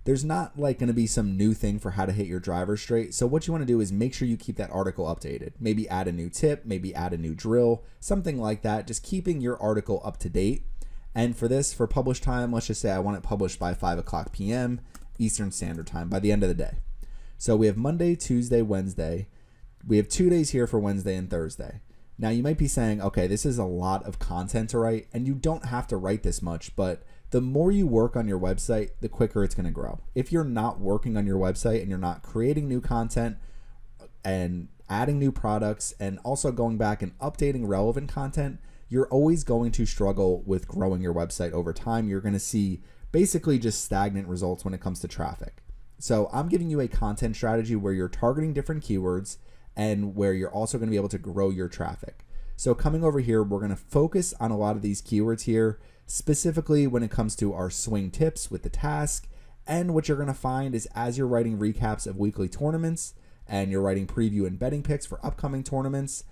there's not like going to be some new thing for how to hit your driver straight. So what you want to do is make sure you keep that article updated. Maybe add a new tip, maybe add a new drill, something like that. Just keeping your article up to date. And for this, for publish time, let's just say I want it published by 5 o'clock p.m. Eastern Standard Time by the end of the day. So we have Monday, Tuesday, Wednesday. We have 2 days here for Wednesday and Thursday. Now you might be saying, okay, this is a lot of content to write, and you don't have to write this much, but the more you work on your website, the quicker it's going to grow. If you're not working on your website and you're not creating new content and adding new products and also going back and updating relevant content, you're always going to struggle with growing your website over time. You're going to see basically just stagnant results when it comes to traffic. So I'm giving you a content strategy where you're targeting different keywords and where you're also going to be able to grow your traffic. So coming over here, we're going to focus on a lot of these keywords here, specifically when it comes to our swing tips with the task. And what you're going to find is as you're writing recaps of weekly tournaments and you're writing preview and betting picks for upcoming tournaments,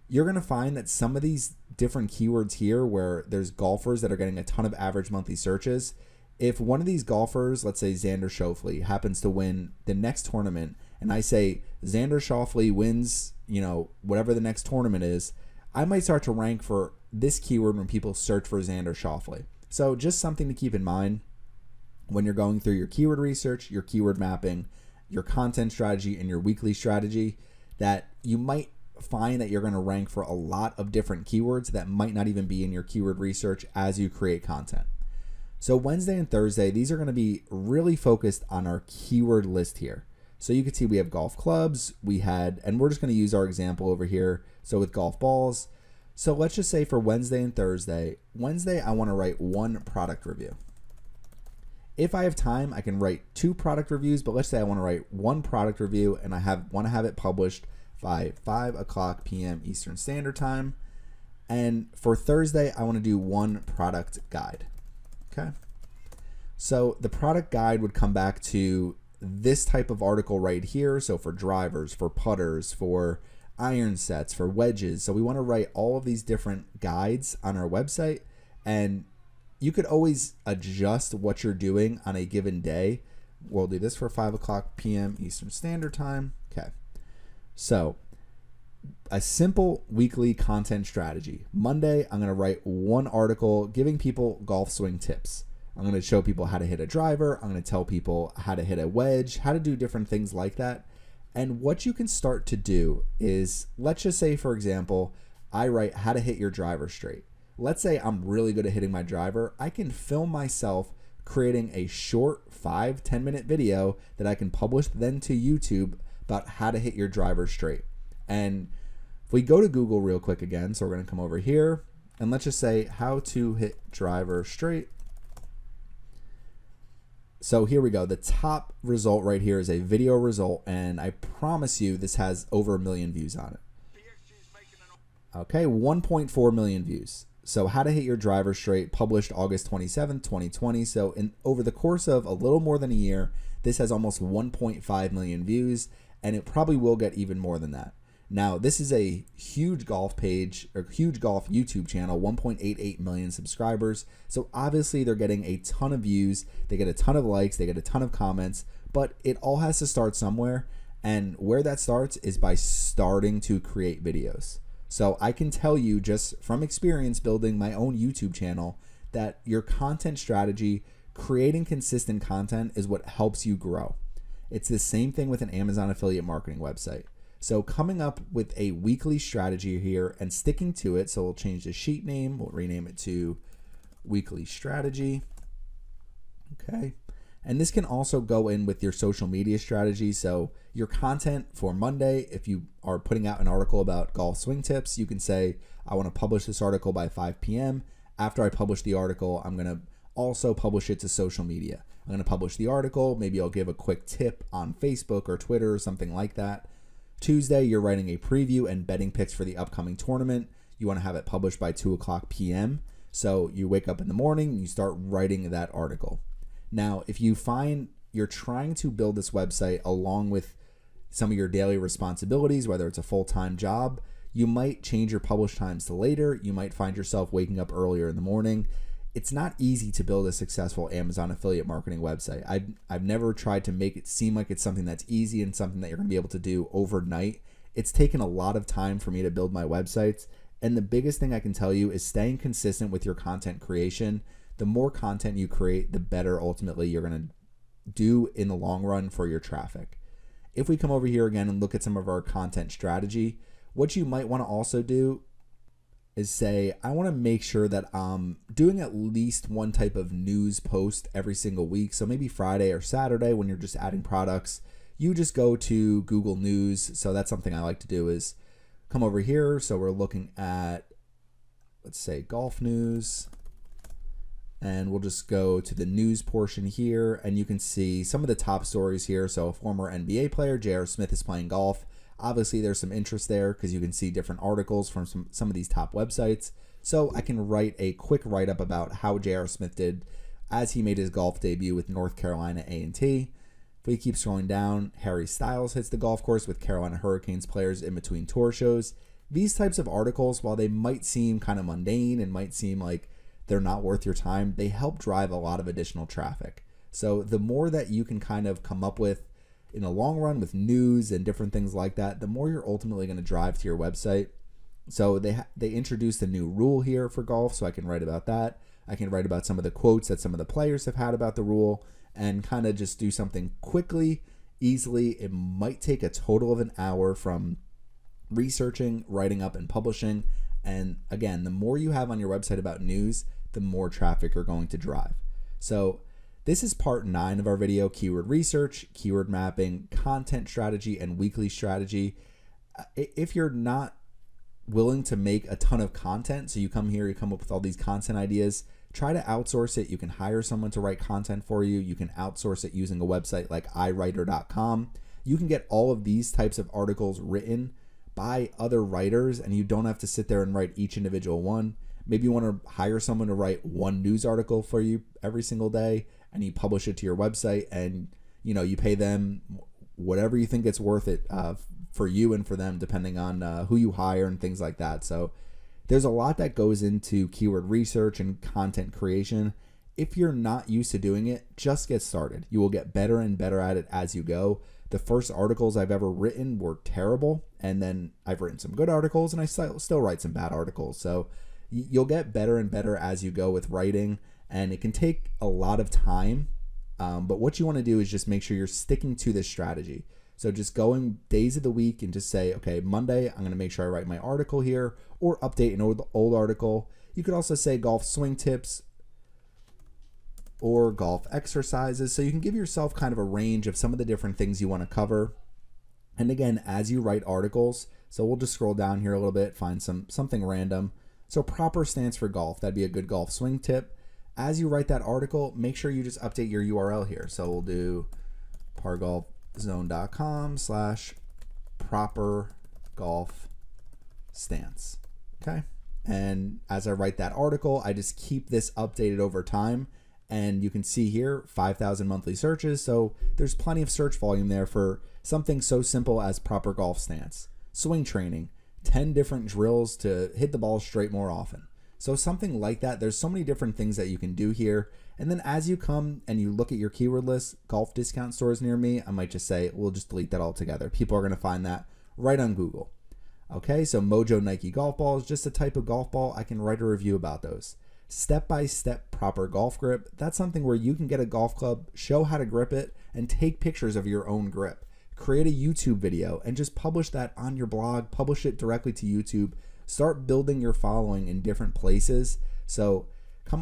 you're going to find that some of these different keywords here where there's golfers that are getting a ton of average monthly searches, if one of these golfers, let's say Xander Schauffele, happens to win the next tournament, and I say Xander Schauffele wins, whatever the next tournament is, I might start to rank for this keyword when people search for Xander Schauffele. So just something to keep in mind when you're going through your keyword research, your keyword mapping, your content strategy, and your weekly strategy, that you might find that you're going to rank for a lot of different keywords that might not even be in your keyword research as you create content. So Wednesday and Thursday, these are going to be really focused on our keyword list here. So you can see we have golf clubs, and we're just going to use our example over here. So with golf balls, so let's just say for Wednesday and Thursday, Wednesday I want to write one product review. If I have time, I can write 2 product reviews, but let's say I want to write 1 product review and I want to have it published by 5 o'clock p.m. Eastern Standard Time. And for Thursday, I want to do 1 product guide. Okay. So the product guide would come back to this type of article right here. So for drivers, for putters, for iron sets, for wedges. So we want to write all of these different guides on our website, and you could always adjust what you're doing on a given day. We'll do this for 5 o'clock p.m. Eastern Standard Time. Okay. So a simple weekly content strategy. Monday, I'm going to write 1 article giving people golf swing tips. I'm going to show people how to hit a driver. I'm going to tell people how to hit a wedge, how to do different things like that. And what you can start to do is, let's just say, for example, I write how to hit your driver straight. Let's say I'm really good at hitting my driver. I can film myself creating a short 5-10 minute video that I can publish then to YouTube about how to hit your driver straight. And if we go to Google real quick again, so we're going to come over here and let's just say how to hit driver straight. So here we go. The top result right here is a video result, and I promise you this has over 1 million views on it. Okay, 1.4 million views. So how to hit your driver straight, published August 27th, 2020. So over the course of a little more than a year, this has almost 1.5 million views, and it probably will get even more than that. Now, this is a huge golf page, or huge golf YouTube channel, 1.88 million subscribers. So obviously they're getting a ton of views, they get a ton of likes, they get a ton of comments, but it all has to start somewhere. And where that starts is by starting to create videos. So I can tell you just from experience building my own YouTube channel that your content strategy, creating consistent content, is what helps you grow. It's the same thing with an Amazon affiliate marketing website. So coming up with a weekly strategy here and sticking to it. So we'll change the sheet name. We'll rename it to weekly strategy. Okay. And this can also go in with your social media strategy. So your content for Monday, if you are putting out an article about golf swing tips, you can say, I want to publish this article by 5 p.m. After I publish the article, I'm going to also publish it to social media. I'm going to publish the article. Maybe I'll give a quick tip on Facebook or Twitter or something like that. Tuesday, you're writing a preview and betting picks for the upcoming tournament. You want to have it published by 2 o'clock p.m. So you wake up in the morning and you start writing that article. Now, if you find you're trying to build this website along with some of your daily responsibilities, whether it's a full-time job, you might change your publish times to later. You might find yourself waking up earlier in the morning. It's not easy to build a successful Amazon affiliate marketing website. I've never tried to make it seem like it's something that's easy and something that you're going to be able to do overnight. It's taken a lot of time for me to build my websites. And the biggest thing I can tell you is staying consistent with your content creation. The more content you create, the better ultimately you're going to do in the long run for your traffic. If we come over here again and look at some of our content strategy, what you might want to also do is say, I want to make sure that I'm doing at least one type of news post every single week. So maybe Friday or Saturday when you're just adding products, you just go to Google News. So that's something I like to do is come over here. So we're looking at, let's say, golf news. And we'll just go to the news portion here, and you can see some of the top stories here. So a former NBA player, J.R. Smith, is playing golf. Obviously, there's some interest there because you can see different articles from some of these top websites. So I can write a quick write-up about how J.R. Smith did as he made his golf debut with North Carolina A&T. If we keep scrolling down, Harry Styles hits the golf course with Carolina Hurricanes players in between tour shows. These types of articles, while they might seem kind of mundane and might seem like they're not worth your time, they help drive a lot of additional traffic. So the more that you can kind of come up with in the long run with news and different things like that, the more you're ultimately going to drive to your website. So they introduced a new rule here for golf, so I can write about that. I can write about some of the quotes that some of the players have had about the rule and kind of just do something quickly, easily. It might take a total of an hour from researching, writing up, and publishing. And again, the more you have on your website about news, the more traffic you're going to drive. So this is part 9 of our video: keyword research, keyword mapping, content strategy, and weekly strategy. If you're not willing to make a ton of content, so you come here, you come up with all these content ideas, try to outsource it. You can hire someone to write content for you. You can outsource it using a website like iWriter.com. You can get all of these types of articles written by other writers, and you don't have to sit there and write each individual one. Maybe you want to hire someone to write one news article for you every single day, and you publish it to your website, and you pay them whatever you think it's worth it for you and for them, depending on who you hire and things like that. So there's a lot that goes into keyword research and content creation. If you're not used to doing it, just get started. You will get better and better at it as you go. The first articles I've ever written were terrible, and then I've written some good articles, and I still write some bad articles. So you'll get better and better as you go with writing, and it can take a lot of time. But what you want to do is just make sure you're sticking to this strategy. So just going days of the week and just say, okay, Monday, I'm going to make sure I write my article here or update an old article. You could also say golf swing tips or golf exercises. So you can give yourself kind of a range of some of the different things you want to cover. And again, as you write articles, so we'll just scroll down here a little bit, find something random. So proper stance for golf, that'd be a good golf swing tip. As you write that article, make sure you just update your URL here. So we'll do pargolfzone.com/proper golf stance. Okay. And as I write that article, I just keep this updated over time. And you can see here, 5,000 monthly searches. So there's plenty of search volume there for something so simple as proper golf stance. Swing training, 10 different drills to hit the ball straight more often. So something like that. There's so many different things that you can do here. And then as you come and you look at your keyword list, golf discount stores near me, I might just say, we'll just delete that altogether. People are going to find that right on Google. Okay, so Mojo Nike golf balls, just a type of golf ball. I can write a review about those. Step-by-step proper golf grip. That's something where you can get a golf club, show how to grip it, and take pictures of your own grip. Create a YouTube video and just publish that on your blog, publish it directly to YouTube. Start building your following in different places. So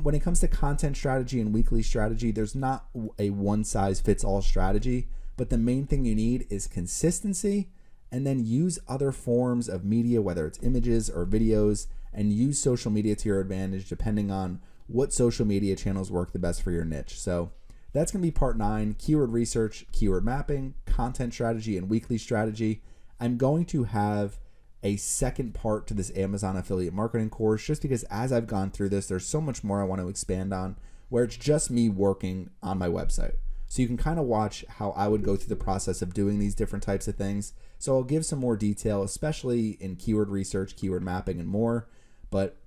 when it comes to content strategy and weekly strategy, there's not a one-size-fits-all strategy, but the main thing you need is consistency, and then use other forms of media, whether it's images or videos, and use social media to your advantage depending on what social media channels work the best for your niche. So that's going to be part 9, keyword research, keyword mapping, content strategy, and weekly strategy. I'm going to have a second part to this Amazon affiliate marketing course, just because as I've gone through this, there's so much more I want to expand on, where it's just me working on my website. So you can kind of watch how I would go through the process of doing these different types of things. So I'll give some more detail, especially in keyword research, keyword mapping, and more. But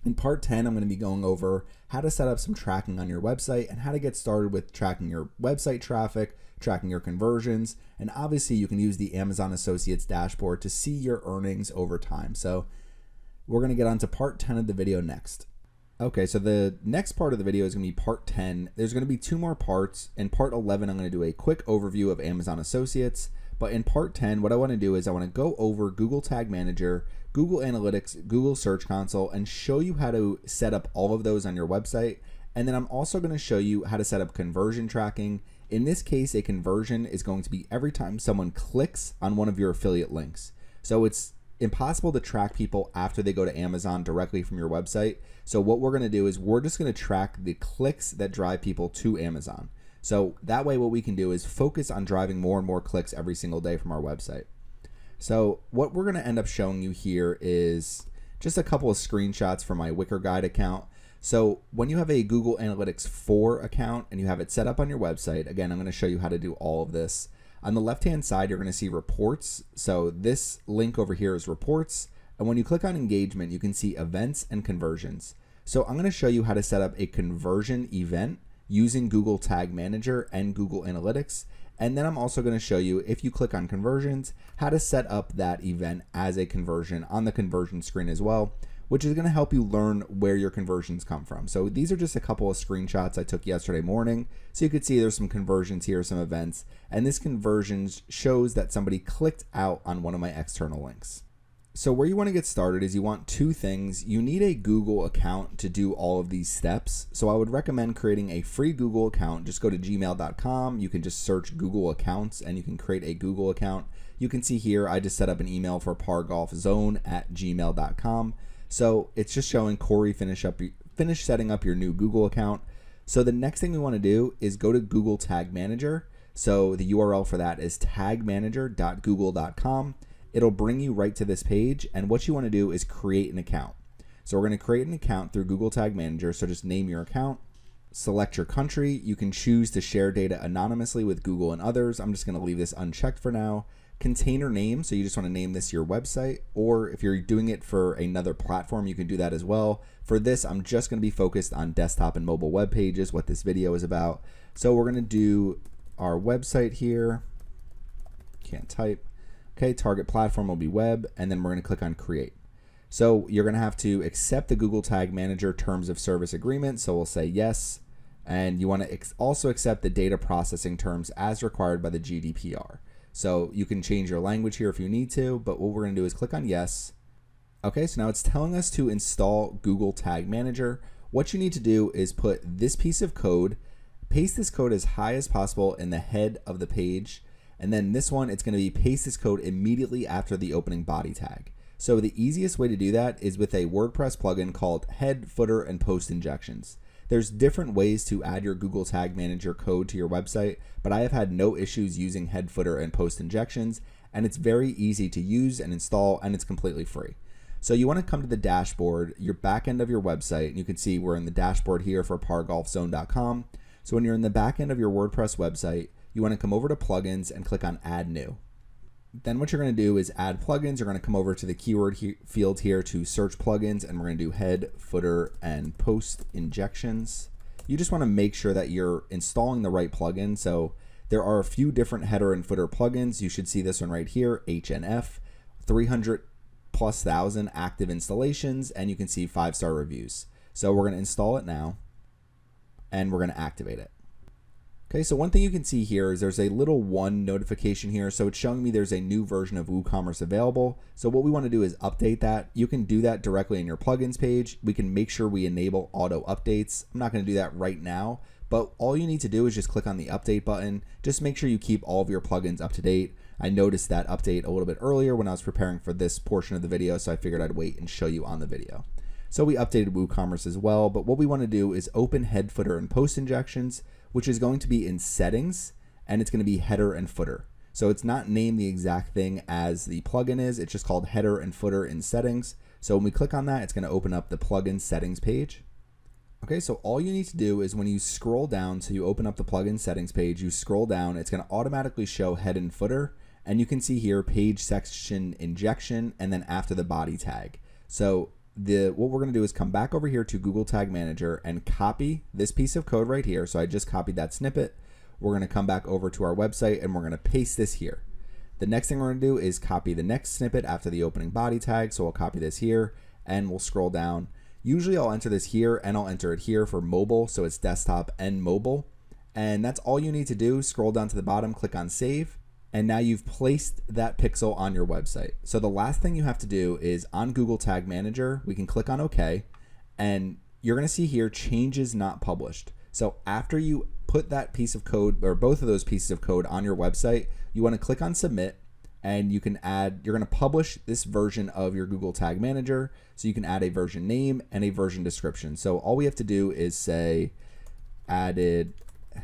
in part 10, I'm going to be going over how to set up some tracking on your website and how to get started with tracking your website traffic, tracking your conversions, and obviously you can use the Amazon Associates dashboard to see your earnings over time. So we're going to get on to part 10 of the video next. Okay, so the next part of the video is going to be part 10. There's going to be 2 more parts. In part 11, I'm going to do a quick overview of Amazon Associates. But in part 10, what I want to do is I want to go over Google Tag Manager, Google Analytics, Google Search Console, and show you how to set up all of those on your website. And then I'm also going to show you how to set up conversion tracking. In this case, a conversion is going to be every time someone clicks on one of your affiliate links. So it's impossible to track people after they go to Amazon directly from your website. So what we're going to do is we're just going to track the clicks that drive people to Amazon. So that way what we can do is focus on driving more and more clicks every single day from our website. So what we're going to end up showing you here is just a couple of screenshots from my Wicker Guide account. So when you have a Google Analytics 4 account and you have it set up on your website, again, I'm going to show you how to do all of this. On the left-hand side, you're going to see reports. So this link over here is reports. And when you click on engagement, you can see events and conversions. So I'm going to show you how to set up a conversion event using Google Tag Manager and Google Analytics. And then I'm also going to show you, if you click on conversions, how to set up that event as a conversion on the conversion screen as well, which is going to help you learn where your conversions come from. So these are just a couple of screenshots I took yesterday morning. So you could see there's some conversions here, some events, and this conversions shows that somebody clicked out on one of my external links. So where you want to get started is you want two things. You need a Google account to do all of these steps. So I would recommend creating a free Google account. Just go to gmail.com. You can just search Google accounts and you can create a Google account. You can see here, I just set up an email for pargolfzone@gmail.com. So it's just showing Corey finish setting up your new Google account. So the next thing we want to do is go to Google Tag Manager. So the URL for that is tagmanager.google.com. It'll bring you right to this page, and what you want to do is create an account. So we're going to create an account through Google Tag Manager. So just name your account, select your country. You can choose to share data anonymously with Google and others. I'm just going to leave this unchecked for now. Container name, so you just want to name this your website, or if you're doing it for another platform, you can do that as well. For this, I'm just going to be focused on desktop and mobile web pages, what this video is about. So we're going to do our website here. Can't type. Okay, target platform will be web, and then we're going to click on create. So you're going to have to accept the Google Tag Manager Terms of Service Agreement. So we'll say yes, and you want to also accept the data processing terms as required by the GDPR. So you can change your language here if you need to, but what we're going to do is click on yes. Okay, so now it's telling us to install Google Tag Manager. What you need to do is put this piece of code, paste this code as high as possible in the head of the page. And then this one, it's going to be paste this code immediately after the opening body tag. So the easiest way to do that is with a WordPress plugin called head, footer, and post injections. There's different ways to add your Google Tag Manager code to your website, but I have had no issues using head, footer, and post injections, and it's very easy to use and install, and it's completely free. So you want to come to the dashboard, your back end of your website, and you can see we're in the dashboard here for pargolfzone.com. So when you're in the back end of your WordPress website, you want to come over to plugins and click on add new. Then what you're going to do is add plugins. You're going to come over to the keyword field here to search plugins, and we're going to do head, footer, and post injections. You just want to make sure that you're installing the right plugin. So there are a few different header and footer plugins. You should see this one right here, HNF, 300,000+ active installations, and you can see 5-star reviews. So we're going to install it now, and we're going to activate it. Okay, so one thing you can see here is there's a little 1 notification here. So it's showing me there's a new version of WooCommerce available. So what we want to do is update that. You can do that directly in your plugins page. We can make sure we enable auto updates. I'm not going to do that right now, but all you need to do is just click on the update button. Just make sure you keep all of your plugins up to date. I noticed that update a little bit earlier when I was preparing for this portion of the video, so I figured I'd wait and show you on the video. So we updated WooCommerce as well, but what we want to do is open head, footer, and post injections, which is going to be in settings, and it's going to be header and footer. So it's not named the exact thing as the plugin is, it's just called header and footer in settings. So when we click on that, it's going to open up the plugin settings page. Okay, so all you need to do is when you scroll down, so you open up the plugin settings page, you scroll down, it's going to automatically show head and footer, and you can see here page section injection, and then after the body tag. So what we're going to do is come back over here to Google Tag Manager and copy this piece of code right here. So I just copied that snippet. We're going to come back over to our website and we're going to paste this here. The next thing we're going to do is copy the next snippet after the opening body tag. So we'll copy this here and we'll scroll down. Usually I'll enter this here and I'll enter it here for mobile. So it's desktop and mobile. And that's all you need to do. Scroll down to the bottom, click on save. And now you've placed that pixel on your website. So the last thing you have to do is on Google Tag Manager, we can click on OK, and you're going to see here changes not published. So after you put that piece of code or both of those pieces of code on your website, you want to click on submit, and you can add, you're going to publish this version of your Google Tag Manager. So you can add a version name and a version description. So all we have to do is say added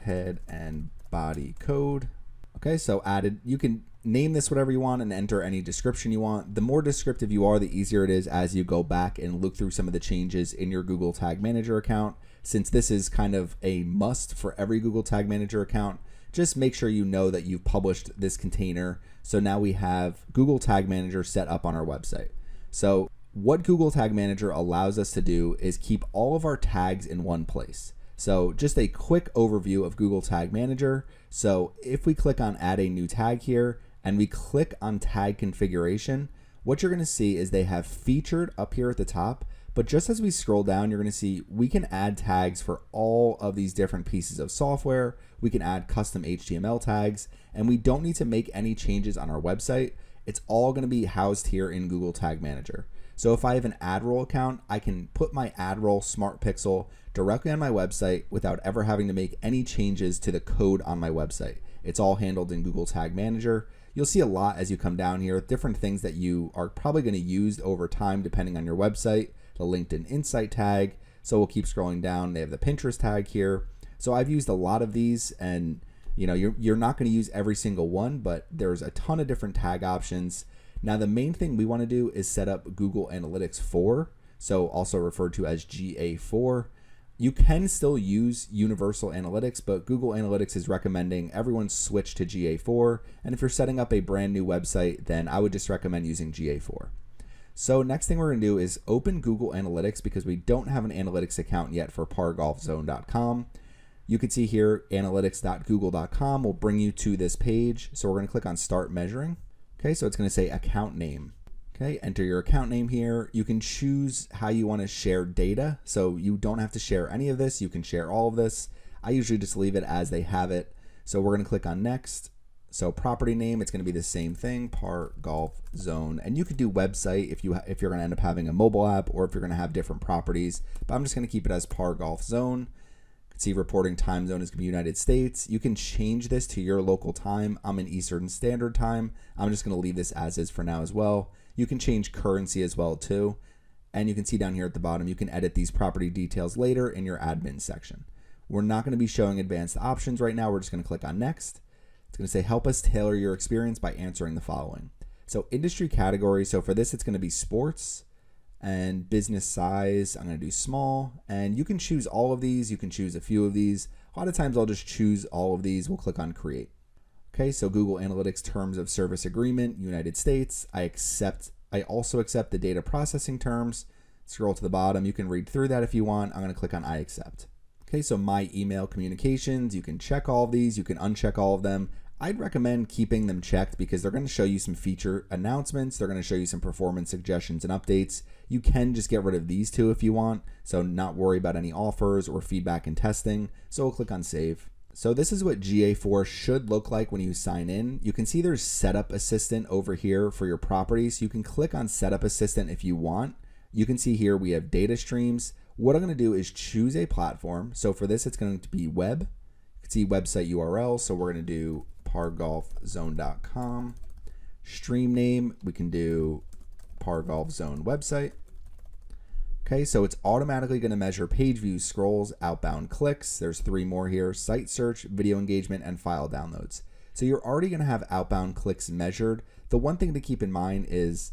head and body code. Okay, so added, you can name this whatever you want and enter any description you want. The more descriptive you are, the easier it is as you go back and look through some of the changes in your Google Tag Manager account. Since this is kind of a must for every Google Tag Manager account, just make sure you know that you've published this container. So now we have Google Tag Manager set up on our website. So what Google Tag Manager allows us to do is keep all of our tags in one place. So just a quick overview of Google Tag Manager. So if we click on add a new tag here and we click on tag configuration, what you're going to see is they have featured up here at the top. But just as we scroll down, you're going to see we can add tags for all of these different pieces of software. We can add custom HTML tags, and we don't need to make any changes on our website. It's all going to be housed here in Google Tag Manager. So if I have an ad roll account, I can put my ad roll smart pixel directly on my website without ever having to make any changes to the code on my website. It's all handled in Google Tag Manager. You'll see a lot as you come down here, different things that you are probably going to use over time depending on your website. The LinkedIn Insight tag. So we'll keep scrolling down. They have the Pinterest tag here. So I've used a lot of these, and you're not going to use every single one, but there's a ton of different tag options. Now the main thing we want to do is set up Google Analytics 4, so also referred to as GA4. You can still use Universal Analytics, but Google Analytics is recommending everyone switch to GA4. And if you're setting up a brand new website, then I would just recommend using GA4. So next thing we're going to do is open Google Analytics because we don't have an analytics account yet for pargolfzone.com. You can see here analytics.google.com will bring you to this page. So we're going to click on Start Measuring. Okay, so it's going to say account name. Okay, enter your account name here. You can choose how you want to share data. So you don't have to share any of this. You can share all of this. I usually just leave it as they have it. So we're going to click on Next. So property name, it's going to be the same thing, Par Golf Zone. And you could do website if you're going to end up having a mobile app or if you're going to have different properties. But I'm just going to keep it as Par Golf Zone. You can see reporting time zone is going to be United States. You can change this to your local time. I'm in Eastern Standard Time. I'm just going to leave this as is for now as well. You can change currency as well too. And you can see down here at the bottom, you can edit these property details later in your admin section. We're not going to be showing advanced options right now. We're just going to click on Next. It's going to say, help us tailor your experience by answering the following. So industry category. So for this, it's going to be sports and business size. I'm going to do small, and you can choose all of these. You can choose a few of these. A lot of times I'll just choose all of these. We'll click on create. Okay. So Google Analytics terms of service agreement, United States. I also accept the data processing terms. Scroll to the bottom. You can read through that if you want. I'm going to click on I accept. Okay. So my email communications, you can check all of these. You can uncheck all of them. I'd recommend keeping them checked because they're going to show you some feature announcements. They're going to show you some performance suggestions and updates. You can just get rid of these two if you want. So not worry about any offers or feedback and testing. So we'll click on save. So this is what GA4 should look like when you sign in. You can see there's Setup Assistant over here for your property. So you can click on Setup Assistant if you want. You can see here we have data streams. What I'm going to do is choose a platform. So for this, it's going to be web. You can see website URL. So we're going to do pargolfzone.com. Stream name, we can do pargolfzone website. Okay, so it's automatically going to measure page views, scrolls, outbound clicks. There's 3 more here: site search, video engagement, and file downloads. So you're already going to have outbound clicks measured. The one thing to keep in mind is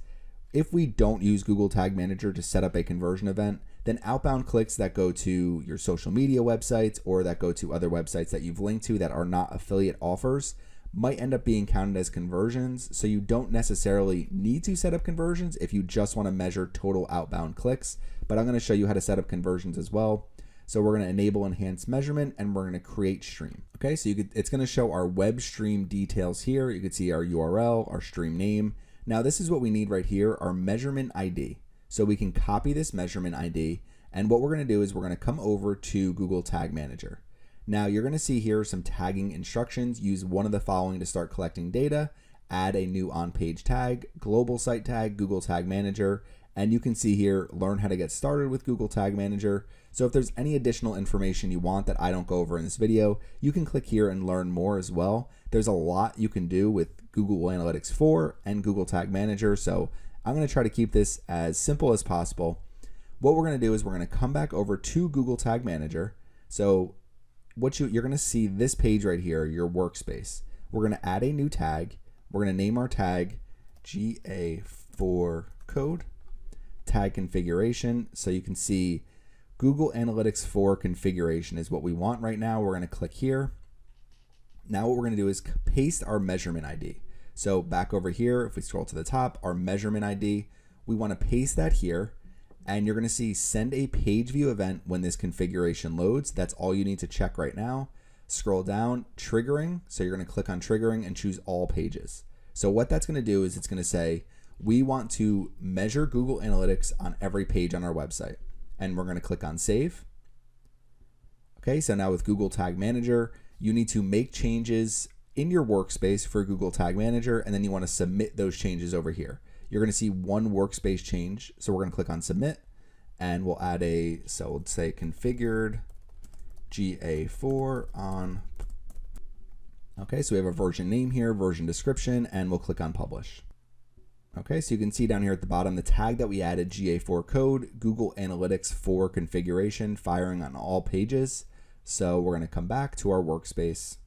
if we don't use Google Tag Manager to set up a conversion event, then outbound clicks that go to your social media websites or that go to other websites that you've linked to that are not affiliate offers might end up being counted as conversions. So you don't necessarily need to set up conversions if you just want to measure total outbound clicks. But I'm going to show you how to set up conversions as well. So we're going to enable enhanced measurement and we're going to create stream. Okay, so it's going to show our web stream details here. You can see our URL, our stream name. Now this is what we need right here, our measurement ID. So we can copy this measurement ID, and what we're going to do is we're going to come over to Google Tag Manager. Now you're going to see here some tagging instructions. Use one of the following to start collecting data. Add a new on-page tag, global site tag, Google Tag Manager, and you can see here, learn how to get started with Google Tag Manager. So if there's any additional information you want that I don't go over in this video, you can click here and learn more as well. There's a lot you can do with Google Analytics 4 and Google Tag Manager. So I'm going to try to keep this as simple as possible. What we're going to do is we're going to come back over to Google Tag Manager. So what you're going to see this page right here, your workspace. We're going to add a new tag. We're going to name our tag GA4 code, tag configuration. So you can see Google Analytics 4 configuration is what we want right now. We're going to click here. Now what we're going to do is paste our measurement ID. So back over here, if we scroll to the top, our measurement ID, we want to paste that here. and you're going to see send a page view event when this configuration loads. That's all you need to check right now. Scroll down, triggering. So you're going to click on triggering and choose all pages. So what that's going to do is it's going to say, we want to measure Google Analytics on every page on our website. And we're going to click on save. Okay, so now with Google Tag Manager, you need to make changes in your workspace for Google Tag Manager, and then you want to submit those changes over here. You're going to see one workspace change. So we're going to click on submit, and we'll add so we'll say configured GA4 on. Okay, so we have a version name here, version description, and we'll click on publish. Okay, so you can see down here at the bottom, the tag that we added, GA4 code, Google Analytics 4 configuration, firing on all pages. So we're going to come back to our workspace.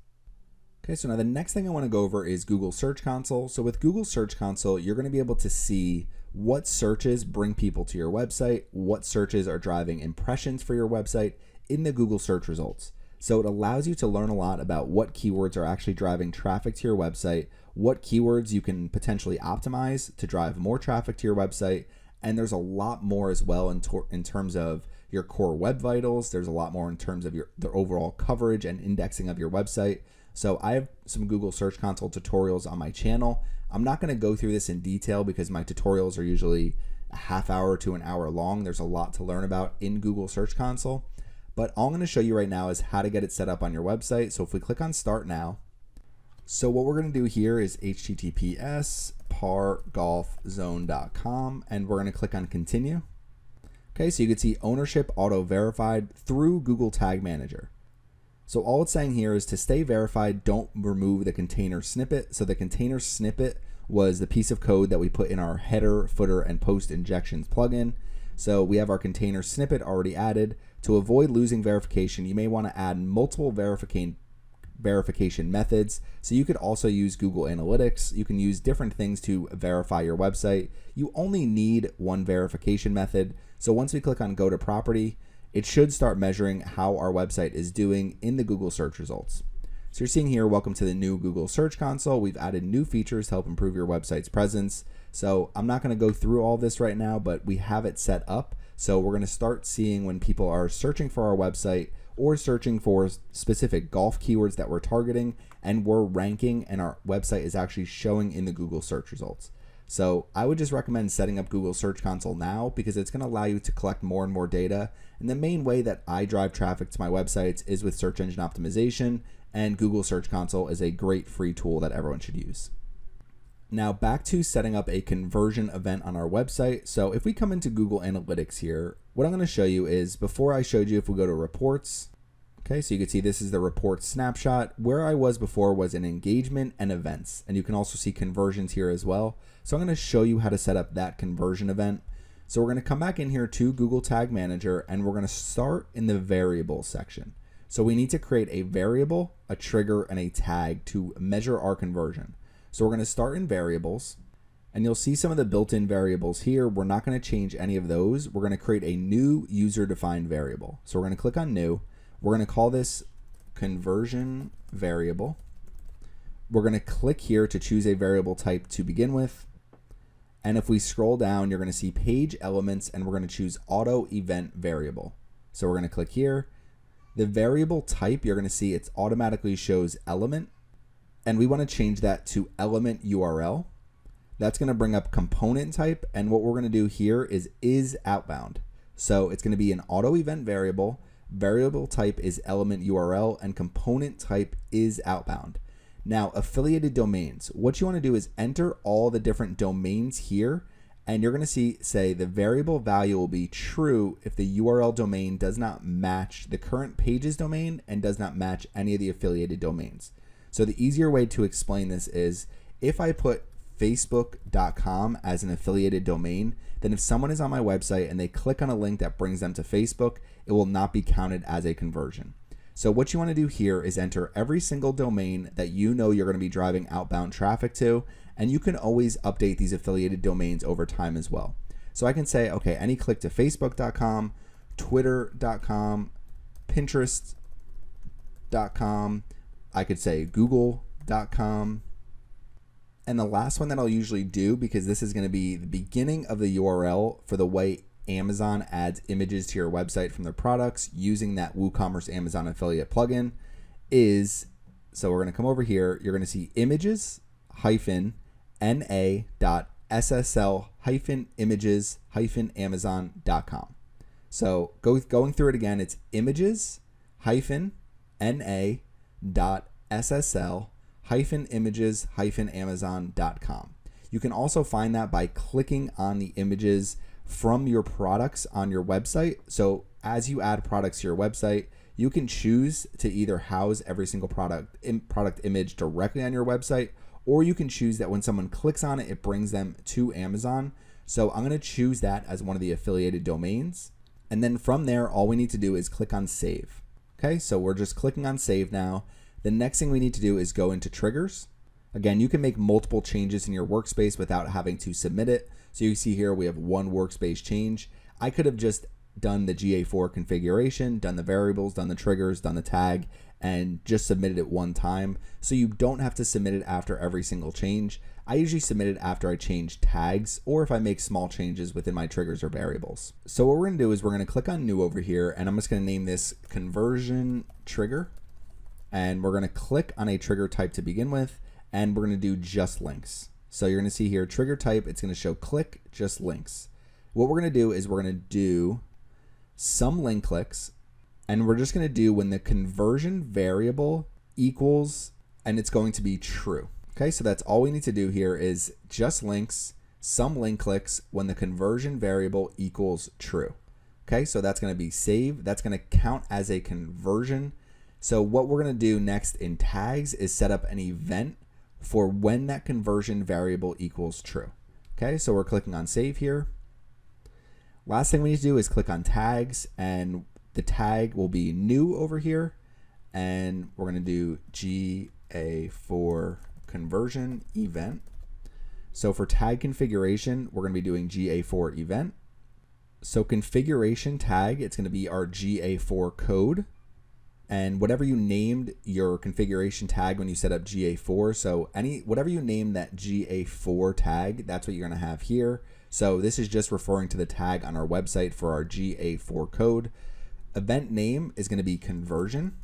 Okay, so now the next thing I want to go over is Google Search Console. So with Google Search Console, you're going to be able to see what searches bring people to your website, what searches are driving impressions for your website in the Google search results. So it allows you to learn a lot about what keywords are actually driving traffic to your website, what keywords you can potentially optimize to drive more traffic to your website. And there's a lot more as well in terms of your core web vitals. There's a lot more in terms of the overall coverage and indexing of your website. So I have some Google Search Console tutorials on my channel. I'm not going to go through this in detail because my tutorials are usually a half hour to an hour long. There's a lot to learn about in Google Search Console. But all I'm going to show you right now is how to get it set up on your website. So if we click on Start Now, so what we're going to do here is https://pargolfzone.com, and we're going to click on Continue. Okay, so you can see ownership auto verified through Google Tag Manager. So all it's saying here is to stay verified, don't remove the container snippet. So the container snippet was the piece of code that we put in our header, footer, and post injections plugin. So we have our container snippet already added. To avoid losing verification, you may want to add multiple verification methods. So you could also use Google Analytics. You can use different things to verify your website. You only need one verification method. So once we click on Go to Property, it should start measuring how our website is doing in the Google search results. So you're seeing here, welcome to the new Google Search Console. We've added new features to help improve your website's presence. So I'm not going to go through all this right now, but we have it set up. So we're going to start seeing when people are searching for our website or searching for specific golf keywords that we're targeting and we're ranking, and our website is actually showing in the Google search results. So I would just recommend setting up Google Search Console now because it's going to allow you to collect more and more data. And the main way that I drive traffic to my websites is with search engine optimization, and Google Search Console is a great free tool that everyone should use. Now back to setting up a conversion event on our website. So if we come into Google Analytics here, what I'm going to show you is, before I showed you, if we go to reports, okay, so you can see this is the report snapshot. Where I was before was in engagement and events, and you can also see conversions here as well. So I'm going to show you how to set up that conversion event. So we're going to come back in here to Google Tag Manager, and we're going to start in the variables section. So we need to create a variable, a trigger, and a tag to measure our conversion. So we're going to start in variables, and you'll see some of the built-in variables here. We're not going to change any of those. We're going to create a new user-defined variable. So we're going to click on new. We're going to call this conversion variable. We're going to click here to choose a variable type to begin with. And if we scroll down, you're going to see page elements, and we're going to choose auto event variable. So we're going to click here. The variable type, you're going to see it automatically shows element, and we want to change that to element URL. That's going to bring up component type, and what we're going to do here is outbound. So it's going to be an auto event variable. Variable type is element URL, and component type is outbound. Now, affiliated domains, what you want to do is enter all the different domains here, and you're going to say the variable value will be true if the URL domain does not match the current page's domain and does not match any of the affiliated domains. So the easier way to explain this is, if I put facebook.com as an affiliated domain, then if someone is on my website and they click on a link that brings them to Facebook, it will not be counted as a conversion. So what you want to do here is enter every single domain that you know you're going to be driving outbound traffic to, and you can always update these affiliated domains over time as well. So I can say, okay, any click to facebook.com, twitter.com, pinterest.com, I could say google.com. And the last one that I'll usually do, because this is going to be the beginning of the URL for the way Amazon adds images to your website from their products using that WooCommerce Amazon affiliate plugin is, so we're going to come over here, you're going to see images hyphen na.ssl-images-amazon.com. So going through it again, it's images hyphen na.ssl-images-amazon.com. You can also find that by clicking on the images from your products on your website. So as you add products to your website, you can choose to either house every single product image directly on your website, or you can choose that when someone clicks on it, it brings them to Amazon. So I'm going to choose that as one of the affiliated domains. And then from there, all we need to do is click on save. Okay, so we're just clicking on save now. The next thing we need to do is go into triggers. Again, you can make multiple changes in your workspace without having to submit it. So you see here, we have one workspace change. I could have just done the GA4 configuration, done the variables, done the triggers, done the tag, and just submitted it one time. So you don't have to submit it after every single change. I usually submit it after I change tags or if I make small changes within my triggers or variables. So what we're gonna do is we're gonna click on new over here, and I'm just gonna name this conversion trigger. And we're gonna click on a trigger type to begin with, and we're gonna do just links. So you're gonna see here, trigger type, it's gonna show click just links. What we're gonna do is we're gonna do some link clicks, and we're just gonna do when the conversion variable equals, and it's going to be true. Okay, so that's all we need to do here is just links, some link clicks when the conversion variable equals true. Okay, so that's gonna be save, that's gonna count as a conversion. So what we're gonna do next in tags is set up an event for when that conversion variable equals true. Okay, so we're clicking on save here. Last thing we need to do is click on tags, and the tag will be new over here, and we're gonna do GA4 conversion event. So for tag configuration, we're gonna be doing GA4 event. So configuration tag, it's gonna be our GA4 code, and whatever you named your configuration tag when you set up GA4, so whatever you name that GA4 tag, that's what you're gonna have here. So this is just referring to the tag on our website for our GA4 code. Event name is gonna be conversion,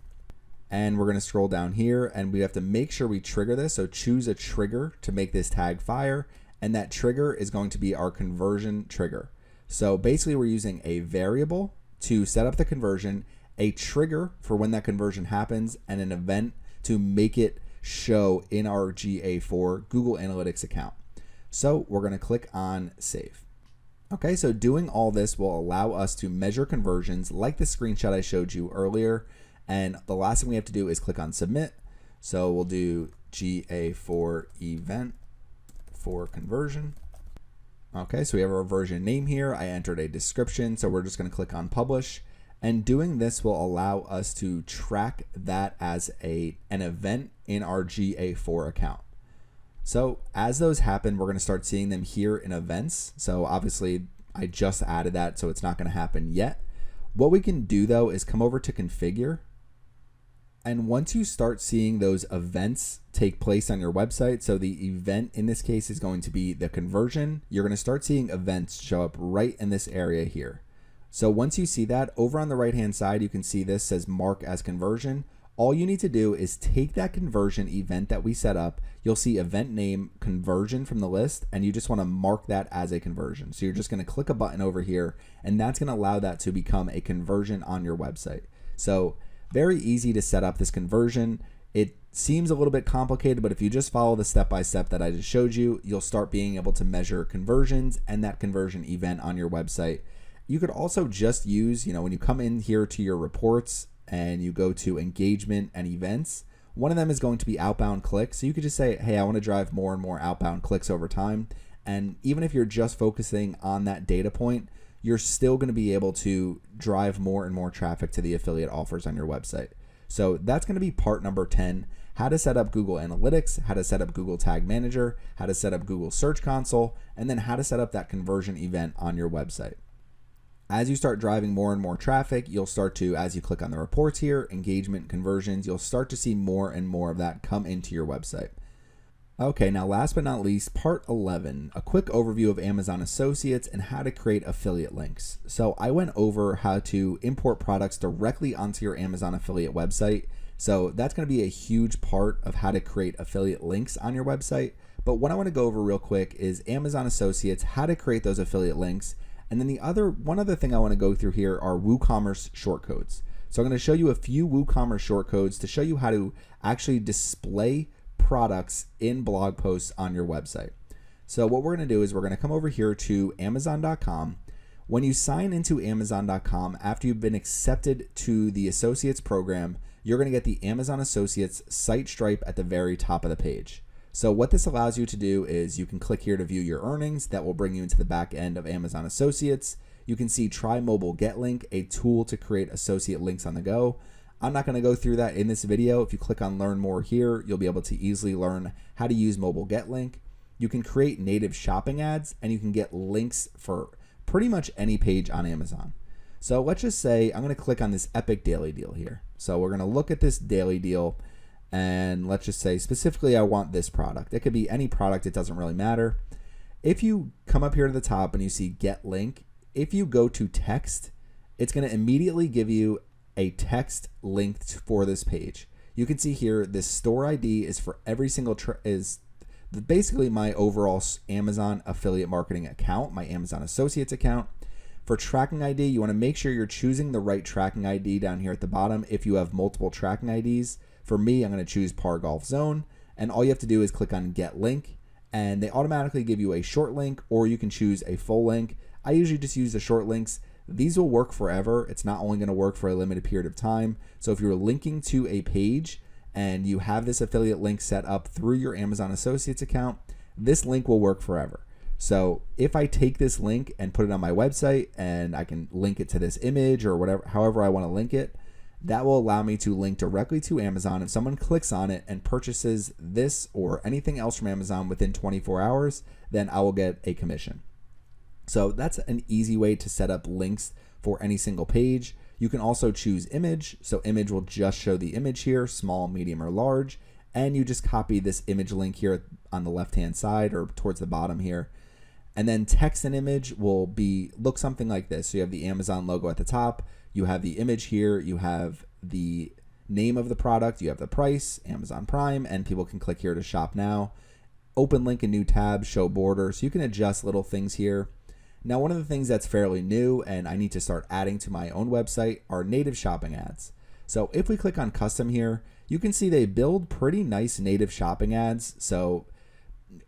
and we're gonna scroll down here, and we have to make sure we trigger this. So choose a trigger to make this tag fire, and that trigger is going to be our conversion trigger. So basically we're using a variable to set up the conversion, a trigger for when that conversion happens, and an event to make it show in our GA4 Google Analytics account. So we're gonna click on save. Okay, so doing all this will allow us to measure conversions like the screenshot I showed you earlier. And the last thing we have to do is click on submit. So we'll do GA4 event for conversion. Okay, so we have our version name here. I entered a description, so we're just gonna click on publish. And doing this will allow us to track that as an event in our GA4 account. So as those happen, we're gonna start seeing them here in events. So obviously I just added that, so it's not gonna happen yet. What we can do though is come over to configure. And once you start seeing those events take place on your website, so the event in this case is going to be the conversion, you're gonna start seeing events show up right in this area here. So once you see that, over on the right-hand side, you can see this says mark as conversion. All you need to do is take that conversion event that we set up. You'll see event name conversion from the list, and you just want to mark that as a conversion. So you're just going to click a button over here, and that's going to allow that to become a conversion on your website. So very easy to set up this conversion. It seems a little bit complicated, but if you just follow the step-by-step that I just showed you, you'll start being able to measure conversions and that conversion event on your website. You could also just use, when you come in here to your reports and you go to engagement and events, one of them is going to be outbound clicks. So you could just say, hey, I want to drive more and more outbound clicks over time. And even if you're just focusing on that data point, you're still going to be able to drive more and more traffic to the affiliate offers on your website. So that's going to be part number 10, how to set up Google Analytics, how to set up Google Tag Manager, how to set up Google Search Console, and then how to set up that conversion event on your website. As you start driving more and more traffic, you'll start to, as you click on the reports here, engagement, conversions, you'll start to see more and more of that come into your website. Okay, now last but not least, part 11, a quick overview of Amazon Associates and how to create affiliate links. So I went over how to import products directly onto your Amazon affiliate website. So that's going to be a huge part of how to create affiliate links on your website. But what I want to go over real quick is Amazon Associates, how to create those affiliate links. And then one other thing I want to go through here are WooCommerce shortcodes. So I'm going to show you a few WooCommerce shortcodes to show you how to actually display products in blog posts on your website. So what we're going to do is we're going to come over here to Amazon.com. When you sign into Amazon.com, after you've been accepted to the Associates program, you're going to get the Amazon Associates site stripe at the very top of the page. So what this allows you to do is you can click here to view your earnings. That will bring you into the back end of Amazon Associates. You can see Try Mobile Get Link, a tool to create associate links on the go. I'm not going to go through that in this video. If you click on Learn More here, you'll be able to easily learn how to use Mobile Get Link. You can create native shopping ads, and you can get links for pretty much any page on Amazon. So let's just say I'm going to click on this Epic Daily Deal here. So we're going to look at this daily deal, and let's just say specifically I want this product. It could be any product, it doesn't really matter. If you come up here to the top and you see Get Link, if you go to text, it's going to immediately give you a text link for this page. You can see here this store ID is for every single is basically my overall Amazon affiliate marketing account, my Amazon Associates account. For tracking ID, you want to make sure you're choosing the right tracking ID down here at the bottom if you have multiple tracking IDs. For me, I'm going to choose Par Golf Zone, and all you have to do is click on Get Link, and they automatically give you a short link, or you can choose a full link. I usually just use the short links. These will work forever. It's not only going to work for a limited period of time. So if you're linking to a page and you have this affiliate link set up through your Amazon Associates account, this link will work forever. So if I take this link and put it on my website, and I can link it to this image or whatever, however I want to link it, that will allow me to link directly to Amazon. If someone clicks on it and purchases this or anything else from Amazon within 24 hours, then I will get a commission. So that's an easy way to set up links for any single page. You can also choose image. So image will just show the image here, small, medium, or large. And you just copy this image link here on the left-hand side or towards the bottom here. And then text and image will look something like this. So you have the Amazon logo at the top. You have the image here. You have the name of the product. You have the price, Amazon Prime, and people can click here to shop now. Open link in new tab, show border. So you can adjust little things here. Now, one of the things that's fairly new and I need to start adding to my own website are native shopping ads. So if we click on custom here, you can see they build pretty nice native shopping ads. So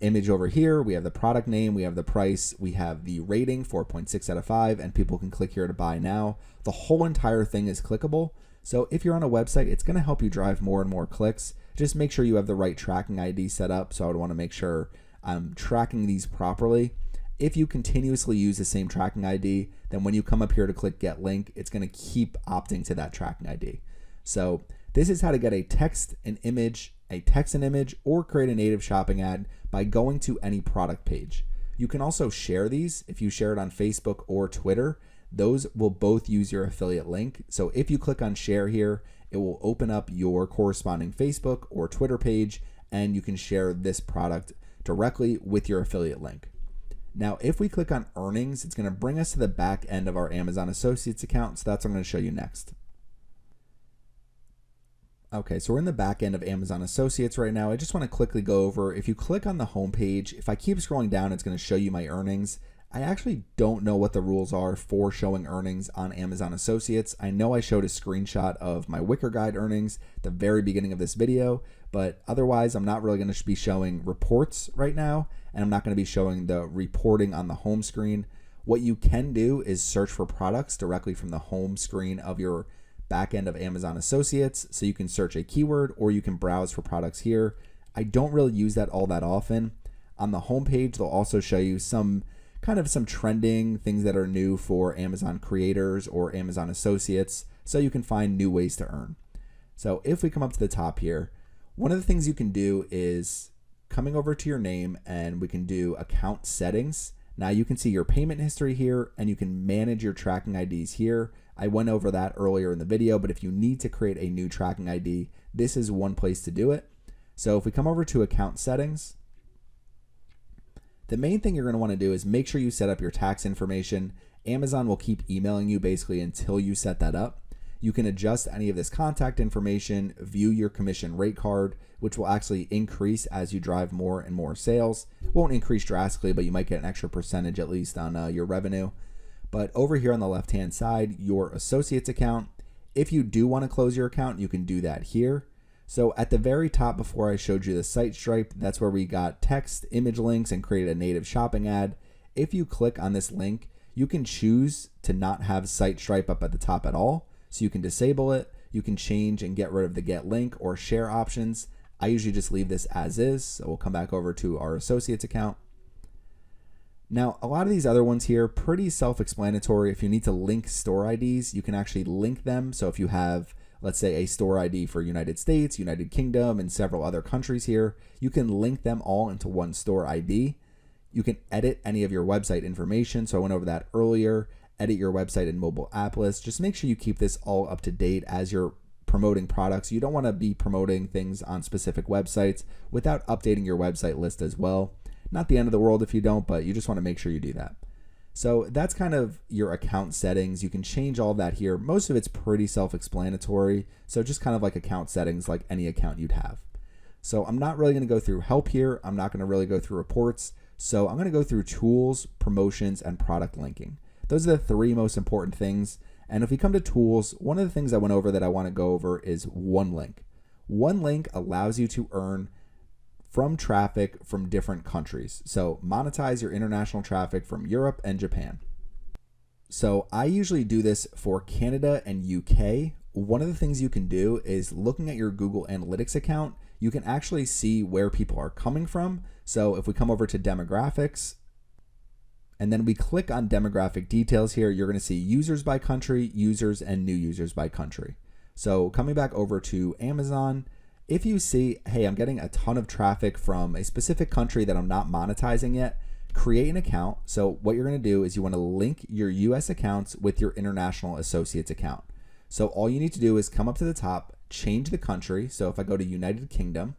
image over here, we have the product name, we have the price, we have the rating 4.6 out of 5, and people can click here to buy now. The whole entire thing is clickable. So if you're on a website, it's going to help you drive more and more clicks. Just make sure you have the right tracking ID set up. So I would want to make sure I'm tracking these properly. If you continuously use the same tracking ID, then when you come up here to click Get Link, it's going to keep opting to that tracking ID. So this is how to get a text and image, or create a native shopping ad by going to any product page. You can also share these. If you share it on Facebook or Twitter, those will both use your affiliate link. So if you click on share here, it will open up your corresponding Facebook or Twitter page, and you can share this product directly with your affiliate link. Now, if we click on earnings, it's going to bring us to the back end of our Amazon Associates account. So that's what I'm going to show you next. Okay, so we're in the back end of Amazon Associates right now. I just want to quickly go over, if you click on the home page, if I keep scrolling down, it's going to show you my earnings. I actually don't know what the rules are for showing earnings on Amazon Associates. I know I showed a screenshot of my Wicker Guide earnings at the very beginning of this video, but otherwise I'm not really going to be showing reports right now, and I'm not going to be showing the reporting on the home screen. What you can do is search for products directly from the home screen of your back end of Amazon Associates. So you can search a keyword or you can browse for products here. I don't really use that all that often. On the home page, they'll also show you some trending things that are new for Amazon creators or Amazon Associates, so you can find new ways to earn. So if we come up to the top here, one of the things you can do is coming over to your name, and we can do account settings. Now you can see your payment history here, and you can manage your tracking IDs here. I went over that earlier in the video, but if you need to create a new tracking ID, this is one place to do it. So if we come over to account settings, The main thing you're going to want to do is make sure you set up your tax information. Amazon will keep emailing you basically until you set that up. You can adjust any of this contact information, view your commission rate card, which will actually increase as you drive more and more sales. It won't increase drastically, but you might get an extra percentage at least on your revenue. But over here on the left-hand side, your associates account. If you do want to close your account, you can do that here. So at the very top, before I showed you the site stripe, that's where we got text, image links, and created a native shopping ad. If you click on this link, you can choose to not have site stripe up at the top at all. So you can disable it. You can change and get rid of the get link or share options. I usually just leave this as is. So we'll come back over to our associates account. Now, a lot of these other ones here, pretty self-explanatory. If you need to link store IDs, you can actually link them. So if you have, let's say, a store ID for United States, United Kingdom, and several other countries here, you can link them all into one store ID. You can edit any of your website information. So I went over that earlier. Edit your website in mobile app list. Just make sure you keep this all up to date as you're promoting products. You don't want to be promoting things on specific websites without updating your website list as well. Not the end of the world if you don't, but you just want to make sure you do that. So that's kind of your account settings. You can change all that here. Most of it's pretty self-explanatory. So just kind of like account settings like any account you'd have. So I'm not really going to go through help here. I'm not going to really go through reports. So I'm going to go through tools, promotions, and product linking. Those are the three most important things. And if we come to tools, one of the things I went over that I want to go over is one link. One link allows you to earn from traffic from different countries. So monetize your international traffic from Europe and Japan. So I usually do this for Canada and UK. One of the things you can do is looking at your Google Analytics account, you can actually see where people are coming from. So if we come over to demographics, and then we click on demographic details here, you're going to see users by country, users, and new users by country. So coming back over to Amazon, if you see, hey, I'm getting a ton of traffic from a specific country that I'm not monetizing yet, create an account. So what you're going to do is you want to link your US accounts with your international associates account. So all you need to do is come up to the top, change the country. So if I go to United Kingdom,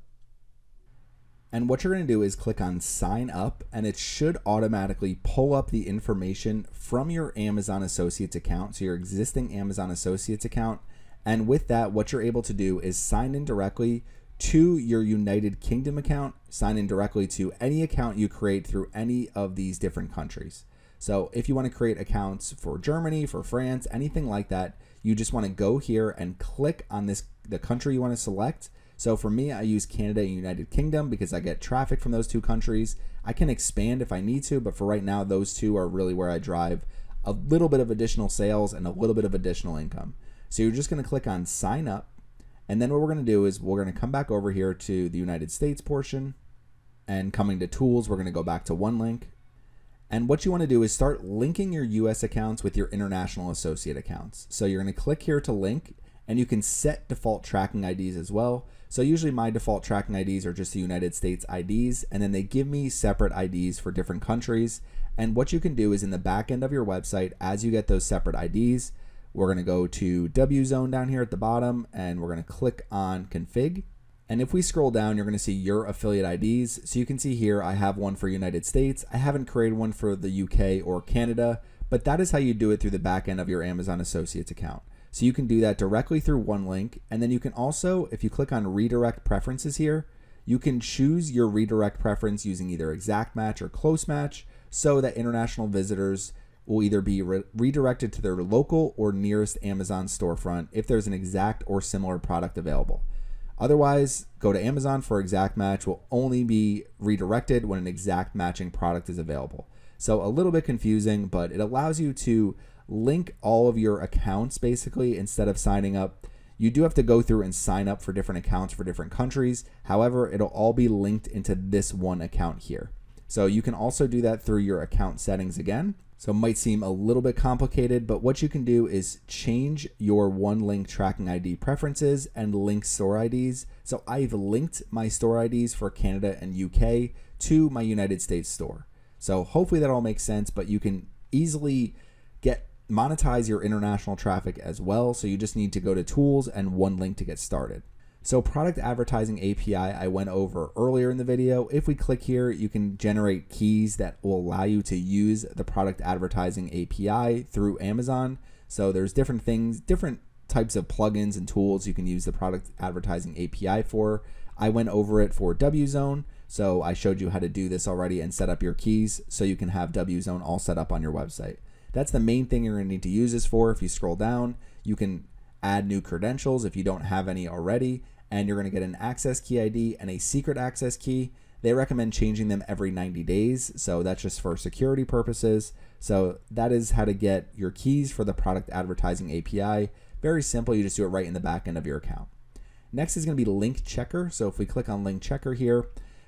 and what you're going to do is click on sign up, and it should automatically pull up the information from your Amazon Associates account, so your existing Amazon Associates account. And with that, what you're able to do is sign in directly to your United Kingdom account, sign in directly to any account you create through any of these different countries. So if you want to create accounts for Germany, for France, anything like that, you just want to go here and click on the country you want to select. So for me, I use Canada and United Kingdom because I get traffic from those two countries. I can expand if I need to, but for right now, those two are really where I drive a little bit of additional sales and a little bit of additional income. So you're just going to click on sign up. And then what we're going to do is we're going to come back over here to the United States portion, and coming to tools, we're going to go back to one link. And what you want to do is start linking your US accounts with your international associate accounts. So you're going to click here to link, and you can set default tracking IDs as well. So usually my default tracking IDs are just the United States IDs, and then they give me separate IDs for different countries. And what you can do is in the back end of your website, as you get those separate IDs, we're going to go to WZone down here at the bottom, and we're going to click on config. And if we scroll down, you're going to see your affiliate IDs. So you can see here, I have one for United States. I haven't created one for the UK or Canada, but that is how you do it through the back end of your Amazon Associates account. So you can do that directly through one link. And then you can also, if you click on redirect preferences here, you can choose your redirect preference using either exact match or close match, so that international visitors will either be redirected to their local or nearest Amazon storefront if there's an exact or similar product available. Otherwise, go to Amazon for exact match, will only be redirected when an exact matching product is available. So a little bit confusing, but it allows you to link all of your accounts basically instead of signing up. You do have to go through and sign up for different accounts for different countries. However, it'll all be linked into this one account here. So you can also do that through your account settings again. So it might seem a little bit complicated, but what you can do is change your one link tracking ID preferences and link store IDs. So I've linked my store IDs for Canada and UK to my United States store. So hopefully that all makes sense, but you can easily monetize your international traffic as well. So you just need to go to tools and one link to get started. So product advertising API, I went over earlier in the video. If we click here, you can generate keys that will allow you to use the product advertising API through Amazon. So there's different things, different types of plugins and tools you can use the product advertising API for. I went over it for WZone. So I showed you how to do this already and set up your keys so you can have WZone all set up on your website. That's the main thing you're going to need to use this for. If you scroll down, you can add new credentials if you don't have any already, and you're going to get an access key ID and a secret access key. They recommend changing them every 90 days, so that's just for security purposes. So that is how to get your keys for the product advertising API. Very simple, you just do it right in the back end of your account. Next is going to be link checker. So if we click on link checker here,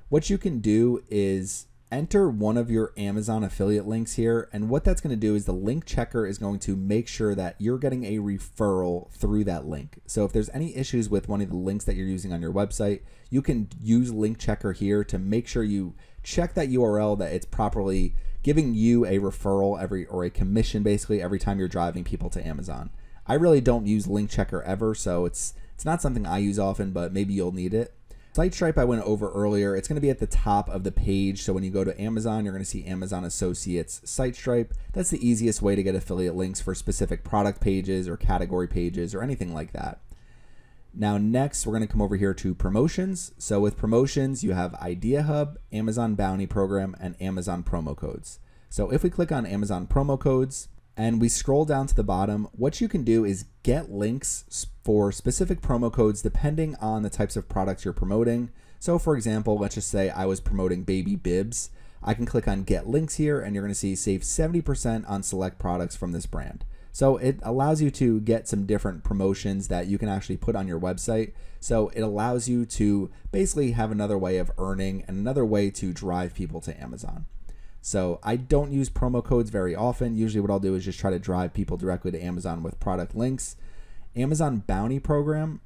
what you can do is enter one of your Amazon affiliate links here, and what that's going to do is the link checker is going to make sure that you're getting a referral through that link. So if there's any issues with one of the links that you're using on your website, you can use link checker here to make sure you check that URL, that it's properly giving you a referral or a commission basically every time you're driving people to Amazon. I really don't use link checker ever, so it's not something I use often, but maybe you'll need it. Site Stripe I went over earlier. It's going to be at the top of the page. So when you go to Amazon, you're going to see Amazon Associates Site Stripe. That's the easiest way to get affiliate links for specific product pages or category pages or anything like that. Now next, we're going to come over here to promotions. So with promotions, you have Idea Hub, Amazon Bounty Program, and Amazon promo codes. So if we click on Amazon promo codes, and we scroll down to the bottom, what you can do is get links for specific promo codes depending on the types of products you're promoting. So for example, let's just say I was promoting baby bibs. I can click on get links here and you're gonna see save 70% on select products from this brand. So it allows you to get some different promotions that you can actually put on your website. So it allows you to basically have another way of earning and another way to drive people to Amazon. So I don't use promo codes very often. Usually what I'll do is just try to drive people directly to Amazon with product links. Amazon Bounty Program,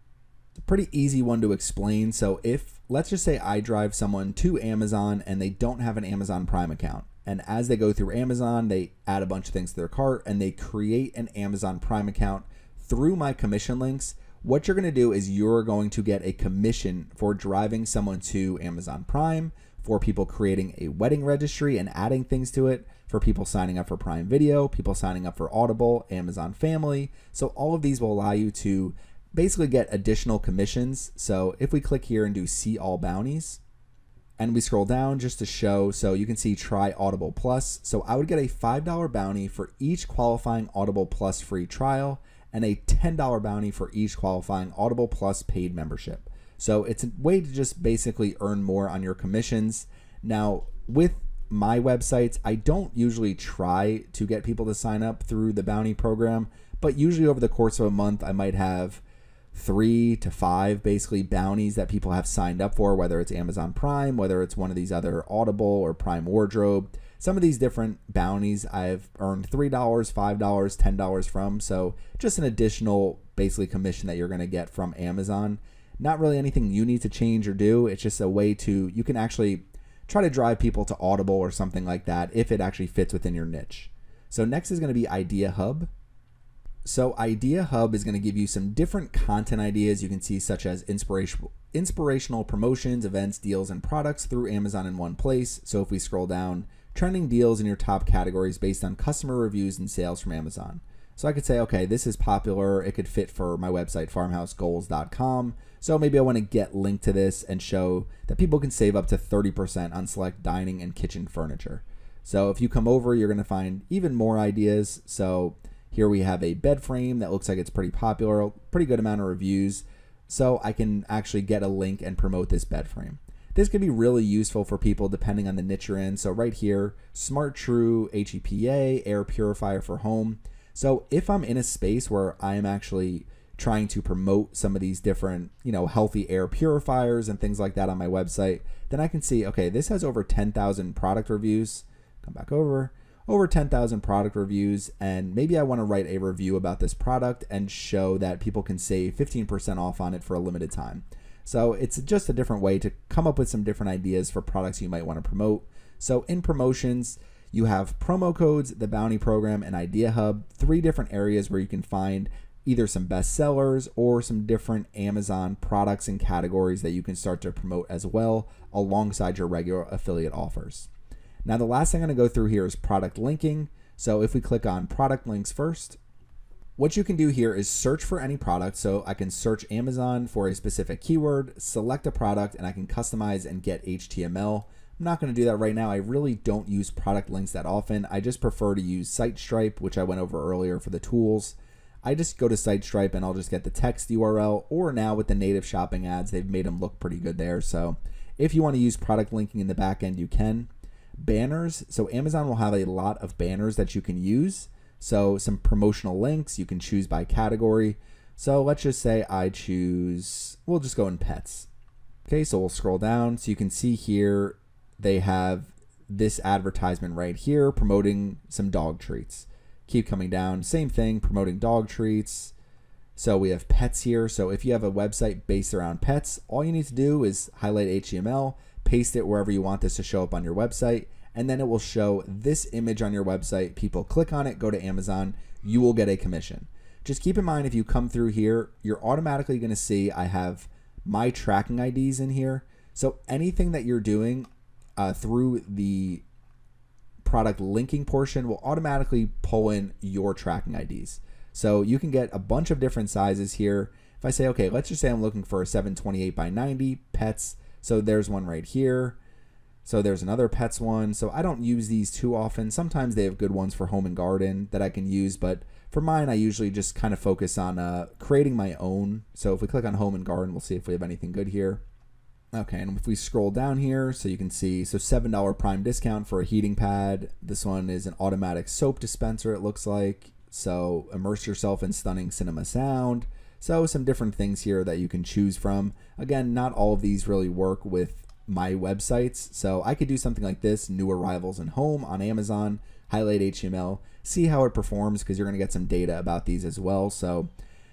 it's a pretty easy one to explain. So if, let's just say I drive someone to Amazon and they don't have an Amazon Prime account. And as they go through Amazon, they add a bunch of things to their cart and they create an Amazon Prime account through my commission links. What you're gonna do is you're going to get a commission for driving someone to Amazon Prime, for people creating a wedding registry and adding things to it, for people signing up for Prime Video, people signing up for Audible, Amazon Family. So all of these will allow you to basically get additional commissions. So if we click here and do see all bounties, and we scroll down just to show, so you can see try Audible Plus. So I would get a $5 bounty for each qualifying Audible Plus free trial and a $10 bounty for each qualifying Audible Plus paid membership. So it's a way to just basically earn more on your commissions. Now, with my websites, I don't usually try to get people to sign up through the bounty program, but usually over the course of a month, I might have 3 to 5 basically bounties that people have signed up for, whether it's Amazon Prime, whether it's one of these other Audible or Prime Wardrobe. Some of these different bounties I've earned $3, $5, $10 from. So just an additional basically commission that you're going to get from Amazon. Not really anything you need to change or do. It's just a way to, you can actually try to drive people to Audible or something like that if it actually fits within your niche. So next is going to be Idea Hub. So Idea Hub is going to give you some different content ideas you can see, such as inspirational promotions, events, deals, and products through Amazon in one place. So if we scroll down, trending deals in your top categories based on customer reviews and sales from Amazon. So I could say, okay, this is popular. It could fit for my website, farmhousegoals.com. So maybe I want to get linked to this and show that people can save up to 30% on select dining and kitchen furniture. So if you come over, you're going to find even more ideas. So here we have a bed frame that looks like it's pretty popular, pretty good amount of reviews. So I can actually get a link and promote this bed frame. This could be really useful for people depending on the niche you're in. So right here, Smart True HEPA, air purifier for home. So if I'm in a space where I am actually trying to promote some of these different, healthy air purifiers and things like that on my website, then I can see, okay, this has over 10,000 product reviews. Come back over 10,000 product reviews, and maybe I want to write a review about this product and show that people can save 15% off on it for a limited time. So it's just a different way to come up with some different ideas for products you might want to promote. So in promotions, you have promo codes, the bounty program, and Idea Hub, 3 different areas where you can find either some bestsellers or some different Amazon products and categories that you can start to promote as well alongside your regular affiliate offers. Now, the last thing I'm going to go through here is product linking. So if we click on product links first, what you can do here is search for any product. So I can search Amazon for a specific keyword, select a product, and I can customize and get HTML. I'm not going to do that right now. I really don't use product links that often. I just prefer to use SiteStripe, which I went over earlier for the tools. I just go to SiteStripe and I'll just get the text URL, or now with the native shopping ads, they've made them look pretty good there. So if you want to use product linking in the back end, you can. Banners. So Amazon will have a lot of banners that you can use. So some promotional links you can choose by category. So let's just say we'll just go in pets. Okay, so we'll scroll down. So you can see here, they have this advertisement right here promoting some dog treats. Keep coming down, same thing, promoting dog treats. So we have pets here. So if you have a website based around pets, all you need to do is highlight HTML, paste it wherever you want this to show up on your website, and then it will show this image on your website. People click on it, go to Amazon, you will get a commission. Just keep in mind, if you come through here, you're automatically going to see I have my tracking IDs in here. So anything that you're doing through the product linking portion will automatically pull in your tracking IDs. So you can get a bunch of different sizes here. If I say, okay, let's just say I'm looking for a 728 by 90 pets. So there's one right here. So there's another pets one. So I don't use these too often. Sometimes they have good ones for home and garden that I can use, but for mine, I usually just kind of focus on creating my own. So if we click on home and garden, we'll see if we have anything good here. Okay, and if we scroll down here, so you can see, so $7 prime discount for a heating pad. This one is an automatic soap dispenser, it looks like. So immerse yourself in stunning cinema sound. So some different things here that you can choose from. Again, not all of these really work with my websites. So I could do something like this, new arrivals in home on Amazon, highlight HTML, see how it performs, because you're going to get some data about these as well. So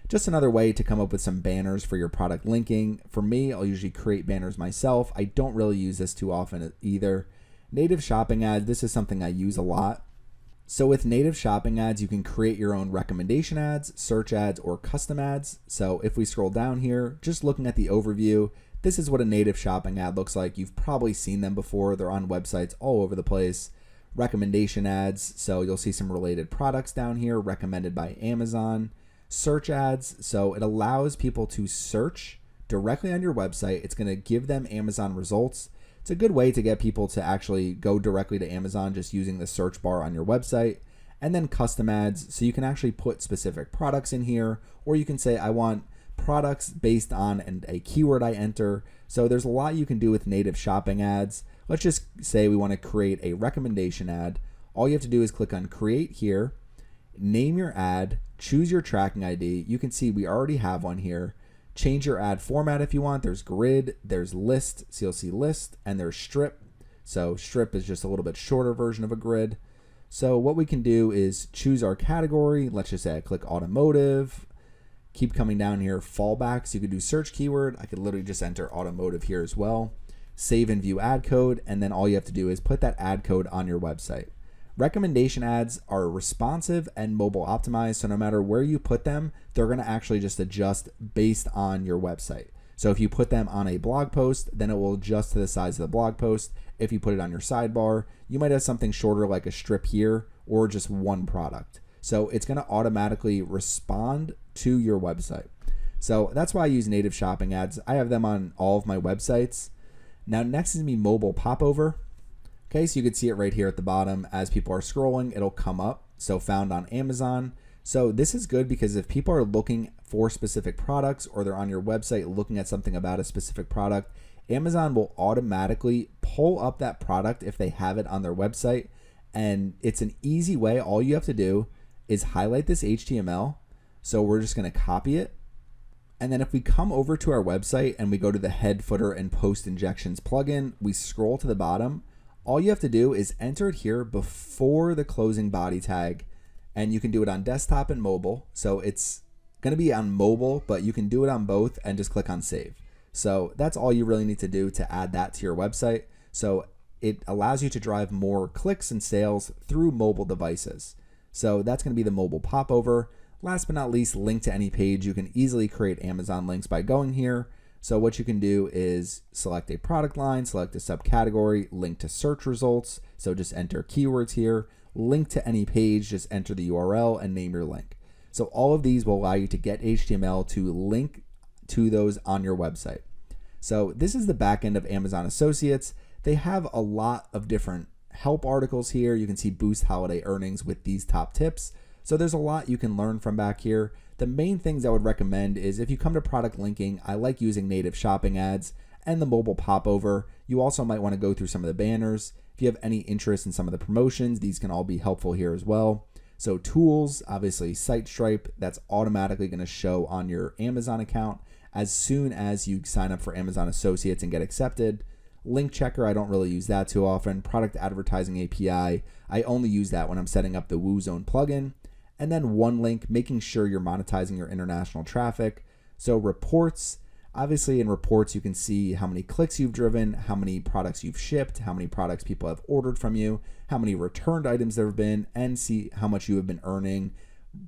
just another way to come up with some banners for your product linking. For me, I'll usually create banners myself. I don't really use this too often either. Native shopping ads, this is something I use a lot. So with native shopping ads, you can create your own recommendation ads, search ads, or custom ads. So if we scroll down here, just looking at the overview, this is what a native shopping ad looks like. You've probably seen them before. They're on websites all over the place. Recommendation ads, so you'll see some related products down here recommended by Amazon. Search ads, so it allows people to search directly on your website. It's going to give them Amazon results. It's a good way to get people to actually go directly to Amazon just using the search bar on your website. And then custom ads, so you can actually put specific products in here, or you can say I want products based on a keyword I enter. So there's a lot you can do with native shopping ads. Let's just say we want to create a recommendation ad. All you have to do is click on create here, name your ad, choose your tracking ID. You can see we already have one here. Change your ad format if you want. There's grid, there's list, so you'll see list, and there's strip. So strip is just a little bit shorter version of a grid. So what we can do is choose our category. Let's just say I click automotive. Keep coming down here, fallbacks. You could do search keyword. I could literally just enter automotive here as well. Save and view ad code, and then all you have to do is put that ad code on your website. Recommendation ads are responsive and mobile optimized, so no matter where you put them, they're going to actually just adjust based on your website. So if you put them on a blog post, then it will adjust to the size of the blog post. If you put it on your sidebar, you might have something shorter like a strip here, or just one product. So it's going to automatically respond to your website. So that's why I use native shopping ads. I have them on all of my websites. Now next is mobile popover. Okay, so you can see it right here at the bottom. As people are scrolling, it'll come up. So found on Amazon. So this is good because if people are looking for specific products, or they're on your website looking at something about a specific product, Amazon will automatically pull up that product if they have it on their website. And it's an easy way. All you have to do is highlight this HTML. So we're just going to copy it. And then if we come over to our website and we go to the head, footer, and post injections plugin, we scroll to the bottom. All you have to do is enter it here before the closing body tag, and you can do it on desktop and mobile. So it's going to be on mobile, but you can do it on both and just click on save. So that's all you really need to do to add that to your website. So it allows you to drive more clicks and sales through mobile devices. So that's going to be the mobile popover. Last but not least, link to any page. You can easily create Amazon links by going here. So what you can do is select a product line, select a subcategory, link to search results. So just enter keywords here, link to any page, just enter the URL and name your link. So all of these will allow you to get HTML to link to those on your website. So this is the back end of Amazon Associates. They have a lot of different help articles here. You can see boost holiday earnings with these top tips. So there's a lot you can learn from back here. The main things I would recommend is if you come to product linking, I like using native shopping ads and the mobile popover. You also might want to go through some of the banners. If you have any interest in some of the promotions, these can all be helpful here as well. So tools, obviously site stripe, that's automatically going to show on your Amazon account as soon as you sign up for Amazon Associates and get accepted. Link checker, I don't really use that too often. Product advertising API, I only use that when I'm setting up the WooZone plugin. And then one link, making sure you're monetizing your international traffic. So reports, obviously in reports, you can see how many clicks you've driven, how many products you've shipped, how many products people have ordered from you, how many returned items there have been, and see how much you have been earning,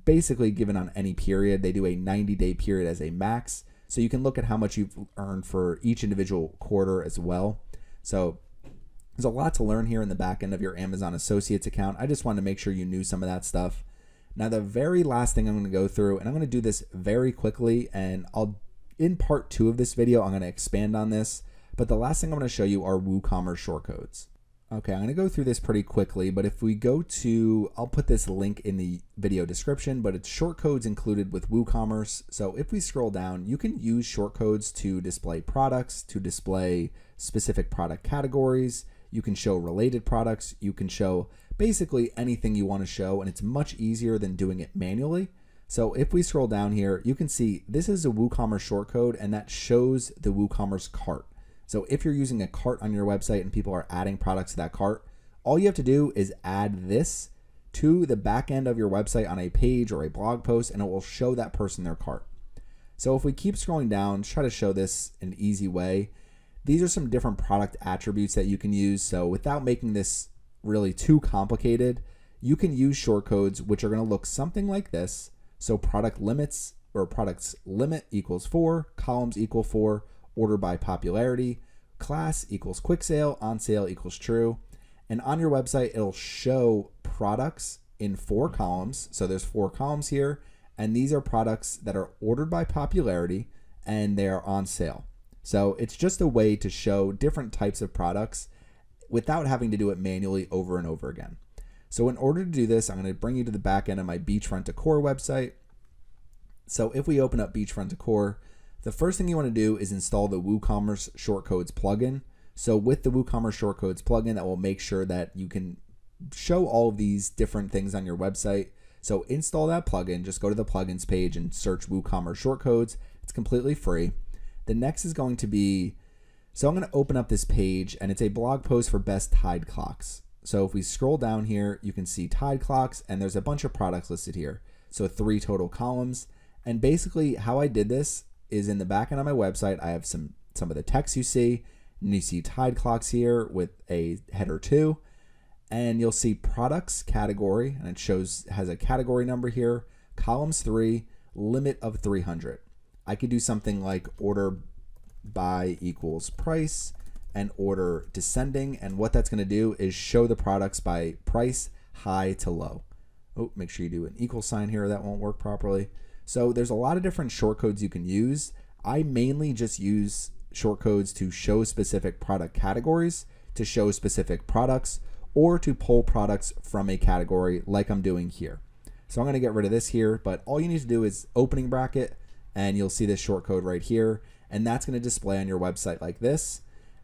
basically given on any period. They do a 90-day period as a max. So you can look at how much you've earned for each individual quarter as well. So there's a lot to learn here in the back end of your Amazon Associates account. I just wanted to make sure you knew some of that stuff. Now, the very last thing I'm going to go through, and I'm going to do this very quickly, and in part 2 of this video, I'm going to expand on this, but the last thing I'm going to show you are WooCommerce shortcodes. Okay, I'm going to go through this pretty quickly, but if we go to, I'll put this link in the video description, but it's shortcodes included with WooCommerce. So if we scroll down, you can use shortcodes to display products, to display specific product categories. You can show related products. You can show basically anything you want to show, and it's much easier than doing it manually. So if we scroll down here, you can see this is a WooCommerce shortcode, and that shows the WooCommerce cart. So if you're using a cart on your website and people are adding products to that cart, all you have to do is add this to the back end of your website on a page or a blog post, and it will show that person their cart. So if we keep scrolling down, try to show this in an easy way. These are some different product attributes that you can use. So without making this really too complicated, you can use shortcodes, which are going to look something like this. So product limits, or products limit equals 4, columns equal 4, order by popularity, class equals quick sale, on sale equals true. And on your website, it'll show products in 4 columns. So there's 4 columns here, and these are products that are ordered by popularity and they are on sale. So it's just a way to show different types of products without having to do it manually over and over again. So in order to do this, I'm going to bring you to the back end of my Beachfront Decor website. So if we open up Beachfront Decor, the first thing you want to do is install the WooCommerce Shortcodes plugin. So with the WooCommerce Shortcodes plugin, that will make sure that you can show all of these different things on your website. So install that plugin, just go to the plugins page and search WooCommerce Shortcodes. It's completely free. The next is going to be, so I'm going to open up this page, and it's a blog post for best Tide clocks. So if we scroll down here, you can see Tide clocks, and there's a bunch of products listed here. So 3 total columns. And basically how I did this is in the back end of my website, I have some of the text you see, and you see Tide clocks here with a header 2, and you'll see products category, and it has a category number here, columns 3, limit of 300. I could do something like order by equals price and order descending, and what that's going to do is show the products by price, high to low. Oh, make sure you do an equal sign here, that won't work properly. So there's a lot of different shortcodes you can use. I mainly just use shortcodes to show specific product categories, to show specific products, or to pull products from a category like I'm doing here. So I'm going to get rid of this here, but all you need to do is opening bracket, and you'll see this shortcode right here, and that's going to display on your website like this.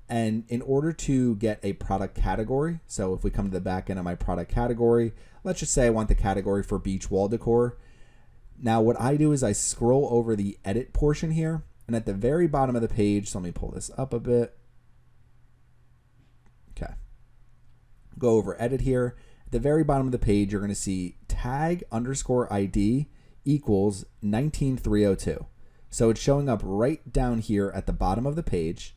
And in order to get a product category, so if we come to the back end of my product category, let's just say I want the category for beach wall decor. Now what I do is I scroll over the edit portion here, and at the very bottom of the page, so let me pull this up a bit. Okay. Go over edit here. At the very bottom of the page, you're going to see tag_ID equals 19302. So it's showing up right down here at the bottom of the page.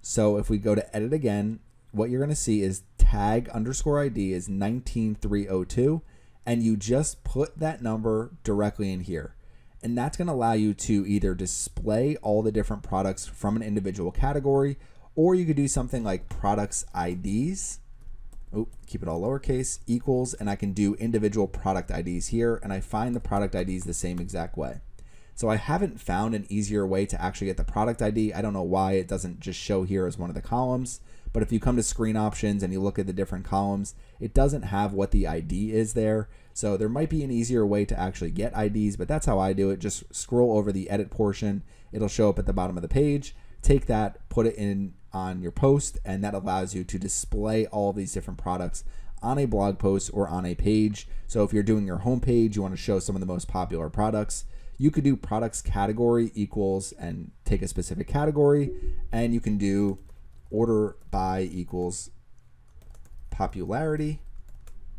So if we go to edit again, what you're going to see is tag_ID is 19302, and you just put that number directly in here. And that's going to allow you to either display all the different products from an individual category, or you could do something like products IDs. Oh, keep it all lowercase, equals, and I can do individual product IDs here, and I find the product IDs the same exact way. So I haven't found an easier way to actually get the product ID. I don't know why it doesn't just show here as one of the columns, but if you come to screen options and you look at the different columns, it doesn't have what the ID is there. So there might be an easier way to actually get IDs, but that's how I do it. Just scroll over the edit portion. It'll show up at the bottom of the page. Take that, put it in on your post, and that allows you to display all of these different products on a blog post or on a page. So if you're doing your home page, you want to show some of the most popular products, you could do products category equals and take a specific category, and you can do order by equals popularity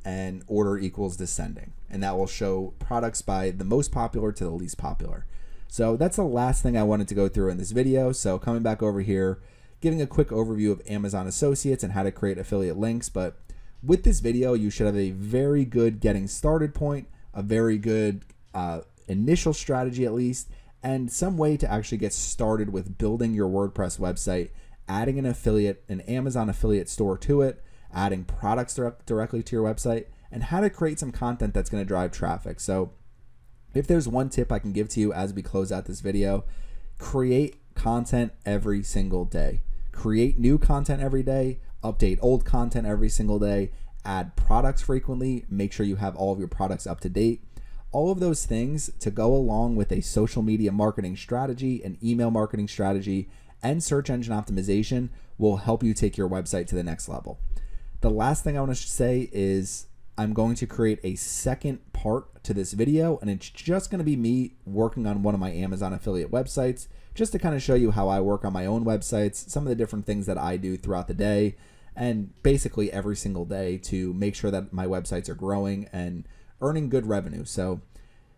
and order equals descending, and that will show products by the most popular to the least popular. So that's the last thing I wanted to go through in this video. So coming back over here, giving a quick overview of Amazon Associates and how to create affiliate links. But with this video, you should have a very good getting started point, a very good initial strategy at least, and some way to actually get started with building your WordPress website, adding an Amazon affiliate store to it, adding products directly to your website, and how to create some content that's going to drive traffic. So if there's one tip I can give to you as we close out this video, create content every single day. Create new content every day, update old content every single day, add products frequently, make sure you have all of your products up to date. All of those things to go along with a social media marketing strategy, an email marketing strategy, and search engine optimization will help you take your website to the next level. The last thing I want to say is I'm going to create a second part to this video, and it's just going to be me working on one of my Amazon affiliate websites, just to kind of show you how I work on my own websites, some of the different things that I do throughout the day, and basically every single day to make sure that my websites are growing and earning good revenue. So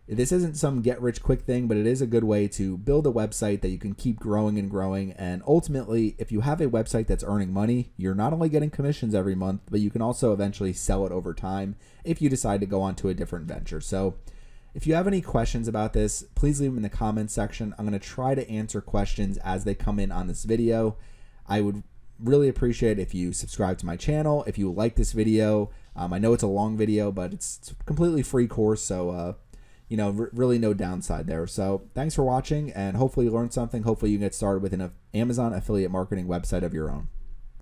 this isn't some get rich quick thing, but it is a good way to build a website that you can keep growing and growing. And ultimately, if you have a website that's earning money, you're not only getting commissions every month, but you can also eventually sell it over time if you decide to go on to a different venture. So if you have any questions about this, please leave them in the comments section. I'm going to try to answer questions as they come in on this video. I would really appreciate if you subscribe to my channel. If you like this video, I know it's a long video, but it's a completely free course. So, really no downside there. So thanks for watching, and hopefully you learned something. Hopefully you can get started with an Amazon affiliate marketing website of your own.